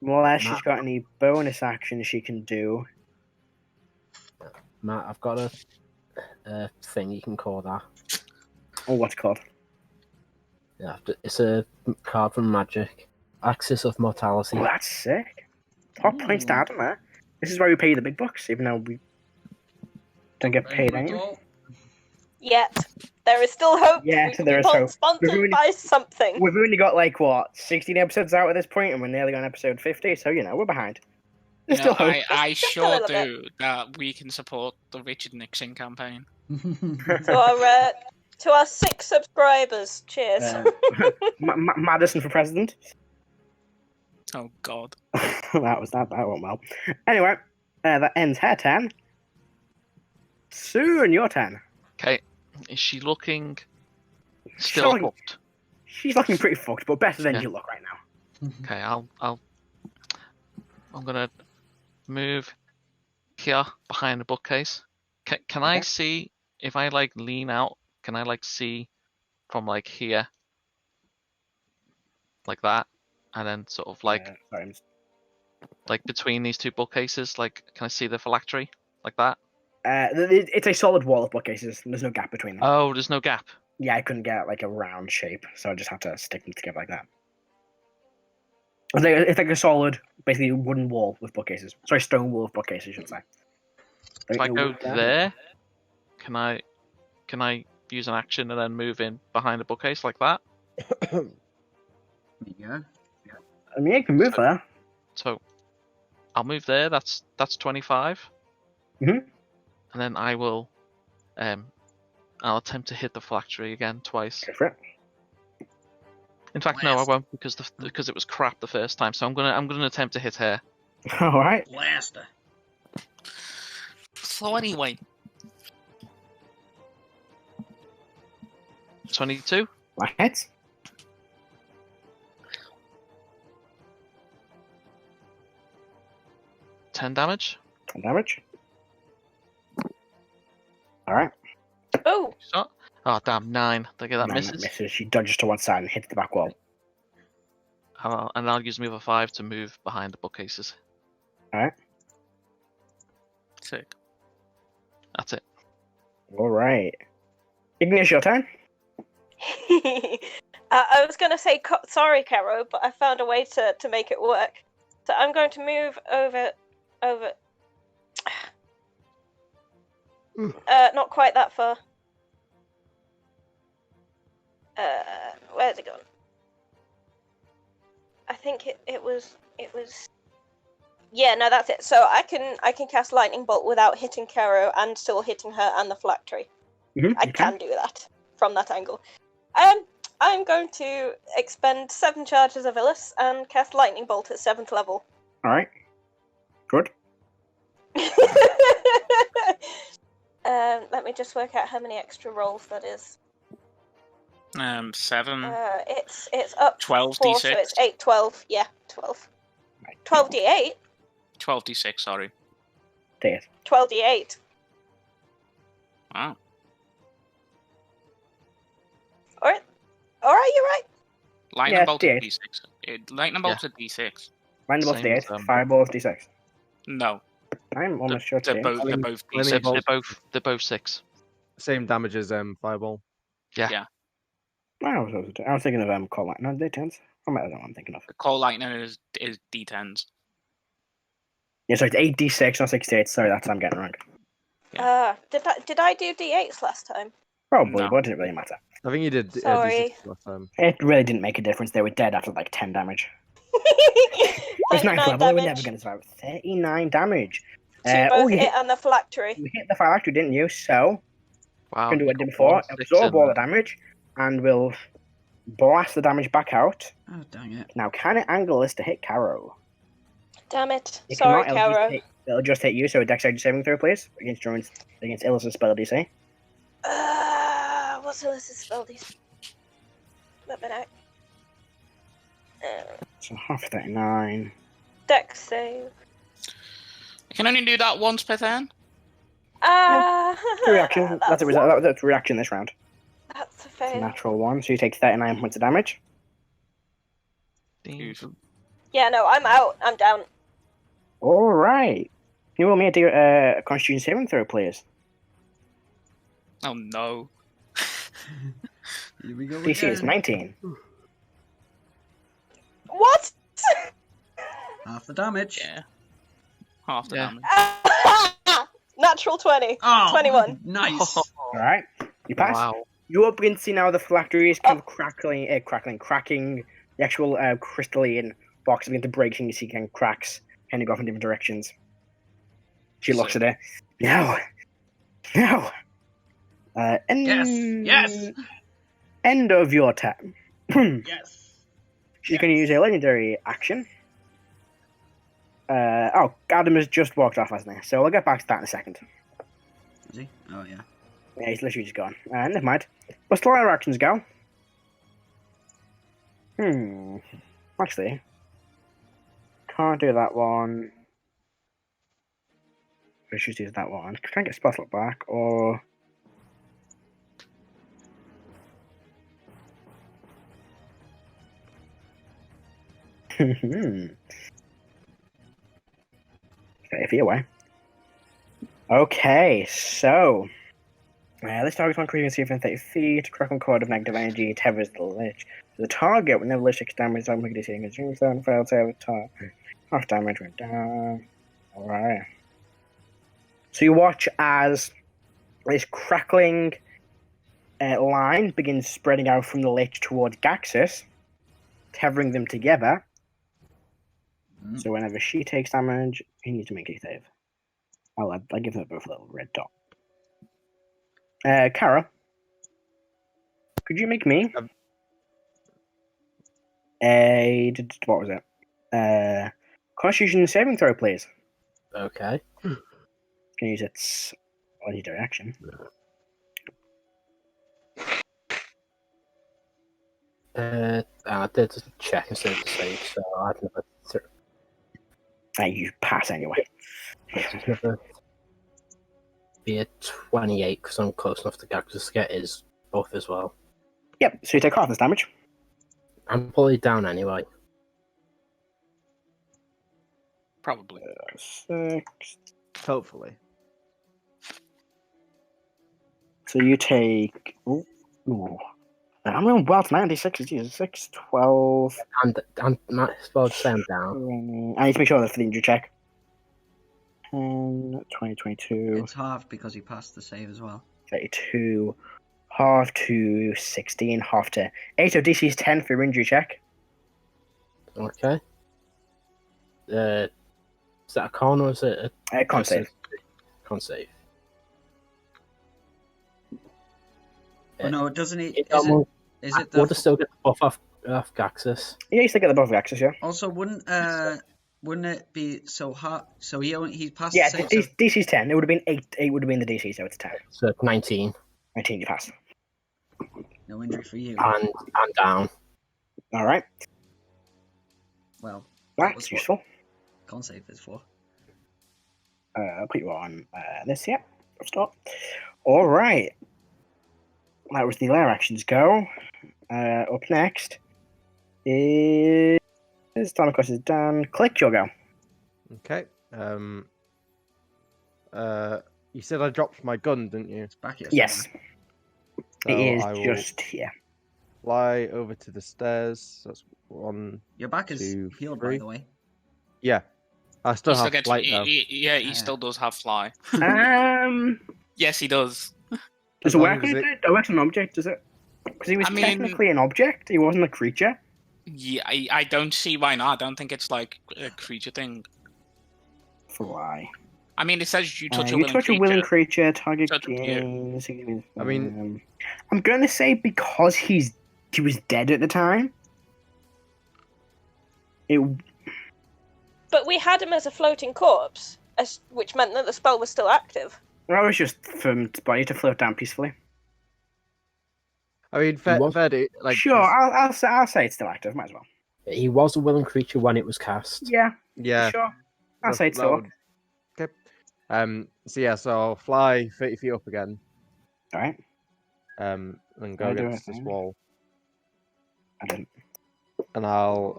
Unless she's got any bonus actions she can do. Matt, I've got a thing you can call that. Oh, what's it called? Yeah, it's a card from Magic. Axis of Mortality. Oh, that's sick. Top points to add on that. This is where we pay the big bucks, even though we don't get paid anyway. Yet. There is still hope. Yeah, We can there be is hope. Sponsored We've only- by something. We've only got, 16 episodes out at this point, and we're nearly on episode 50, so, we're behind. There's still hope. I Just a sure little bit. do that we can support the Richard Nixon campaign. To our 6 subscribers, cheers. Madison for president. Oh God. that went well. Anyway, that ends her turn. Soon your turn. Okay, is she looking still looking- fucked? She's looking pretty fucked, but better than Yeah. you look right now. Okay, I'm gonna move here behind the bookcase. Can I Okay. see if I like lean out? Can I like see from like here, like that, and then sort of like Sorry, I'm just- like between these two bookcases? Like, can I see the phylactery like that? it's a solid wall of bookcases. There's no gap between them. Oh, there's no gap. Yeah, I couldn't get like a round shape, so I just had to stick them together like that. It's like a solid, basically wooden wall with bookcases. Sorry, stone wall of bookcases, I should say. If I Like, go there, can I use an action and then move in behind the bookcase like that? Yeah. I mean, you can move there. So I'll move there. That's 25. Mhm. And then I will, I'll attempt to hit the phylactery again twice. Go for it. In fact, no, I won't because it was crap the first time. So I'm gonna attempt to hit her. All right. Blaster. So anyway, 22. My hits. Ten damage. 10 damage. All right. Oh, Shot. Oh damn, 9. Did I get that? No, Misses. misses. She dodges to one side and hits the back wall. And I'll use my other 5 to move behind the bookcases. sick. That's it. All right. Ignis, your turn. I was going to say sorry, Caro, but I found a way to make it work. So I'm going to move over. Not quite that far. Where's it gone? I think it was. Yeah, no, that's it. So I can cast lightning bolt without hitting Caro and still hitting her and the phylactery. I can do that from that angle. I'm going to expend 7 charges of Illus and cast lightning bolt at 7th level. All right. Good. Let me just work out how many extra rolls that is. 7. It's up 12 4, d6. so it's 8, 12. Yeah, 12. 12 d8. 12 d6. Sorry. Take it. 12 d8. Wow. All right, you're right. Lightning Yeah, bolt D8. is d6. Lightning bolt's a d6. Random Same D8, as, fireball D6. No, I'm almost sure it's they're D8. both I mean, d6. Lightning bolt. They're both 6. Same damage as fireball. Yeah. I was thinking of Call Lightning. No, D10s. I might have what I'm thinking of. The cold lightning is d10s. Yeah, so it's 8d6, not 68. Sorry, that's what I'm getting wrong. Did I do d8s last time? Probably, No. but it didn't really matter. I think you did Sorry. D6 last time. It really didn't make a difference. They were dead after like 10 damage. It's 9th 39 level, they were never damage going to survive. 39 damage. to both you it and the phylactery. hit the phylactery, didn't you? So, Wow. can do what I you did got before. 1, 6 Absorb in all the there. damage, and we'll blast the damage back out. Oh, dang it. Now, can it angle this to hit Caro? Damn it. It Sorry, cannot, Caro. It'll just hit you, so a Dexterity saving throw, please, against Illus's spell DC. What's Illus's spell DC? Let me know. So half 39. Dex save. I can only do that once per turn. Reaction. That's a result. That's a reaction this round. That's a It's a fail. natural one, so you take 39 points of damage. Ding. Yeah, no, I'm out. I'm down. All right. You will make a Constitution saving throw, please. Oh no. Here we go DC is again. 19. What? Half the damage. Yeah. Half the Yeah. Natural 20. Oh, 21. Nice. All right. You pass. Wow. You're up against see now the phylactery is kind of cracking. The actual crystalline box begin to break, and you see kind of cracks heading off in different directions. She looks So- at it. No. No. Yes. End of your turn. Yes. She's going to use a legendary action. Adam has just walked off, hasn't he? So we'll get back to that in a second. Is he? Oh yeah. Yeah, he's literally just gone. Never mind. Let's let our actions go. Actually, can't do that one. We should use that one. Try and get spell slot back, or if you're away. Okay, so this target's one creature within 30 feet. Crackling cord of negative energy tethers the Lich. The target, whenever Lich takes damage, I'm going to see against rings down, fail to half damage went down. Alright. So you watch as this crackling line begins spreading out from the Lich towards Gaxus, tethering them together. So whenever she takes damage, he needs to make a save. I'll give them both a little red dot. Kara, could you make me what was it? Constitution saving throw, please. Okay. Can use its legendary action. I did a check instead of the save, so I've never. You pass anyway. It's never be a 28 because I'm close enough to Gaxus to get his buff as well. Yep. So you take half this damage. I'm fully down anyway. Probably. 6. Hopefully. So you take. Ooh. I'm going well tonight. 96 is 6, 12. I'm not supposed to say I'm down. I need to make sure that's for the injury check. 10, 20, 22, It's half because he passed the save as well. 32, half to 16, half to 8. So DC is 10 for your injury check. Okay. Is that a con or is it a Con save. con save? Oh no, doesn't he? It Is it? almost, Is it would the? still get the buff off Gaxus. Yeah, you still get the buff of access, yeah. Also, wouldn't it be so hard? So he passed Yeah, the save. So DC's 10. It would have been 8. 8 would have been the DC, so it's 10. So 19. 19, you pass. no injury for you. And I'm down. Alright, Well, that was that's what useful. con save is for. I'll put you on this here. Stop. Alright. That was the lair actions go. Up next is Thomas is done. Click your go. Okay. You said I dropped my gun, didn't you? It's back here. Yes. So It is I will just here. fly over to the stairs. That's one. Your back is 2, healed, 3. by the way. Yeah. I still He have still gets, flight though. yeah, he Yeah. still does have fly. Um, Yes, he does. does As it long work as on it- it? It works on an object, does it? Because he was I mean- technically an object. He wasn't a creature. Yeah, I don't see why not. I don't think it's like a creature thing. Fly. I mean, it says you touch a You willing touch creature. a willing creature. Target So, yeah. gains. I mean- I'm going to say because he was dead at the time. It But we had him as a floating corpse, which meant that the spell was still active. was just for his body to float down peacefully. I mean, was- fair, like Sure, I'll say it's still active. Might as well. He was a willing creature when it was cast. Yeah, yeah. sure. I'll say it's that still would- Okay. So yeah, so I'll fly 30 feet up again. all right. And go I'll do against it, this yeah. wall, I didn't. and I'll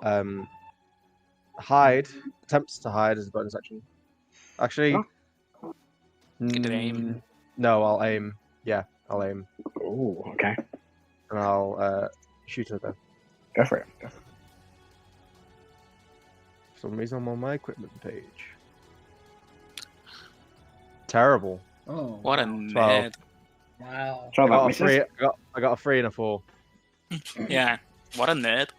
hide. Attempts to hide as a bonus action. Actually, Oh. Get an aim. No, I'll aim. Yeah, I'll aim, Oh, okay. and I'll shoot her. Though. Go for it. For some reason, I'm on my equipment page. Terrible. Oh. What a 12. nerd. Wow. Try I that, got a misses. 3. I got a 3 and a 4. Yeah, what a nerd.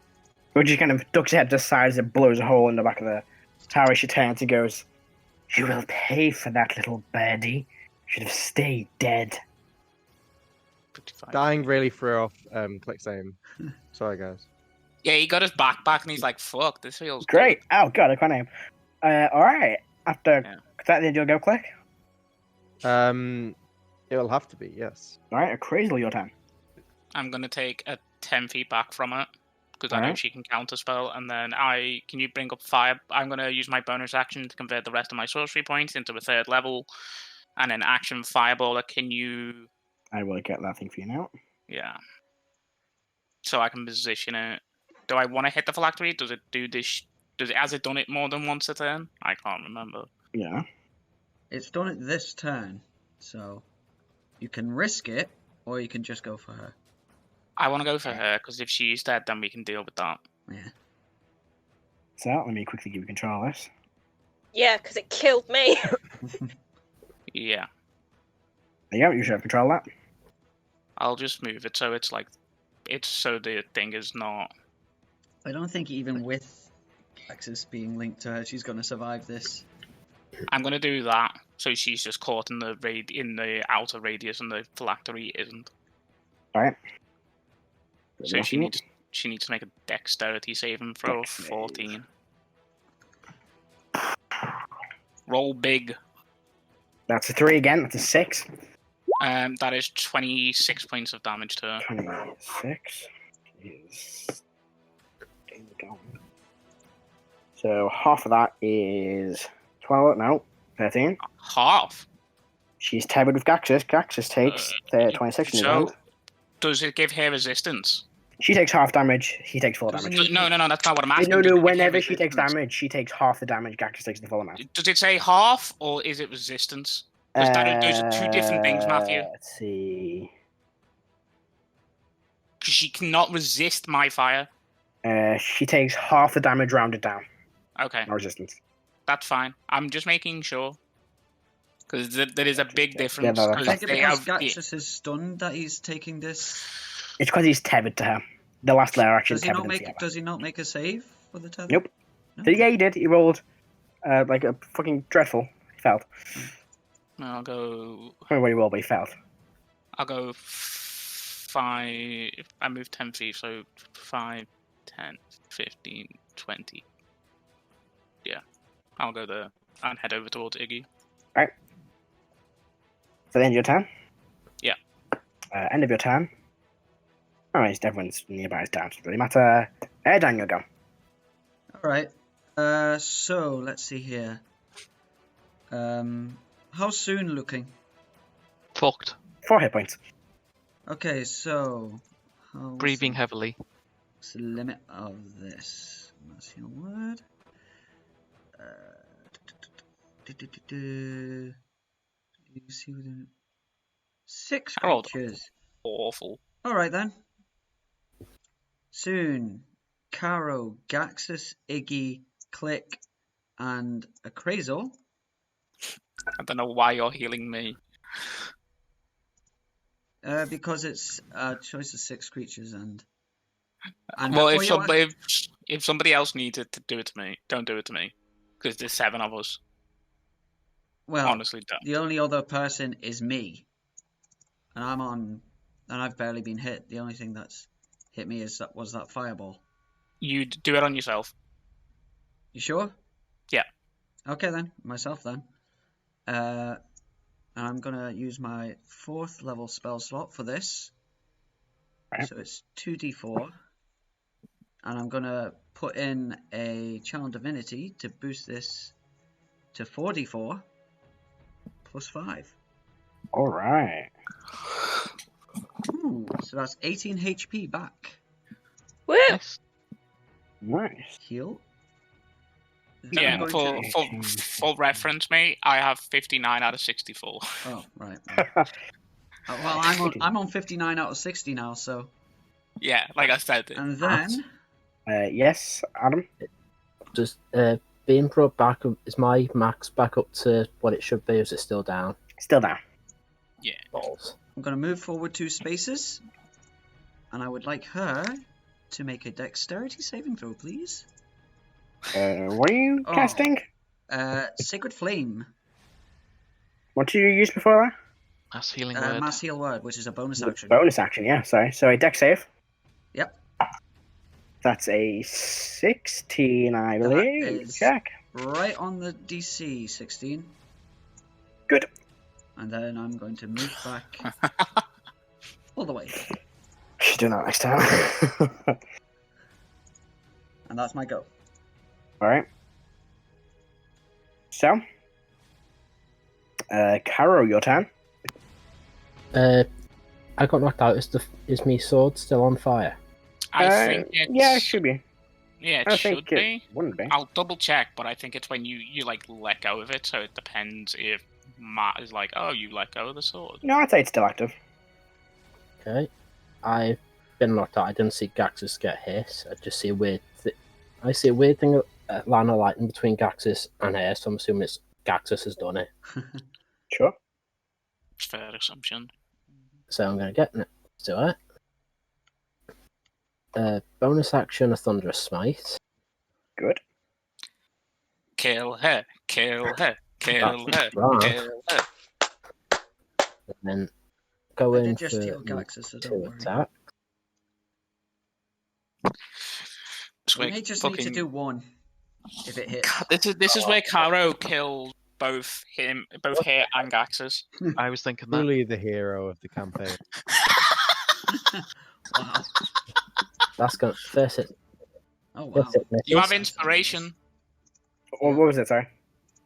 Or just kind of ducks your head to the side as it blows a hole in the back of the Tara, she turns and goes, "You will pay for that, little birdie. Should have stayed dead." 55. Dying really threw off Click's aim. Sorry, guys. Yeah, he got his back and he's like, "Fuck, this feels Great. good." Oh god, I can't name. All right. After Yeah. that, then you'll go Click. It will have to be, yes. All right, crazy your time. I'm gonna take a 10 feet back from it because I know Alright. she can counterspell, and then can you bring up fire? I'm gonna use my bonus action to convert the rest of my sorcery points into a 3rd level, and then action fireballer. Can you? I will get that thing for you now. Yeah. So I can position it. Do I want to hit the phylactery? Does it do this? Has it done it more than once a turn? I can't remember. Yeah. It's done it this turn, so you can risk it, or you can just go for her. I want to go for her because if she's dead, then we can deal with that. Yeah. So let me quickly give you control of this. Yeah, because it killed me. Yeah. There you go. You should have control of that. I'll just move it so it's so the thing is not. I don't think even with Axis being linked to her, she's going to survive this. I'm gonna do that so she's just caught in the outer radius and the phylactery isn't. All right. So she needs to make a dexterity saving throw of Dex save. 14. Roll big. That's a 3 again. That's a 6. That is 26 points of damage to her. 26 is. There we go. So half of that is 12. No, 13. Half. She's tethered with Gaxus. Gaxus takes 26 in his So hand. does it give her resistance? She takes half damage. He takes full Doesn't damage. he- No, that's not what I'm asking. No, Does it give her whenever she takes resistance? damage, she takes half the damage. Gaxus takes the full amount. Does it say half or is it resistance? Because those are 2 different things, Matthew. Let's see. Because she cannot resist my fire. She takes half the damage rounded down. Okay, No resistance. that's fine. I'm just making sure. Because there is a big difference. no, I that's 'cause think they because have- Gaxus is stunned that he's taking this. It's because he's tethered to her. The last layer actually Does he tethered not them make? together. Does he not make a save for the tether? Nope. No? So yeah, he did. He rolled like a fucking dreadful. He failed. I'll go. I don't know what he rolled, but he failed. I'll go 5. I moved 10 feet, so 5, 10, 15, 20. Yeah, I'll go there and head over towards Iggy. So the end of your turn? Yeah. End of your turn. Alright, everyone's nearby is down. Doesn't really matter. Daniel, go. All right. So let's see here. How soon looking? Fucked. 4 hit points. Okay, so Breathing heavily. what's the limit of this? That's your word. You see within 6 Harold. creatures. Awful. All right then. Soon, Caro, Gaxus, Iggy, Click, and a Crazel. I don't know why you're healing me. Because it's a choice of 6 creatures and. Well, oh, if somebody else needs it to do it to me, don't do it to me. Because there's 7 of us. well, Honestly, don't. the only other person is me, and I've barely been hit. The only thing that's hit me was that fireball. You do it on yourself. You sure? Yeah. Okay then, myself then. And I'm gonna use my 4th level spell slot for this. Right. So it's 2d4, and I'm gonna put in a Channel Divinity to boost this to 4d4 plus 5. Alright. Ooh, so that's 18 HP back. Woo! Nice. Nice. Heal. Then Yeah, I'm going to- for reference, mate, I have 59 out of 64. Oh, right. Well, I'm on 59 out of 60 now, so. Yeah, like I said. And then Yes, Adam? Just being brought back, is my max back up to what it should be, or is it still down? Still down. Yeah. Balls. I'm going to move forward 2 spaces, and I would like her to make a dexterity saving throw, please. What are you Oh. casting? Sacred Flame. What did you use before that? Mass healing word. Mass Heal Word, which is a bonus action. Bonus action, yeah, sorry. So a dex save. Yep. That's a 16, I That believe. Let me is- check. Right on the DC 16. Good. And then I'm going to move back all the way. Should do that next time. And that's my go. Alright. So. Caro, your turn. I got knocked out. Is my sword still on fire? I think it's... Yeah, it should be. Yeah, it I should think it be. wouldn't be. I'll double check, but I think it's when you like let go of it, so it depends if Matt is like, oh, you let go of the sword. No, I'd say it's still active. Okay. I've been knocked out. I didn't see Gaxus get hit. I just see a weird. I see a weird thing, line of light in between Gaxus and her. So I'm assuming it's Gaxus has done it. Sure. Fair assumption. So I'm going to get next to it. Bonus action, a Thunderous Smite. Good. Kill her, kill her, kill her, Right. kill her. And then go I in did just for heal Galaxus, so don't two worry. attack. We may just need to do one if it hits. God, this is where Caro killed both her and Gaxus. I was thinking that. Truly the hero of the campaign. Wow. That's going to first hit. Oh wow. First hit You have misses. inspiration. What was it, sorry?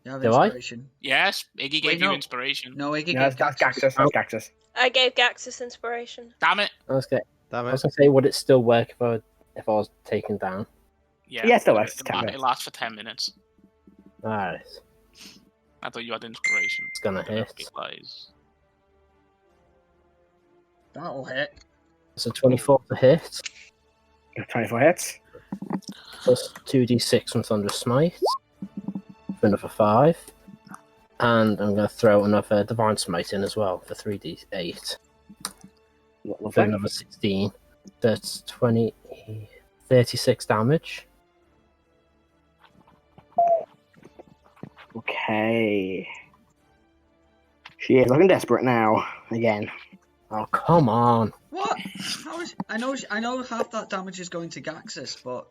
You have Do I? inspiration. Yes, Iggy gave Wait, you no. inspiration. No, Iggy No, gave that's Galaxus. Gaxus. That's Gaxus. I gave Gaxus inspiration. Damn it. Okay. Damn I it. was going to say, would it still work if I was taken down? Yeah, Yeah, it still it- lasts it 10 la- minutes. It lasts for 10 minutes. Alright. I thought you had inspiration. It's going to hit. It lies. That'll hit. So 24 to hit, 24 hits. plus 2d6 from Thunderous Smite, for another 5. And I'm going to throw another Divine Smite in as well, for 3d8, for Lovely. another 16. That's 36 damage. Okay. She is looking desperate now. Again. Oh, come on. What? How is... I know half that damage is going to Gaxus, but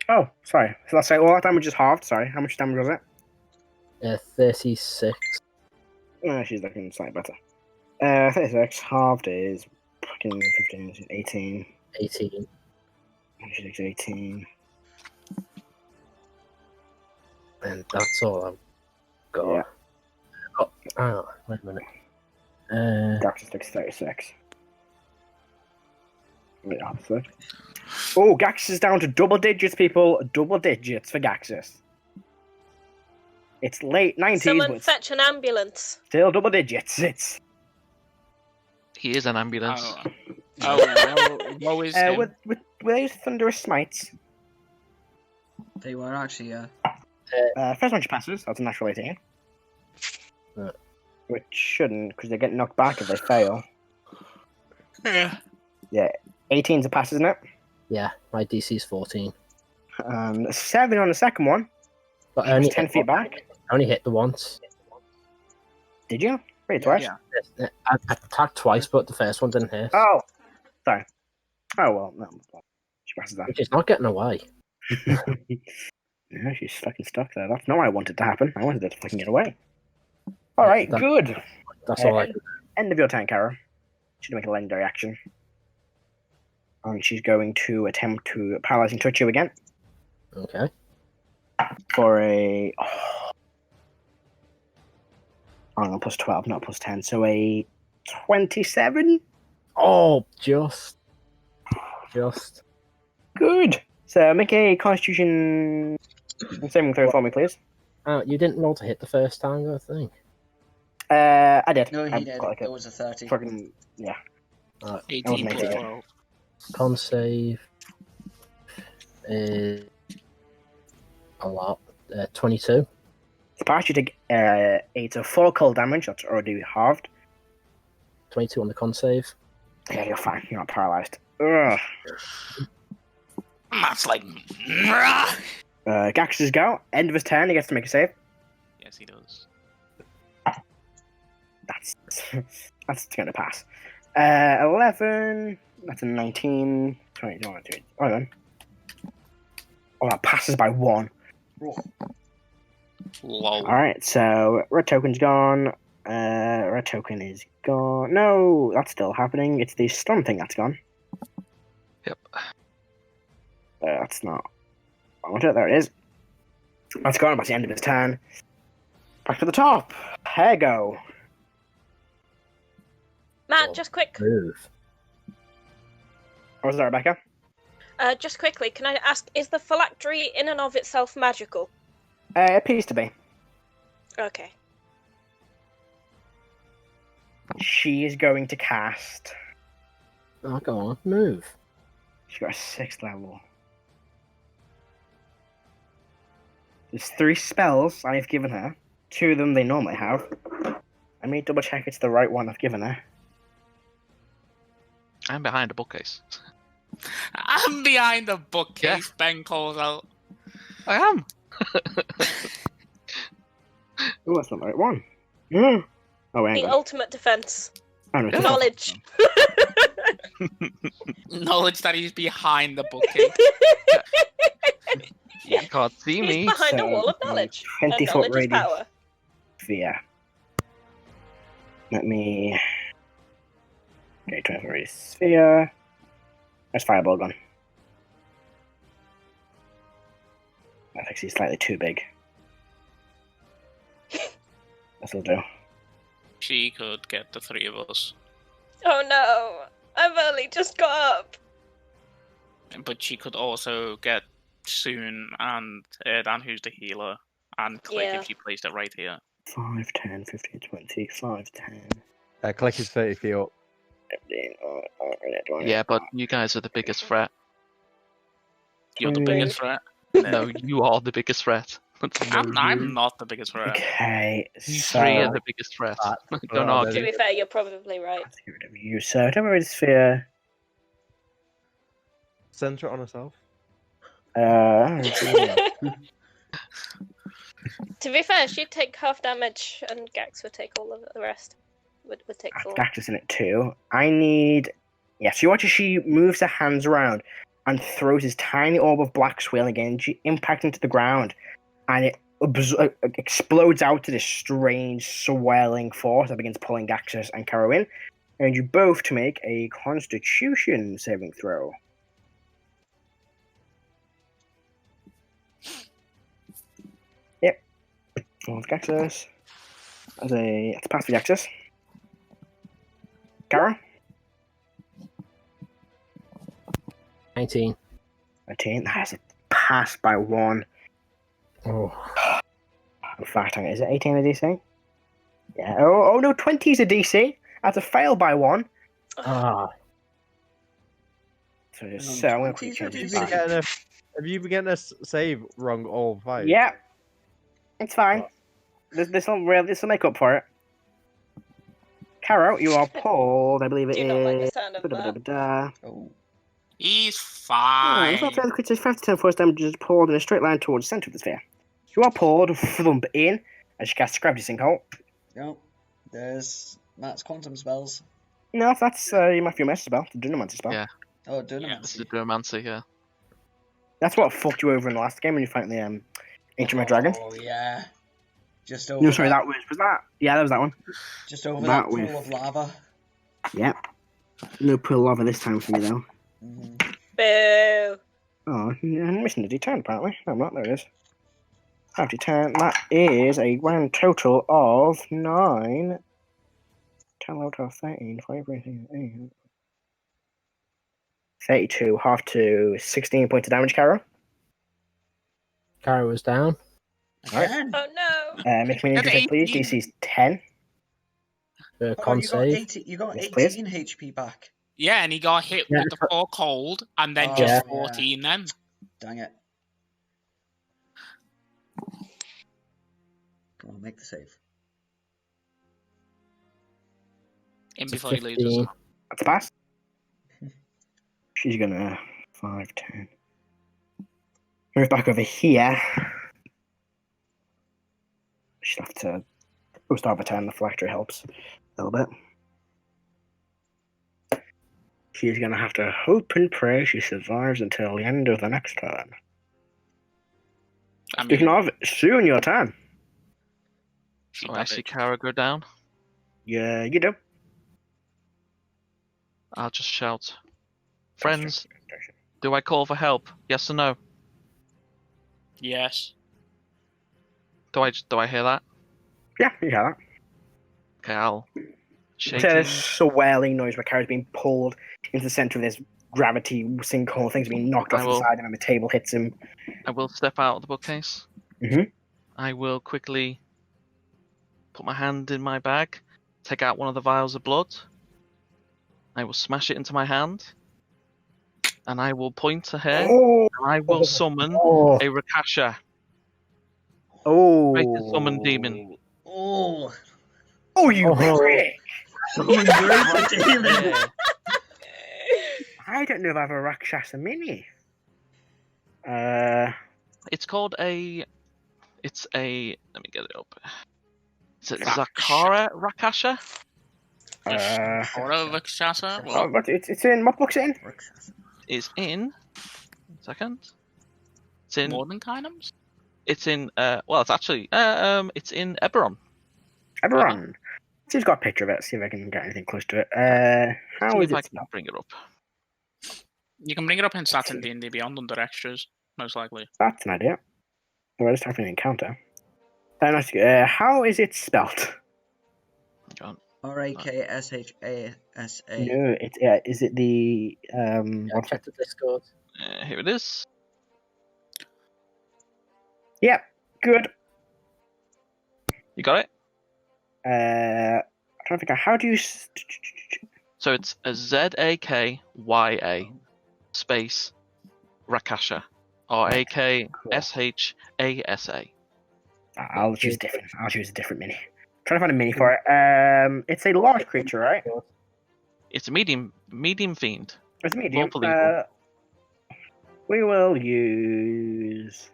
Oh, sorry. So let's say all that damage is halved. Sorry. How much damage was it? 36. She's looking slightly better. 36 halved is fucking 15, 18. 18. She takes 18. And that's all I've got. Yeah. Oh, wait a minute. Gaxus takes 36. The opposite. Oh, Gaxus is down to double digits, people. Double digits for Gaxus. It's late 90s, Someone but fetch an ambulance. still double digits. It's He is an ambulance. Woe is with those thunderous smites. they were actually First one she passes. That's a natural 18. Yeah. Which shouldn't, because they get knocked back if they fail. Yeah. Yeah, 18's a pass, isn't it? Yeah, my DC's 14. 7 on the second one. But I only 10 hit feet one- back. I only hit the once. Did you? Wait, twice? Yeah. I attacked twice, but the first one didn't hit. Oh, sorry. Oh, well, no. She passes that. Which is not getting away. Yeah, she's fucking stuck there. That's not what I wanted to happen. I wanted her to fucking get away. Alright, That- good. That's all I End of your turn, Kara. She's going to make a legendary action. And she's going to attempt to paralyzing touch you again Okay. for a. I'm on plus 12, not plus 10. So a 27? Oh, just. Good. So make a constitution saving throw for me, please. You didn't roll to hit the first time, I think. I did. no, I he did. got like It a was a 30. fucking. Yeah. 18 plus amazing. 12. Con save is a lot. 22. Sparks, you take 8 of 4 cold damage. That's already halved. 22 on the con save. Yeah, you're fine. You're not paralyzed. Ugh. That's like. "Rah!" Gax's go. End of his turn, he gets to make a save. Yes, he does. That's that's going to pass. 11. That's a 19. 20, 22. Hold on. Oh, that passes by 1. Lol. Alright, so red token's gone. Red token is gone. No, that's still happening. It's the storm thing that's gone. Yep. That's not. I want it. There it is. That's gone. That's the end of his turn. Back to the top. Hair go. Matt, just quick. Move. What was that, Rebecca? Just quickly, can I ask, is the phylactery in and of itself magical? It appears to be. Okay. She is going to cast. Oh, go on, move. She's got a 6th level. There's 3 spells I've given her. 2 of them they normally have. I may double check it's the right one I've given her. I'm behind a bookcase. I'm behind the bookcase, Ben calls out. I am. Oh, that's not the right one. Mm. Oh, hang The on. ultimate defense. Oh, no, it's not. Knowledge. Knowledge that he's behind the bookcase. You can't see He's me. behind a So, wall of knowledge. And 20-foot knowledge is radius power. sphere. Let me. Okay, 20-foot radius sphere. There's fireball gone. That's actually slightly too big. This'll do. She could get the 3 of us. Oh no! I've only just got up! But she could also get Soon and Dan, who's the healer, and Click Yeah. if she placed it right here. 5, 10, 15, 20, 5, 10. Click is 30 feet up. 15, 20. Yeah, but you guys are the biggest threat. You're the Rude. biggest threat. No, you are the biggest threat. I'm not the biggest threat. Okay, You so. 3 are the biggest threat. Don't well, To argue. be fair, you're probably right. Let's get rid of you. So, temporary sphere. Center it on herself. To be fair, she'd take half damage and Gax would take all of the rest. Would take full. Gax in it too. I need. Yeah, so you watch as she moves her hands around and throws this tiny orb of black swirling energy impacting to the ground, and it explodes out to this strange swirling force that begins pulling Gaxus and Caro in. And you both to make a Constitution saving throw. Yep. Well, Gaxus. It's a pass for Gaxus. Caro? 19. 13. That is a pass by 1. Oh, In fact, is it 18 a DC? Yeah. Oh no, 20 is a DC. That's a fail by 1. ah, So I'm going to 20 is a change it DC. back. Have you been getting a save wrong all fight? Yeah. It's fine. This will make up for it. Caro, you are pulled. I believe it Do not like the is. sound of that. Oh. He's Oh, fine. it's not fair. The creature's 5 to 10 force damage is pulled in a straight line towards the center of the sphere. You are pulled, flump in, as you cast Gravity Sinkhole. Yep. There's Matt's quantum spells. No, that's your Matthew Messer spell, the Dunamancer spell. Yeah. Oh, This Dunamancy. is a Dunamancy, yeah. That's what fucked you over in the last game when you fight the Ancient Red Dragon. Oh, yeah. Just over No, sorry, that was that? Yeah, that was that one. Just over that that pool with- of lava. Yep. No pool of lava this time for me, though. hmm Boo! Oh, I'm missing a D10 apparently. No, I'm not. There it is. 5d10. That is a grand total of 9. 10, 11, 12, 13, 14, 32. Half to 16 points of damage, Caro. Caro was down. Right. Again? Oh no! Make me an That's injury check, please. 18. DC's 10. Oh, Con you got save. 80, you got Yes, please. 18 HP back. Yeah, and he got hit Yeah. with the 4 cold, and then Oh, just yeah. 14 then. Dang it. Come on, make the save. In It's a before he loses. 15. That's a pass. She's gonna 5, 10. Move back over here. She'll have to start the turn. The phylactery helps a little bit. She's going to have to hope and pray she survives until the end of the next turn. I mean, Speaking of, soon your turn. she So I does see it. Kara go down. Yeah, you do. I'll just shout, "Friends, do I call for help? Yes or no? Yes. Do I hear that? Yeah, you hear that. Okay, I'll So there's shaking. swirling noise where Kara's being pulled into the center of this gravity sinkhole. Things are being knocked off I the will- side, and then the table hits him. I will step out of the bookcase. Mhm. I will quickly put my hand in my bag, take out one of the vials of blood. I will smash it into my hand, and I will point to her. Oh, And I will summon oh, a Rakasha. oh, Greatest summon demon. Oh, oh, you Oh. prick! someone greater demon. Yeah. I don't know if I have a Rakshasa mini. It's called a. It's a. Let me get it up. Is it Rakasha. Zakara Rakasha? Or a Rakshasa? Well, but it's in what book's it in? Is in. 1 second. It's in. more than Kynams? It's in. Well, it's actually. It's in Eberron. Eberron. She's got a picture of it. See if I can get anything close to it. How See is if I it can spelled? bring it up. You can bring it up in stats in D&D Beyond under extras, most likely. That's an idea. We're just having an encounter. How is it spelled? Go on. Rakshasa. No, is it the what's Check it? the Discord. Here it is. Yeah, good. You got it. I'm trying to figure out how do you. So it's a Zakya space Rakasha. Rakshasa. I'll choose different. I'll choose a different mini. Trying to find a mini for it. It's a large creature, right? It's a medium fiend. It's a medium. Multiple evil. We will use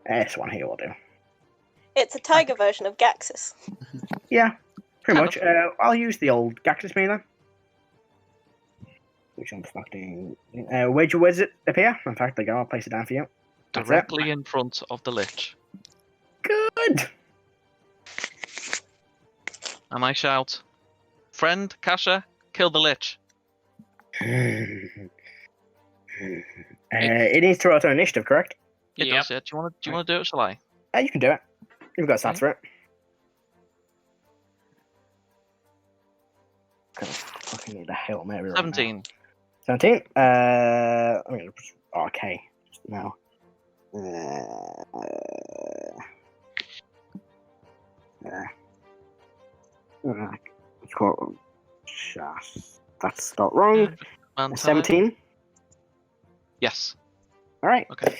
this one here. Will do. It's a tiger version of Gaxus. Yeah, pretty Kind much. of. I'll use the old Gaxus mini then. Which I'm fucking. Where does it appear? In fact, I'll place it down for you. That's it. Directly in front of the Lich. Good. And I shout, "Friend, Kasha, kill the Lich." It needs to roll its own initiative, correct? It Yep. does, yeah. Do you want to do it, shall I? You can do it. You've got stats for it. I fucking need a Hail Mary right now. 17. 17. I'm gonna okay just now. It's got that's not wrong. Man 17. Yes. All right. Okay.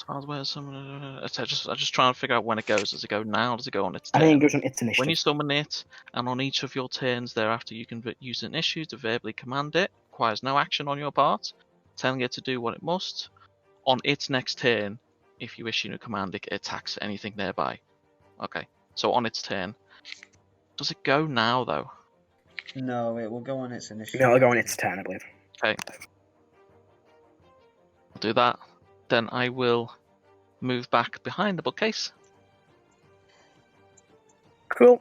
I'm just trying to figure out when it goes. Does it go now? Does it go on its I turn? think it goes on its initiative. When you summon it, and on each of your turns thereafter, you can use an issue to verbally command it. Requires no action on your part, telling it to do what it must. On its next turn, if you issue a command, it attacks anything nearby. Okay, so on its turn. Does it go now, though? No, it will go on its initiative. No, it'll go on its turn, I believe. Okay. I'll do that. Then I will move back behind the bookcase. Cool.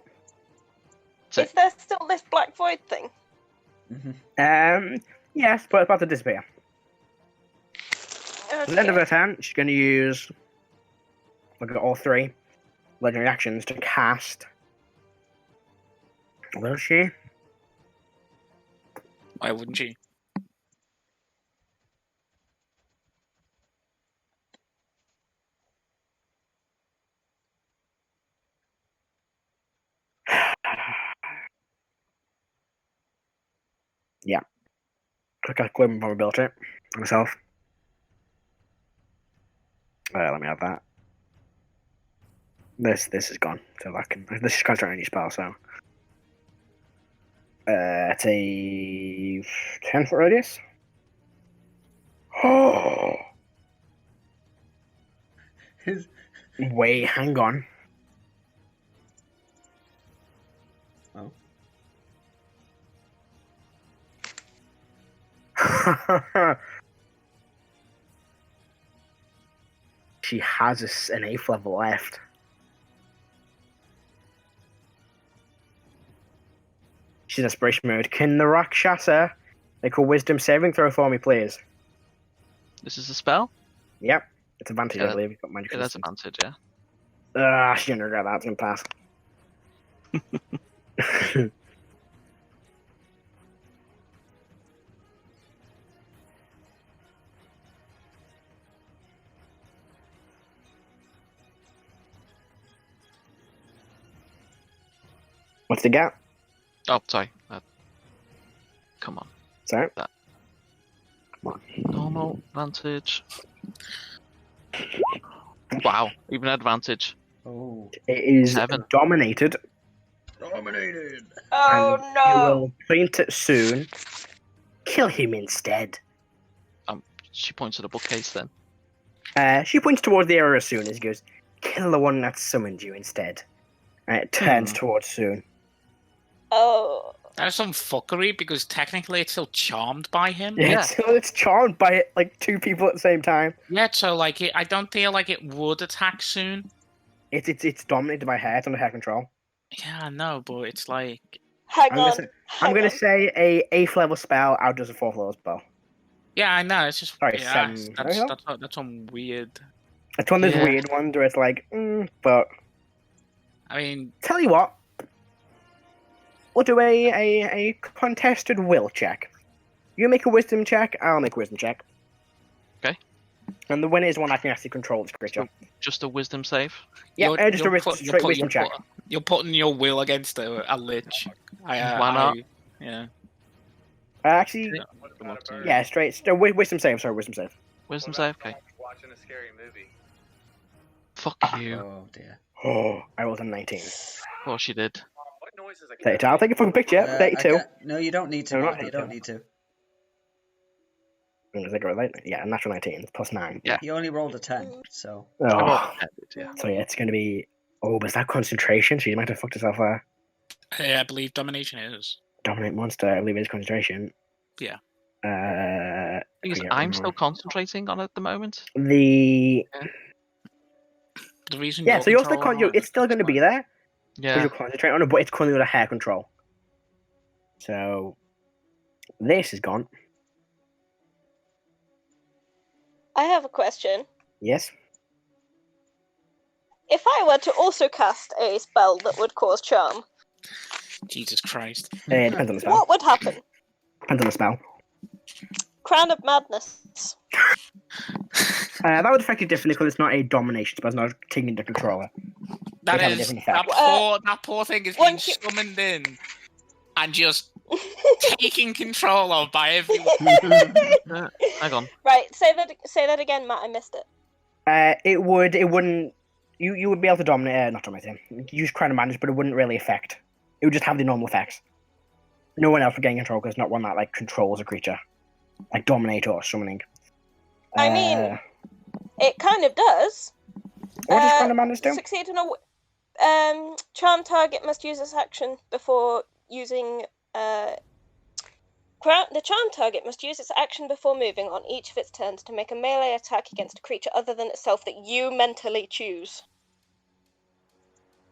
That's Is it. there still this black void thing? Yes, but it's about to disappear. At the end of her turn, she's going to use. Look at all three legendary actions to cast. Will she? Why wouldn't she? Yeah. Click out Glim vulnerability myself. Let me have that. This is gone, so that can. This is concentrating any spell, so. It's a 10-foot radius. Oh. Wait, hang on. Oh. She has an 8th level left. She's in inspiration mode. Can the Rakshasa make a wisdom saving throw for me, please? This is a spell? Yep. It's advantage, Yeah, I believe. You've got magic Yeah, that's resistance. advantage, yeah. She's gonna regret that. It's gonna pass. What's the gap? Oh, sorry. Come on. Sorry? That. Come on. Normal advantage. Wow, even advantage. Oh. It is 7. dominated. Dominated. Oh and no! You will point it soon. Kill him instead. She points at a bookcase then. She points towards the area soon as he goes, kill the one that summoned you instead. And it turns towards soon. Oh. That is some fuckery because technically it's still charmed by him. Yeah, it's charmed by like 2 people at the same time. Yeah, so like I don't feel like it would attack soon. It's dominated by hair. It's under hair control. Yeah, I know, but it's like Hang I'm on. gonna say a 8th level spell outdoes a 4th level spell. yeah, I know. It's just Sorry, yeah, 7. that's some weird. It's one of those Yeah. weird ones where it's like, but I mean, tell you what, we'll do a contested will check. You make a wisdom check, I'll make a wisdom check. Okay. And the winner is one I can actually control this creature. Just a wisdom save. Yeah, you're- just you're a put- straight you're wisdom check. You're putting your will against a lich. Why not? Yeah. Actually, yeah, straight wisdom save. Sorry, wisdom save. Wisdom save? Okay. Watching a scary movie. Fuck you. Oh dear. Oh, I rolled a 19. Of course you did. What noise is it? 32. I'll take a fucking picture. I 32. can't- No, you don't need to. No, Mark, not you don't 32. need to. Is it right? Yeah, natural 19. It's plus 9. Yeah. He only rolled a 10, so. I rolled Oh. a 10, yeah. So yeah, it's going to be... Oh, but is that concentration? So you might have fucked yourself there. Yeah, I believe domination is. Dominate monster, I believe it is concentration. Yeah. Thing is, Yeah, I'm no. still concentrating on it at the moment. The... The reason. Yeah, you're so you're still controlling it's still going to be there. Because Yeah. you're concentrating on it, but it's currently under hair control. So... This is gone. I have a question. Yes. If I were to also cast a spell that would cause charm, Jesus Christ. It depends on the spell. what would happen? Depends on the spell. Crown of Madness. That would affect it differently because it's not a domination spell. It's not taking into control. That It'd have a is different that effect. that poor thing is being once you- summoned in and just taken control of by everyone. Hang on. Right, say that again, Matt. I missed it. It wouldn't. You would be able to dominate. Not dominate him. Use Crown of Madness, but it wouldn't really affect. It would just have the normal effects. No one else would gain control because it's not one that like controls a creature, like dominate or summoning. I mean, it kind of does. What does Crown of Madness do? Succeed in a charm target must use its action before using the charm target must use its action before moving on each of its turns to make a melee attack against a creature other than itself that you mentally choose.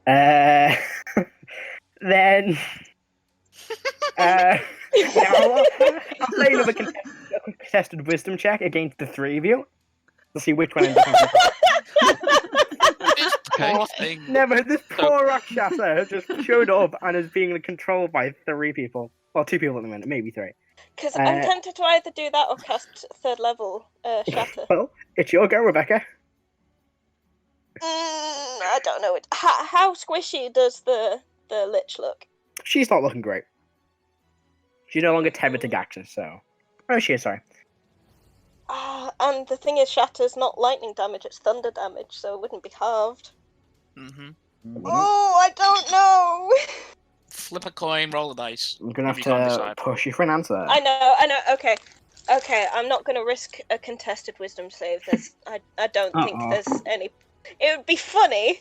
Then. Now, I'll play another contested wisdom check against the 3 of you to see which one ends up. This poor thing. Never. This poor Rakshasa just showed up and is being controlled by 3 people. Well, 2 people at the minute, maybe 3. Because I'm tempted to either do that or cast 3rd level Shatter. Well, it's your go, Rebecca. I don't know. How squishy does the Lich look? She's not looking great. She's no longer tethered to Gaxus, so. Oh, she is, sorry. And the thing is, Shatter's not lightning damage, it's thunder damage, so it wouldn't be halved. Mm-hmm. Oh, I don't know! Flip a coin, roll a dice. I'm gonna have You can't to decide. push you for an answer. I know, okay. Okay, I'm not gonna risk a contested wisdom save. I don't think Uh-oh. there's any It would be funny,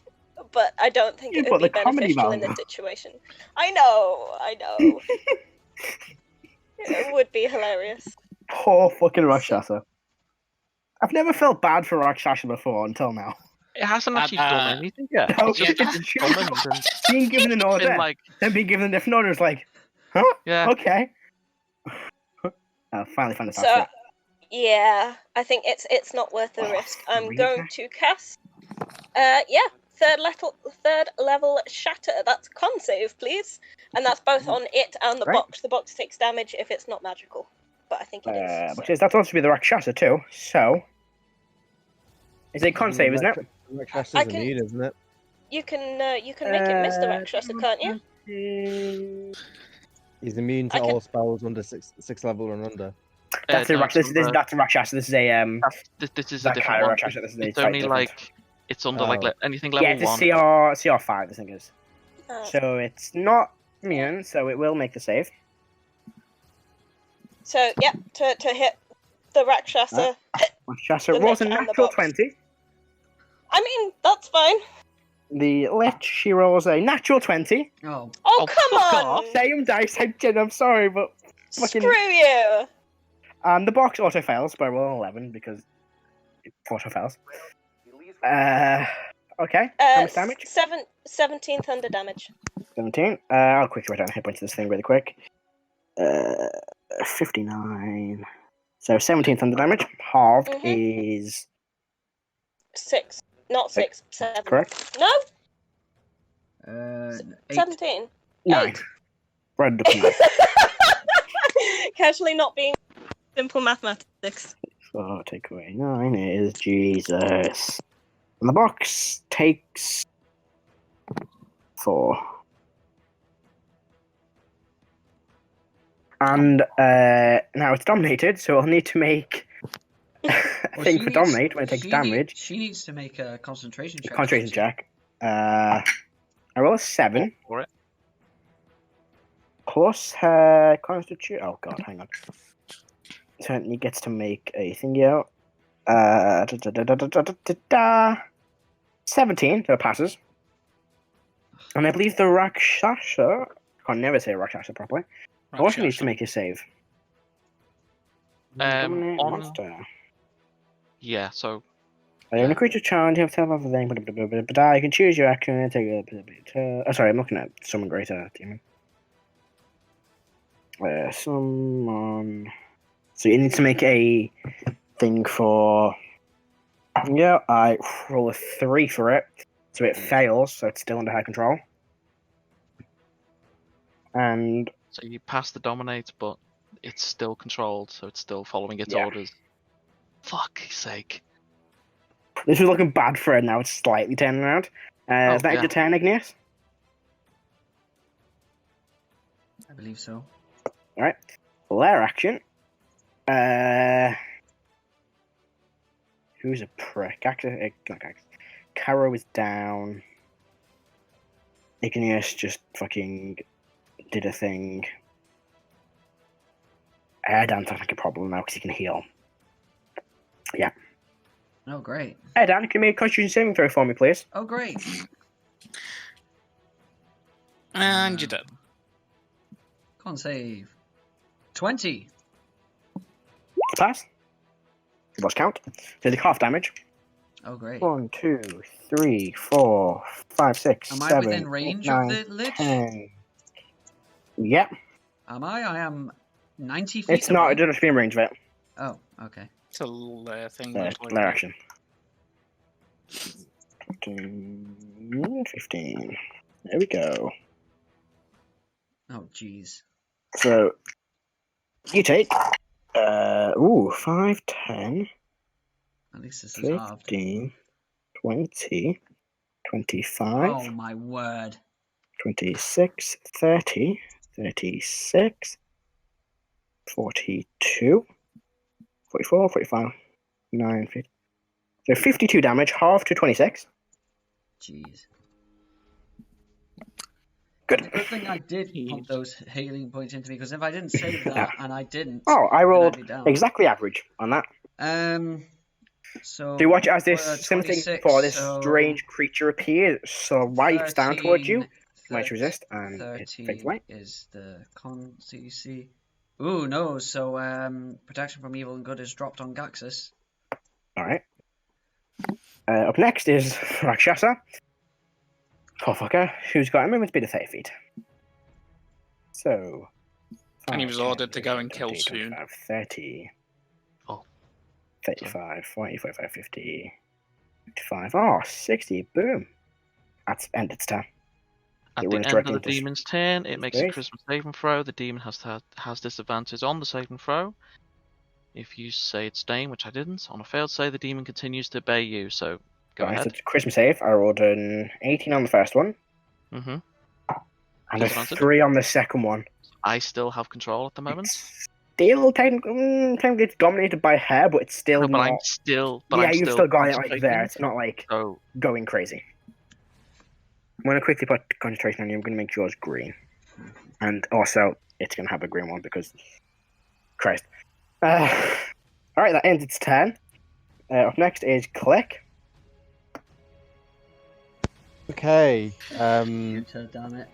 but I don't think Yeah, it but would be the comedy beneficial in value. this situation. I know. It would be hilarious. Poor fucking Rakshasa. I've never felt bad for Rakshasa before until now. It hasn't actually done anything yet. No, It's just it's been just summoned and being given an order, been like, then being given a different order is like, huh? yeah. Okay. Finally found a task So, for it. yeah, I think it's not worth the Oh, risk. I'm really? going to cast. Third level shatter. That's con save, please, and that's both on it and the Right. box. The box takes damage if it's not magical, but I think it is. Which is that's also to be the Rakshasa too. So, is it con save, isn't it? Rakshasa's I can- immune, isn't it? You can make it miss the Rakshasa, can't you? He's immune to I can- all spells under sixth level and under. That's a no, Rakshasa. This is a Rakshasa. This is a This is a That's different higher one. Rakshasa, this is It's slightly only different. like it's under like Oh. anything level yeah, it's one. a CR5. This thing is. Oh. So it's not immune, so it will make the save. So yeah, to hit the Rakshasa. Rakshasa The rolls a Lich and the natural box. 20. I mean, that's fine. The Lich, she rolls a natural 20. Oh, Oh, come fuck on! off. Same dice, I'm sorry, but fucking- Screw you! and the box auto fails by roll 11 because it auto fails. Okay. How much damage? 17 thunder damage. 17. I'll quickly write down the hit points of this thing really quick. 59. So 17 thunder damage. Halved is 6. Not 6, 7. correct. No? 8. 17. 9. Rounded up to 9. Casually not being simple mathematics. So take away 9 is Jesus. And the box takes 4. And now it's dominated, so I'll need to make a Well, thing she for needs- dominate when it takes she damage. She needs to make a concentration check. Concentration doesn't she? check. I roll a 7 For it. plus her constitution. Oh god, hang on. So he gets to make a thingy out. 17, so it passes. And I believe the Rakshasa. I can never say Rakshasa properly. Also needs to make a save. Dominate On monster. yeah, so When a creature challenge, you have to have other thing. You can choose your action and take a. Oh, sorry, I'm looking at Summon Greater Demon. Summon. So you need to make a thing for. Yeah, I roll a 3 for it. So it fails, so it's still under her control. And so you pass the dominate, but it's still controlled, so it's still following its Yeah. orders. Fuck's sake. this was looking bad for her, now it's slightly turning around. Is that yeah. your turn, Igneous? I believe so. Alright. Lair action. Who's a prick? Not Axis. Caro is down. Igneous just fucking did a thing. Dan's not like a problem now because he can heal. Yeah. Oh, great. Dan, can you make a constitution saving throw for me, please? Oh, great. And you're dead. Con save. 20. Pass. Lost count. So the half damage. Oh, great. 1, 2, 3, 4, 5, 6, Am I 7, within range 8, of 9, the Lich? 10. Yep. Am I? I am 90 feet It's not. away. It doesn't have to be in range of it. Oh, okay. It's a lair thing. Lair most likely. action. 15. There we go. Oh, jeez. So you take 5, 10, At least this is halved. 15, 20, 25, Oh, my word. 26, 30, 36, 42, 44, 45, 9, 50. So 52 damage, half to 26. Jeez. Good. Good thing I did pump those healing points into me, because if I didn't save that, and I didn't... Oh, I then rolled I'd be down. exactly average on that. So, So you watch as this for a same thing 26, before, this so strange creature appears, swipes down towards you, 13, might resist, and it fades 13 away. is the con CC. Ooh, no, so protection from evil and good is dropped on Gaxus. Alright. Up next is Rakshasa. Poor fucker, who's got a movement speed of 30 feet. So. And he 5, was 10, ordered to go 15, and kill 20, soon. 25, 30. Oh. 35, 40, 45, 50, 55. Oh, 60. Boom. That's end its turn. At It the runs end directly of the into demon's turn, it makes a space. charisma saving throw. The demon has disadvantage on the saving throw. If you say it's staying, which I didn't, on a failed save, the demon continues to obey you. So go Right, so ahead. it's Christmas save. I rolled an 18 on the first one, Mm-hmm. and a Disadvantage? 3 on the second one. I still have control at the moment. It's still technically it's dominated by her, but it's still No, but not. I'm still. You've still got it like concentrating, there. It's not like So going crazy. I'm gonna quickly put concentration on you. I'm gonna make yours green, and also it's gonna have a green one because Christ. All right, that ends its turn. Up next is Click. Okay. Enter, damn it.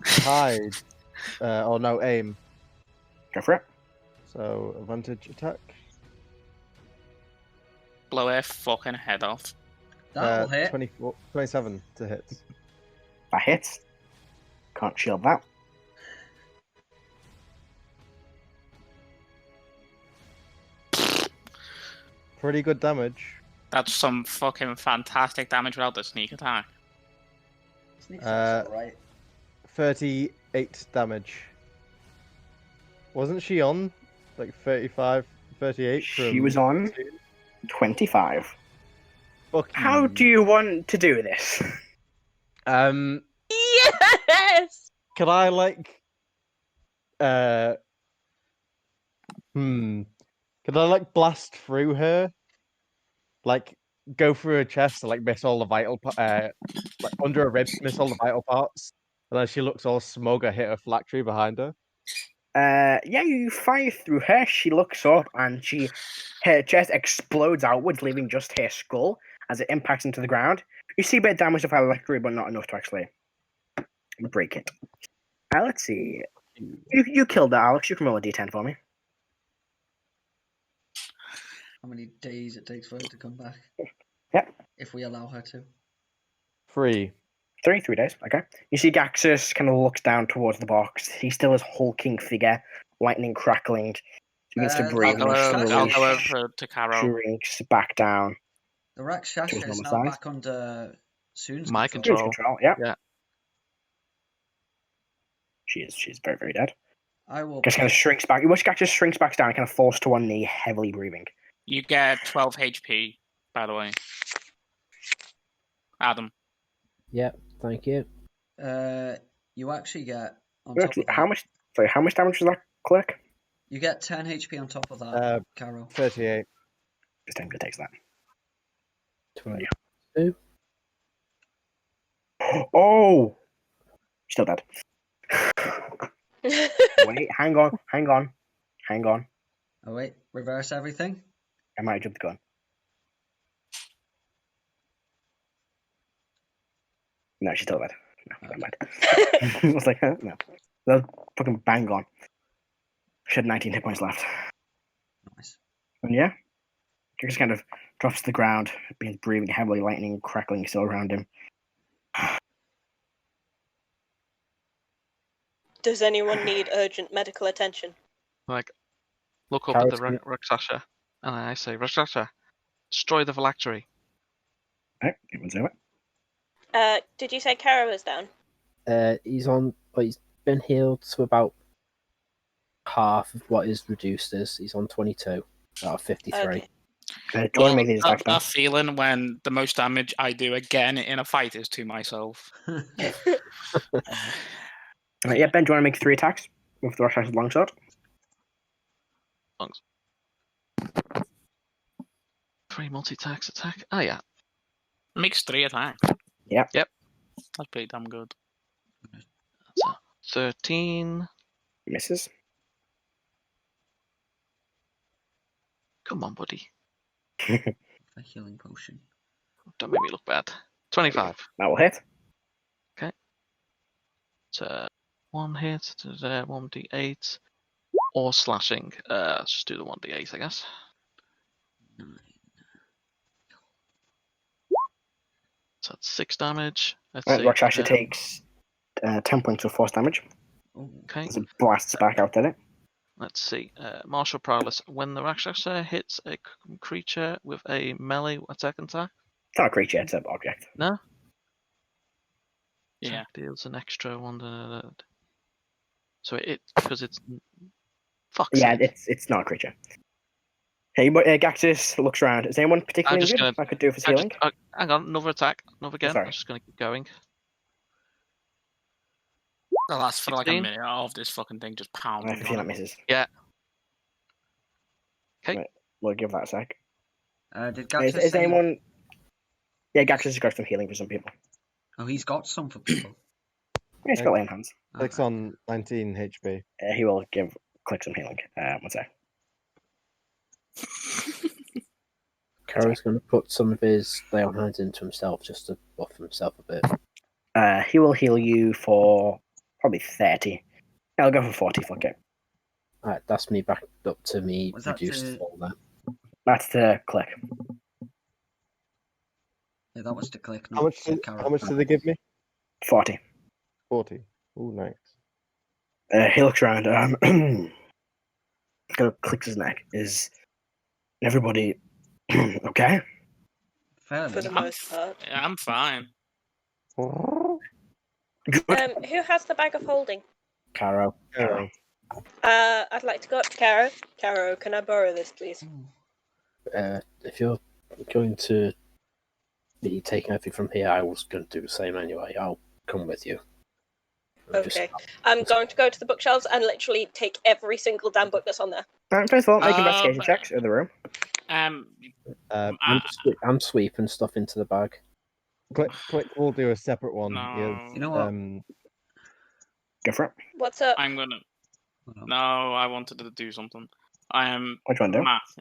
Hide. Or no, aim. Go for it. So advantage attack. Blow her fucking head off. That'll hit. 24, 27 to hit. That hits. Can't shield that. Pretty good damage. That's some fucking fantastic damage without the sneak attack. Sneak attack's Uh, alright. 38 damage. Wasn't she on like 35, 38? She was on 25. Fuck How you. do you want to do this? Yes! Can I like Can I like blast through her? Like go through her chest and like miss all the like under her ribs, miss all the vital parts, and then she looks all smug. I hit her phylactery behind her. Yeah, you fire through her. She looks up and her chest explodes outwards, leaving just her skull as it impacts into the ground. You see a bit of damage to her electric, but not enough to actually break it. Let's see. You killed that, Alex. You can roll a d10 for me. How many days it takes for her to come back? Yep. If we allow her to. 3. 3 days. Okay. You see Gaxus kind of looks down towards the box. He's still his hulking figure, lightning crackling. He begins to breathe. I'll and go slowly over to Carol. shrinks back down. The Rakshasa his is normal now size. back under Soon's My control. Soon's control. Yeah. Yeah. She's very, very dead. I will. Just kind of shrinks back. You watch Gaxus shrinks back down, kind of falls to one knee, heavily breathing. You get 12 HP, by the way. Adam. Yep, thank you. You actually get on top of that. How much damage does that click? You get 10 HP on top of that, Carol. 38. Just time to takes that. 22. Oh, still dead. Wait, hang on. Oh wait, reverse everything. I might have jumped the gun. No, she's still dead. No, never mind. I was like, huh? No. That was fucking bang on. She had 19 hit points left. Nice. And yeah, he just kind of drops to the ground, begins breathing heavily, lightning crackling still around him. Does anyone need urgent medical attention? like, look up at the Carrot's Rakshasa, and I say, Rakshasa, destroy the phylactery. Alright, everyone's over. Did you say Kara was down? He's been healed to about half of what his reduced is. He's on 22 out of 53. Okay. Do you want to make these attacks, that feeling when the most damage I do again in a fight is to myself. Yeah, Ben, do you want to make 3 attacks with the Rakshas's longsword? Lungs. 3 multi-attacks attack. Oh yeah. Makes 3 attacks. Yep. That's pretty damn good. That's a 13. Misses. Come on, buddy. A healing potion. Don't make me look bad. 25. That will hit. So 1 hit, 1d8, or slashing. Let's just do the 1d8, I guess. 9. So that's 6 damage. Let's Right, see. Roch actually takes 10 points of force damage Oh, Okay. as it blasts back out at it. Let's see. Martial prowess. When the Rakshasa hits a creature with a melee attack, It's not a creature, it's an object. no? Yeah. Deals an extra 1. So because it's fuck's Yeah, sake. it's not a creature. Hey, but Gaxus looks around. Is anyone particularly just injured? gonna- I could do for healing. Hang on, another attack. Another again. Sorry. I'm just gonna keep going. The last for like a 16? minute of this fucking thing just pounding. 15 that misses. Yeah. Okay. Right, we'll give that a sec. did Is Gaxus say... anyone? Yeah, Gaxus has got some healing for some people. Oh, he's got some for people. Yeah, he's got lay on hands. Clicks on 19 HP. He will give Click some healing. One sec. Karo's going to put some of his lay on hands into himself just to buff himself a bit. He will heal you for probably 30. I'll go for 40. Fuck it. Alright, that's me back up to me Was that reduced to- fall then. That's to Click. Yeah, that was to Click. How much did they give me? 40. 40. Ooh, nice. He looks around. Kind of clicks his neck. Is everybody okay? Oh, For the Fairly. most part. Yeah, I'm fine. Good. Who has the bag of holding? Caro. Caro. I'd like to go up to Caro. Caro, can I borrow this, please? If you're going to be taking everything from here, I was going to do the same anyway. I'll come with you. Okay. I'm going to go to the bookshelves and literally take every single damn book that's on there. First of all, make investigation checks in the room. I'm sweeping stuff into the bag. Click will do a separate one. No. He has, You know what? Go for it. What's up? I'm gonna. Hold on. No, I wanted to do something. I am What do you want to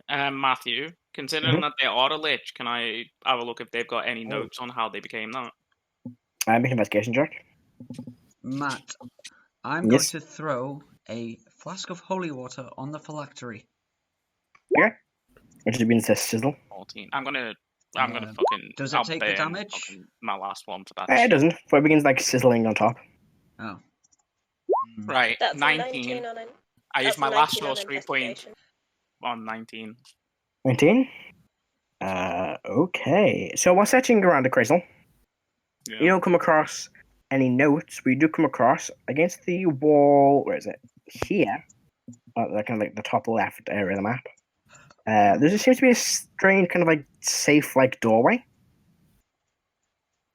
do? Matthew. Considering Mhm. that they are a lich, can I have a look if they've got any Oh. notes on how they became that? Make an investigation check. Matt, I'm Yes. going to throw a flask of holy water on the phylactery. Which has been to sizzle. 14. I'm gonna fucking. Does it I'll take the burn damage? fucking my last one for that. It doesn't. But it begins like sizzling on top. Oh. Right, That's a 19. 19 on an. I used that's my a last 19 on sorcery point investigation. on 19. 19. Okay. So while searching around the crystal, Yeah. you don't come across any notes, but you do come across against the wall. Where is it? Here, kind of like the top left area of the map. There just seems to be a strange kind of like safe-like doorway,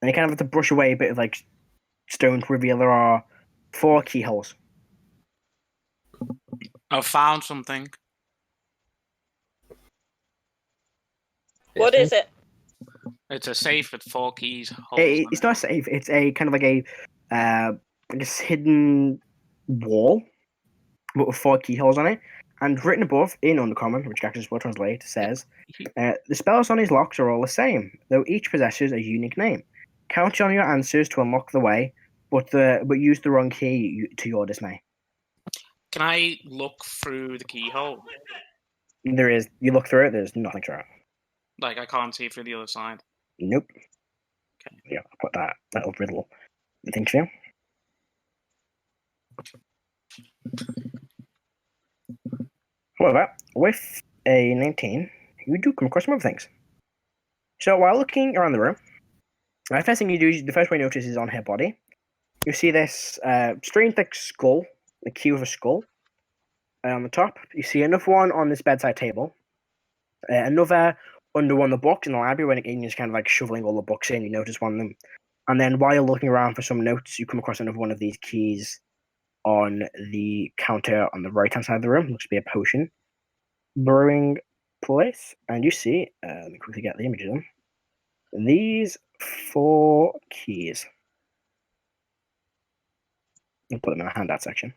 and you kind of have to brush away a bit of like stone to reveal there are 4 keyholes. I found something. What is it? It's a safe with 4 keys. It's not safe. It's a kind of like a this hidden wall with 4 keyholes on it, and written above in Undercommon, which Gaxus will translate, says the spells on his locks are all the same, though each possesses a unique name. Count on your answers to unlock the way, but use the wrong key to your dismay. Can I look through the keyhole? There is. You look through it. There's nothing to it. Like I can't see through the other side. Nope. Okay. Yeah, I'll put that little riddle thing for you. However, with a 19, you do come across some other things. So while looking around the room, the first thing you do, the first one you notice is on her body. You see this strange like skull, the cue of a skull on the top. You see another one on this bedside table. Another under one of the books in the library when you're just kind of like shoveling all the books in, you notice one of them. And then while you're looking around for some notes, you come across another one of these keys on the counter on the right-hand side of the room. Looks to be a potion brewing place. And you see, let me quickly get the images of them. These 4 keys. I'll put them in the handout section.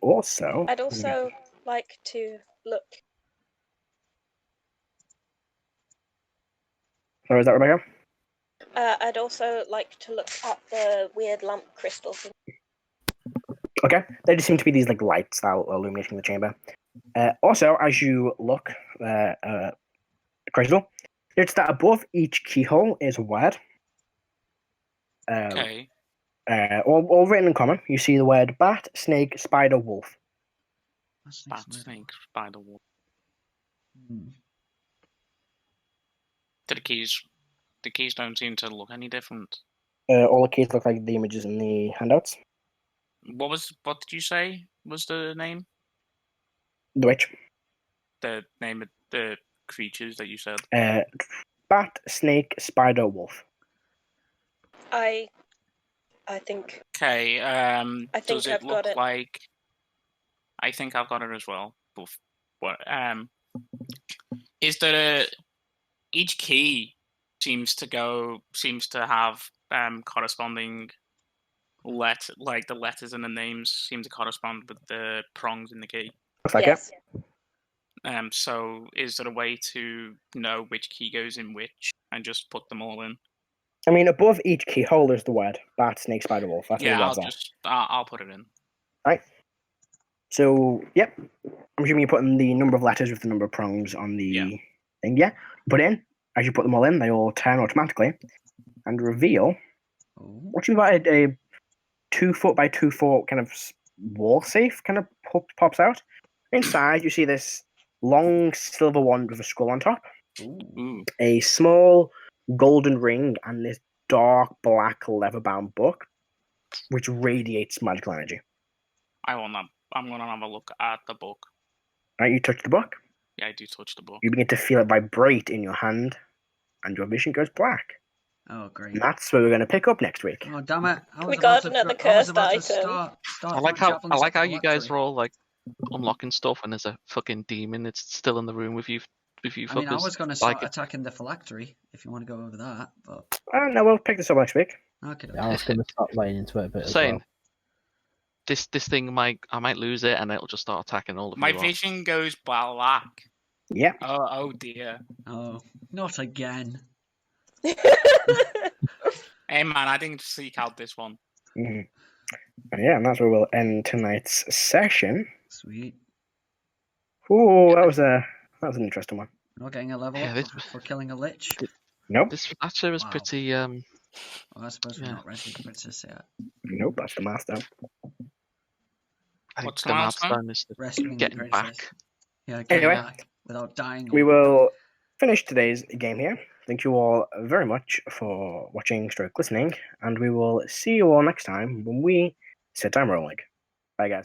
Also, I'd also like to look. sorry, is that Rebecca? I'd also like to look at the weird lamp crystal thing. Okay, there just seem to be these like lights that are illuminating the chamber. Also, as you look, Crystal, it's that above each keyhole is a word. Okay. All written in common. You see the word bat, snake, spider, wolf. Bat, snake, spider, wolf. Hmm. The keys don't seem to look any different. All the keys look like the images in the handouts. What did you say was the name? The witch. The name of the creatures that you said? Bat, snake, spider, wolf. I think. Okay, I think does it I've got look it. like... I think I've got it as well. But is there each key seems to have corresponding like the letters and the names seem to correspond with the prongs in the key. Looks like Yes. it. So is there a way to know which key goes in which and just put them all in? I mean, above each keyhole is the word bat, snake, spider, wolf. That's Yeah, what the words are. I'll put it in. Right. So, yep. I'm assuming you're putting the number of letters with the number of prongs on the thing. Yeah. Put it in. As you put them all in, they all turn automatically and reveal what you got a 2 foot by 2 foot kind of wall safe kind of pops out. Inside, you see this long silver wand with a skull on top, a small golden ring, and this dark black leather bound book, which radiates magical energy. I want that. I'm gonna have a look at the book. Right, you touch the book. Yeah, I do touch the book. You begin to feel it vibrate in your hand, and your vision goes black. Oh, great. And that's where we're going to pick up next week. Oh, damn it. We got another cursed item. I like how you guys are all like unlocking stuff and there's a fucking demon that's still in the room with you fuckers. I mean, I was going to start like attacking the phylactery, if you want to go over that, but... No, we'll pick this up next week. Okay. I was going to start laying into it a bit as saying well. this thing I might lose it and it'll just start attacking all of My you lot. vision goes black. Yeah. Oh dear. Oh, not again. Hey man, I didn't seek out this one. Mm-hmm. Yeah, and that's where we'll end tonight's session. Sweet. Ooh, that was an interesting one. Not getting a level up for killing a lich. Nope. This actually was pretty Well, I suppose we're not ready for princess yet. Nope, that's the milestone. I think What's the the milestone? milestone is Rescuing the getting princess. back. Yeah, getting Anyway, back without dying. we will finish today's game here. Thank you all very much for watching / listening, and we will see you all next time when we sit down rolling. Bye, guys.